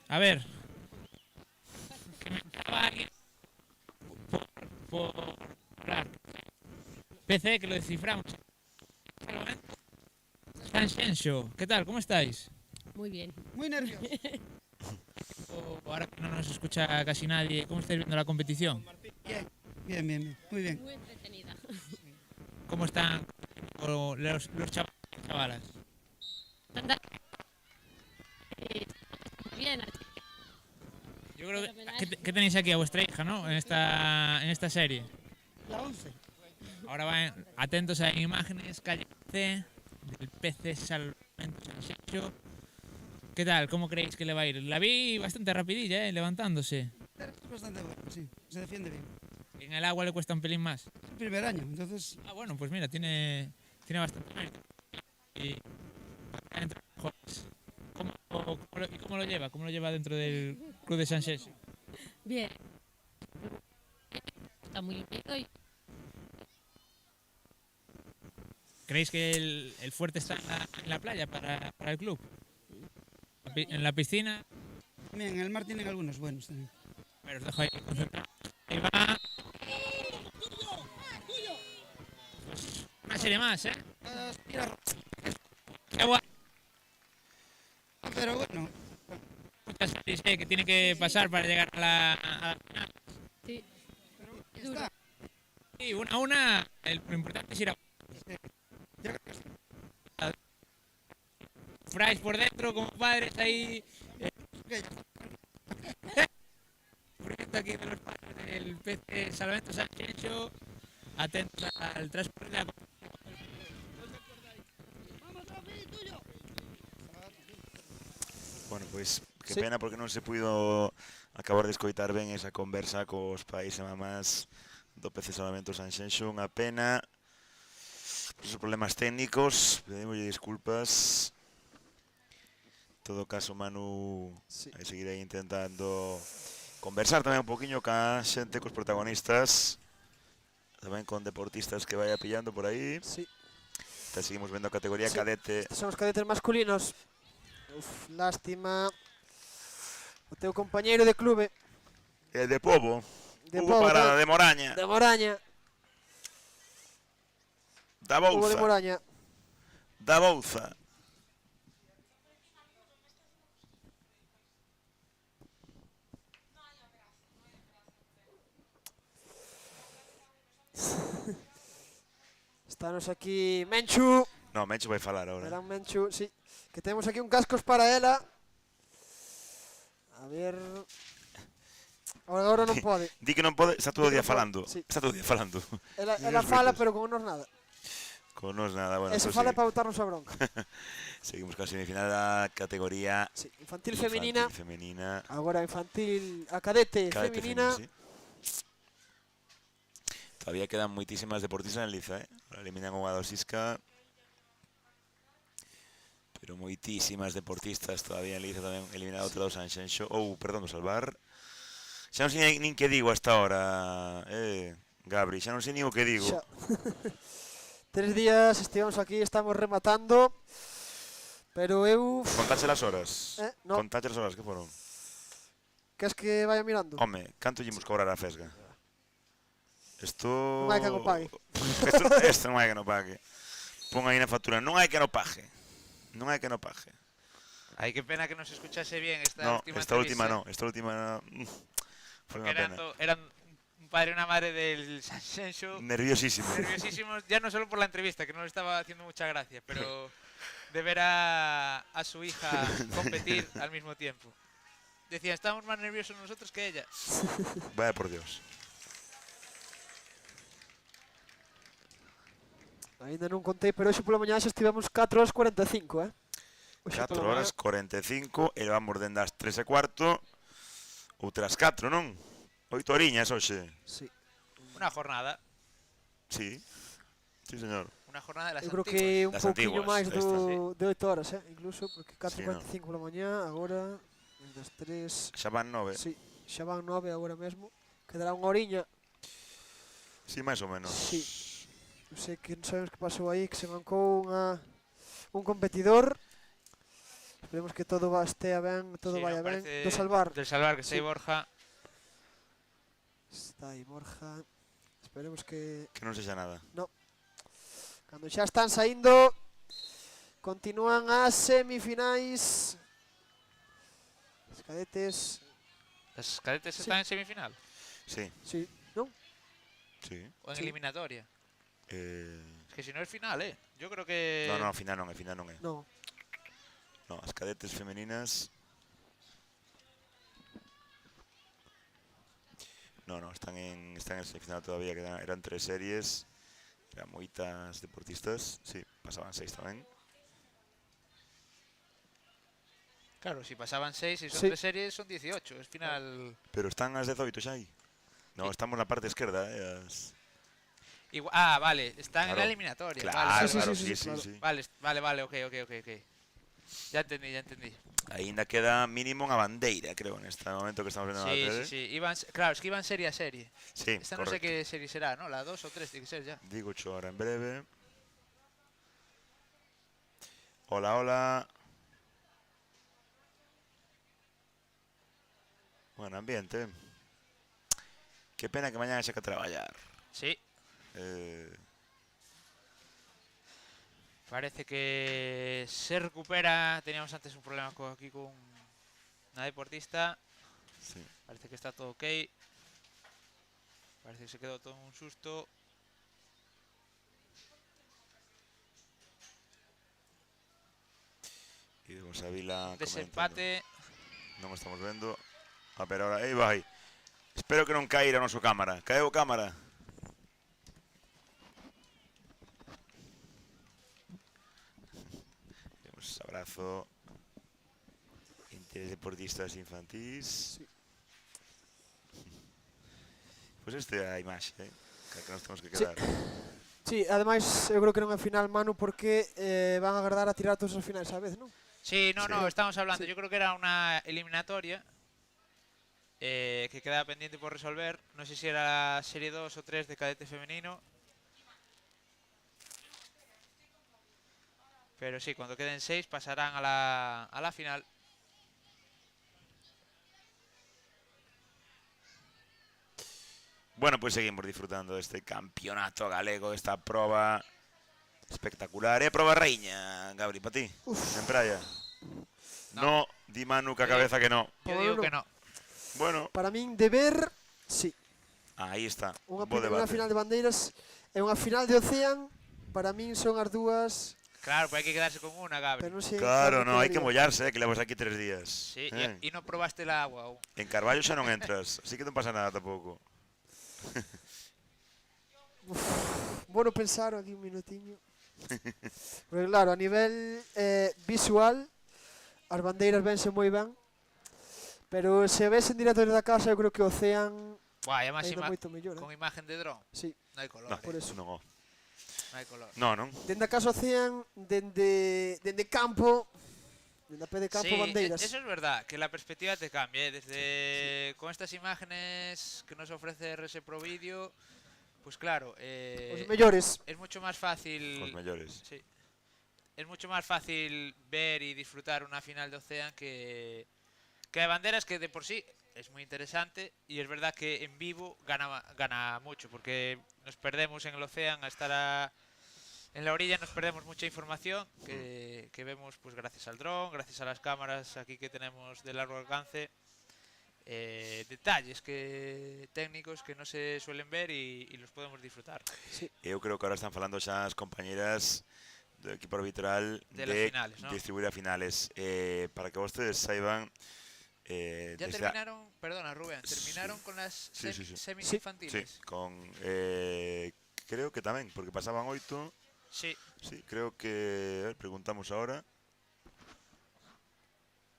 A ver. Que me acaba aquí por hablar. PC, que lo desciframos. Sanxenxo, ¿qué tal? ¿Cómo estáis? Muy bien. Muy nervioso. Ahora que no nos escucha casi nadie, ¿cómo estáis viendo la competición? Bien, muy bien. Muy entretenida. ¿Cómo están los chavalas? Bien. Yo Yo creo que tenéis aquí a vuestra hija, ¿no? En esta serie. La 11. Ahora van atentos a imágenes, calle C, del PC Salvamento Sanxenxo. ¿Qué tal? ¿Cómo creéis que le va a ir? La vi bastante rapidilla, levantándose. Es bastante bueno, sí. Se defiende bien. En el agua le cuesta un pelín más. Es el primer año, entonces... Ah, bueno, pues mira, tiene bastante mérito. Y entre los jóvenes. ¿Cómo lo lleva? ¿Cómo lo lleva dentro del club de Sanxenxo? Bien. Está muy limpio y ¿Creéis que el fuerte está en la playa para el club? ¿En la piscina? También, en el mar tienen algunos buenos también. Pero os dejo ahí concentrados. Ahí va. Una serie más, ¿eh? Qué guay. Pero bueno. Muchas series que tiene que pasar para llegar a la final. sí. Está. Sí, una a una. Lo importante es ir a... Frais por dentro, como padres ahí. Proyecto aquí de los padres del PC Salvamento Sanxenxo. Atentos al transporte de la... Bueno, pois que Sí. pena porque non se puido acabar de escoitar ben esa conversa cos pais e mamás do PC Salvamento Sanxenxo. Unha pena por esos problemas técnicos, pedimoslle disculpas. En todo caso, Manu Sí. vai seguir aí intentando conversar tamén un poquinho ca xente, cos protagonistas, tamén con deportistas que vaya pillando por aí. Sí. Seguimos vendo a categoría Sí. cadete. Estos son os cadetes masculinos. Lástima. O teu compañeiro de clube. De Pobo. De Hubo Pobo, parada ¿no? de Moraña. De Moraña. Da Hubo de Bouza. Moraña. Da Bouza. Estános aquí Menchu. No, Menchu vai falar ahora. Verán Menchu, sí. Que temos aquí un cascos para ela. A ver... Agora non pode. Di que non pode, está todo o Di que día non pode, falando. sí. Está todo o día falando. Ela fala, pero con nos nada. Con nos nada, bueno. E se pues fala sí. para botarnos a bronca. Seguimos con la semifinal da categoría Sí, infantil femenina. femenina. Agora infantil, a cadete, Cadete femenina. femenina, sí. Todavía quedan moitísimas deportistas en Liza, Ahora eliminan o Guadalsisca. Pero moitísimas deportistas todavía en Liza, tamén eliminado outro do Sanxenxo. Perdón, do Salvar. Xa non sei nin que digo hasta ahora, Gabri, xa non sei nin o que digo. Xa. 3 días estivemos aquí, estamos rematando. Pero eu... Contache las horas. No. Contache as horas que foron. Queres que vaya mirando? Home, canto llemos cobrar a Fesga? Esto... Non hai que o pague. Esto non hai que no pague. Pon aí na factura, non hai que no pague. Non hai que no pague. Ay, qué pena que no se escuchase bien esta No, última esta última entrevista. no, esta última fue Porque una pena. eran un padre y una madre del Sanxenxo. Nerviosísimo. Nerviosísimos, ya no solo por la entrevista, que no le estaba haciendo mucha gracia, pero de ver a su hija competir al mismo tiempo. Decían, estamos más nerviosos nosotros que ella. Vaya por Dios. Ainda non contei, pero hoxe pola mañá xa estivemos 4 horas 45, 4 horas 45, e vamos dende as 3:15, outras 4, non? 8 horiñas hoxe. Sí. Una jornada. Sí. Sí, señor. Una jornada de las Eu creo antiguas. que un Das pouquinho antiguas, máis esta. de 8 horas, incluso, porque Sí, 4:45 pola mañá, agora das 3... Xa van 9. Sí, xa van 9 agora mesmo. Quedará unha horiña. Sí, máis ou menos. Sí. Non sei que non sabemos que pasou aí, que se mancou un competidor. Esperemos que todo estea ben, todo Sí, vaya no, ben. parece Do Salvar. Del Salvar, que Sí. está aí Borja. Está aí Borja. Esperemos que... Que non sexa nada. No. Cando xa están saindo, continúan as semifinais. Os cadetes... ¿Los cadetes Sí. están en semifinal? Sí. Sí, non? Sí. ¿O en Sí. eliminatoria? Eh... Es que si no es final, Yo creo que... No, final non é. No. No, as cadetes femeninas No, están en el semifinal todavía, que eran 3 series. Eran moitas deportistas. Sí, pasaban 6 tamén. Claro, si pasaban 6 y son Sí. 3 series, son 18. Es final. Pero están as 18 xa aí. No, estamos na parte esquerda, Vale, están en Claro. la eliminatoria. Claro, vale, sí. Vale, ok. Ya entendí. Ainda queda mínimo unha bandeira, creo, neste momento que estamos vendo na tele. Sí. Claro, es que iban serie a serie. Sí, Esta no sé correcto. qué serie será, ¿no? La 2 o 3 tiene que ser ya. Digo ahora en breve. Hola. Buen ambiente. Qué pena que mañana se que traballar. Sí. Parece que se recupera. Teníamos antes un problema aquí con una deportista. Sí. Parece que está todo ok. Parece que se quedó todo en un susto. Y de Vila Desempate. non o estamos vendo. A ver ahora, aí vai. Espero que non caíra a nosa cámara. Caeu a cámara. Temos abrazo. Deportistas infantís. Sí. Pois esta é a imaxe, que nos temos que quedar. Sí, ademais eu creo que non é final, Manu, porque van a agardar a tirar todos os finais a vez, non? Sí, no, estamos hablando. Yo creo que era una eliminatoria que quedaba pendiente por resolver. No sé si era la serie 2 o 3 de cadete femenino. Pero sí, cuando queden 6 pasarán a la final. Bueno, pues seguimos disfrutando deste campeonato galego, esta proba espectacular. É a proba reiña, Gabri, para ti, en praia. No, di Manu ca cabeza que no. Yo digo que no. Bueno. Para min, de ver, sí. Aí está, Unha bo debate. final de bandeiras e unha final de Ocean, para min son as dúas. Claro, pues hay que quedarse con una, Gabri. Pero non sei Claro, cal no, hai que quedaría. mollarse, que levas aquí 3 días. Sí, y no probaste el agua aún. En Carballo xa non entras, así que non pasa nada tampouco. Bueno, pensar aquí un minutiño. Porque claro, a nivel visual, as bandeiras vense moi ben. Pero se ves en directo desde a casa, eu creo que o Ocean Buah, además é moito mellor. con imagen de dron. Sí. No hay color. No, por eso. non. No hay color. No, non. Dende a casa Ocean, dende campo, dende a pé de campo, Sí, bandeiras. eso es verdad, que la perspectiva te cambia. Desde con estas imágenes que nos ofrece RS Pro Video, pues claro, Os mellores. es mucho más fácil. Os mellores. Sí. Es mucho más fácil ver y disfrutar una final de Ocean que de banderas, que de por sí es muy interesante, y es verdad que en vivo gana mucho, porque nos perdemos en el Ocean a estar en la orilla, nos perdemos mucha información que vemos pues gracias al dron, gracias a las cámaras aquí que tenemos de largo alcance, detalles técnicos que no se suelen ver y los podemos disfrutar. Sí. Eu creo que ahora están falando xa as compañeras do equipo arbitral De las finales, ¿no? distribuir a finales. Para que vostedes saiban, Ya terminaron, perdona Rubén, terminaron con las semis infantiles. Sí, con creo que tamén, porque pasaban 8. Sí. Sí, creo que preguntamos ahora.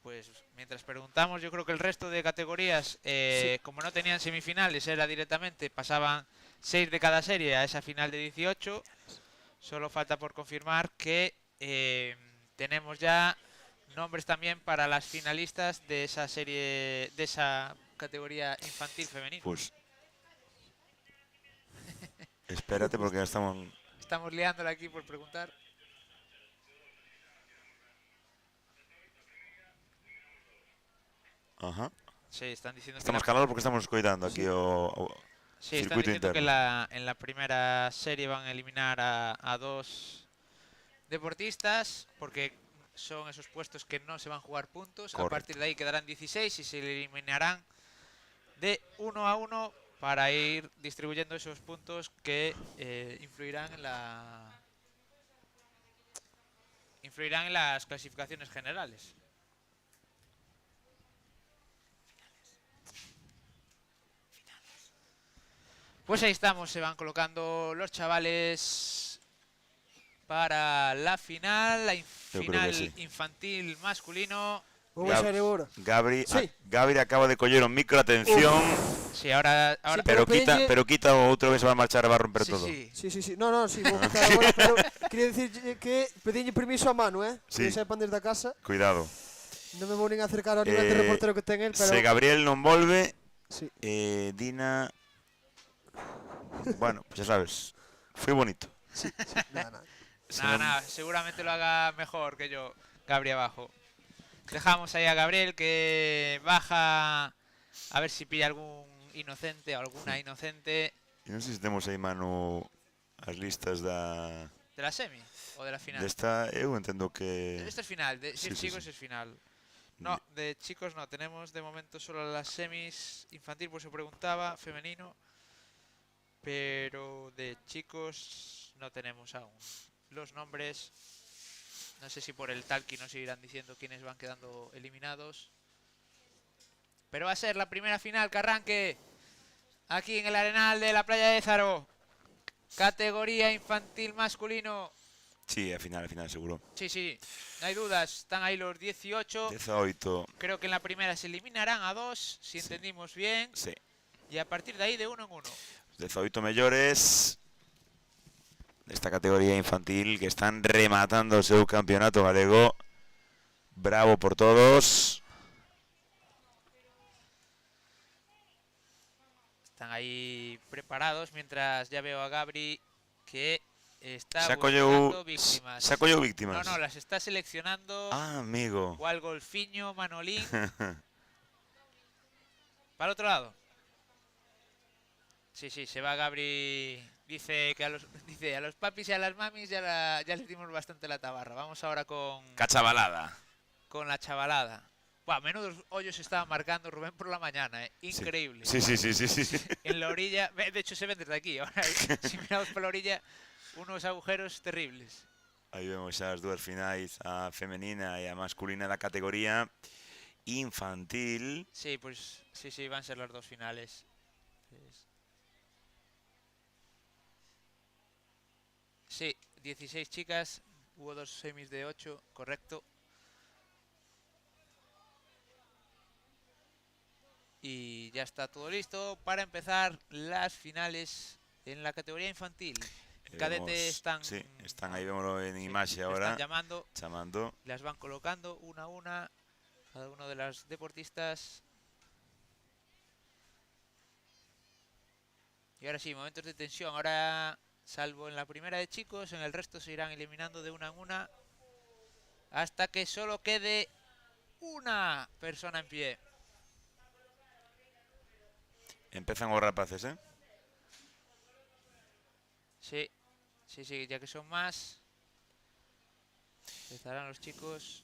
Pues mientras preguntamos, yo creo que el resto de categorías, como no tenían semifinales, era directamente, pasaban 6 de cada serie a esa final de 18. Solo falta por confirmar que tenemos ya nombres también para las finalistas de esa serie, de esa categoría infantil femenina. Pues espérate, porque ya estamos liándola aquí por preguntar. Ajá. Sí, están diciendo estamos que calados porque estamos coidando aquí o sí, están circuito diciendo interno. que en la primera serie van a eliminar a 2 deportistas, porque son esos puestos que no se van a jugar puntos. Correcto. A partir de ahí quedarán 16 y se eliminarán de 1 a 1 para ir distribuyendo esos puntos que influirán en las clasificaciones generales. Pues ahí estamos, se van colocando los chavales para la final, la final sí. infantil masculino. Gabri, Sí. Gabri acaba de coller un micro, atención. Sí, ahora pero quita outra vez se va a marchar e va a romper todo. Sí. No, sí, vou quitar agora, pero quería decir que pedinlle permiso a Manu, Sí. que sepan desde a casa. Cuidado. Non me vou nin acercar ao nivel de reportero que ten el, pero... Se Gabriel non volve, Sí. Dina... Bueno, pues ya sabes, fue bonito. Sí. Nada, seguramente lo haga mejor que yo, Gabriel abajo. Dejamos ahí a Gabriel que baja a ver si pilla algún inocente o alguna inocente. Non sei se temos aí, Manu, as listas da... ¿De la semi o de la final? Desta, eu entendo que... Esto es final, de Sí, chicos sí. es final. No, de chicos no, tenemos de momento solo las semis infantil, por eso preguntaba, femenino. Pero de chicos no tenemos aún los nombres. No sé si por el talkie nos irán diciendo quiénes van quedando eliminados. Pero va a ser la primera final que arranque aquí en el Arenal de la Playa de Zaro. Categoría infantil masculino. Sí, al final seguro. Sí, no hay dudas. Están ahí los 18. 18. Creo que en la primera se eliminarán a 2, si entendimos bien. Sí. Y a partir de ahí de 1 en 1. 18 mellores desta categoría infantil que están rematando o seu campeonato galego. Bravo por todos. Están ahí preparados mientras ya veo a Gabri que está Se buscando víctimas. Se acolleu víctimas. No, las está seleccionando. Ah, amigo. Cual Golfiño, Manolín. Para el otro lado. Sí, se va Gabri. Dice que a los papis y a las mamis ya les dimos bastante la tabarra. Vamos ahora con... Cachabalada. Con la chavalada. Buah, menudos hoyos estaba marcando Rubén por la mañana, increíble. Sí. En la orilla, de hecho se ven desde aquí. Ahora, si miramos por la orilla, unos agujeros terribles. Aí vemos xa as dúas finais, a femenina e a masculina da categoría infantil. Sí, pues sí, van a ser las dos finales. Sí, 16 chicas, hubo 2 semis de 8, correcto. Y ya está todo listo para empezar las finales en la categoría infantil. En cadete están... Sí, están aí, vémoslo en imaxe agora. Están chamando. Las van colocando una a una, cada uno de las deportistas. Y ahora sí, momentos de tensión. Ahora, salvo en la primera de chicos, en el resto se irán eliminando de una en una hasta que solo quede una persona en pie. Empezan os rapaces, ¿eh? Sí, ya que son más, empezarán los chicos.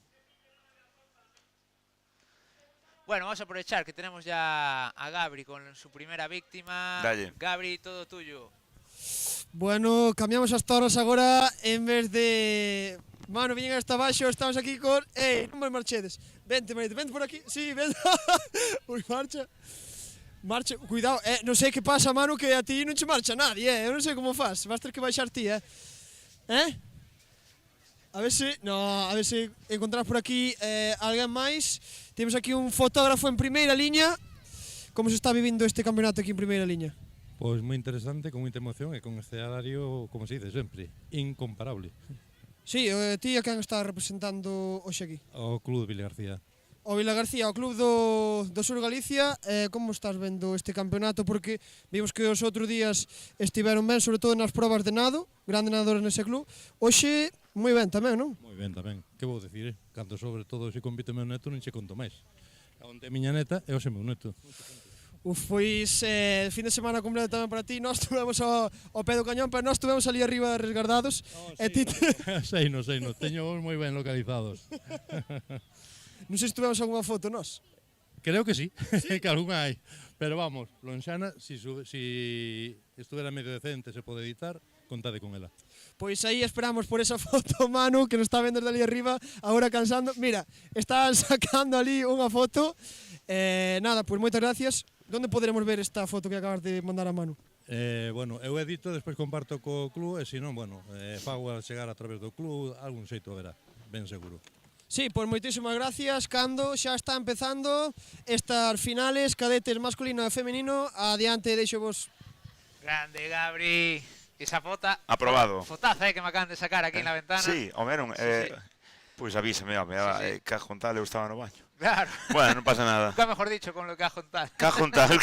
Bueno, vamos a aprovechar que tenemos ya a Gabri con su primera víctima. Dalle. Gabri, todo tuyo. Bueno, cambiamos as toras agora. En vez de... Mano, viñen hasta abaixo, estamos aquí con... non me marchedes. Vente, Marito, vente por aquí. Sí, vente. Ui, marcha. Marcha, cuidado, non sei que pasa, Manu, que a ti non che marcha nadie, eu non sei como faz, vas ter que baixar ti, A ver se encontramos por aquí alguén máis. Temos aquí un fotógrafo en primeira liña. Como se está vivindo este campeonato aquí en primeira liña? Pois moi interesante, con moita emoción e con este horario, como se dice sempre, incomparable. Sí, ti a quen está representando hoxe aquí? O Club de Vila García. O Vila García, o club do Sur Galicia, como estás vendo este campeonato? Porque vimos que os outros días estiveron ben, sobre todo nas probas de nado, grande nadadores nese club. Hoxe, moi ben tamén, non? Moi ben tamén, que vou dicir, Canto sobre todo se compite meu neto, non che conto máis. Onte a miña neta e hoxe meu neto. Pois, fin de semana completo tamén para ti. Nós estuvemos ao pé do cañón, pero nós estuvemos ali arriba resguardados. Sei, non, teño moi ben localizados. Non sei se tuvemos algunha foto, nós? Creo que sí, que algunha hai. Pero vamos, Lonxana, si estuvera medio decente, se pode editar, contade con ela. Pois aí esperamos por esa foto, Manu, que nos está vendo desde ali arriba, agora cansando. Mira, están sacando ali unha foto. Nada, pois moitas gracias. Donde poderemos ver esta foto que acabas de mandar a Manu? Bueno, eu edito, despois comparto co club, e se non, bueno, fago a chegar a través do club, algún xeito verá, ben seguro. Sí, pois moitísimas gracias, Cando. Xa está empezando estas finales, cadetes masculino e femenino. Adiante, deixo vos. Grande, Gabri. Esa fota. Aprobado. Fotaza, que me acaban de sacar aquí en la ventana. Sí, o meron. Sí. Pois avísame, Cajontal eu estaba no baño. Claro. Bueno, non pasa nada. Nunca mejor dicho con lo que Cajontal. Cajontal.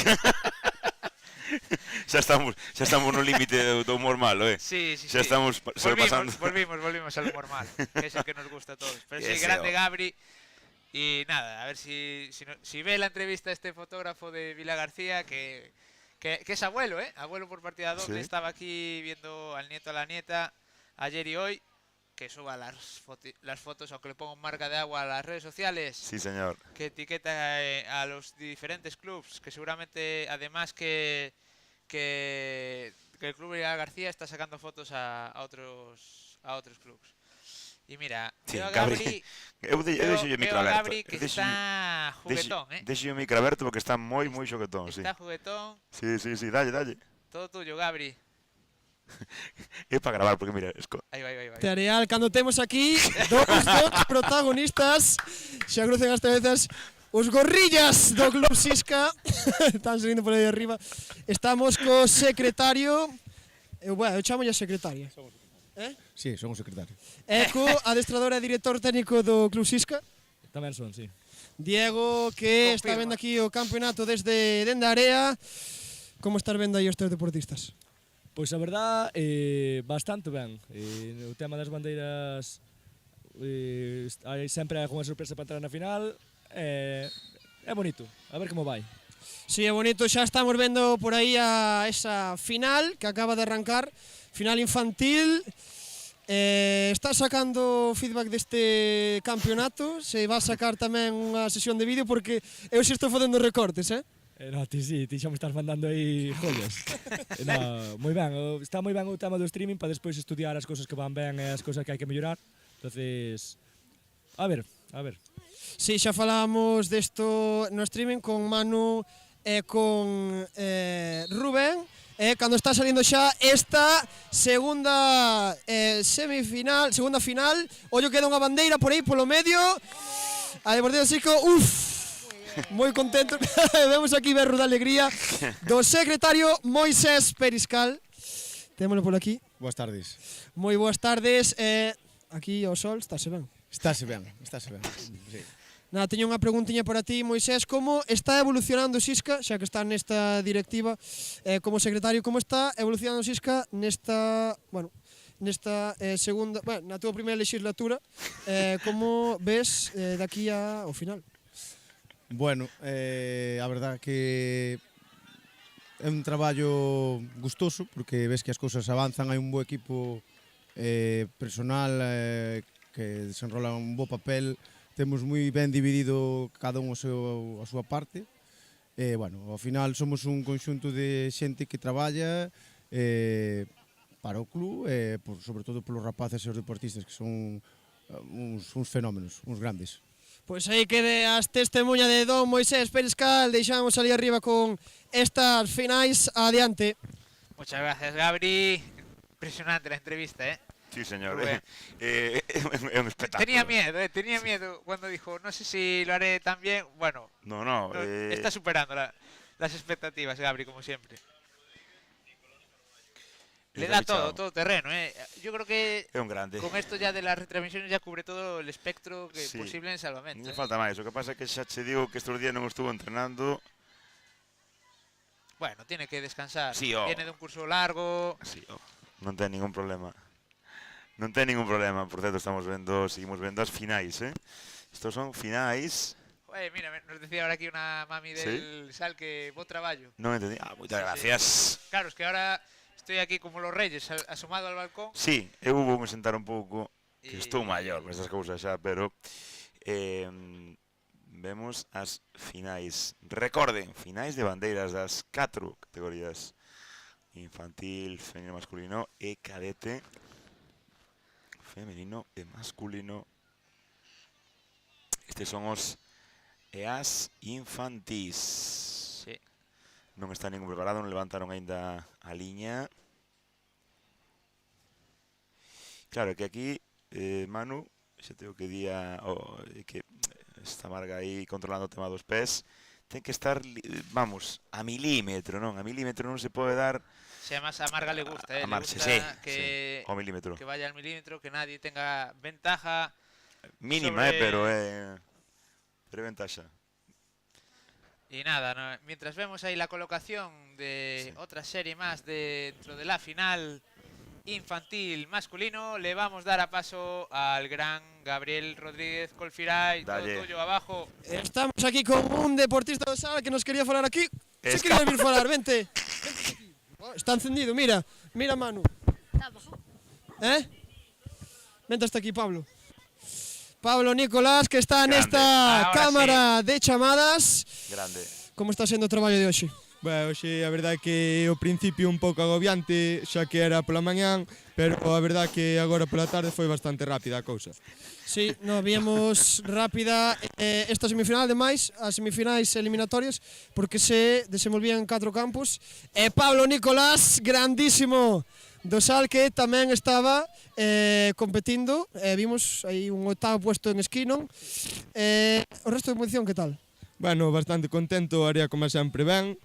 xa estamos no límite do humor malo, Sí. Xa estamos sobrepasando. Volvimos al humor malo, que es el que nos gusta a todos. Pero sí, grande Gabri. Y nada, a ver si ve la entrevista este fotógrafo de Vila García, que es abuelo, abuelo por partida doble. Sí. Estaba aquí viendo al nieto a la nieta ayer y hoy. Que suba las fotos, aunque le pongo marca de agua a las redes sociales. Sí, señor. Que etiqueta a los diferentes clubs, que seguramente, además que el club de García está sacando fotos a otros clubs. Y mira, Sí, veo a Gabri, deixo o micro aberto. Gabri que está juguetón, Deixo o micro aberto porque está moi xoguetón, sí. Está juguetón. Sí, dalle. Todo tuyo, Gabri. É para gravar, porque mira, Aí vai. Teareal, cando temos aquí dous protagonistas, xa crucen as cabezas os gorrillas do Club Sisca. Están salindo por aí arriba. Estamos co secretario, eu chamo secretaria. Sí, son o secretario. E co adestrador e director técnico do Club Sisca. Tamén son, sí. Diego, que está vendo aquí o campeonato desde a área. Como estás vendo aí os teus deportistas? Pois a verdad, bastante ben. O tema das bandeiras, hai sempre alguna sorpresa para entrar na final. É bonito, a ver como vai. Sí, é bonito, xa estamos vendo por aí a esa final que acaba de arrancar, final infantil. Está sacando feedback deste campeonato, se va a sacar tamén unha sesión de vídeo porque eu xa estou facendo recortes, No, ti xa me estás mandando aí joyas. Moi ben, está moi ben o tema do streaming para despois estudiar as cousas que van ben e as cousas que hai que mellorar. Entonces, a ver. Sí, xa falábamos desto no streaming con Manu e con Rubén. Cando está salindo xa esta segunda semifinal, segunda final, ollo queda unha bandeira por aí polo medio. A Deportivo Sisco, moi contento. Vemos aquí berro de alegría do secretario Moisés Periscal. Témolo por aquí. Boas tardes. Moi boas tardes. Aquí o sol estáse ben. Estáse ben. Sí. Nada, teño unha preguntiña para ti, Moisés. Como está evolucionando Sisca, xa que está nesta directiva, como secretario, como está evolucionando Sisca nesta segunda, na túa primeira legislatura, como ves daqui ao final? Bueno, a verdad que é un traballo gustoso porque ves que as cousas avanzan, hai un bo equipo personal que desenrola un bo papel, temos moi ben dividido cada un a súa parte. Bueno, ao final somos un conxunto de xente que traballa para o club, sobre todo polos rapaces e os deportistas que son uns fenómenos, uns grandes. Pois aí quede as testemunha de Don Moisés Periscal. Deixamos ali arriba con estas finais. Adiante. Muchas gracias, Gabri. Impresionante la entrevista, Sí, señor. Es un espectáculo. Tenía miedo cuando dijo, no sé si lo haré tan bien. Bueno, no, está superando las expectativas, Gabri, como siempre. Le da todo terreno, Yo creo que é un grande. Con esto ya de las retransmisiones ya cubre todo el espectro posible en Salvamento. Non falta máis, o que pasa é que xa che digo que estes días non estuvo entrenando. Bueno, tiene que descansar. Sí, Viene de un curso largo. Sí, non ten ningún problema. Por certo, seguimos vendo as finais, Estos son finais. Mira, nos decía ahora aquí una mami del SAL que bo traballo. Non entendí. Moitas gracias. Claro, es que ahora estoy aquí como los reyes, asomado al balcón. Sí, eu vou me sentar un pouco, que estou maior con estas cousas xa, pero vemos as finais. Recorden, finais de bandeiras das 4 categorías: infantil, femenino, masculino e cadete. Femenino e masculino. Estes son os e as infantís. Sí. Non está ningún preparado, non levantaron aínda a liña. Claro, que aquí, Manu, xa tengo que día que esta Marga aí controlando o tema dos pés, ten que estar, vamos, a milímetro, non? A milímetro non se pode dar. Si además a Marga le gusta, A le marcha, gusta sí, que, ao milímetro. que vaya al milímetro, que nadie tenga ventaja. Mínima, sobre... pero ventaxa. Y nada, ¿no? Mientras vemos ahí la colocación de otra serie más dentro de la final infantil masculino, le vamos a dar a paso al gran Gabriel Rodríguez Colfiray. Todo tuyo abajo. Estamos aquí con un deportista de sala que nos quería falar aquí. Se quería vir falar, vente. Oh, está encendido, mira Manu. Vente hasta aquí, Pablo. Pablo Nicolás, que está nesta cámara de chamadas. Grande. Como está sendo o traballo de hoxe? Bueno, hoxe a verdade que o principio un pouco agobiante, xa que era pola mañán, pero a verdade que agora pola tarde foi bastante rápida a cousa. Sí, no, víamos rápida esta semifinal, ademais, as semifinais eliminatorias, porque se desenvolvían en 4 campos. Pablo Nicolás, grandísimo do Sal, que tamén estaba competindo, vimos aí un 8º puesto en esquí, non? O resto de posición, que tal? Bueno, bastante contento, haría como sempre ben,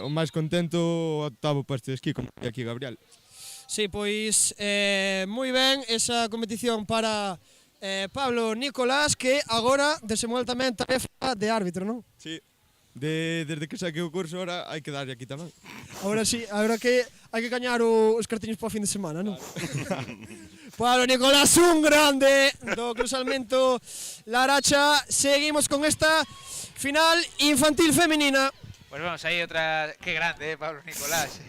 o máis contento o 8º puesto de esquí, como aquí Gabriel. Sí, pois moi ben esa competición para Pablo Nicolás, que agora desenvolve tamén tarefa de árbitro, non? Sí. Desde que saquei o curso ahora hai que darlle aquí tamén. Agora sí, agora que hai que gañar os cartiños para o fin de semana, non? Pablo Nicolás, un grande do cruzamento Laracha. Seguimos con esta final infantil femenina. Pues vamos aí outra, que grande, Pablo Nicolás.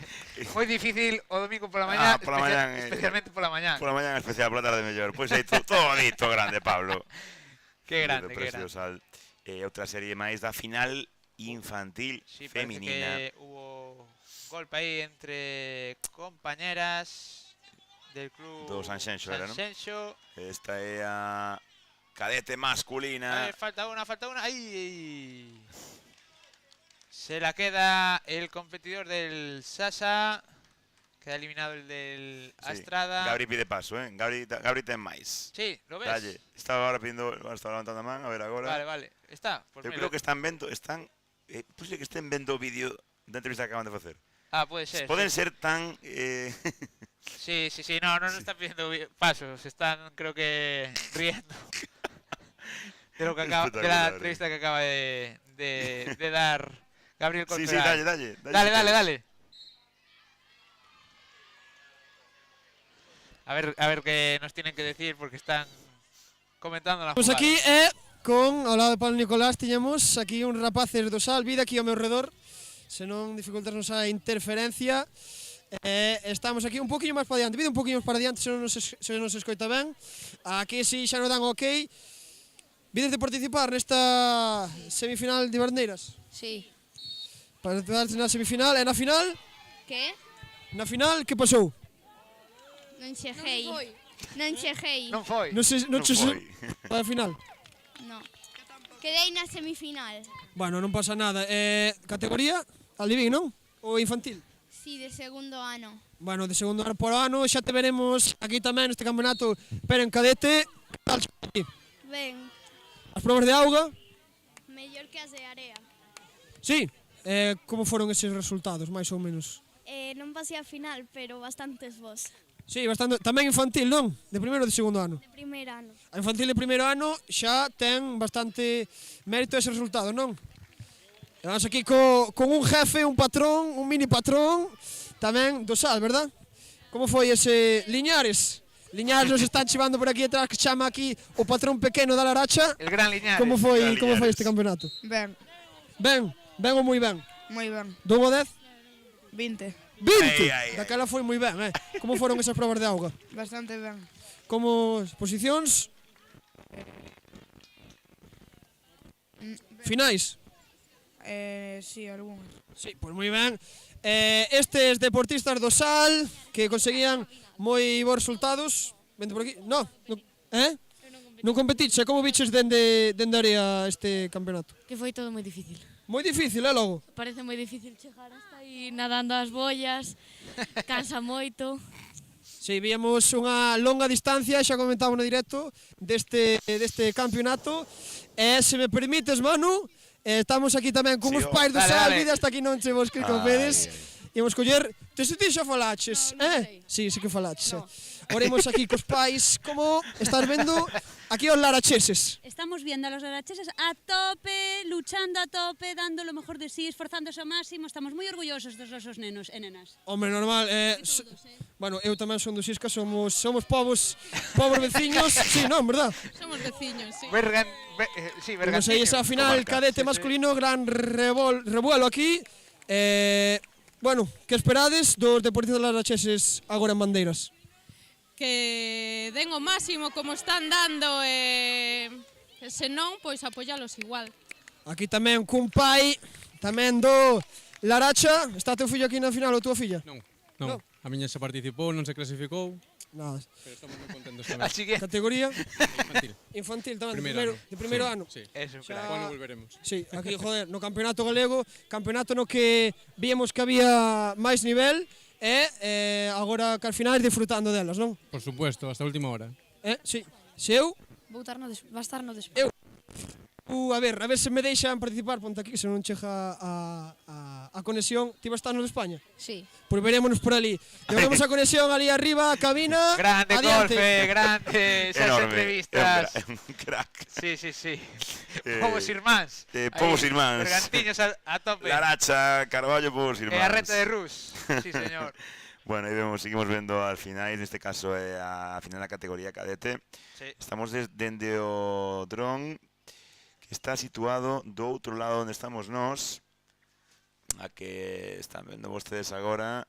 Moi difícil o domingo pola mañá, especialmente pola mañá. Pola mañá especial, pola tarde mellor. Pois aí todo bonito, grande, Pablo. Que grande, que grande. Outra serie máis da final infantil femenina. Sí, que hubo golpe aí entre compañeras del club do Sanxenxo, era, non? Sanxenxo. Esta é a cadete masculina. A ver, falta una. ¡Ay! Se la queda el competidor del Sasa. Queda eliminado el del Astrada. Gabri pide paso, Gabri ten máis. Sí, ¿lo ves? Dalle. Estaba ahora pidiendo, estaba levantando a man, a ver agora. Vale. Está. Pues eu creo que están posible que estén vendo o vídeo da entrevista que acaban de facer. Ah, puede ser. Poden ser tan... Sí, no están pidiendo pasos, están creo que riendo de lo que acaba, de la entrevista que acaba de dar Gabriel Colfiray. Sí, dale. A ver qué nos tienen que decir porque están comentando la jugada. Pues aquí ao lado de Pablo Nicolás tiñamos aquí un rapaces do Sal, vida aquí ao meu redor, se non dificultarnos a interferencia. Estamos aquí un poquinho máis para diante, un poquinho máis para diante, se non nos escoita ben. Aquí si xa nos dan ok. Vides de participar nesta semifinal de Bandeiras? Sí. Participar na semifinal e na final? Que? Na final, que pasou? Non cheguei. Non foi. Non foi. Para a final? Non. Quedei na semifinal. Bueno, non pasa nada. Categoría? Aldivín, non? Ou infantil? Sí, de segundo ano. Bueno, de segundo ano por ano, xa te veremos aquí tamén neste campeonato, pero en cadete. Que tal aquí? Ben. As probas de auga? Mellor que as de area. Sí. Como foron eses resultados, máis ou menos? Non pasei a final, pero bastantes vos. Sí, bastante. Tamén infantil, non? De primeiro ou de segundo ano? De primeiro ano. A infantil de primeiro ano xa ten bastante mérito ese resultado, non? Vamos aquí con un jefe, un patrón, un mini patrón, tamén do Sal, verdad? Como foi ese Liñares? Liñares nos están chivando por aquí atrás, que chama aquí o patrón pequeno da Laracha. El gran Liñares. Como foi este campeonato? Ben. Ben ou moi ben? Moi ben. Do 1 a 10? 20. 20! Daquela foi moi ben, Como foron esas probas de auga? Bastante ben. Como posicións? Finais? Sí, algunhas. Sí, pois moi ben. Estes deportistas do Sal que conseguían moi bons resultados. Vente por aquí. Non competiche. Como biches dende área este campeonato? Que foi todo moi difícil. Moi difícil, logo? Parece moi difícil chegar hasta aí nadando as bollas, cansa moito. Si, víamos unha longa distancia, xa comentaba no directo, deste campeonato. E se me permites, Manu, estamos aquí tamén con os pais do Salvide, hasta aquí non che vos que copedes. Imos coller... Ti xa falaches, Si, que falaches. Ahora imos aquí cos pais, como estás vendo aquí os laracheses. Estamos viendo a los laracheses a tope, luchando a tope, dando lo mejor de sí, esforzándose ao máximo. Estamos moi orgullosos dos nosos nenos e nenas. Hombre, normal. Bueno, eu tamén son do Sisca, somos povos veciños. Sí, non, verdad? Somos veciños, sí. Sí, Vemos aí esa final cadete masculino, gran revuelo aquí. Bueno, que esperades dos deportistas laracheses agora en bandeiras? Que den o máximo como están dando e se non, pois apoialos igual. Aquí tamén cun pai, tamén do Laracha. Está teu fillo aquí na final ou tua filla? Non, a miña se participou, non se clasificou. Nada. Pero estamos moi contentos tamén. Categoría? Infantil. Infantil tamén, de Sí, primeiro ano. Sí, Xa- Bueno, volveremos. Sí, aquí, joder, no campeonato galego, campeonato no que víamos que había máis nivel e agora que al final disfrutando delas, non? Por supuesto, hasta a última hora. Sí, se eu, Va estar no despois. a ver se me deixan participar, ponte aquí, se non chega a conexión. Ti vas estar no de España? Sí. Pois verémonos por ali. Llevamos a conexión ali arriba, a cabina. Grande adiante. golpe, grande esas Enorme, entrevistas. un crack. Sí. Povos irmáns. Povos Aí, irmáns. Bergantiños a tope. Laracha, Carballo, povos E irmáns. a reta de Rus. Sí, señor. Bueno, aí seguimos vendo al final, neste caso é a final da categoría cadete. Sí. Estamos dende o dron, que está situado do outro lado onde estamos nós, a que están vendo vostedes agora,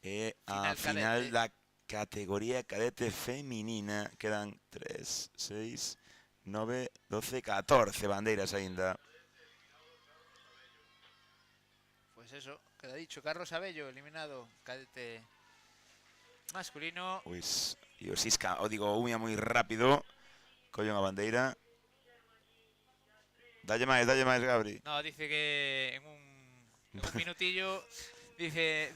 é a final da categoría cadete feminina. Quedan 3, 6, 9, 12, 14 bandeiras aínda. Pues eso, queda dicho. Carlos Abello, eliminado, cadete masculino. Pois, e o Sisca, o digo, unha moi rápido, colle unha bandeira. Dalle máis, Gabri. No, dice que en un minutillo, dice,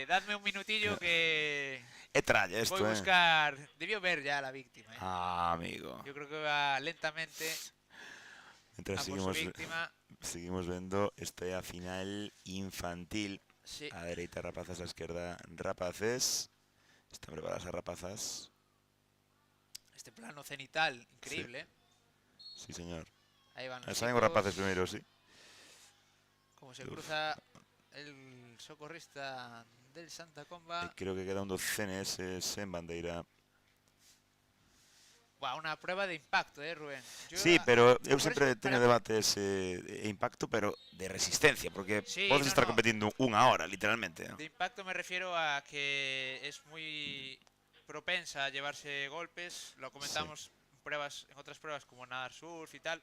dadme un minutillo que... É tralla esto, voy a buscar... Debió ver ya a la víctima. Ah, amigo. Yo creo que va lentamente Mientras a por su víctima. seguimos vendo, esta é a final infantil. Sí. A dereita rapazas, a esquerda rapaces. Están preparadas as rapazas. Este plano cenital, increíble. Sí, señor. Ahí van los Saben os chicos. rapaces primeiro, sí. Como se cruza el socorrista del Santa Comba. Creo que queda un dos CNS en bandeira. Buah, una prueba de impacto, Rubén. Sí, pero eu por sempre eso, teño para- debates de impacto, pero de resistencia, porque Sí, podes no, estar no. competindo unha hora, literalmente. De impacto me refiero a que es muy propensa a llevarse golpes. Lo comentamos en otras pruebas como nadar surf y tal,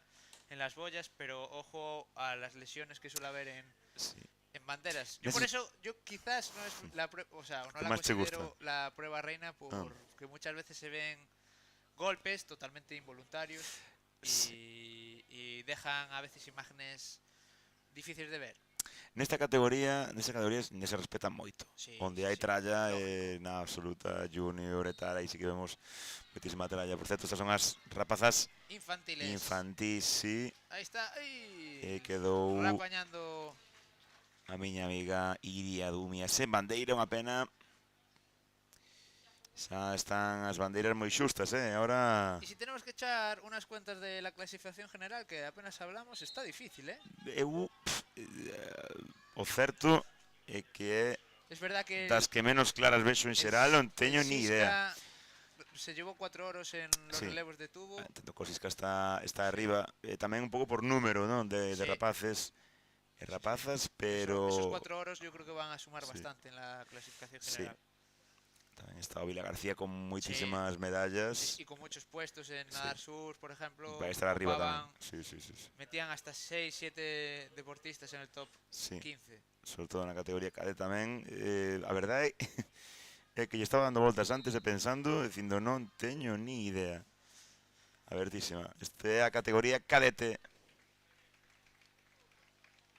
en las boyas, pero ojo a las lesiones que suele haber en banderas. Yo por eso, yo quizás no es la prueba, o sea, no ¿Qué la más te considero gusta? la prueba reina porque muchas veces se ven golpes totalmente involuntarios y dejan a veces imágenes difíciles de ver. Nesta categoría se respetan moito. Sí, Onde hai tralla na absoluta junior e tal, aí sí que vemos moitísima tralla. Por certo, estas son as rapazas Infantiles. infantís, sí. Ahí está. ¡Ay! Quedou Rapañando. a miña amiga Iria Dumia. Sen bandeira, unha pena. Xa están as bandeiras moi xustas, Ahora Y si tenemos que echar unas cuentas de la clasificación general, que apenas hablamos, está difícil, o certo é que Es verdad que das que menos claras vexo en xeral, non teño ni idea. Se llevó 4 oros en los Sí. relevos de tubo. Tanto Cosisca está arriba, tamén un pouco por número, non? De rapaces e rapazas, pero... Esos 4 oros yo creo que van a sumar Sí. bastante en la clasificación Sí. general. Tamén está o Vila García con moitísimas medallas. Y con muchos puestos en nadar surf, por ejemplo. Vai estar arriba ocupaban- tamén. Sí. Metían hasta 6, 7 deportistas en el top Sí. 15. Sobre todo na categoría cadete tamén. A verdade é que lle estaba dando voltas antes e pensando, dicindo non teño ni idea. Abertísima. Este é a categoría cadete.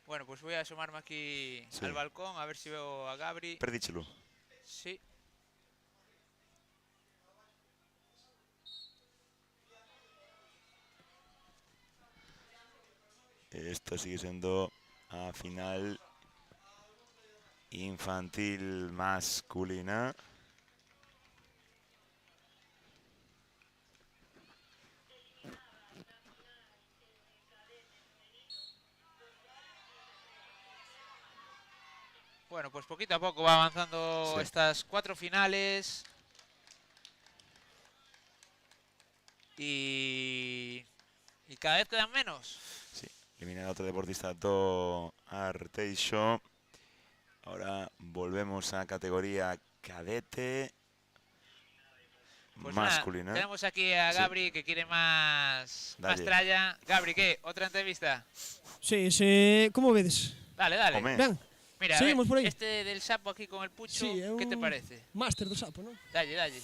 Bueno, pues voy a asomarme aquí Sí. al balcón a ver si veo a Gabri. Perdíchelo. Sí. Esta sigue siendo a final infantil masculina. Bueno, pues poquito a poco va avanzando Sí. estas 4 finales. Y cada vez quedan menos. Sí, eliminado otro deportista do Arteixo. Ahora volvemos a categoría cadete Pues nada, masculina. tenemos aquí a Sí. Gabri que quiere más Dalle. tralla. Gabri, ¿qué? ¿Otra entrevista? Sí, como vedes? Dale, dale. Home. Ben, Mira, seguimos a ver, por aí. este del sapo aquí con el pucho, Sí, é ¿qué te un parece? Máster do sapo, non? Dalle, dalle.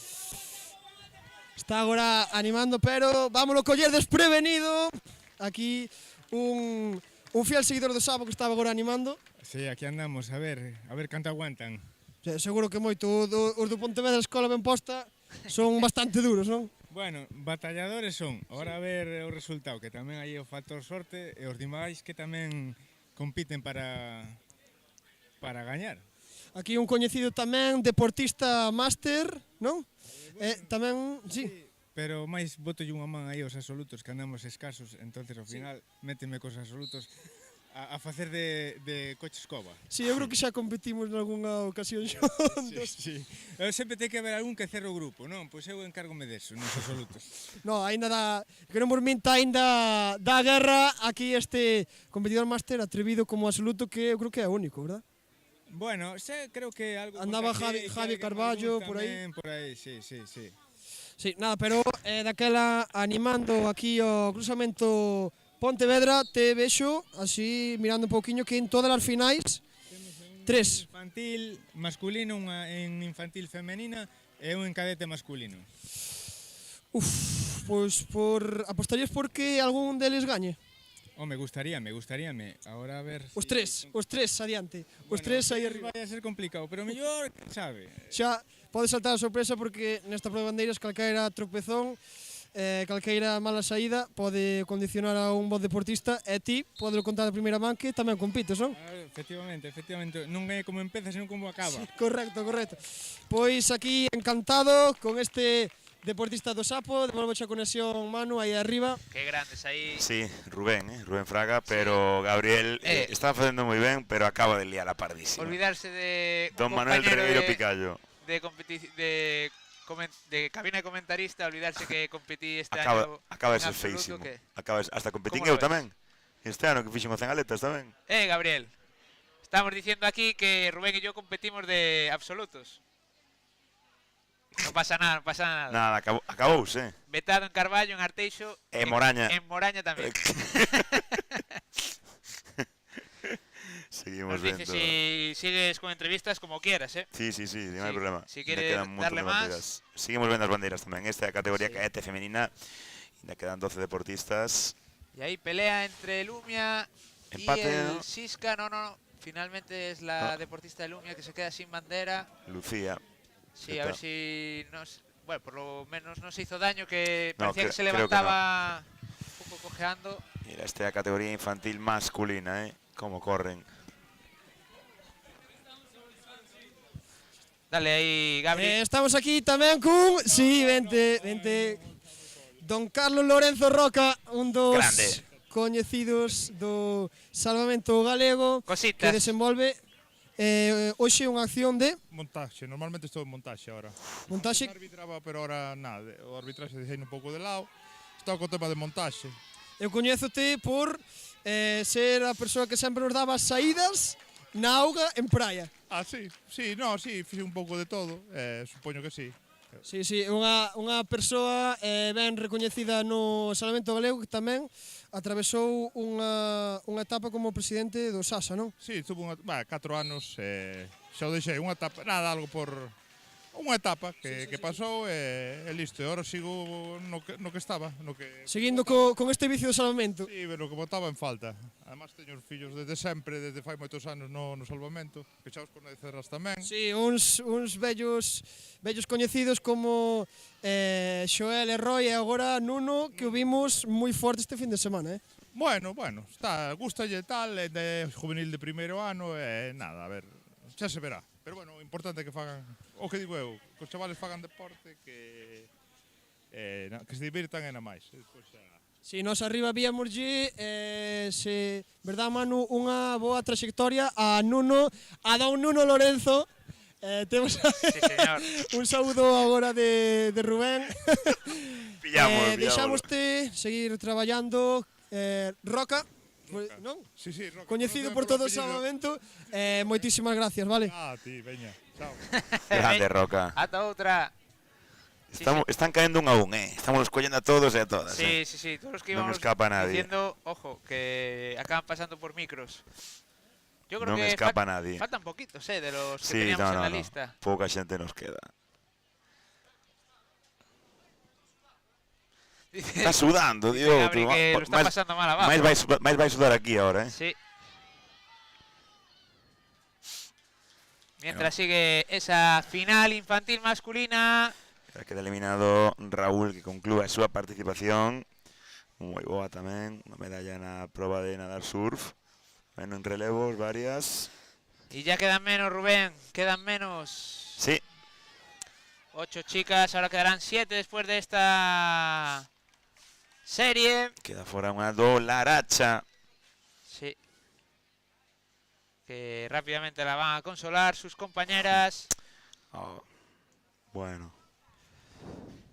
Está agora animando, pero vámonos coller desprevenido. Aquí un fiel seguidor do sapo que estaba agora animando. Sí, aquí andamos, a ver canto aguantan. Seguro que moito os do Pontevedra Escola Ben Posta son bastante duros, non? Bueno, batalladores son. Ahora a ver o resultado, que tamén hai o factor sorte e os demais que tamén compiten para gañar. Aquí un coñecido tamén, deportista máster, non? Tamén, sí. Pero máis boto unha man aí aos absolutos, que andamos escasos, entonces ao final méteme cos absolutos a facer de coche escoba. Sí, eu creo que xa competimos nalgúnha ocasión xuntos. Sí. Sempre ten que haber algún que cerre o grupo, non? Pois eu encárgome deso, nos absolutos. No, aínda que non por minta aínda da guerra aquí este competidor máster atrevido como absoluto que eu creo que é o único, verdad? Bueno, creo que algo... Andaba Javi Carballo por aí. Tamén por aí, sí. Sí, nada, pero daquela animando aquí o cruzamento Pontevedra, te vexo así mirando un pouquiño que en todas as finais 3. Infantil masculino, unha en infantil femenina e un en cadete masculino. Pois apostarías por que algún deles gañe? Me gustaríame. Ahora a ver... Os tres adiante. Os tres aí arriba. Vai a ser complicado, pero mellor, quen sabe. Xa pode saltar a sorpresa porque nesta prova de bandeiras calquera tropezón, calqueira mala saída pode condicionar a un bo deportista e ti podelo contar de primeira man que tamén compites, non? Efectivamente. Non é como empeza, senón como acaba. Sí, correcto. Pois aquí encantado con este deportista do Sapo, devolvo a conexión Manu aí arriba. Qué grandes aí. Sí, Rubén Fraga, pero Gabriel está facendo moi ben, pero acaba de liar a pardísima. Olvidarse de Don Manuel Regueiro Picallo. De cabina de comentarista, olvidarse que competí este Acaba de año ser feísimo. ¿Qué? Hasta competín ¿Cómo eu lo ves? tamén. Este ano que fixemos en aletas tamén. Gabriel, estamos diciendo aquí que Rubén y yo competimos de absolutos. No pasa nada. Nada, acabouse. Vetado en Carballo, en Arteixo. En Moraña. En Moraña tamén. Seguimos Nos dice vendo. si sigues con entrevistas como quieras, Sí, non hai problema. Si Ainda quieres quedan un montón darle de más. bandeiras. Seguimos vendo as bandeiras tamén. Esta é a categoría cadete femenina. Ainda quedan 12 deportistas. Y ahí pelea entre Lumia Empate, y el ¿no? Sisca. No. Finalmente es la deportista de Lumia que se queda sin bandera. Lucía. Sí, a ver si bueno, por lo menos no se hizo daño, que No, parecía que se creo que levantaba un poco cojeando. Mira, esta é a categoría infantil masculina, Como corren. Dale aí, Gabri. Estamos aquí tamén con... Sí, vente. Don Carlos Lorenzo Roca, un dos Grande. coñecidos do salvamento galego. Cositas. Que desenvolve hoxe unha acción de... Montaxe, normalmente estou en montaxe ahora. Montaxe? Non arbitraba, pero ahora nada, o arbitraxe deixei un pouco de lado. Estou co tema de montaxe. Eu coñézote por ser a persoa que sempre nos daba as saídas na auga en praia. Sí, fixe un pouco de todo, supoño que sí. Sí, unha persoa ben recoñecida no salvamento galego que tamén atravesou unha etapa como presidente do SASA, non? Sí, estuvo 4 anos, xa o deixei, unha etapa, algo por Unha etapa que pasou e listo. E agora sigo no que estaba. Seguindo con este vicio do salvamento. Sí, pero que botaba en falta. Además teño os fillos desde sempre, desde fai moitos anos no salvamento. Que xa os conocerás tamén. Sí, uns vellos coñecidos como Xoel e Roy e agora Nuno, que o vimos moi forte este fin de semana, Bueno, gustalle tal, é de juvenil de primeiro ano e nada, a ver, xa se verá. Pero bueno, o importante é que fagan, o que digo eu, que os chavales fagan deporte, que se divirtan e na máis. Si, nos arriba víamoslle, verdad, Manu, unha boa trayectoria a don Nuno Lorenzo. Temos un saúdo agora de Rubén. Pillamos. Deixámoste seguir traballando. Roca, non? Sí, Roca. Coñecido por todo o salvamento. Moitísimas gracias, vale? Ti, veña, chao. Grande, Roca. Ata outra. Están caendo un a un, Estamos escollendo a todos e a todas. Sí, todos los que íbamos escapa nadie. diciendo, ojo, que acaban pasando por micros. Yo creo Non que escapa nadie. faltan poquitos, de los que Sí, teníamos en no. la lista. Pouca xente nos queda. Está sudando, dice Dios. Gabri que lo está pasando mal abajo. Máis vai sudar aquí ahora, Sí. Mientras sigue esa final infantil masculina. Queda eliminado Raúl, que conclúe a súa participación. Moi boa tamén. Unha medalla na proba de nadar surf. Bueno, en relevos, varias. Y ya quedan menos, Rubén. Quedan menos. Sí. 8 chicas, ahora quedarán 7 después de esta serie. Queda fora unha dolaracha. Sí. Que rápidamente la van a consolar sus compañeras. Bueno.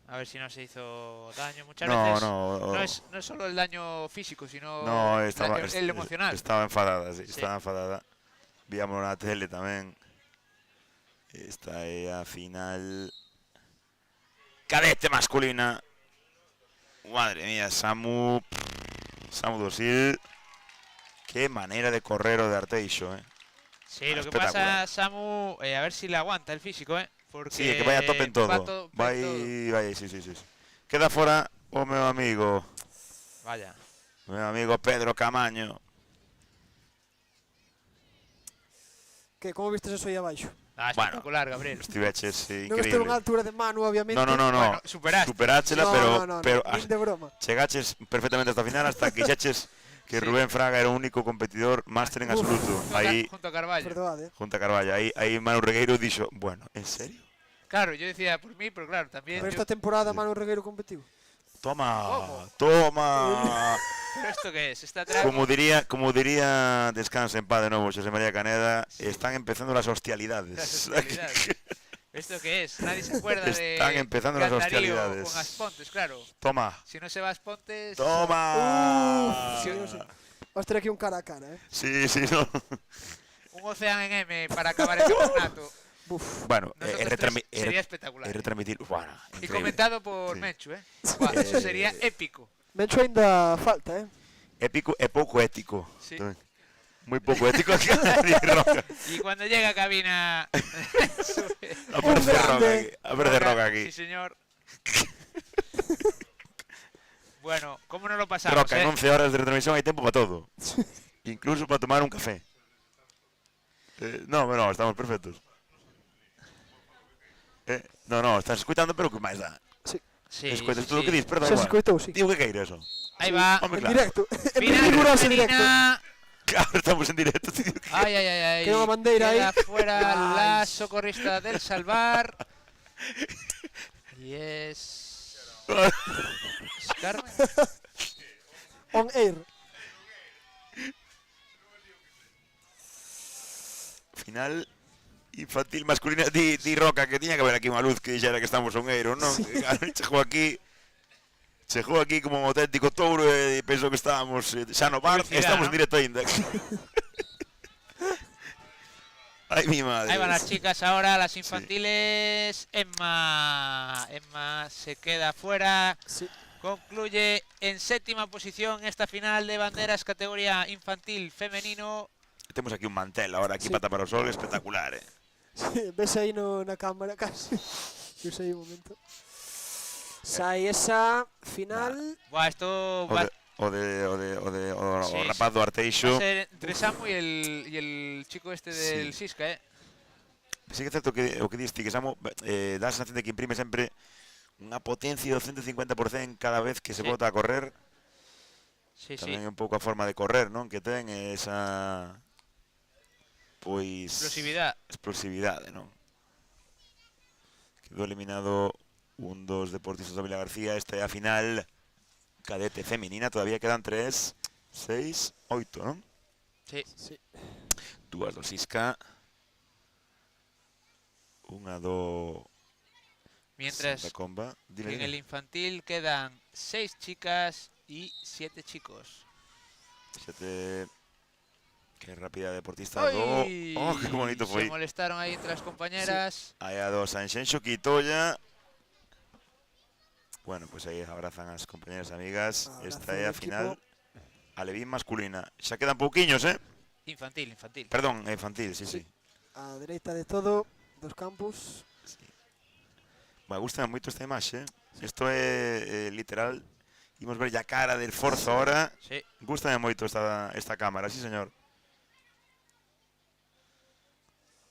A ver si no se hizo daño muchas No, veces. no. No es solo el daño físico, sino el emocional. Estaba enfadada, sí. Estaba enfadada. Víamoslo na tele tamén. Esta é a final cadete masculina. Madre mía, Samu Dosil. Qué manera de correr o de Arteixo, Sí, lo que pasa, Samu, a ver si le aguanta el físico, Porque sí, que vaya a tope en todo. Vai, sí. Queda fora o meu amigo. Vaya. O meu amigo Pedro Camaño. Que, como vistes eso aí abaixo? Espectacular, Gabriel. Estiveches increíble. Non estivo en altura de Manu, obviamente. No. Bueno, Superáchela, pero nin de broma. chegaches perfectamente hasta a final, hasta que xaches que Rubén Fraga era o único competidor máster en absoluto. Aí, junto a Carballo. Perdón, junto a Carballo. Aí Manu Regueiro dixo, bueno, en serio? Claro, yo decía por mí, pero claro, también. Pero esta temporada Manu Regueiro competiu. Toma. ¿Pero esto qué es? ¿Esta trago? Como diría Descansa en paz de nuevo José María Caneda, están empezando las hostialidades. ¿Esto qué es? Nadie se acuerda de Están empezando las Gandarío hostilidades. con Aspontes, claro. Toma. Si no se va a Aspontes... Toma. Vas a tener aquí un cara a cara, Sí, no. Un Océano en M para acabar el campeonato. Bueno, sería espectacular. retransmitir. Bueno, y comentado por Menchu, eso sería épico. Menchu ainda falta, Épico e pouco ético. Sí. Muy poco ético. Y cuando llega a cabina... Aparece Roca aquí. Sí, señor. Bueno, ¿cómo no lo pasamos? Roca, en 11 horas de retransmisión hay tiempo para todo. Incluso para tomar un café. No, estamos perfectos. No, estás escuchando, pero que máis dá? Sí. Escoitas todo o que dis, pero da Xa se igual. escoitou, sí. Digo que queira eso. Ahí va. Hombre, En claro. directo. Final en directo. Claro, estamos en directo. Tío. Ay. Queda unha bandeira aí. Queda fuera la socorrista del Salvar. Y es Carmen. On air. Final infantil masculina di Roca, que tiña que haber aquí unha luz que dixera que estamos ongueiros, non? Sí. Chegou aquí como un auténtico touro e pensou que estábamos xa no bar e estamos en directo ainda. Ay, mi madre. Ahí van las chicas ahora, las infantiles. Sí. Emma se queda fuera. Sí. Concluye en 7ª posición esta final de banderas categoría infantil femenino. Temos aquí un mantel ahora aquí para tapar o sol espectacular, Sí, ves aí na cámara casi. Eu sei un momento. Sai esa final. Buah, esto va, O rapaz do Arteixo. va a ser entre Samu y el chico este del Sisca, Sí que é certo que o que diste, que Samu dá a sensación de que imprime sempre unha potencia do 150% cada vez que se bota a correr. Sí, Tamén é un pouco a forma de correr, non? Que ten esa... Pois... Explosividade, non? Quedou eliminado un dos deportistas do Vila García. Esta é a final cadete femenina. Todavía quedan 3, 6, 8, non? Sí. Dúas do Sisca. Unha do... Mientras Santa Comba. en el infantil quedan 6 chicas y 7 chicos. 7... Qué rápida deportista. ¡Ay! Oh, qué bonito foi. Se molestaron ahí entre las compañeras. Aí a do Sanxenxo Quitolla. Bueno, pues aí abrazan as compañeras amigas. Esta é a final alevín masculina. Xa quedan pouquiños, Infantil. Perdón, infantil, sí. A dereita de todo dos campus. Me gusta moito esta imaxe. Isto é literal. Imos ver a cara del Forza ahora. Sí. Gústame moito esta cámara, sí, señor.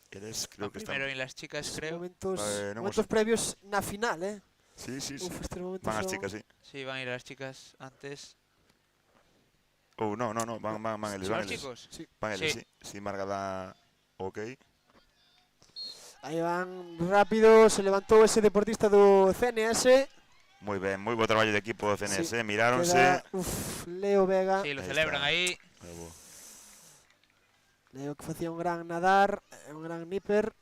Creo que Primero en las chicas, creo. Momentos previos na final, Sí. Uf, estes momentos Van as son- chicas, sí. Sí, van a ir las chicas antes. No, van eles. ¿Son Van los eles. chicos? Sí. Van eles, Sí. sí. Sí, Marga da ok. Aí van rápido, se levantou ese deportista do CNS. Moi ben, moi bo traballo de equipo do CNS. Sí, Miráronse. Leo Vega. Sí, lo celebran ahí. Leo que facía un gran nadar, un gran nipper.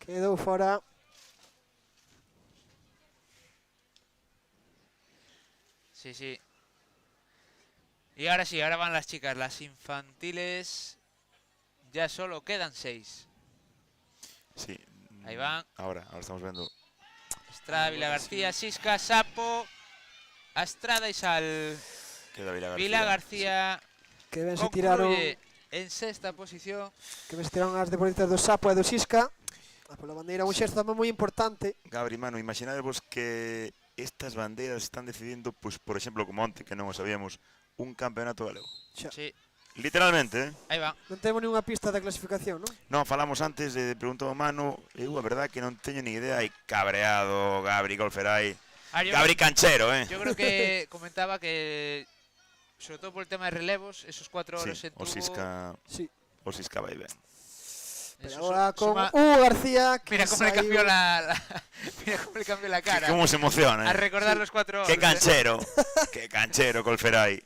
Quedou fora. Sí. Y ahora sí, ahora van las chicas. Las infantiles ya solo quedan 6. Sí. Ahí van. Ahora estamos vendo. Estrada, Vila García, Sisca, Sapo, Astrada y Sal. Queda Vila García. Vila García Que ben se tiraron, concluye en sexta posición. que ben se tiraron as deportistas do Sapo e do Sisca. Pola bandeira, un xesto tamén moi importante. Gabri, mano, imaginadevos que estas banderas están decidindo, pues, por exemplo, como onte, que non o sabíamos, un campeonato galego. Sí. Literalmente, Aí va. Non temos ninguna pista da clasificación, non? Non, falamos antes, preguntou o Manu, eu a verdad que non teño ni idea, hai cabreado Gabri Golferai. Gabri Canchero, Yo creo que comentaba que, sobre todo por el tema de relevos, esos 4 horas Sí, en tubo... o Sisca vai ben. Pero ahora con Hugo García, que Mira cómo le cambió mira cómo le cambió la cara. Cómo se emociona. A recordar los 4 horas. Qué canchero, qué canchero Golferai.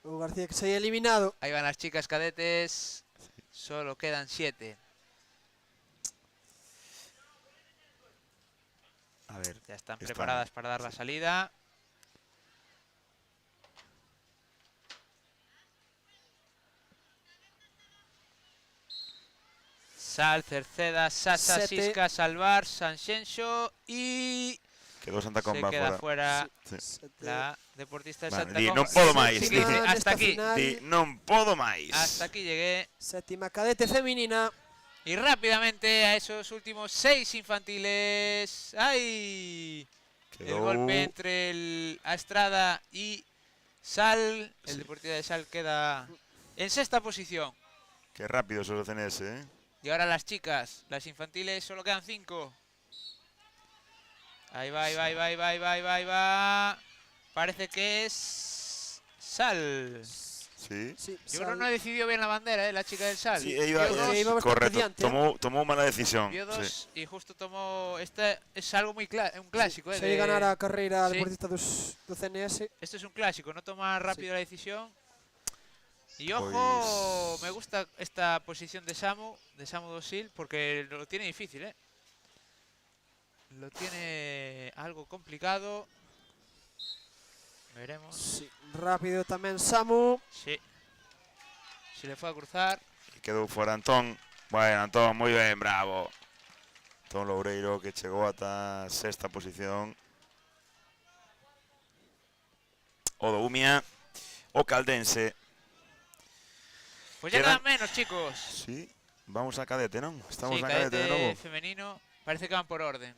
Hugo García que se haya eliminado. Ahí van las chicas cadetes. Solo quedan 7. A ver. Ya están preparadas para dar la salida. Sal, Cerceda, Sasa, 7. Sisca, Salvar, Sanxenxo y... Quedou Santa Comba se queda fora. fuera Sí. la deportista de Vale, Santa di, Comba. non podo máis. Sí, sí, hasta aquí. Di, non podo máis. Hasta aquí llegué. Séptima cadete femenina. Y rápidamente a esos últimos 6 infantiles. ¡Ay! El Quedou- golpe entre el Astrada y Sal. El Deportiva de Sal queda en sexta posición. Qué rápido esos do CNS, Y ahora las chicas, las infantiles, solo quedan 5. Ahí va, ahí va, ahí va, ahí va, ahí va, ahí va, ahí va. Parece que es Sal. Sí. Yo creo que no decidió bien la bandera, la chica del Sal. Sí, Vio dos, correcto. Tomou mala decisión. vio Sí. dos y justo tomó... Este es algo muy un clásico. Se vai ganar a carreira Sí. deportista do CNS. Esto es un clásico, no tomar rápido la decisión. Y ojo, me gusta esta posición de Samu Dosil, porque lo tiene difícil, ¿eh? Lo tiene algo complicado. Veremos. Sí, rápido tamén Samu. Sí. Se le fue a cruzar. Quedou fora Antón. Bueno, Antón, moi ben, bravo. Antón Loureiro que chegou ata sexta posición. O do Umia. O caldense. Pues ya Quedan- quedan menos, chicos. Sí. Vamos a cadete, ¿no? Estamos Sí, a cadete de nuevo. femenino. Parece que van por orden.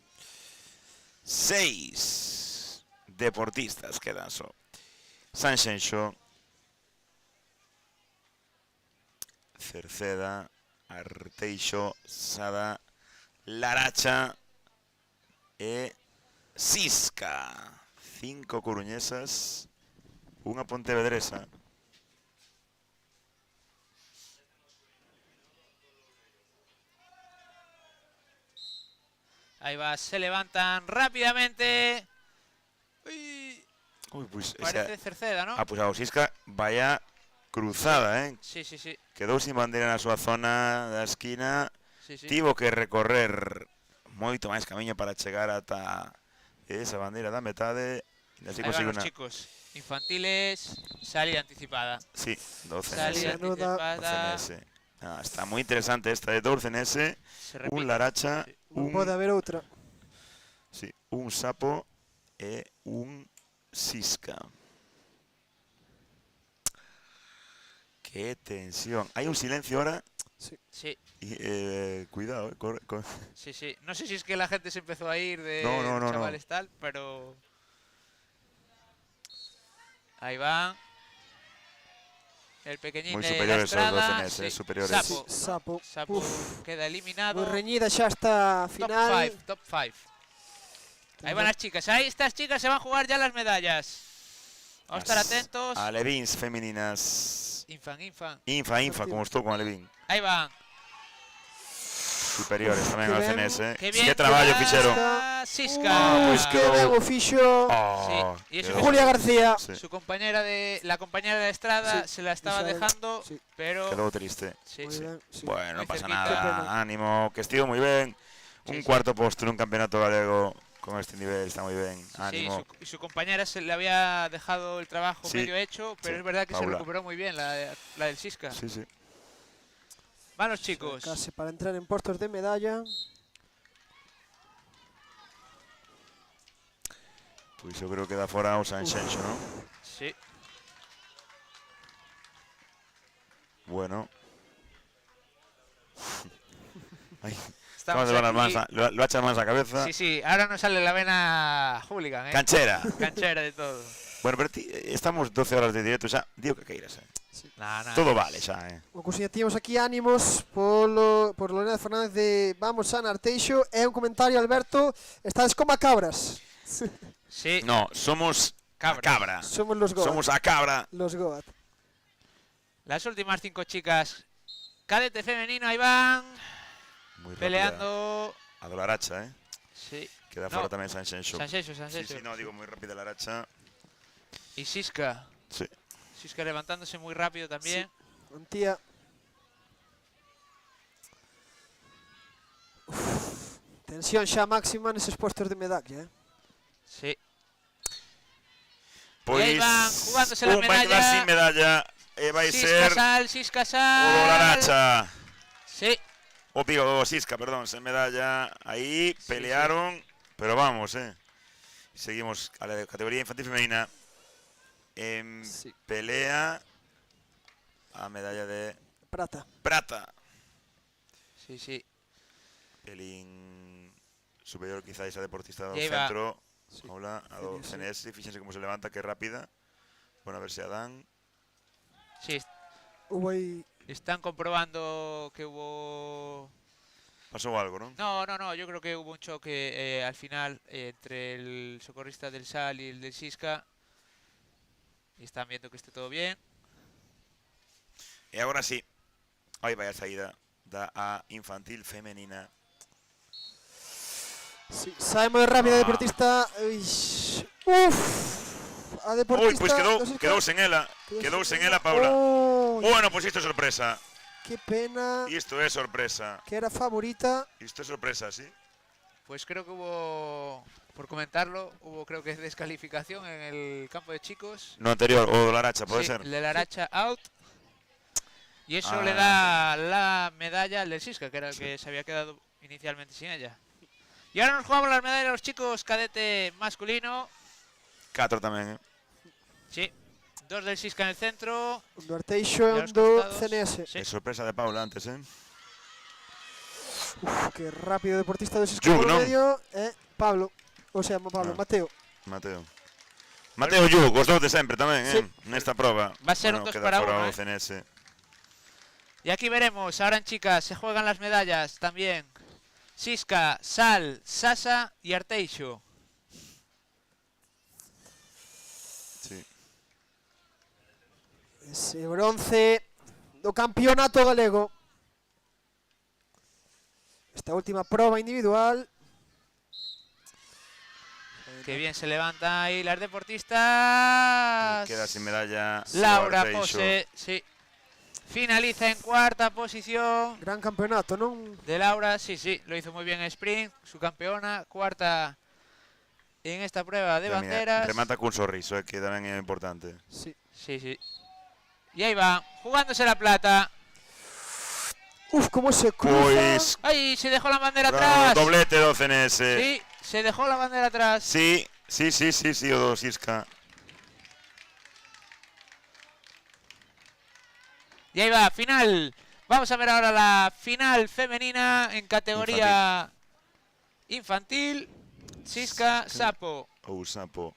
6 deportistas quedan só. Sanxenxo, Cerceda, Arteixo, Sada, Laracha e Sisca. 5 coruñesas, unha pontevedresa. Ahí va, se levantan rápidamente. Uy, pues Parece Cerceda, ¿no? Pues a Sisca vaya cruzada, Sí, sí, sí. Quedou sin bandeira na súa zona da esquina. Sí, sí. Tivo que recorrer moito máis camiño para chegar ata esa bandeira da metade. E así Ahí van conseguiu los chicos infantiles, salida anticipada. Sí, 12 Salida anticipada. está moi interesante esta de 12 NS. repite. Un Laracha, Non pode haber outra. sí, un Sapo e un Sisca. Qué tensión. Hay un silencio ahora. Sí. Y, cuidado, Sí, sí. No sé si es que la gente se empezó a ir de No. chavales tal, pero... Ahí van. El pequeñín Muy de la superiores a los Estrada. 12 NS, Sí. superiores. Sapo. Sí, Sapo. Sapo queda eliminado. Moi reñida xa esta final. Top 5. Ahí van las chicas. Ahí estas chicas se van a jugar ya las medallas. Vamos a estar atentos. Alevins femeninas. Infan. Como estou con Alevín. Ahí van. Superiores tamén que aos ben. CNS. Qué bien. Que traballo fixeron. Sisca. Pois Que ben o fixo Y eso que Julia García. Su compañera la compañera de la Estrada se la estaba Isabel. dejando, pero... Quedou triste. Sí, Moi sí. ben, sí. Bueno, Moi non pasa cerquita. nada. Ánimo, que estivo moi ben. Un cuarto posto nun campeonato galego con este nivel está moi ben. Sí, Ánimo. y su compañera se le había dejado el trabajo Sí. medio hecho, pero Sí, es verdad que se Paula. recuperó muy bien la del Sisca. Sí, sí. Van los chicos. Case para entrar en postos de medalla. Pois eu creo que da fora o Sanxenxo, non? Sí. Bueno. Ay, Estamos ¿cómo se van las aquí. manos? Lo echa las manos a la cabeza. Sí, sí, ahora nos sale la vena hooligan, ¿eh? Canchera. Canchera de todo. Bueno, pero estamos 12 horas de directo xa. Digo que queiras, Nah, Todo vale xa, O cousiña, tíamos aquí ánimos por Lorena Fernández de Vamos San Arteixo. É un comentario, Alberto. Estades como a cabras. Sí. No, somos a cabra. Somos los Goat. Somos a cabra. Los Goat. Las últimas 5 chicas. Cadete femenino, ahí van. Muy peleando. A do Laracha, Sí. Queda No. fora tamén Sanxenxo. Sanxenxo. Sí, no, digo moi rápida Laracha. Y Sisca. Sí. Sisca levantándose muy rápido también. Antía. Tensión xa máxima neses postos de medalla, Sí. Pois Y ahí van jugándose la vai quedar medalla. sin medalla e vai ser Sisca o Sal. Laracha. Sí. O Sisca, perdón, sen medalla. Aí pelearon, pero vamos, Seguimos a la categoría infantil femenina. En pelea a medalla de Prata. Sí, sí. Pelín superior quizá esa deportista do Y ahí va. centro. Hola, a do CNS, fíxense como se levanta, que rápida. Bueno, a ver se a dan. Sí. Hubo aí... Están comprobando que hubo... Pasou algo, non? No, yo creo que hubo un choque al final entre el socorrista del Sal y el del Sisca. Y están viendo que esté todo bien. E agora sí. Aí vai a saída da A infantil femenina. Sí, sabe moi rápida a deportista. Uf. A deportista. Ui, pois quedou sen ela. Quedou sen ela, Paula. Bueno, pois isto é sorpresa. Que pena. Isto é sorpresa. Que era favorita. Isto é sorpresa, sí. Pues creo que hubo, por comentarlo, hubo creo que descalificación en el campo de chicos. No anterior, o do Laracha, pode Sí, ser? el de Laracha out. Y eso Ah. le da la medalla al del Sisca, que era el que se había quedado inicialmente sin ella. Y ahora nos jugamos las medallas a los chicos cadete masculino. 4 tamén, Sí. 2 del Sisca en el centro. Un do Arteixo e Y a un los do costados. CNS. Sí. É sorpresa de Paula antes, Uf, que rápido deportista do Sisca Jug, por non? medio. Pablo. O sea, Pablo, Mateo. Mateo Jug, os dous de sempre tamén, Sí. nesta proba. Va a ser un Bueno, 2 queda para fora 1, o CNS. Y aquí veremos, ahora en chicas, se juegan las medallas también. Sisca, Sal, Sasa y Arteixo. Sí. Ese bronce do campeonato galego. Esta última proba individual. Qué bien se levanta ahí las deportistas. Queda sin medalla. Laura Arteixo. Pose, sí. Finaliza en cuarta posición. Gran campeonato, ¿no? De Laura, sí, lo hizo muy bien en sprint, su campeona, cuarta en esta prueba de Pero mira, banderas. remata cun sorriso, que tamén é importante. Sí. Y ahí va, jugándose la plata. Uf, cómo se cruza. Pois, ¡Ay, se dejó la bandera bravo, atrás! doblete do CNS. Sí, se dejó la bandera atrás. Sí, o do Sisca. Y ahí va, final. Vamos a ver ahora la final femenina en categoría infantil. Sisca Sapo. Ou Sapo.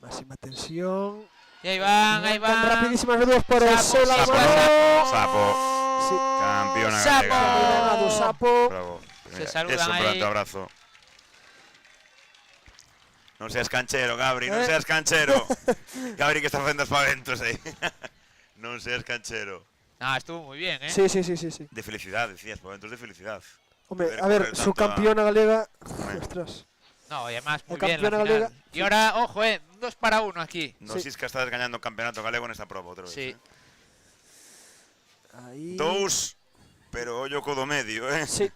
Máxima tensión. Y ahí van, ahí van. Rapidísimas reduas por el Sapo, sol. Sapo, Sapo. Sí. Campeona Sapo. galega. Ganado Sapo. Bravo. Se Mira, saludan eso, ahí. un abrazo. Non seas canchero, Gabri, non seas canchero. Gabri que está facendo os paventos aí. Non seas canchero. Ah, estuvo muy bien, ¿eh? Sí. De felicidad, decías, paventos de felicidad. Hombre, Poder a ver, correr su tanto a- campeona galega. Hombre. Ostras. No, y además muy La bien la campeona final. galega. Y ahora, ojo, 2 para 1 aquí. No, Sisca está gañando o campeonato galego nesta prova outra vez. Sí. Ahí. Dous, pero ollo co do medio, Sí.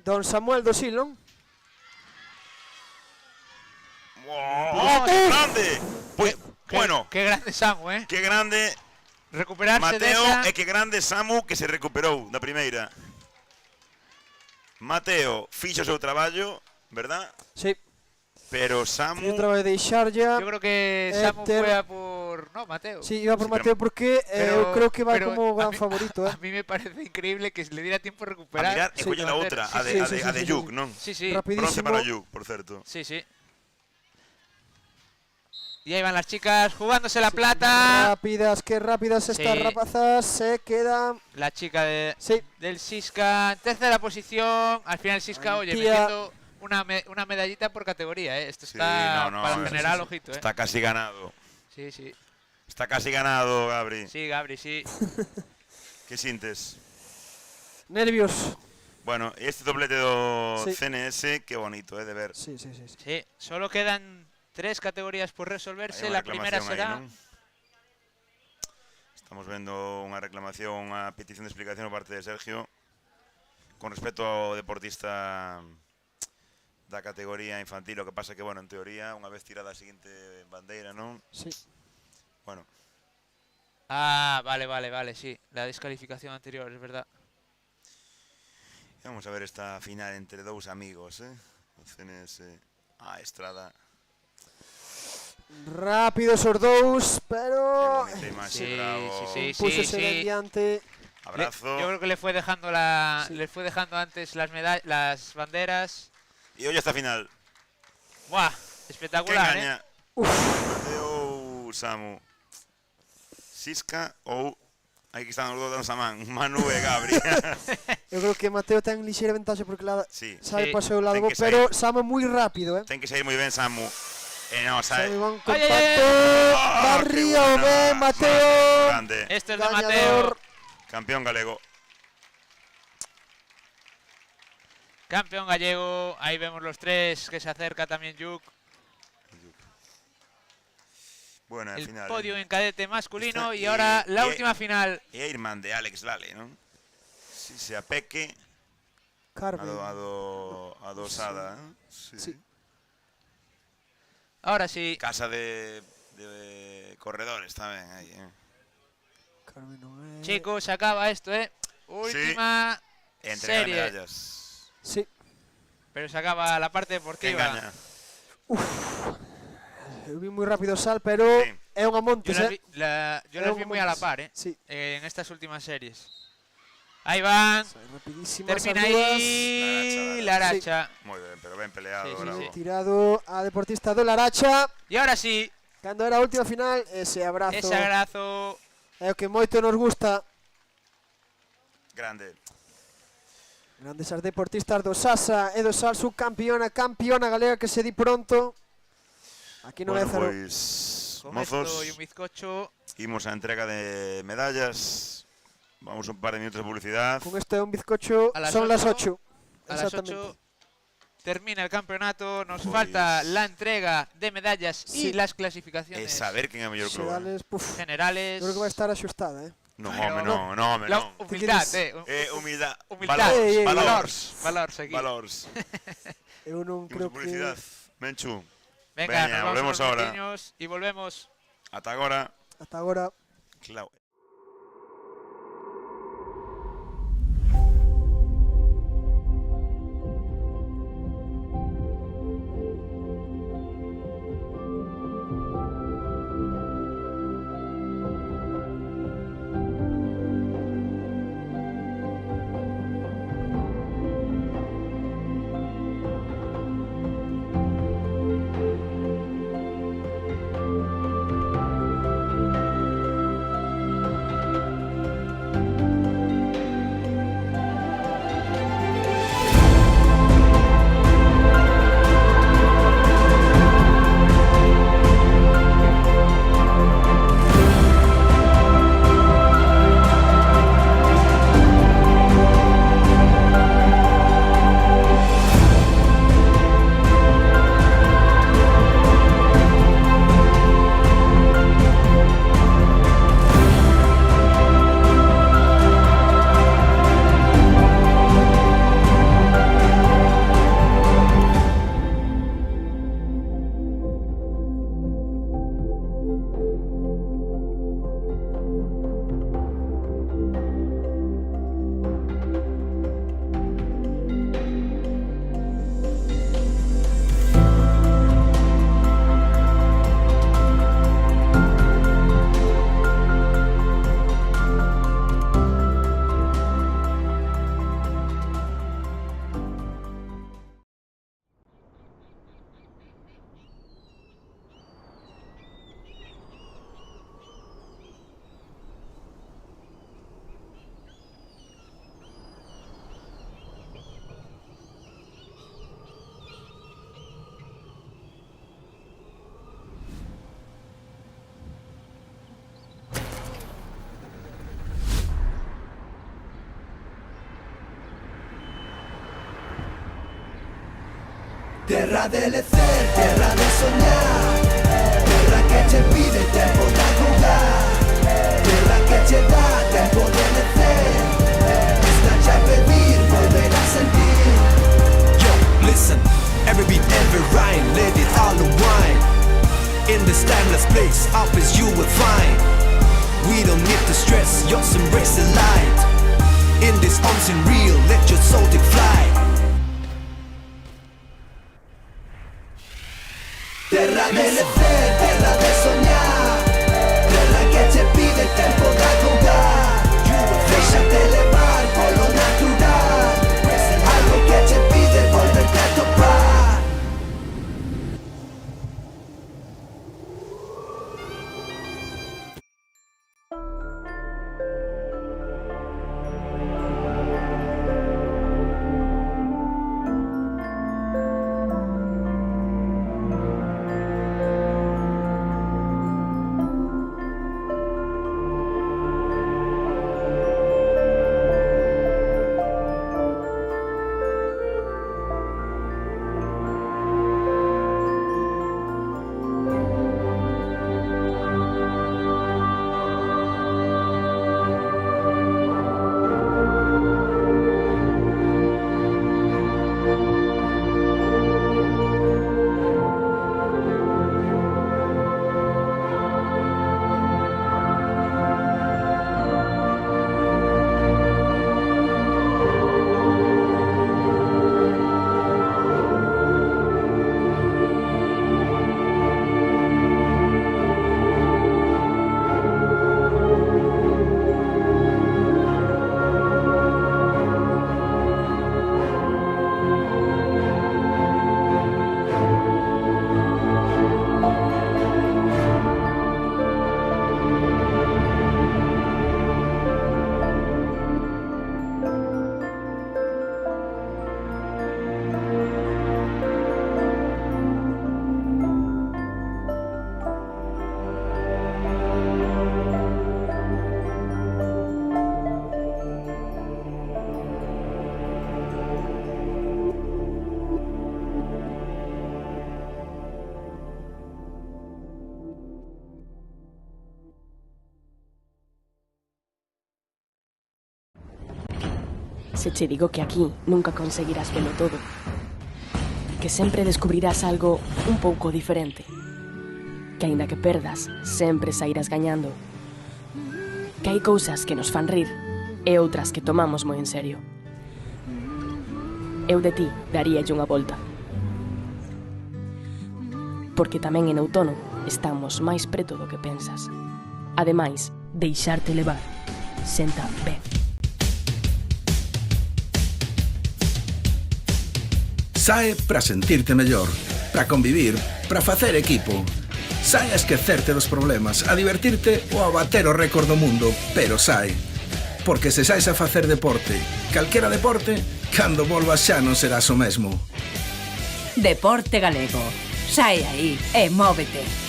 Don Samuel do Silon. ¡Oh, qué grande! Pues, bueno, Qué grande Samu, ¿eh? qué grande Recuperarse de Mateo esa. e que grande Samu que se recuperou da primeira. Mateo fixo o seu traballo, verdad? Sí. Pero Samu... Yo trabajo de Sharjah. Yo creo que Samu fue a por... No, Mateo. Sí, iba por Sí, Mateo porque pero- creo que va pero como a gran mí- favorito. A mí me parece increíble que se le diera tiempo a A recuperar. mirar e colle a outra, a de, Sí, a sí, de, sí, a de sí, Yuk, sí. non? Sí, sí. Rapidísimo. Bronce para Yuk, por certo. Sí. Y ahí van las chicas jugándose la plata. Rápidas, qué rápidas estas Sí. rapazas. Se quedan. La chica Sí. del Sisca en tercera posición. Al final Sisca, oye, Tía. metiendo una medallita por categoría, ¿eh? Esto está para el general, ojito, ¿eh? Está casi ganado. Sí. Está casi ganado, Gabri. Sí, Gabri, sí. Que sintes? Nervios. Bueno, este doblete do Sí. CNS, qué bonito, de ver. Sí. Sí, solo quedan 3 categorías por resolverse. Hai unha La primera reclamación será... aí, non? Estamos vendo unha reclamación, unha petición de explicación por parte de Sergio con respecto ao deportista da categoría infantil. O que pasa que, bueno, en teoría, unha vez tirada a seguinte bandeira, non? Sí. Bueno, Ah, vale, sí. La descalificación anterior, es verdad. vamos a ver esta final entre dous amigos, o CNS a Estrada. Rápidos os dous, pero. Qué bonita imaxe, Sí, bravo. Púsose de diante. Abrazo. Yo creo que le fue dejando antes las banderas. E ollo esta final. ¡Buah! Que Espectacular, ¿eh? gaña? Mateo ou Samu? Sisca ou... Aquí están os dous a man, Manu e Gabri. Eu creo que Mateo ten ligeira ventaxe porque Sí. sabe Sí, para o seu lado, ten que sair. pero Samu é moi rápido, Ten que sair moi ben Samu. No, sabe... Sabe, van Ay, compacto. Ah, Barrio qué buena. ben, Mateo. Grande. Esto es de Gañador. Mateo. Campeón galego. Campeón gallego. Ahí vemos los 3 que se acerca también Yuk. Bueno, al El final... podio en cadete masculino. Está- Y ahora la y- última final. E a irmán de Alex Lale, non? Si se apeque Carmen. a do Sada, non? Sí. Ahora sí. Casa de corredores tamén aí, Carmen non é. Chicos, se acaba esto, ¿eh? Última Entregar serie. medallas. Sí. Pero se acaba la parte Quen deportiva. gaña? vi muy rápido Sal, pero é unha montes, Yo las vi muy a la par, en estas últimas series. Ahí van. Termina ahí Laracha. Muy bien, pero ben peleado. Bravo. Tirado a deportista do Laracha. Y ahora sí. Cando era a última final, ese abrazo. Ese abrazo. É o que moito nos gusta. Grande. Grandes as deportistas do Sasa e do Sal, subcampeona, campeona galega que se di pronto. Aquí no Bueno, Ézaro. pois, Con mozos, esto y un bizcocho. imos a entrega de medallas. Vamos un par de minutos de publicidad. Con este un bizcocho, A las son las 8. 8. A las 8 termina el campeonato. Nos falta la entrega de medallas y las clasificaciones. Es saber quién é o mellor club. Xerales, puf. Generales. Creo que vai estar axustada, No, Pero home, no, home, La no. humildad, Humildad. Humildad. Valors aquí. Valors. Eu non creo que... Publicidad. Menchu. Venga, nos volvemos vamos a los ahora. pequeños y volvemos. Ata agora. Hasta agora. Claro. Tierra de lecer, tierra de soñar, tierra que te pide tiempo de jugar, tierra que te da tiempo de lecer, está ya pedir, volver a sentir. Yo, listen, every beat, every rhyme, let it all unwind. In this timeless place, up as you will find. We don't need to stress, just embrace the light. In this unseen real, let your soul take flight. Tierra de lecer, tierra de soñar, tierra que te pide tiempo de jugar, déjate elevar por lo natural, algo que te pide volverte a topar. Se che digo que aquí nunca conseguirás velo todo, que sempre descubrirás algo un pouco diferente, que aínda que perdas, sempre sairás gañando, que hai cousas que nos fan rir e outras que tomamos moi en serio. Eu de ti daríalle unha volta, porque tamén en outono estamos máis preto do que pensas. Ademais, deixarte levar, senta ben. Sae para sentirte mellor, para convivir, para facer equipo. Sae a esquecerte dos problemas, a divertirte ou a bater o récord do mundo, pero sae. Porque se saes a facer deporte, calquera deporte, cando volvas xa non serás o mesmo. Deporte galego. Sae aí e móvete.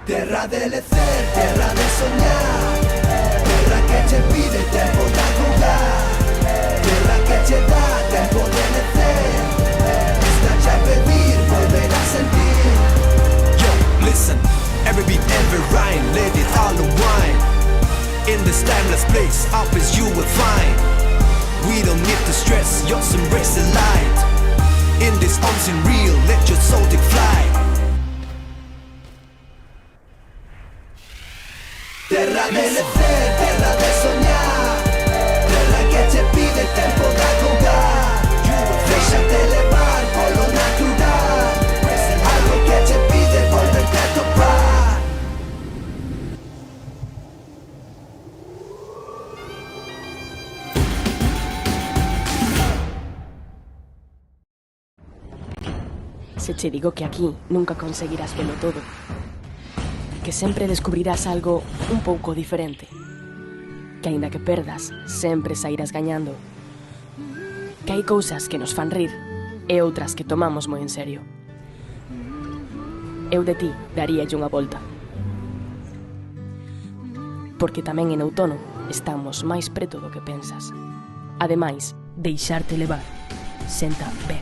Terra de lecer, terra de soñar, terra que che pide tempo da jugar, terra que che dá tempo de lecer, está a pedir, volver a sentir. Yo, listen, every beat, every rhyme, let it all unwind. In this timeless place, up as you will find. We don't need to stress, just embrace the light. In this unseen real, let your soul take flight. Terra de lecer, terra de soñar, terra que che pide tempo da jugar, déxate levar polo natural, algo que che pide volverte a topar. Se che digo que aquí nunca conseguirás velo todo, que sempre descubrirás algo un pouco diferente, que aínda que perdas, sempre sairás gañando, que hai cousas que nos fan rir e outras que tomamos moi en serio. Eu de ti daríalle unha volta, porque tamén en outono estamos máis preto do que pensas. Ademais, deixarte levar, senta ben.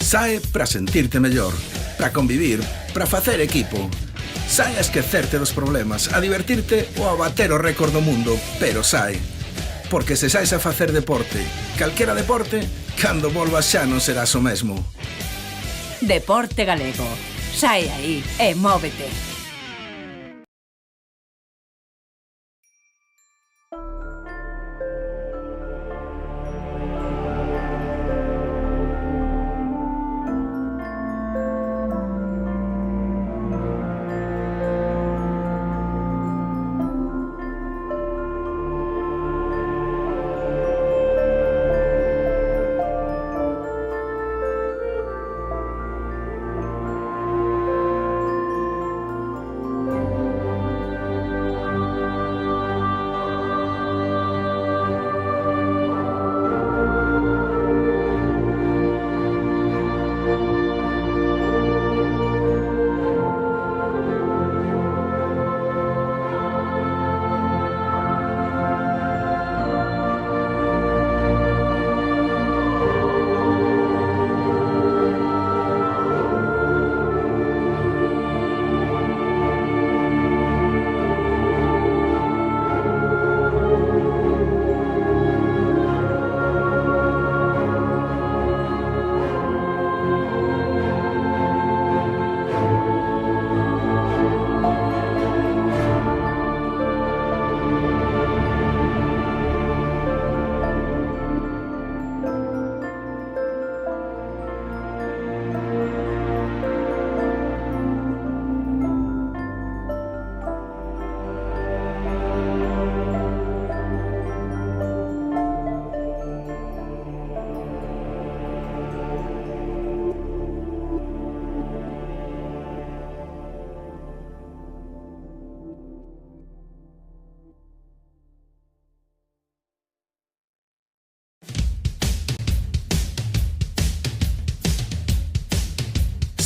Sae para sentirte mellor, para convivir, para facer equipo. Sae a esquecerte dos problemas, a divertirte ou a bater o récord do mundo, pero sae. Porque se saes a facer deporte, calquera deporte, cando volvas xa non serás o mesmo. Deporte galego. Sae aí e móvete.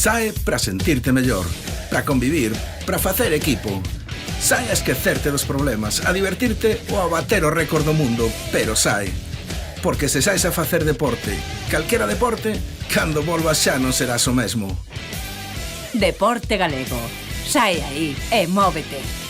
Sae para sentirte mellor, para convivir, para facer equipo. Sae a esquecerte dos problemas, a divertirte ou a bater o récord do mundo, pero sae. Porque se saes a facer deporte, calquera deporte, cando volvas xa non serás o mesmo. Deporte Galego. Sae aí e móvete.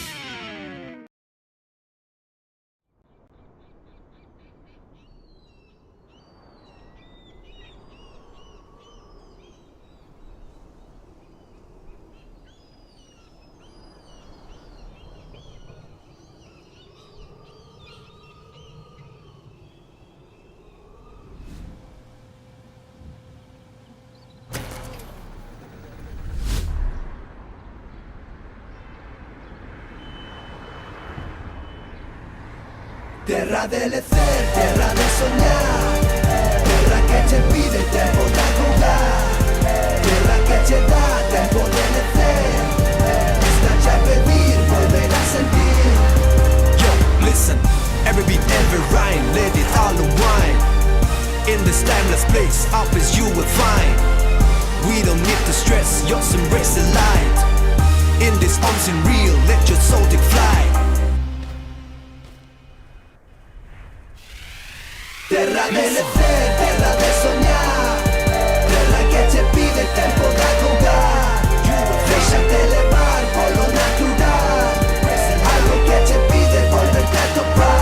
Terra de lecer, terra de soñar, terra que che pide tempo de jugar, terra que che dá tempo de lecer, está che pedir, volver a sentir. Yo, listen, every beat, every rhyme, let it all unwind. In this timeless place, up as you will find. We don't need to stress, just embrace the light. In this unseen real, let your soul take flight. Terra de lecer, terra de soñar, terra que che pide tempo de jugar, déxate levar polo natural, algo que che pide volverte a topar.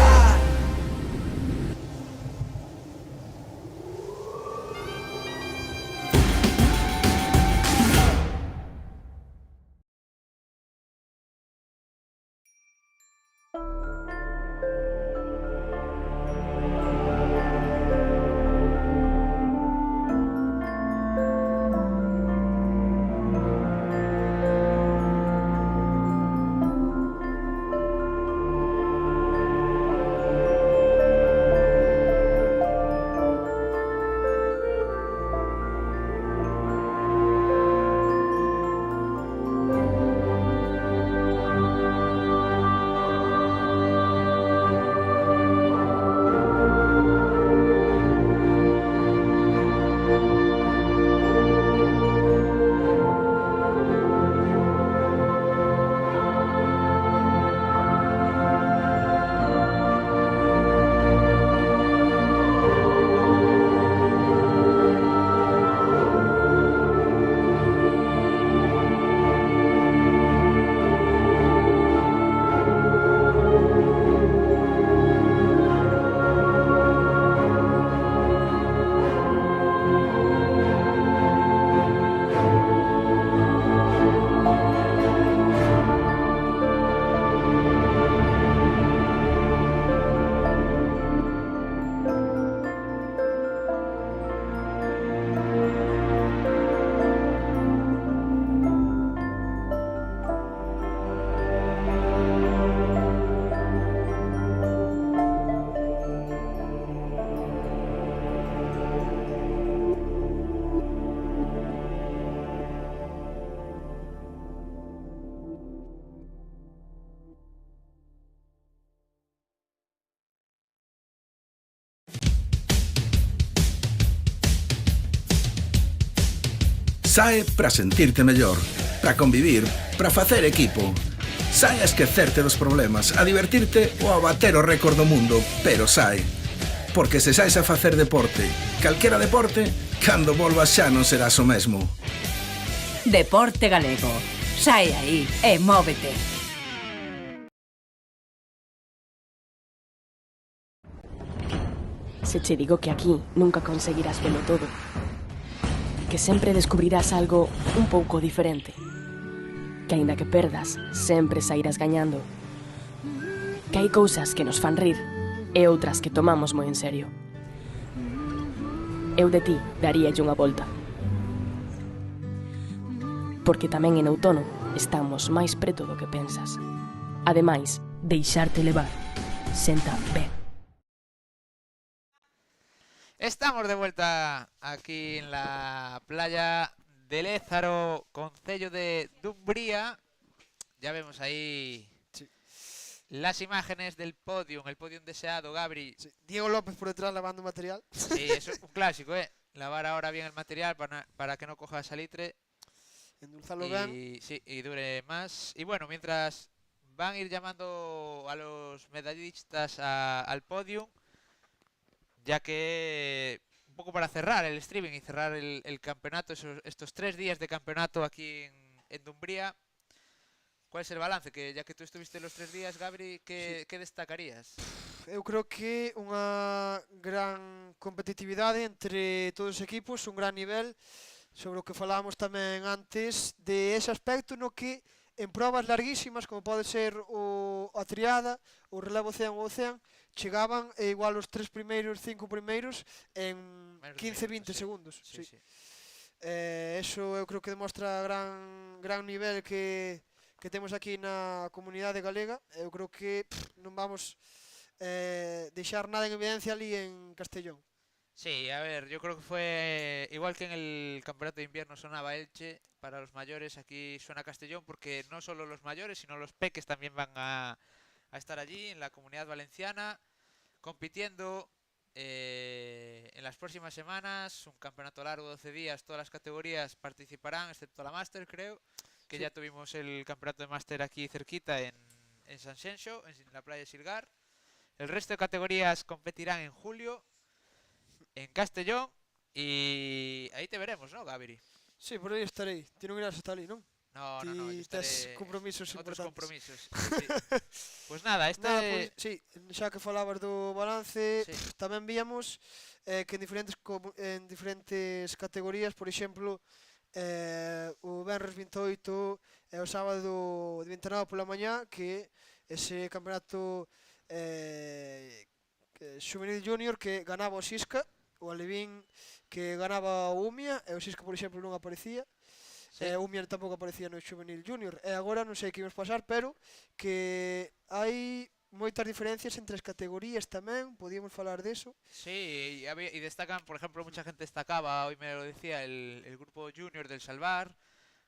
Sae para sentirte mellor, para convivir, para facer equipo. Sae a esquecerte dos problemas, a divertirte ou a bater o récord do mundo, pero sae. Porque se saes a facer deporte, calquera deporte, cando volvas xa non serás o mesmo. Deporte Galego. Sae aí e móvete. Se che digo que aquí nunca conseguirás velo todo, que sempre descubrirás algo un pouco diferente, que aínda que perdas, sempre sairás gañando, que hai cousas que nos fan rir e outras que tomamos moi en serio. Eu de ti daríalle unha volta, porque tamén en outono estamos máis preto do que pensas. Ademais, deixarte levar senta ben. Estamos de vuelta aquí en la playa de Lézaro, concello de Dumbría. Ya vemos ahí las imágenes del podium, el podium deseado, Gabri. Sí. Diego López por detrás lavando material. Sí, eso es un clásico, ¿eh? Lavar ahora bien el material para que no coja salitre. endulzalo ben. Sí, y dure más. Y bueno, mientras van a ir llamando a los medallistas al podium, ya que un poco para cerrar el streaming y cerrar el campeonato, estos 3 días de campeonato aquí en Dumbría, ¿cuál es el balance? Que ya que tú estuviste los 3 días, Gabri, ¿qué destacarías? Eu creo que unha gran competitividade entre todos os equipos, un gran nivel, sobre o que falábamos tamén antes, de ese aspecto no que en probas larguísimas, como pode ser a triada, o relevo 100 ou o 100, chegaban igual os 3 primeiros, 5 primeiros en 15-20 segundos. Sí. Eso eu creo que demostra gran nivel que temos aquí na comunidade galega. Eu creo que non vamos deixar nada en evidencia ali en Castellón. Sí, a ver, yo creo que fue igual que en el campeonato de invierno sonaba Elche para los mayores, aquí suena Castellón porque no solo los mayores, sino los peques también van a estar allí en la comunidad valenciana compitiendo en las próximas semanas, un campeonato largo, 12 días, todas las categorías participarán, excepto la Máster, creo, que Sí. ya tuvimos el campeonato de Máster aquí cerquita en San Xenxo, en la playa de Silgar. El resto de categorías competirán en julio en Castellón y ahí te veremos, ¿no, Gabri? Sí, por aí estarei. Ti non irás hasta ali, non? No, Ti yo tes estaré compromisos en otros importantes. compromisos. Sí. Pues nada, Nada, pois, sí, xa que falabas do balance, tamén víamos que en diferentes categorías, por exemplo, o Benres 28 e o sábado de 29 pola mañá, que ese campeonato xuvenil junior que ganaba o Sisca, o Alevín que ganaba o Umia, e o Sisca, por exemplo, non aparecía. O Umia tampouco aparecía no xuvenil junior. E agora non sei que imos pasar, pero que hai moitas diferencias entre as categorías tamén, podíamos falar deso. Sí, y destacan, por ejemplo, mucha gente destacaba, hoy me lo decía, el grupo junior del Salvar,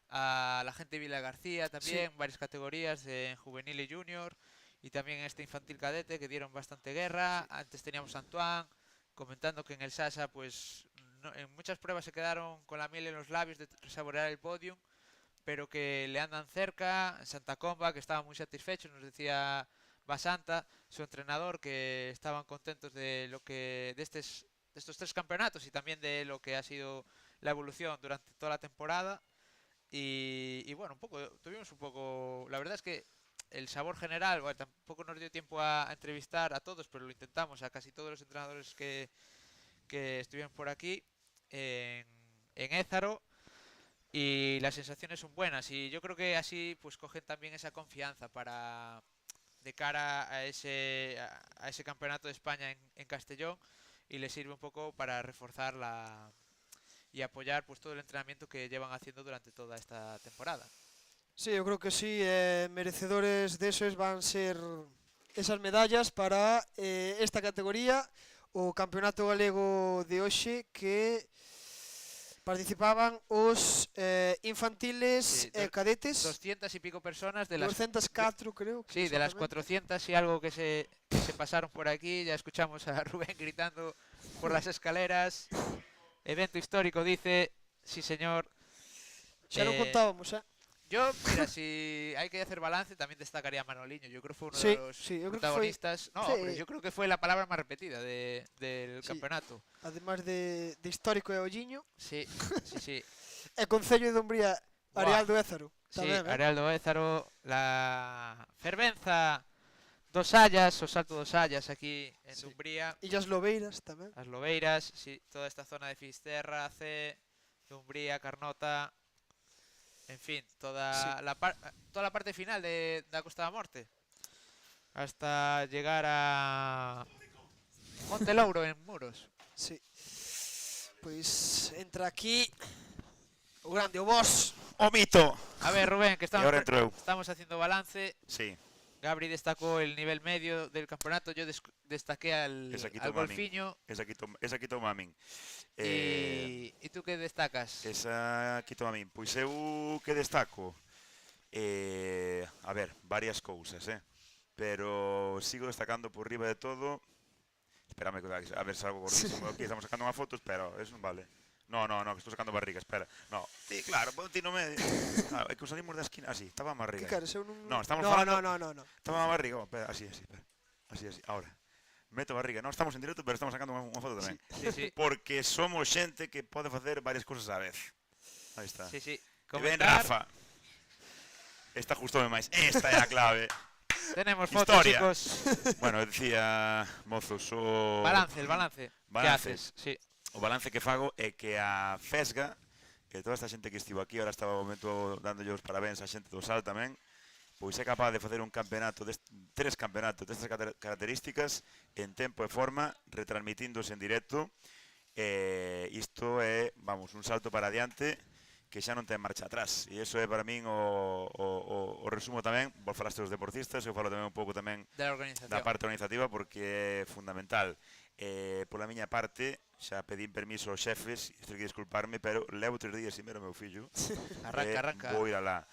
a la gente de Vila García también, varias categorías en juvenil y junior, y también este infantil cadete que dieron bastante guerra. Antes teníamos a Antoine comentando que en el Sasa pues en muchas pruebas se quedaron con la miel en los labios de saborear el podium, pero que le andan cerca. En Santa Comba, que estaban muy satisfechos, nos decía Basanta, su entrenador, que estaban contentos de estos 3 campeonatos y también de lo que ha sido la evolución durante toda la temporada. Y bueno, tuvimos un poco, la verdad es que el sabor general, bueno, tampoco nos dio tiempo a entrevistar a todos, pero lo intentamos, a casi todos los entrenadores que estuvieron por aquí en Ézaro, y las sensaciones son buenas, y yo creo que así pues cogen también esa confianza de cara a ese campeonato de España en Castellón, y les sirve un poco para reforzar y apoyar pues todo el entrenamiento que llevan haciendo durante toda esta temporada. Sí, eu creo que sí, merecedores desos van ser esas medallas para esta categoría, o campeonato galego de hoxe, que participaban os infantiles e cadetes. 200 y pico personas de las 204, creo. Sí, de las 400 y algo que se pasaron por aquí. Ya escuchamos a Rubén gritando por las escaleras. Evento histórico, dice. Sí, señor. Xa non contábamos, Yo, mira, si hay que hacer balance, también destacaría a Manoliño. Yo creo que fue uno Sí, de los sí, yo creo que protagonistas. fue- No, sí. hombre, yo creo que fue la palabra más repetida del Sí. campeonato. Además de histórico e olliño. Sí, sí, sí. E Concello de Dumbría, Areal do Ézaro. Sí, Tamén, Areal do Ézaro, la fervenza dos Sallas, o Salto dos Sallas aquí en Dumbría. Illas Lobeiras tamén. As Lobeiras, sí, toda esta zona de Fisterra, C, Dumbría, Carnota, en fin, toda la parte final de la Costa da Morte, hasta llegar a Montelouro en Muros. Sí. Pois entra aquí o grande, o boss. O mito. A ver, Rubén, que E ahora entro eu. estamos haciendo balance. Sí. Gabri destacó el nivel medio del campeonato, yo destaqué al golfiño. Esa quito Mamin. ¿Y tú qué destacas? Esa quito Mamin. Pois eu que destaco? A ver, varias cousas, pero sigo destacando por riba de todo. Espérame, a ver se algo gordísimo aquí, estamos sacando unha foto, pero eso non vale. No, que estou sacando barriga, espera. No, ti, claro, ti no me... Claro, é que os salimos da esquina así, estaba a barriga. Que queres? Eu non... No, estamos no, falando... No. Estaba a barriga, espera, así, espera. Así, ahora. Meto barriga. Non estamos en directo, pero estamos sacando unha foto tamén. Sí. Porque somos xente que pode facer varias cousas á vez. Aí está. Sí. E ben, Rafa. Esta gustoume máis. Esta é a clave. Tenemos fotos, chicos. Bueno, decía, mozos, o... Balance, el balance. ¿Qué haces? Sí. O balance que fago é que a Fesga, que toda esta xente que estivo aquí, ahora estaba o momento dándolle os parabéns á xente do Sal tamén, pois é capaz de facer un campeonato, tres campeonatos destas características en tempo e forma, retransmitíndose en directo. Isto é, vamos, un salto para adiante que xa non ten marcha atrás. E iso é para min o resumo tamén. Vos falaste dos deportistas, eu falo tamén un pouco tamén da parte organizativa, porque é fundamental. Pola miña parte, xa pedín permiso aos xefes, isto que disculparme, pero levo 3 días sin ver o meu fillo. Arranca. Vou ir alá.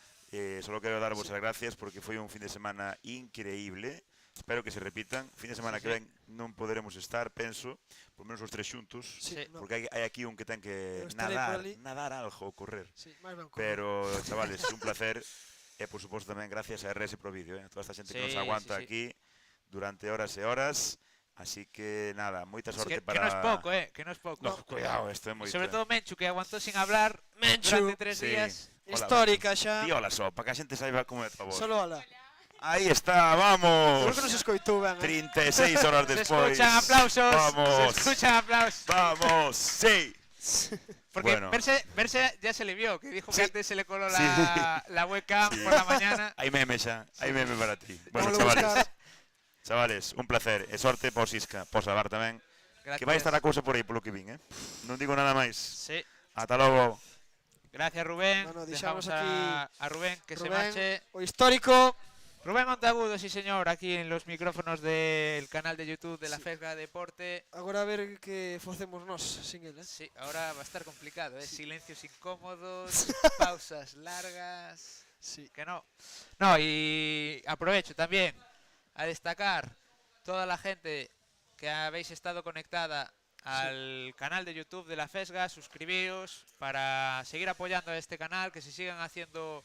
Solo quero darvos as gracias porque foi un fin de semana increíble. Espero que se repitan. Fin de semana que ven non poderemos estar, penso, por menos os tres xuntos, porque hai aquí un que ten que nadar algo ou correr. Pero, chavales, un placer. E, por suposto, tamén gracias a RS Pro Video, toda esta xente que nos aguanta aquí durante horas e horas. Así que, nada, moita sorte para... Que non es pouco, que non es pouco. No, cuidado, isto é moito. Sobre todo Menchu, que aguantou sin hablar durante 3 días. Histórica xa. Di hola só, para que a xente saiba como é a voz. Solo hola. Aí está, vamos. Creo que non se escoitou ben. 36 horas despois. Se escuchan aplausos. Vamos. Se escuchan aplausos. Vamos, sí. Porque bueno. verse ya se le vio, que dijo que antes se le coló la webcam por la mañana. Hay meme xa, hai meme para ti. Bueno, chavales. Chavales, un placer. E sorte por Sisca, por Salvar tamén. Gracias. Que vai estar a cousa por aí polo que vin, Non digo nada máis. Sí. Ata logo. Gracias, Rubén. Dejamos aquí a Rubén que se marche. O histórico. Rubén Monteagudo, sí señor, aquí en los micrófonos del canal de YouTube de la Fesga Deporte. Agora a ver que facemos nós sin ele. Sí, ahora va a estar complicado, silencios incómodos, pausas largas. Sí. Que no. No, y aprovecho también a destacar toda la gente que habéis estado conectada al canal de YouTube de la Fesga. Suscribíos para seguir apoyando a este canal, que se sigan haciendo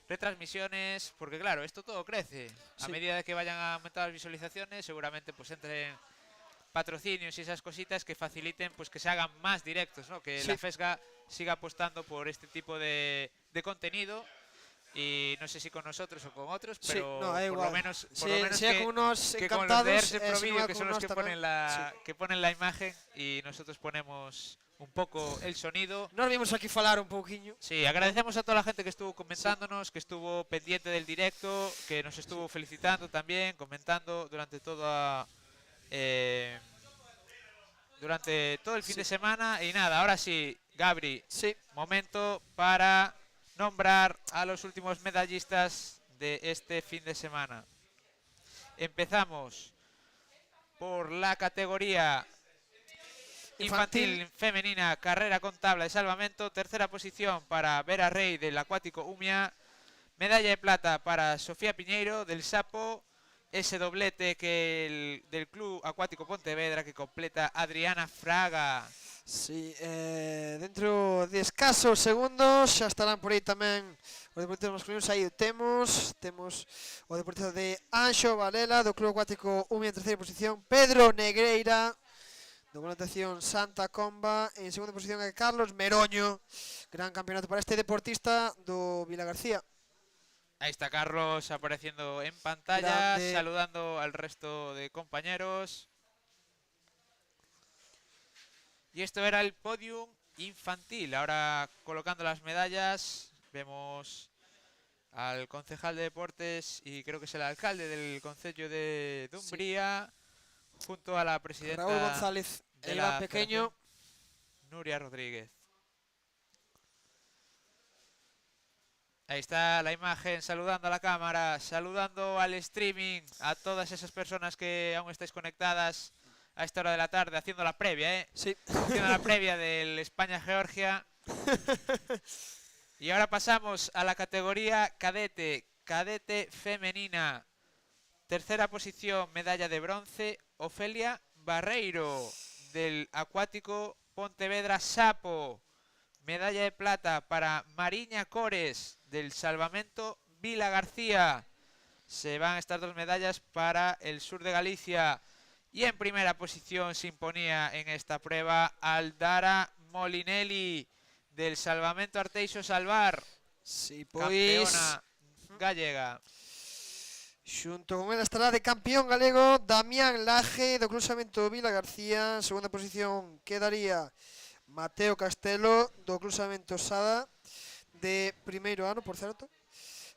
retransmisiones, porque claro, esto todo crece. A medida de que vayan a aumentar las visualizaciones, seguramente pues entren patrocinios y esas cositas que faciliten pues que se hagan más directos, ¿no? Que la Fesga siga apostando por este tipo de contenido. Y no sé si con nosotros o con otros, pero por lo menos, que con los de RS Pro Video, que son los que ponen la imagen, y nosotros ponemos un poco el sonido. Nos vimos aquí falar un pouquiño. Sí, agradecemos a toda la gente que estuvo comentándonos, que estuvo pendiente del directo, que nos estuvo felicitando también, comentando durante todo el fin de semana. Y nada, ahora sí, Gabri, momento para nombrar a los últimos medallistas de este fin de semana. Empezamos por la categoría infantil femenina, carrera con tabla de salvamento. Tercera posición para Vera Rey del Acuático Umia. Medalla de plata para Sofía Piñeiro del Sapo. Ese doblete del Club Acuático Pontevedra que completa Adriana Fraga. Sí, dentro de escasos segundos xa estarán por aí tamén os deportistas masculinos. Aí temos o deportista de Anxo Valela do Club Acuático Umia en terceira posición, Pedro Negreira do Natación Santa Comba en segunda posición, é Carlos Meroño. Gran campeonato para este deportista do Vilagarcía. Ahí está Carlos apareciendo en pantalla, saludando al resto de compañeros. Y esto era el podium infantil. Ahora colocando las medallas, vemos al concejal de deportes y creo que es el alcalde del concello de Dumbría, junto a la presidenta Raúl González, de Iván Pequeño, Nuria Rodríguez. Ahí está la imagen, saludando a la cámara, saludando al streaming, a todas esas personas que aún estáis conectadas a esta hora de la tarde, haciendo la previa, Sí. Haciendo la previa del España-Georgia. Y ahora pasamos a la categoría cadete, cadete femenina. Tercera posición, medalla de bronce, Ofelia Barreiro, del Acuático Pontevedra Sapo. medalla de plata para Mariña Cores del Salvamento Vila García. Se van estas 2 medallas para el sur de Galicia. Y en primera posición se imponía en esta prueba Aldara Molinelli del Salvamento Arteixo Salvar. Sí, campeona gallega. Xunto con ela estará de campeón galego Damián Laje do Club Salvamento Vila García. En segunda posición quedaría Mateo Castelo do Club Salvamento Sada de primeiro ano, por certo.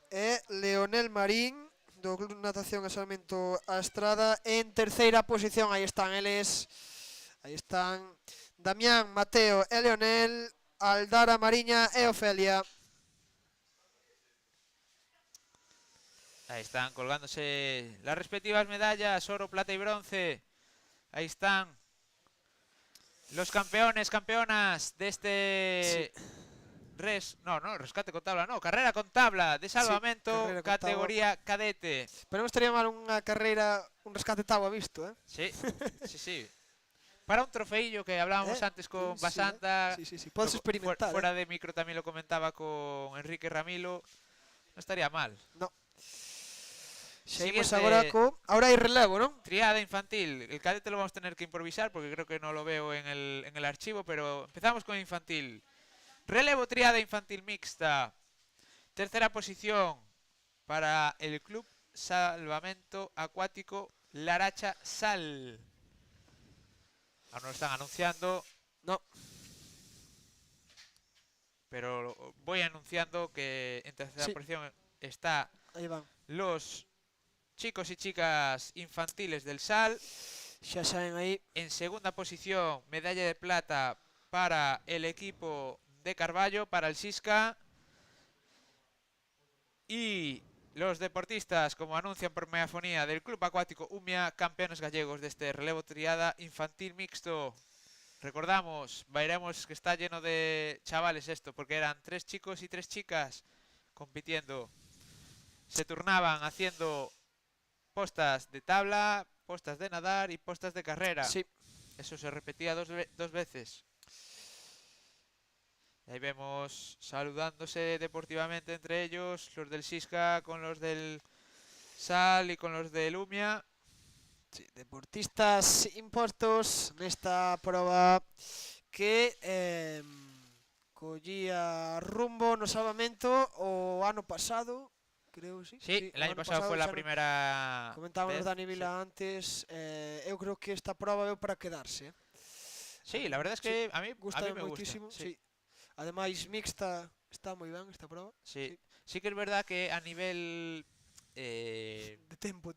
E Leonel Marín do Club Natación e Salvamento A Estrada en terceira posición. Aí están eles. Aí están Damián, Mateo e Leonel, Aldara, Mariña e Ofelia. Ahí están colgándose las respectivas medallas, oro, plata y bronce. Ahí están los campeones, campeonas de este... rescate con tabla, no, carrera con tabla de salvamento, sí, categoría cadete. Pero non estaría mal unha carreira, un rescate tabla visto, Sí, sí. Para un trofeillo que hablábamos antes con Basanta. Sí, podes experimentar. Fuera de micro también lo comentaba con Enrique Ramilo. No estaría mal. No. Seguimos agora ahora hai relevo, ¿no? Triada infantil. El cadete lo vamos a tener que improvisar porque creo que no lo veo en el archivo, pero empezamos con infantil. Relevo triada infantil mixta. Tercera posición para el Club Salvamento Acuático Laracha Sal. Aún no lo están anunciando. No. Pero voy anunciando que en tercera posición está Ahí van los chicos y chicas infantiles del Sal. Ya saben ahí. En segunda posición, medalla de plata para el equipo de Carballo, para el Sisca. Y los deportistas, como anuncian por megafonía, del Club Acuático Umia, campeones gallegos de este relevo triada infantil mixto. Recordamos, veremos que está lleno de chavales esto, porque eran 3 chicos y 3 chicas compitiendo. Se turnaban haciendo postas de tabla, postas de nadar y postas de carrera. Sí. Eso se repetía dos veces. Ahí vemos saludándose deportivamente entre ellos, los del Sisca con los del Sal y con los del Umia. Sí, deportistas impostos nesta proba que collía rumbo no salvamento o ano pasado, creo, sí. Sí, el año pasado fue la primera. Comentábamos Dani Vila antes, eu creo que esta proba é para quedarse. Sí, la verdad es que a mí me moitísimo, gusta. Sí. Ademais mixta está moi ben esta proba. Sí que es verdad que a nivel de tiempo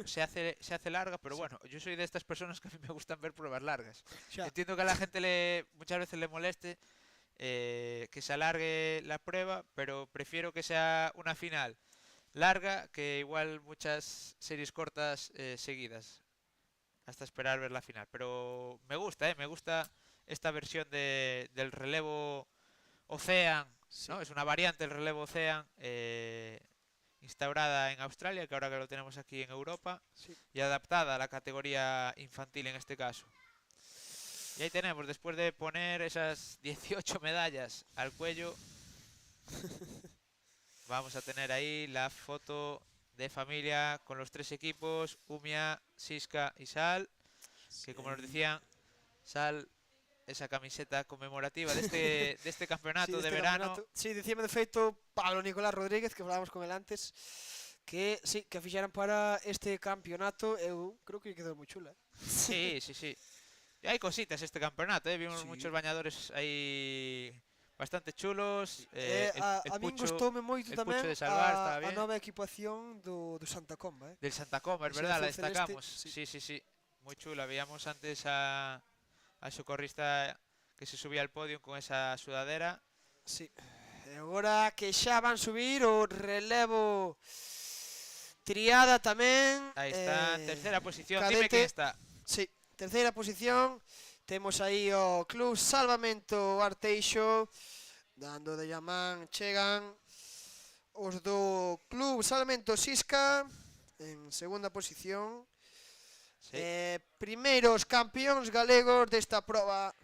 se hace larga, pero bueno, yo soy de estas personas que a mí me gustan ver pruebas largas. Xa. Entiendo que a la gente muchas veces le moleste que se alargue la prueba, pero prefiero que sea una final larga que igual muchas series cortas seguidas hasta esperar ver la final. Pero me gusta esta versión del relevo Ocean, ¿no? Es una variante del relevo Ocean instaurada en Australia, que ahora que lo tenemos aquí en Europa, y adaptada a la categoría infantil en este caso. Y ahí tenemos, después de poner esas 18 medallas al cuello, vamos a tener ahí la foto de familia con los 3 equipos, Umia, Sisca y Sal, que como nos decían, Sal, esa camiseta conmemorativa de este campeonato de verano. Sí, decíame de feito Pablo Nicolás Rodríguez, que falábamos con él antes, que sí, que fixeran para este campeonato. Eu creo que quedou moi chula. Sí. Y hay cositas este campeonato, vimos muchos bañadores ahí bastante chulos. A min gustoume moito tamén de Salvar, a nova equipación do Santa Comba. Del Santa Comba, es verdad, la destacamos. Sí. Muy chula. Veíamos antes al socorrista que se subía al podio con esa sudadera. Sí. E agora que xa van subir o relevo triada tamén. Aí está, terceira posición. Cadete. Dime quen está. Sí, terceira posición. Temos aí o Club Salvamento Arteixo, dando de llamán, chegan os do Club Salvamento Sisca en segunda posición. Sí. Primeiros campeóns galegos desta proba.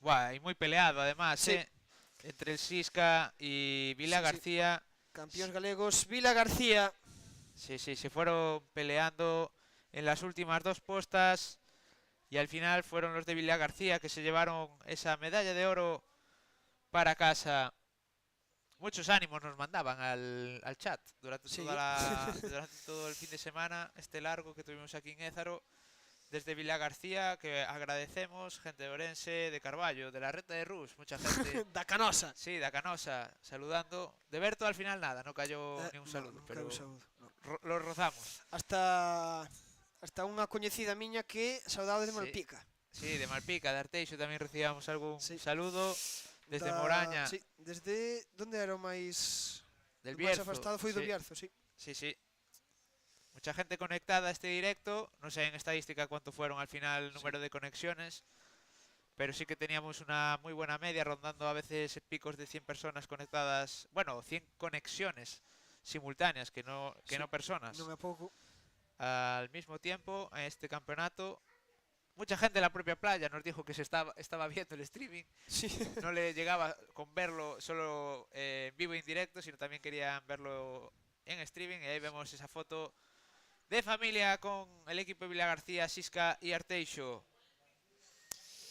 Buah, y muy peleado además, Sí. entre el Sisca y Vila Sí, sí. García. Campeones galegos, Vila García. Sí, se fueron peleando en las últimas dos postas y al final fueron los de Vila García que se llevaron esa medalla de oro para casa. Muchos ánimos nos mandaban al chat durante, Sí. durante todo el fin de semana, este largo que tuvimos aquí en Ézaro, desde Vila García, que agradecemos, gente de Orense, de Carballo, de la Reta de Rus, mucha gente. Da Canosa. Sí, da Canosa, saludando. De Berto al final nada, no cayó ni un saludo, pero lo rozamos. Hasta unha coñecida miña que saudade de Sí. Malpica. Sí, de Malpica, de Arteixo tamén recibíamos algún saludo. Desde Moraña. Sí, desde... Donde era o máis... Del o máis Bierzo. afastado foi do Sí. Bierzo, sí. Sí. Mucha gente conectada a este directo. No sé en estadística cuánto fueron al final el número de conexiones. Pero sí que teníamos una muy buena media, rondando a veces picos de 100 personas conectadas. Bueno, 100 conexiones simultáneas, que no personas. Non é pouco. Al mismo tiempo, en este campeonato. Mucha gente en la propia playa nos dijo que estaba viendo el streaming. Sí. No le llegaba con verlo solo en vivo e en directo, sino también querían verlo en streaming. Y ahí vemos esa foto de familia con el equipo de Vila García, Sisca y Arteixo.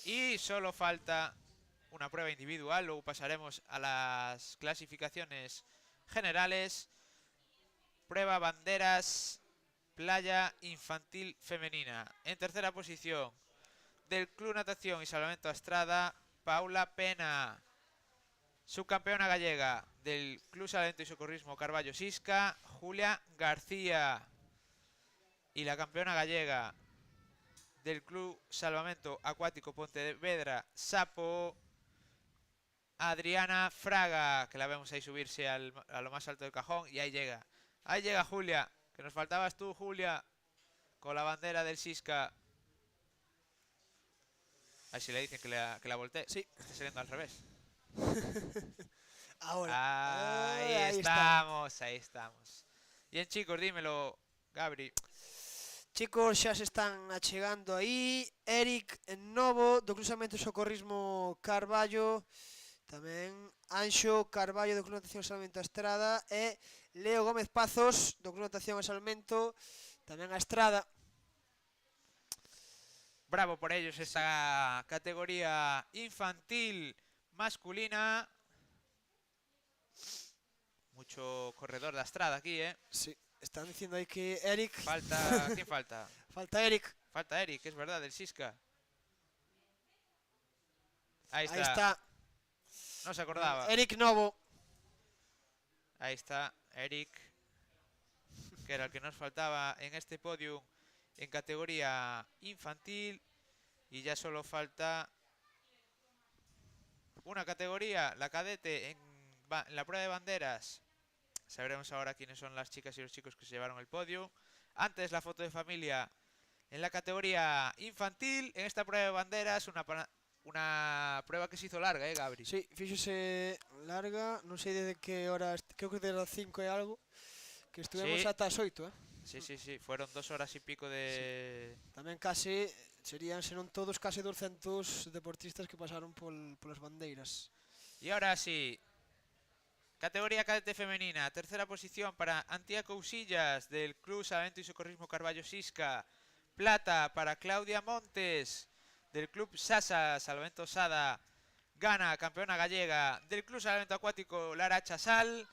Y solo falta una prueba individual. Luego pasaremos a las clasificaciones generales. Prueba banderas. Playa infantil femenina. En tercera posición del Club Natación y Salvamento Astrada, Paula Pena. Subcampeona gallega del Club Salvamento y Socorrismo Carballo Sisca, Julia García. Y la campeona gallega del Club Salvamento Acuático Pontevedra Sapo, Adriana Fraga, que la vemos ahí subirse a lo más alto del cajón. Y ahí llega Julia. Que nos faltabas tú, Julia, con la bandera del Sisca. Ahí si le dicen que la voltee. Sí. Está saliendo al revés. Ahora. Ahí estamos. Bien, chicos, dímelo, Gabri. Chicos, xa se están achegando aí. Eric Novo, do Cruzamento Socorrismo Carballo. Tamén Anxo Carballo, do Club Natación e Salvamento Estrada. E Leo Gómez Pazos, do Club Natación e Salvamento, tamén a Estrada. Bravo por ellos esa categoría infantil masculina. Mucho corredor de Estrada aquí, ¿eh? Sí, están diciendo aí que Eric... ¿Quién falta? Falta Eric. Falta Eric, es verdad, del Sisca. Ahí está. Ahí está. No se acordaba. Eric Novo. Ahí está, Eric, que era el que nos faltaba en este podio en categoría infantil. Y ya solo falta una categoría, la cadete, en la prueba de banderas. Sabremos ahora quiénes son las chicas y los chicos que se llevaron el podio. Antes la foto de familia en la categoría infantil. En esta prueba de banderas, una prueba que se hizo larga, Gabri? Sí, fíxose larga, non sei desde que hora, creo que desde las 5 e algo, que estuvemos ata as 8, Sí, fueron 2 horas y pico de... Sí. Tamén case, serían, senón todos, case 200 deportistas que pasaron polas bandeiras. Y ahora sí, categoría cadete femenina, tercera posición para Antía Cousillas del Club Salvamento y Socorrismo Carballo Sisca, plata para Claudia Montes del Club Sasa, Salvamento Sada, gana campeona gallega del Club Salvamento Acuático Lara Chasal,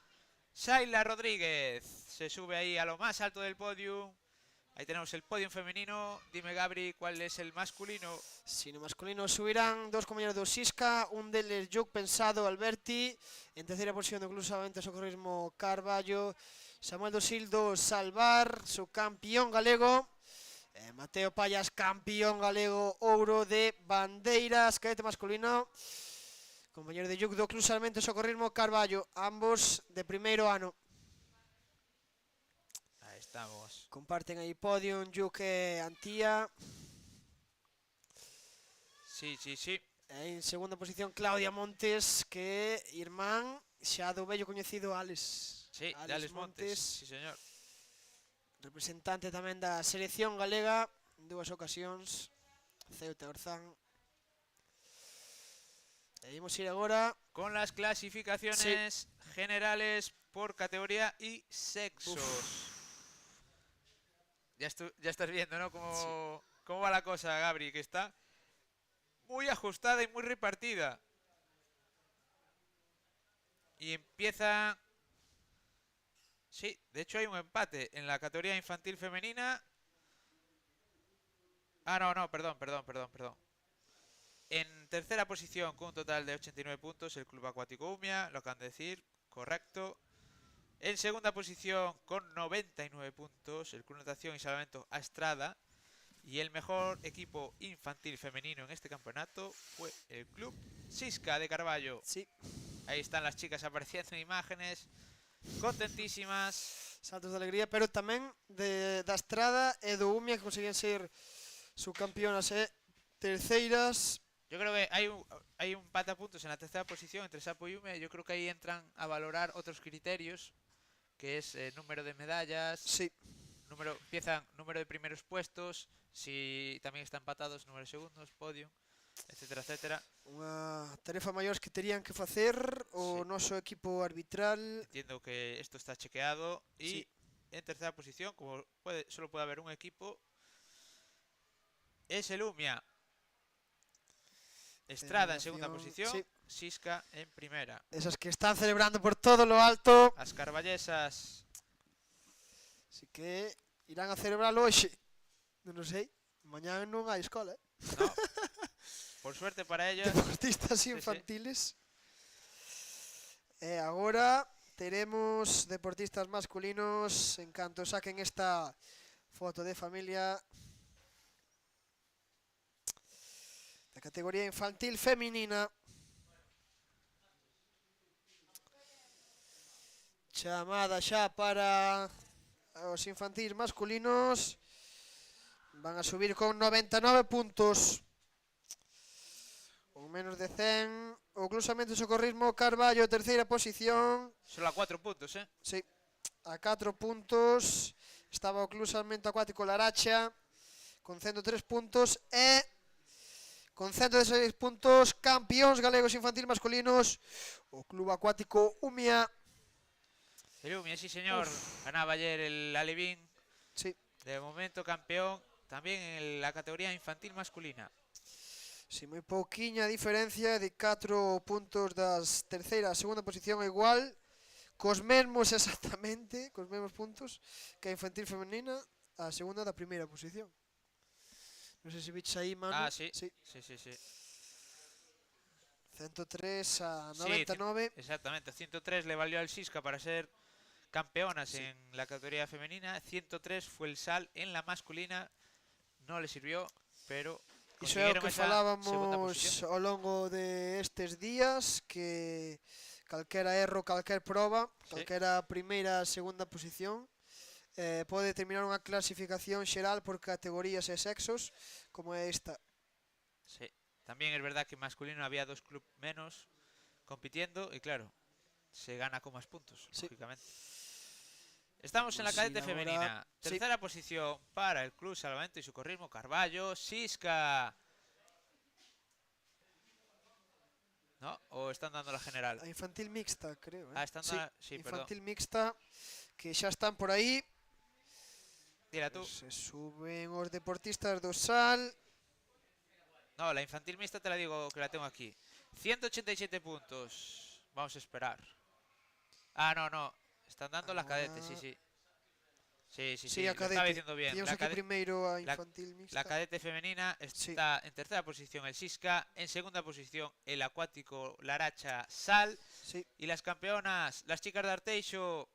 Shaila Rodríguez se sube ahí a lo más alto del podio. Ahí tenemos el podio femenino. Dime, Gabri, ¿cuál es el masculino? Sí, no masculino subirán dos compañeros do Sisca, un deles Joc Pensado Alberti, en terceira posición do Club Salvamento e Socorrismo Carballo, Samuel Dosildo Salvar, subcampeón galego, Mateo Payas, campeón galego ouro de bandeiras, cadete masculino, compañero de Joc do Club Salvamento e Socorrismo Carballo, ambos de primeiro ano. Ahí estamos. Comparten aí podium, Joc e Antía. Sí. En segunda posición Claudia Montes, que é irmán xa do vello coñecido Alex. Sí, de Alex Montes, sí señor. Representante tamén da selección galega en dúas ocasións, Ceuta e Orzán. Imos ir agora con las clasificaciones generales por categoría y sexos. Ya estás viendo, ¿no? Cómo va la cosa, Gabri, que está muy ajustada y muy repartida. Y empieza... Sí, de hecho hay un empate en la categoría infantil femenina. Ah, no, perdón. En tercera posición, con un total de 89 puntos, el Club Acuático Umia, lo acaban de decir, correcto. En segunda posición, con 99 puntos, el Club Natación y Salvamento Astrada. Y el mejor equipo infantil femenino en este campeonato fue el Club Sisca de Carballo. Sí. Ahí están las chicas apareciendo en imágenes, contentísimas. Saltos de alegría, pero tamén da Estrada e do Umia que conseguían ser subcampeonas e terceiras. Yo creo que hay un empate a puntos en la tercera posición entre Sapo y Umia. Yo creo que ahí entran a valorar otros criterios, que es número de medallas, empiezan número de primeros puestos, si también están empatados, número de segundos, podio, etcétera, etcétera. Unha tarefa maiores que terían que facer o noso equipo arbitral. Entiendo que esto está chequeado y en tercera posición, como solo puede haber un equipo, es el Umia. Estrada en segunda posición, Sisca en primera. Esas que están celebrando por todo lo alto. As carballesas. Así que irán a celebrarlo hoxe. Non sei, mañá non hai escola, No. Por suerte para ellas. Deportistas infantiles. E agora teremos deportistas masculinos. En canto saquen esta foto de familia da categoría infantil feminina. Chamada xa para os infantis masculinos. Van a subir con 99 puntos. Con menos de 100. O Club Salvamento e Socorrismo Carballo, terceira posición. Solo a 4 puntos, Sí, a 4 puntos. Estaba o Club Salvamento Acuático Laracha con 103 puntos e con 116 puntos campeóns galegos infantil masculinos o Club Acuático Umia. El Umia, sí señor, ganaba ayer el Alevín. Sí. De momento campeón también en la categoría infantil masculina. Sí, moi pouquiña diferencia de 4 puntos das terceira a segunda posición igual, cos mesmos exactamente, cos mesmos puntos que a infantil femenina a segunda da primeira posición. Non sei se viches aí, Manu. Ah, sí. 103 a 99. Sí, exactamente, 103 le valió al Sisca para ser campeonas en la categoría femenina. 103 fue el sal en la masculina, no le sirvió, pero iso é o que segunda falábamos posición. ao longo de estes días, que calquera erro, calquer proba, calquera primeira, segunda posición pode determinar unha clasificación xeral por categorías e sexos, como é esta. Sí, también es verdad que en masculino había 2 clubes menos compitiendo y claro, se gana con más puntos, lógicamente. Estamos en la cadete femenina. Tercera posición para el Club Salvamento y Socorrismo Carballo, Sisca. ¿No? ¿O están dando la general? A infantil mixta, creo. Ah, están dando sí, infantil mixta, que xa están por aí. Dila tú. Se suben os deportistas do Sal. No, la infantil mixta te la digo que la tengo aquí. 187 puntos. Vamos a esperar. Ah, no. Están dando la cadete, sí. Sí, a lo cadete. estaba diciendo bien. Tiñamos aquí primeiro a infantil mixta. La cadete femenina está en tercera posición el Sisca, en segunda posición el acuático Laracha Sal. Y las campeonas, las chicas de Arteixo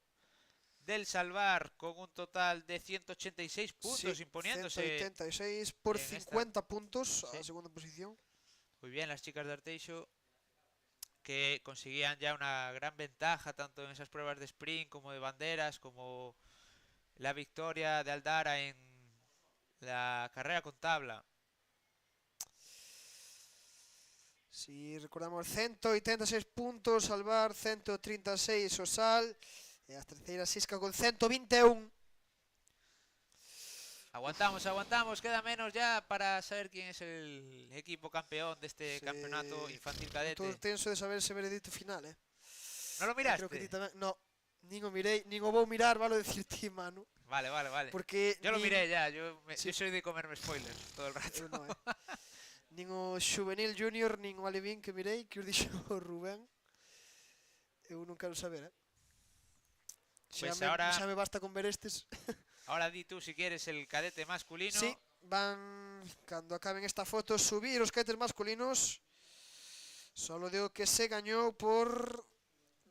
del Salvar, con un total de 186 puntos, imponiéndose. 186 por 50 puntos a segunda posición. Muy bien, las chicas de Arteixo, que conseguían ya una gran ventaja tanto en esas pruebas de sprint como de banderas, como la victoria de Aldara en la carrera con tabla. Si recordamos, 186 puntos Salvar, 136 o Sal, e as terceiras Sisca con 121. Aguantamos, queda menos ya para saber quién es el equipo campeón de este campeonato infantil cadete. Todo tenso de saber ese veredicto final, Non lo miraste? Creo que ti tamén, no, nin o mirei, nin o vou mirar, valo decir ti, Manu. Vale. Porque yo lo nin- miré ya, yo Sí. soy de comerme spoilers todo el rato. Eu non, nin o Juvenil Junior, nin o Alevín que mirei, que os dixo o Rubén. Eu non quero saber, Pues ahora- xa me basta con ver estes. Ahora di tú si quieres el cadete masculino. Sí, van, cando acaben esta foto, subir os cadetes masculinos. Solo digo que se gañou por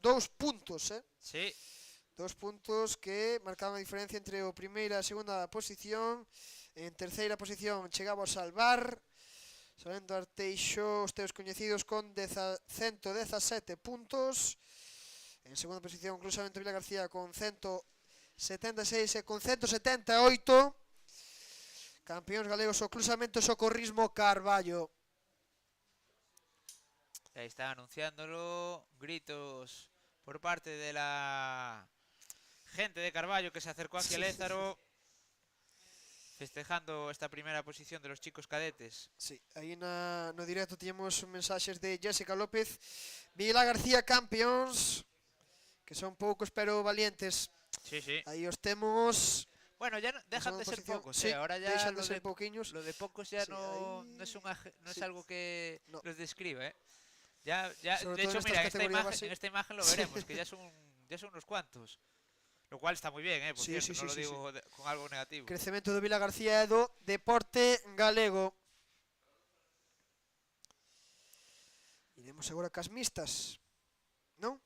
2 puntos, Sí. 2 puntos que marcaban a diferencia entre o primeira e a segunda posición. En terceira posición chegaba o Salvar, Salento Arteixo, os teus coñecidos con 117 puntos. En segunda posición, Cruzamento Vila García con 176 e con 178. Campeóns galegos o Cruzamento Socorrismo Carballo. Ahí está anunciándolo. Gritos por parte de la gente de Carballo que se acercó aquí a Lézaro. Festejando esta primera posición de los chicos cadetes. Sí, aí no directo tiñamos mensaxes de Jessica López. Vila García campeóns, que son poucos pero valientes. Sí. Aí os temos. Bueno, ya dejan de ser pocos, ahora ya deixan de lo ser pouquiños. Lo de pocos ya Sí, no es algo que No. los describe, Ya, Sobre de todo hecho, en mira, estas categorías en esta imagen lo veremos, que ya son unos cuantos. Lo cual está muy bien, por Sí, cierto, sí, no lo sí, digo con algo negativo. Crecemento do Vila García e do deporte galego. Iremos agora cas mistas, non?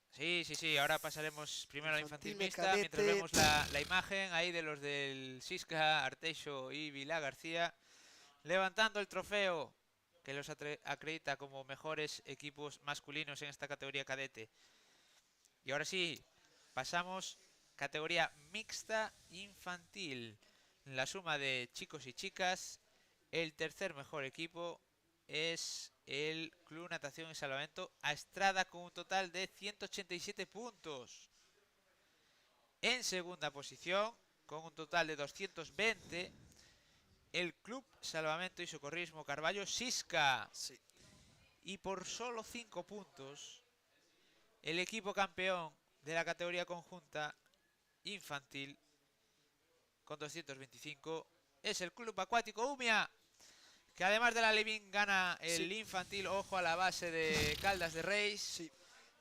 Sí, ahora pasaremos primero a la infantil Infantil e mixta, mientras cadete. vemos la imagen ahí de los del Sisca, Arteixo y Vila García levantando el trofeo que los acredita como mejores equipos masculinos en esta categoría cadete. Y ahora sí, pasamos categoría mixta infantil. En la suma de chicos y chicas, el tercer mejor equipo es el Club Natación y Salvamento a Estrada con un total de 187 puntos. En segunda posición, con un total de 220, el Club Salvamento y Socorrismo Carballo Sisca. Y por solo 5 puntos, el equipo campeón de la categoría conjunta infantil con 225 es el Club Acuático Umia, que además de la Levín gana el infantil. Ojo a la base de Caldas de Reis.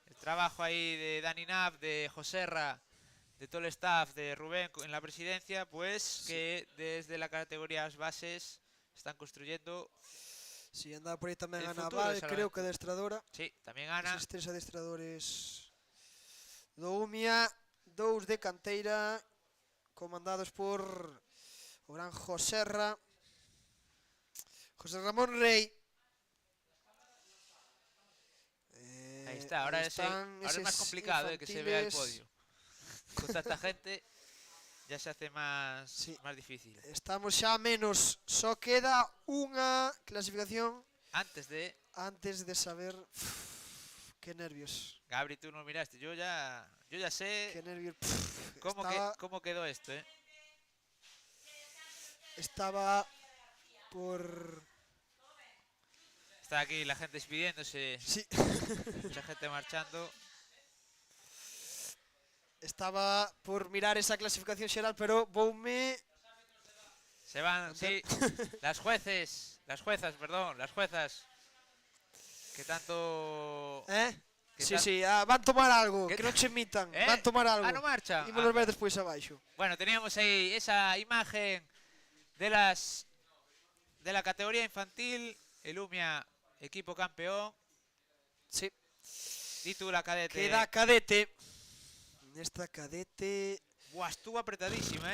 El trabajo ahí de Dani Nav, de Joserra, de todo el staff, de Rubén en la presidencia, pues que desde las categorías bases están construyendo. Si andaba por aí tamén el Ana futuro Val, de Salvamento. creo que adestradora. Sí, tamén Ana. Esos 3 adestradores do Umia, 2 de canteira, comandados por o gran Joserra, José Ramón Rey. Ahí está, ahora es más complicado que se vea el podio. Con tanta gente ya se hace más difícil. Estamos xa a menos, só queda unha clasificación Antes de saber. Qué nervios. Gabri, tú no miraste, yo ya sé Qué nervios. cómo quedó esto, Estaba por. Está aquí la gente despidiéndose. Sí. Mucha gente marchando. Estaba por mirar esa clasificación xeral, pero voume. Se van, sí, las juezas, que tanto... Sí, van tomar algo, que non che imitan, van tomar algo. no marcha. Imos ver despois abaixo. Bueno, teníamos ahí esa imagen de la categoría infantil, el Umia, equipo campeón. Sí. Y tú la cadete. Queda cadete. Nesta cadete... Buah, estuvo apretadísima,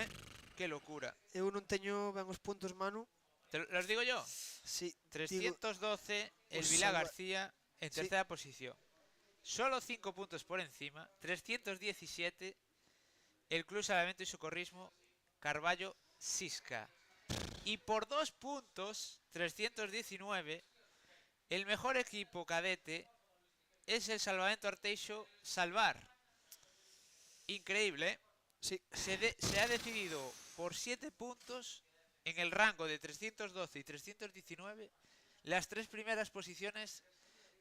Qué locura. Eu non teño ben os puntos, Manu. ¿Los digo yo? Sí. 312 el Os Vila salva- García en Sí. tercera posición. Solo 5 puntos por encima. 317 el Club Salvamento y Socorrismo Carballo Sisca. Y por 2 puntos, 319, el mejor equipo cadete es el Salvamento Arteixo Salvar. Increíble, Sí. Se ha decidido por 7 puntos en el rango de 312 y 319 las 3 primeras posiciones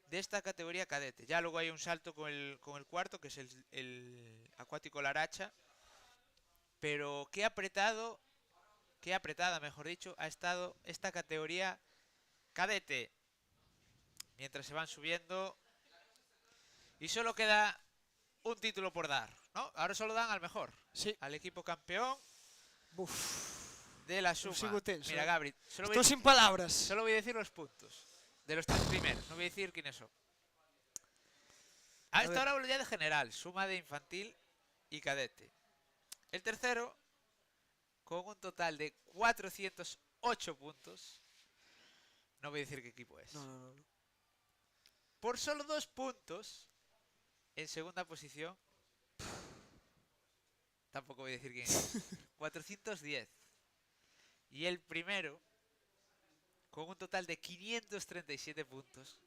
de esta categoría cadete. Ya luego hay un salto con el cuarto, que es el Acuático Laracha. Pero qué apretada, mejor dicho, ha estado esta categoría cadete. Mientras se van subiendo. Y solo queda un título por dar, ¿no? Ahora solo dan al mejor. Sí. Al equipo campeón. De la suma. Sigo tenso. Mira, Gabri. Estoy sin palabras. Solo voy a decir los puntos de los 3 primeros. No voy a decir quiénes son. A esta hora hablo ya de general. Suma de infantil y cadete. El tercero, con un total de 408 puntos. No voy a decir qué equipo es. No. Por solo 2 puntos, en segunda posición. Tampoco voy a decir quién es. 410. Y el primero, con un total de 537 puntos.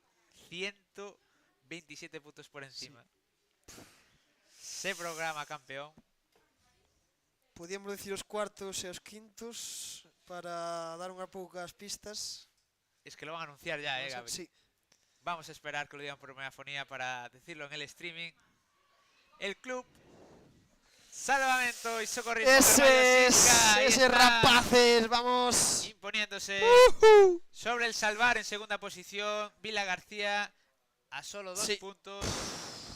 127 puntos por encima. Se programa campeón. Podíamos decir os cuartos e os quintos para dar unhas poucas pistas. Es que lo van a anunciar ya, Gabriel. Sí. Vamos a esperar que lo digan por megafonía para decirlo en el streaming. El club Salvamento y Socorrismo Eses rapaces, vamos. Imponiéndose sobre el Salvar en segunda posición. Vila García a solo 2 puntos.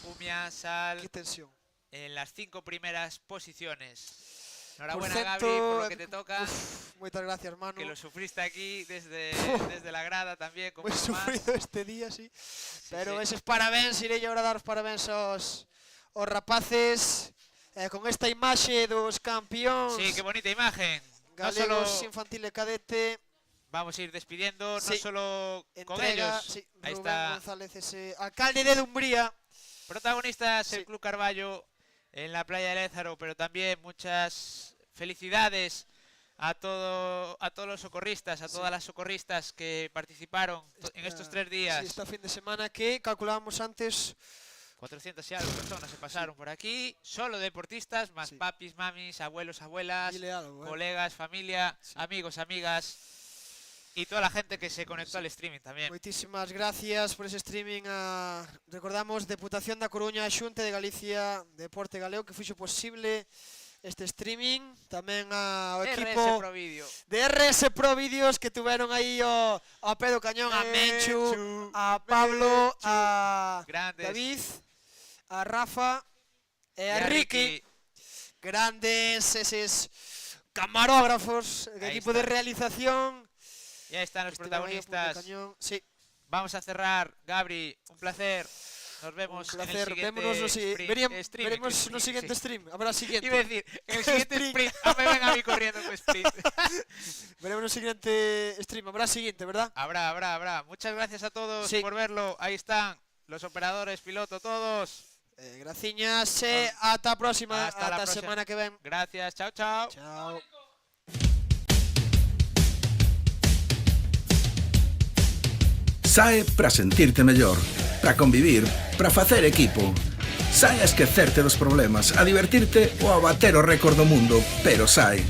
Umia, Sal. Qué tensión. En las 5 primeras posiciones. Enhorabuena, Por Gabri, por lo que te toca. Muchas gracias, Manu. Que lo sufriste aquí desde la grada también. Muy sufrido este día, sí. Pero eses parabéns, irei agora dar os parabéns aos rapaces. Con esta imaxe dos campeóns. Sí, qué bonita imagen. Galegos, infantil e cadete. Vamos a ir despidiendo, no solo con Entrega, ellos. Sí, Ahí Rubén está. González, ese alcalde de Dumbría. Protagonistas el Club Carballo en la playa de Lézaro, pero también muchas felicidades a todos los socorristas, a todas las socorristas que participaron en estos 3 días. Sí, este fin de semana que calculábamos antes. 400 y algo personas se pasaron por aquí, solo deportistas, más papis, mamis, abuelos, abuelas, colegas, familia, amigos, amigas y toda la gente que se conectó al streaming también. Muchísimas gracias por ese streaming. Recordamos, Deputación da Coruña, Xunta de Galicia, Deporte Galego, que fixo posible este streaming. Tamén ao equipo de RS Pro Vídeos, que tuveron aí ao pé do cañón, a Menchu, a Pablo, a David, a Rafa e a Ricky. Grandes eses camarógrafos, el equipo de realización. Y ahí están los protagonistas. Sí. Vamos a cerrar, Gabri, un placer. Nos vemos un placer. En el siguiente veremos no siguiente stream. Habrá siguiente. Iba a decir, en el siguiente sprint. Me ven a mí corriendo con sprint. Veremos el siguiente stream. Habrá siguiente, ¿verdad? Habrá. Muchas gracias a todos por verlo. Ahí están los operadores, piloto, todos. Graciñas. Hasta a próxima. Hasta la próxima semana que ven. Gracias. Chao, chao. Chao. Sae para sentirte mellor, para convivir, para facer equipo. Sae a esquecerte dos problemas, a divertirte ou a bater o récord do mundo, pero sae.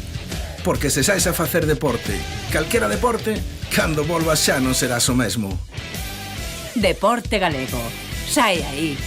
Porque se saes a facer deporte, calquera deporte, cando volvas xa non serás o mesmo. Deporte Galego. Sae aí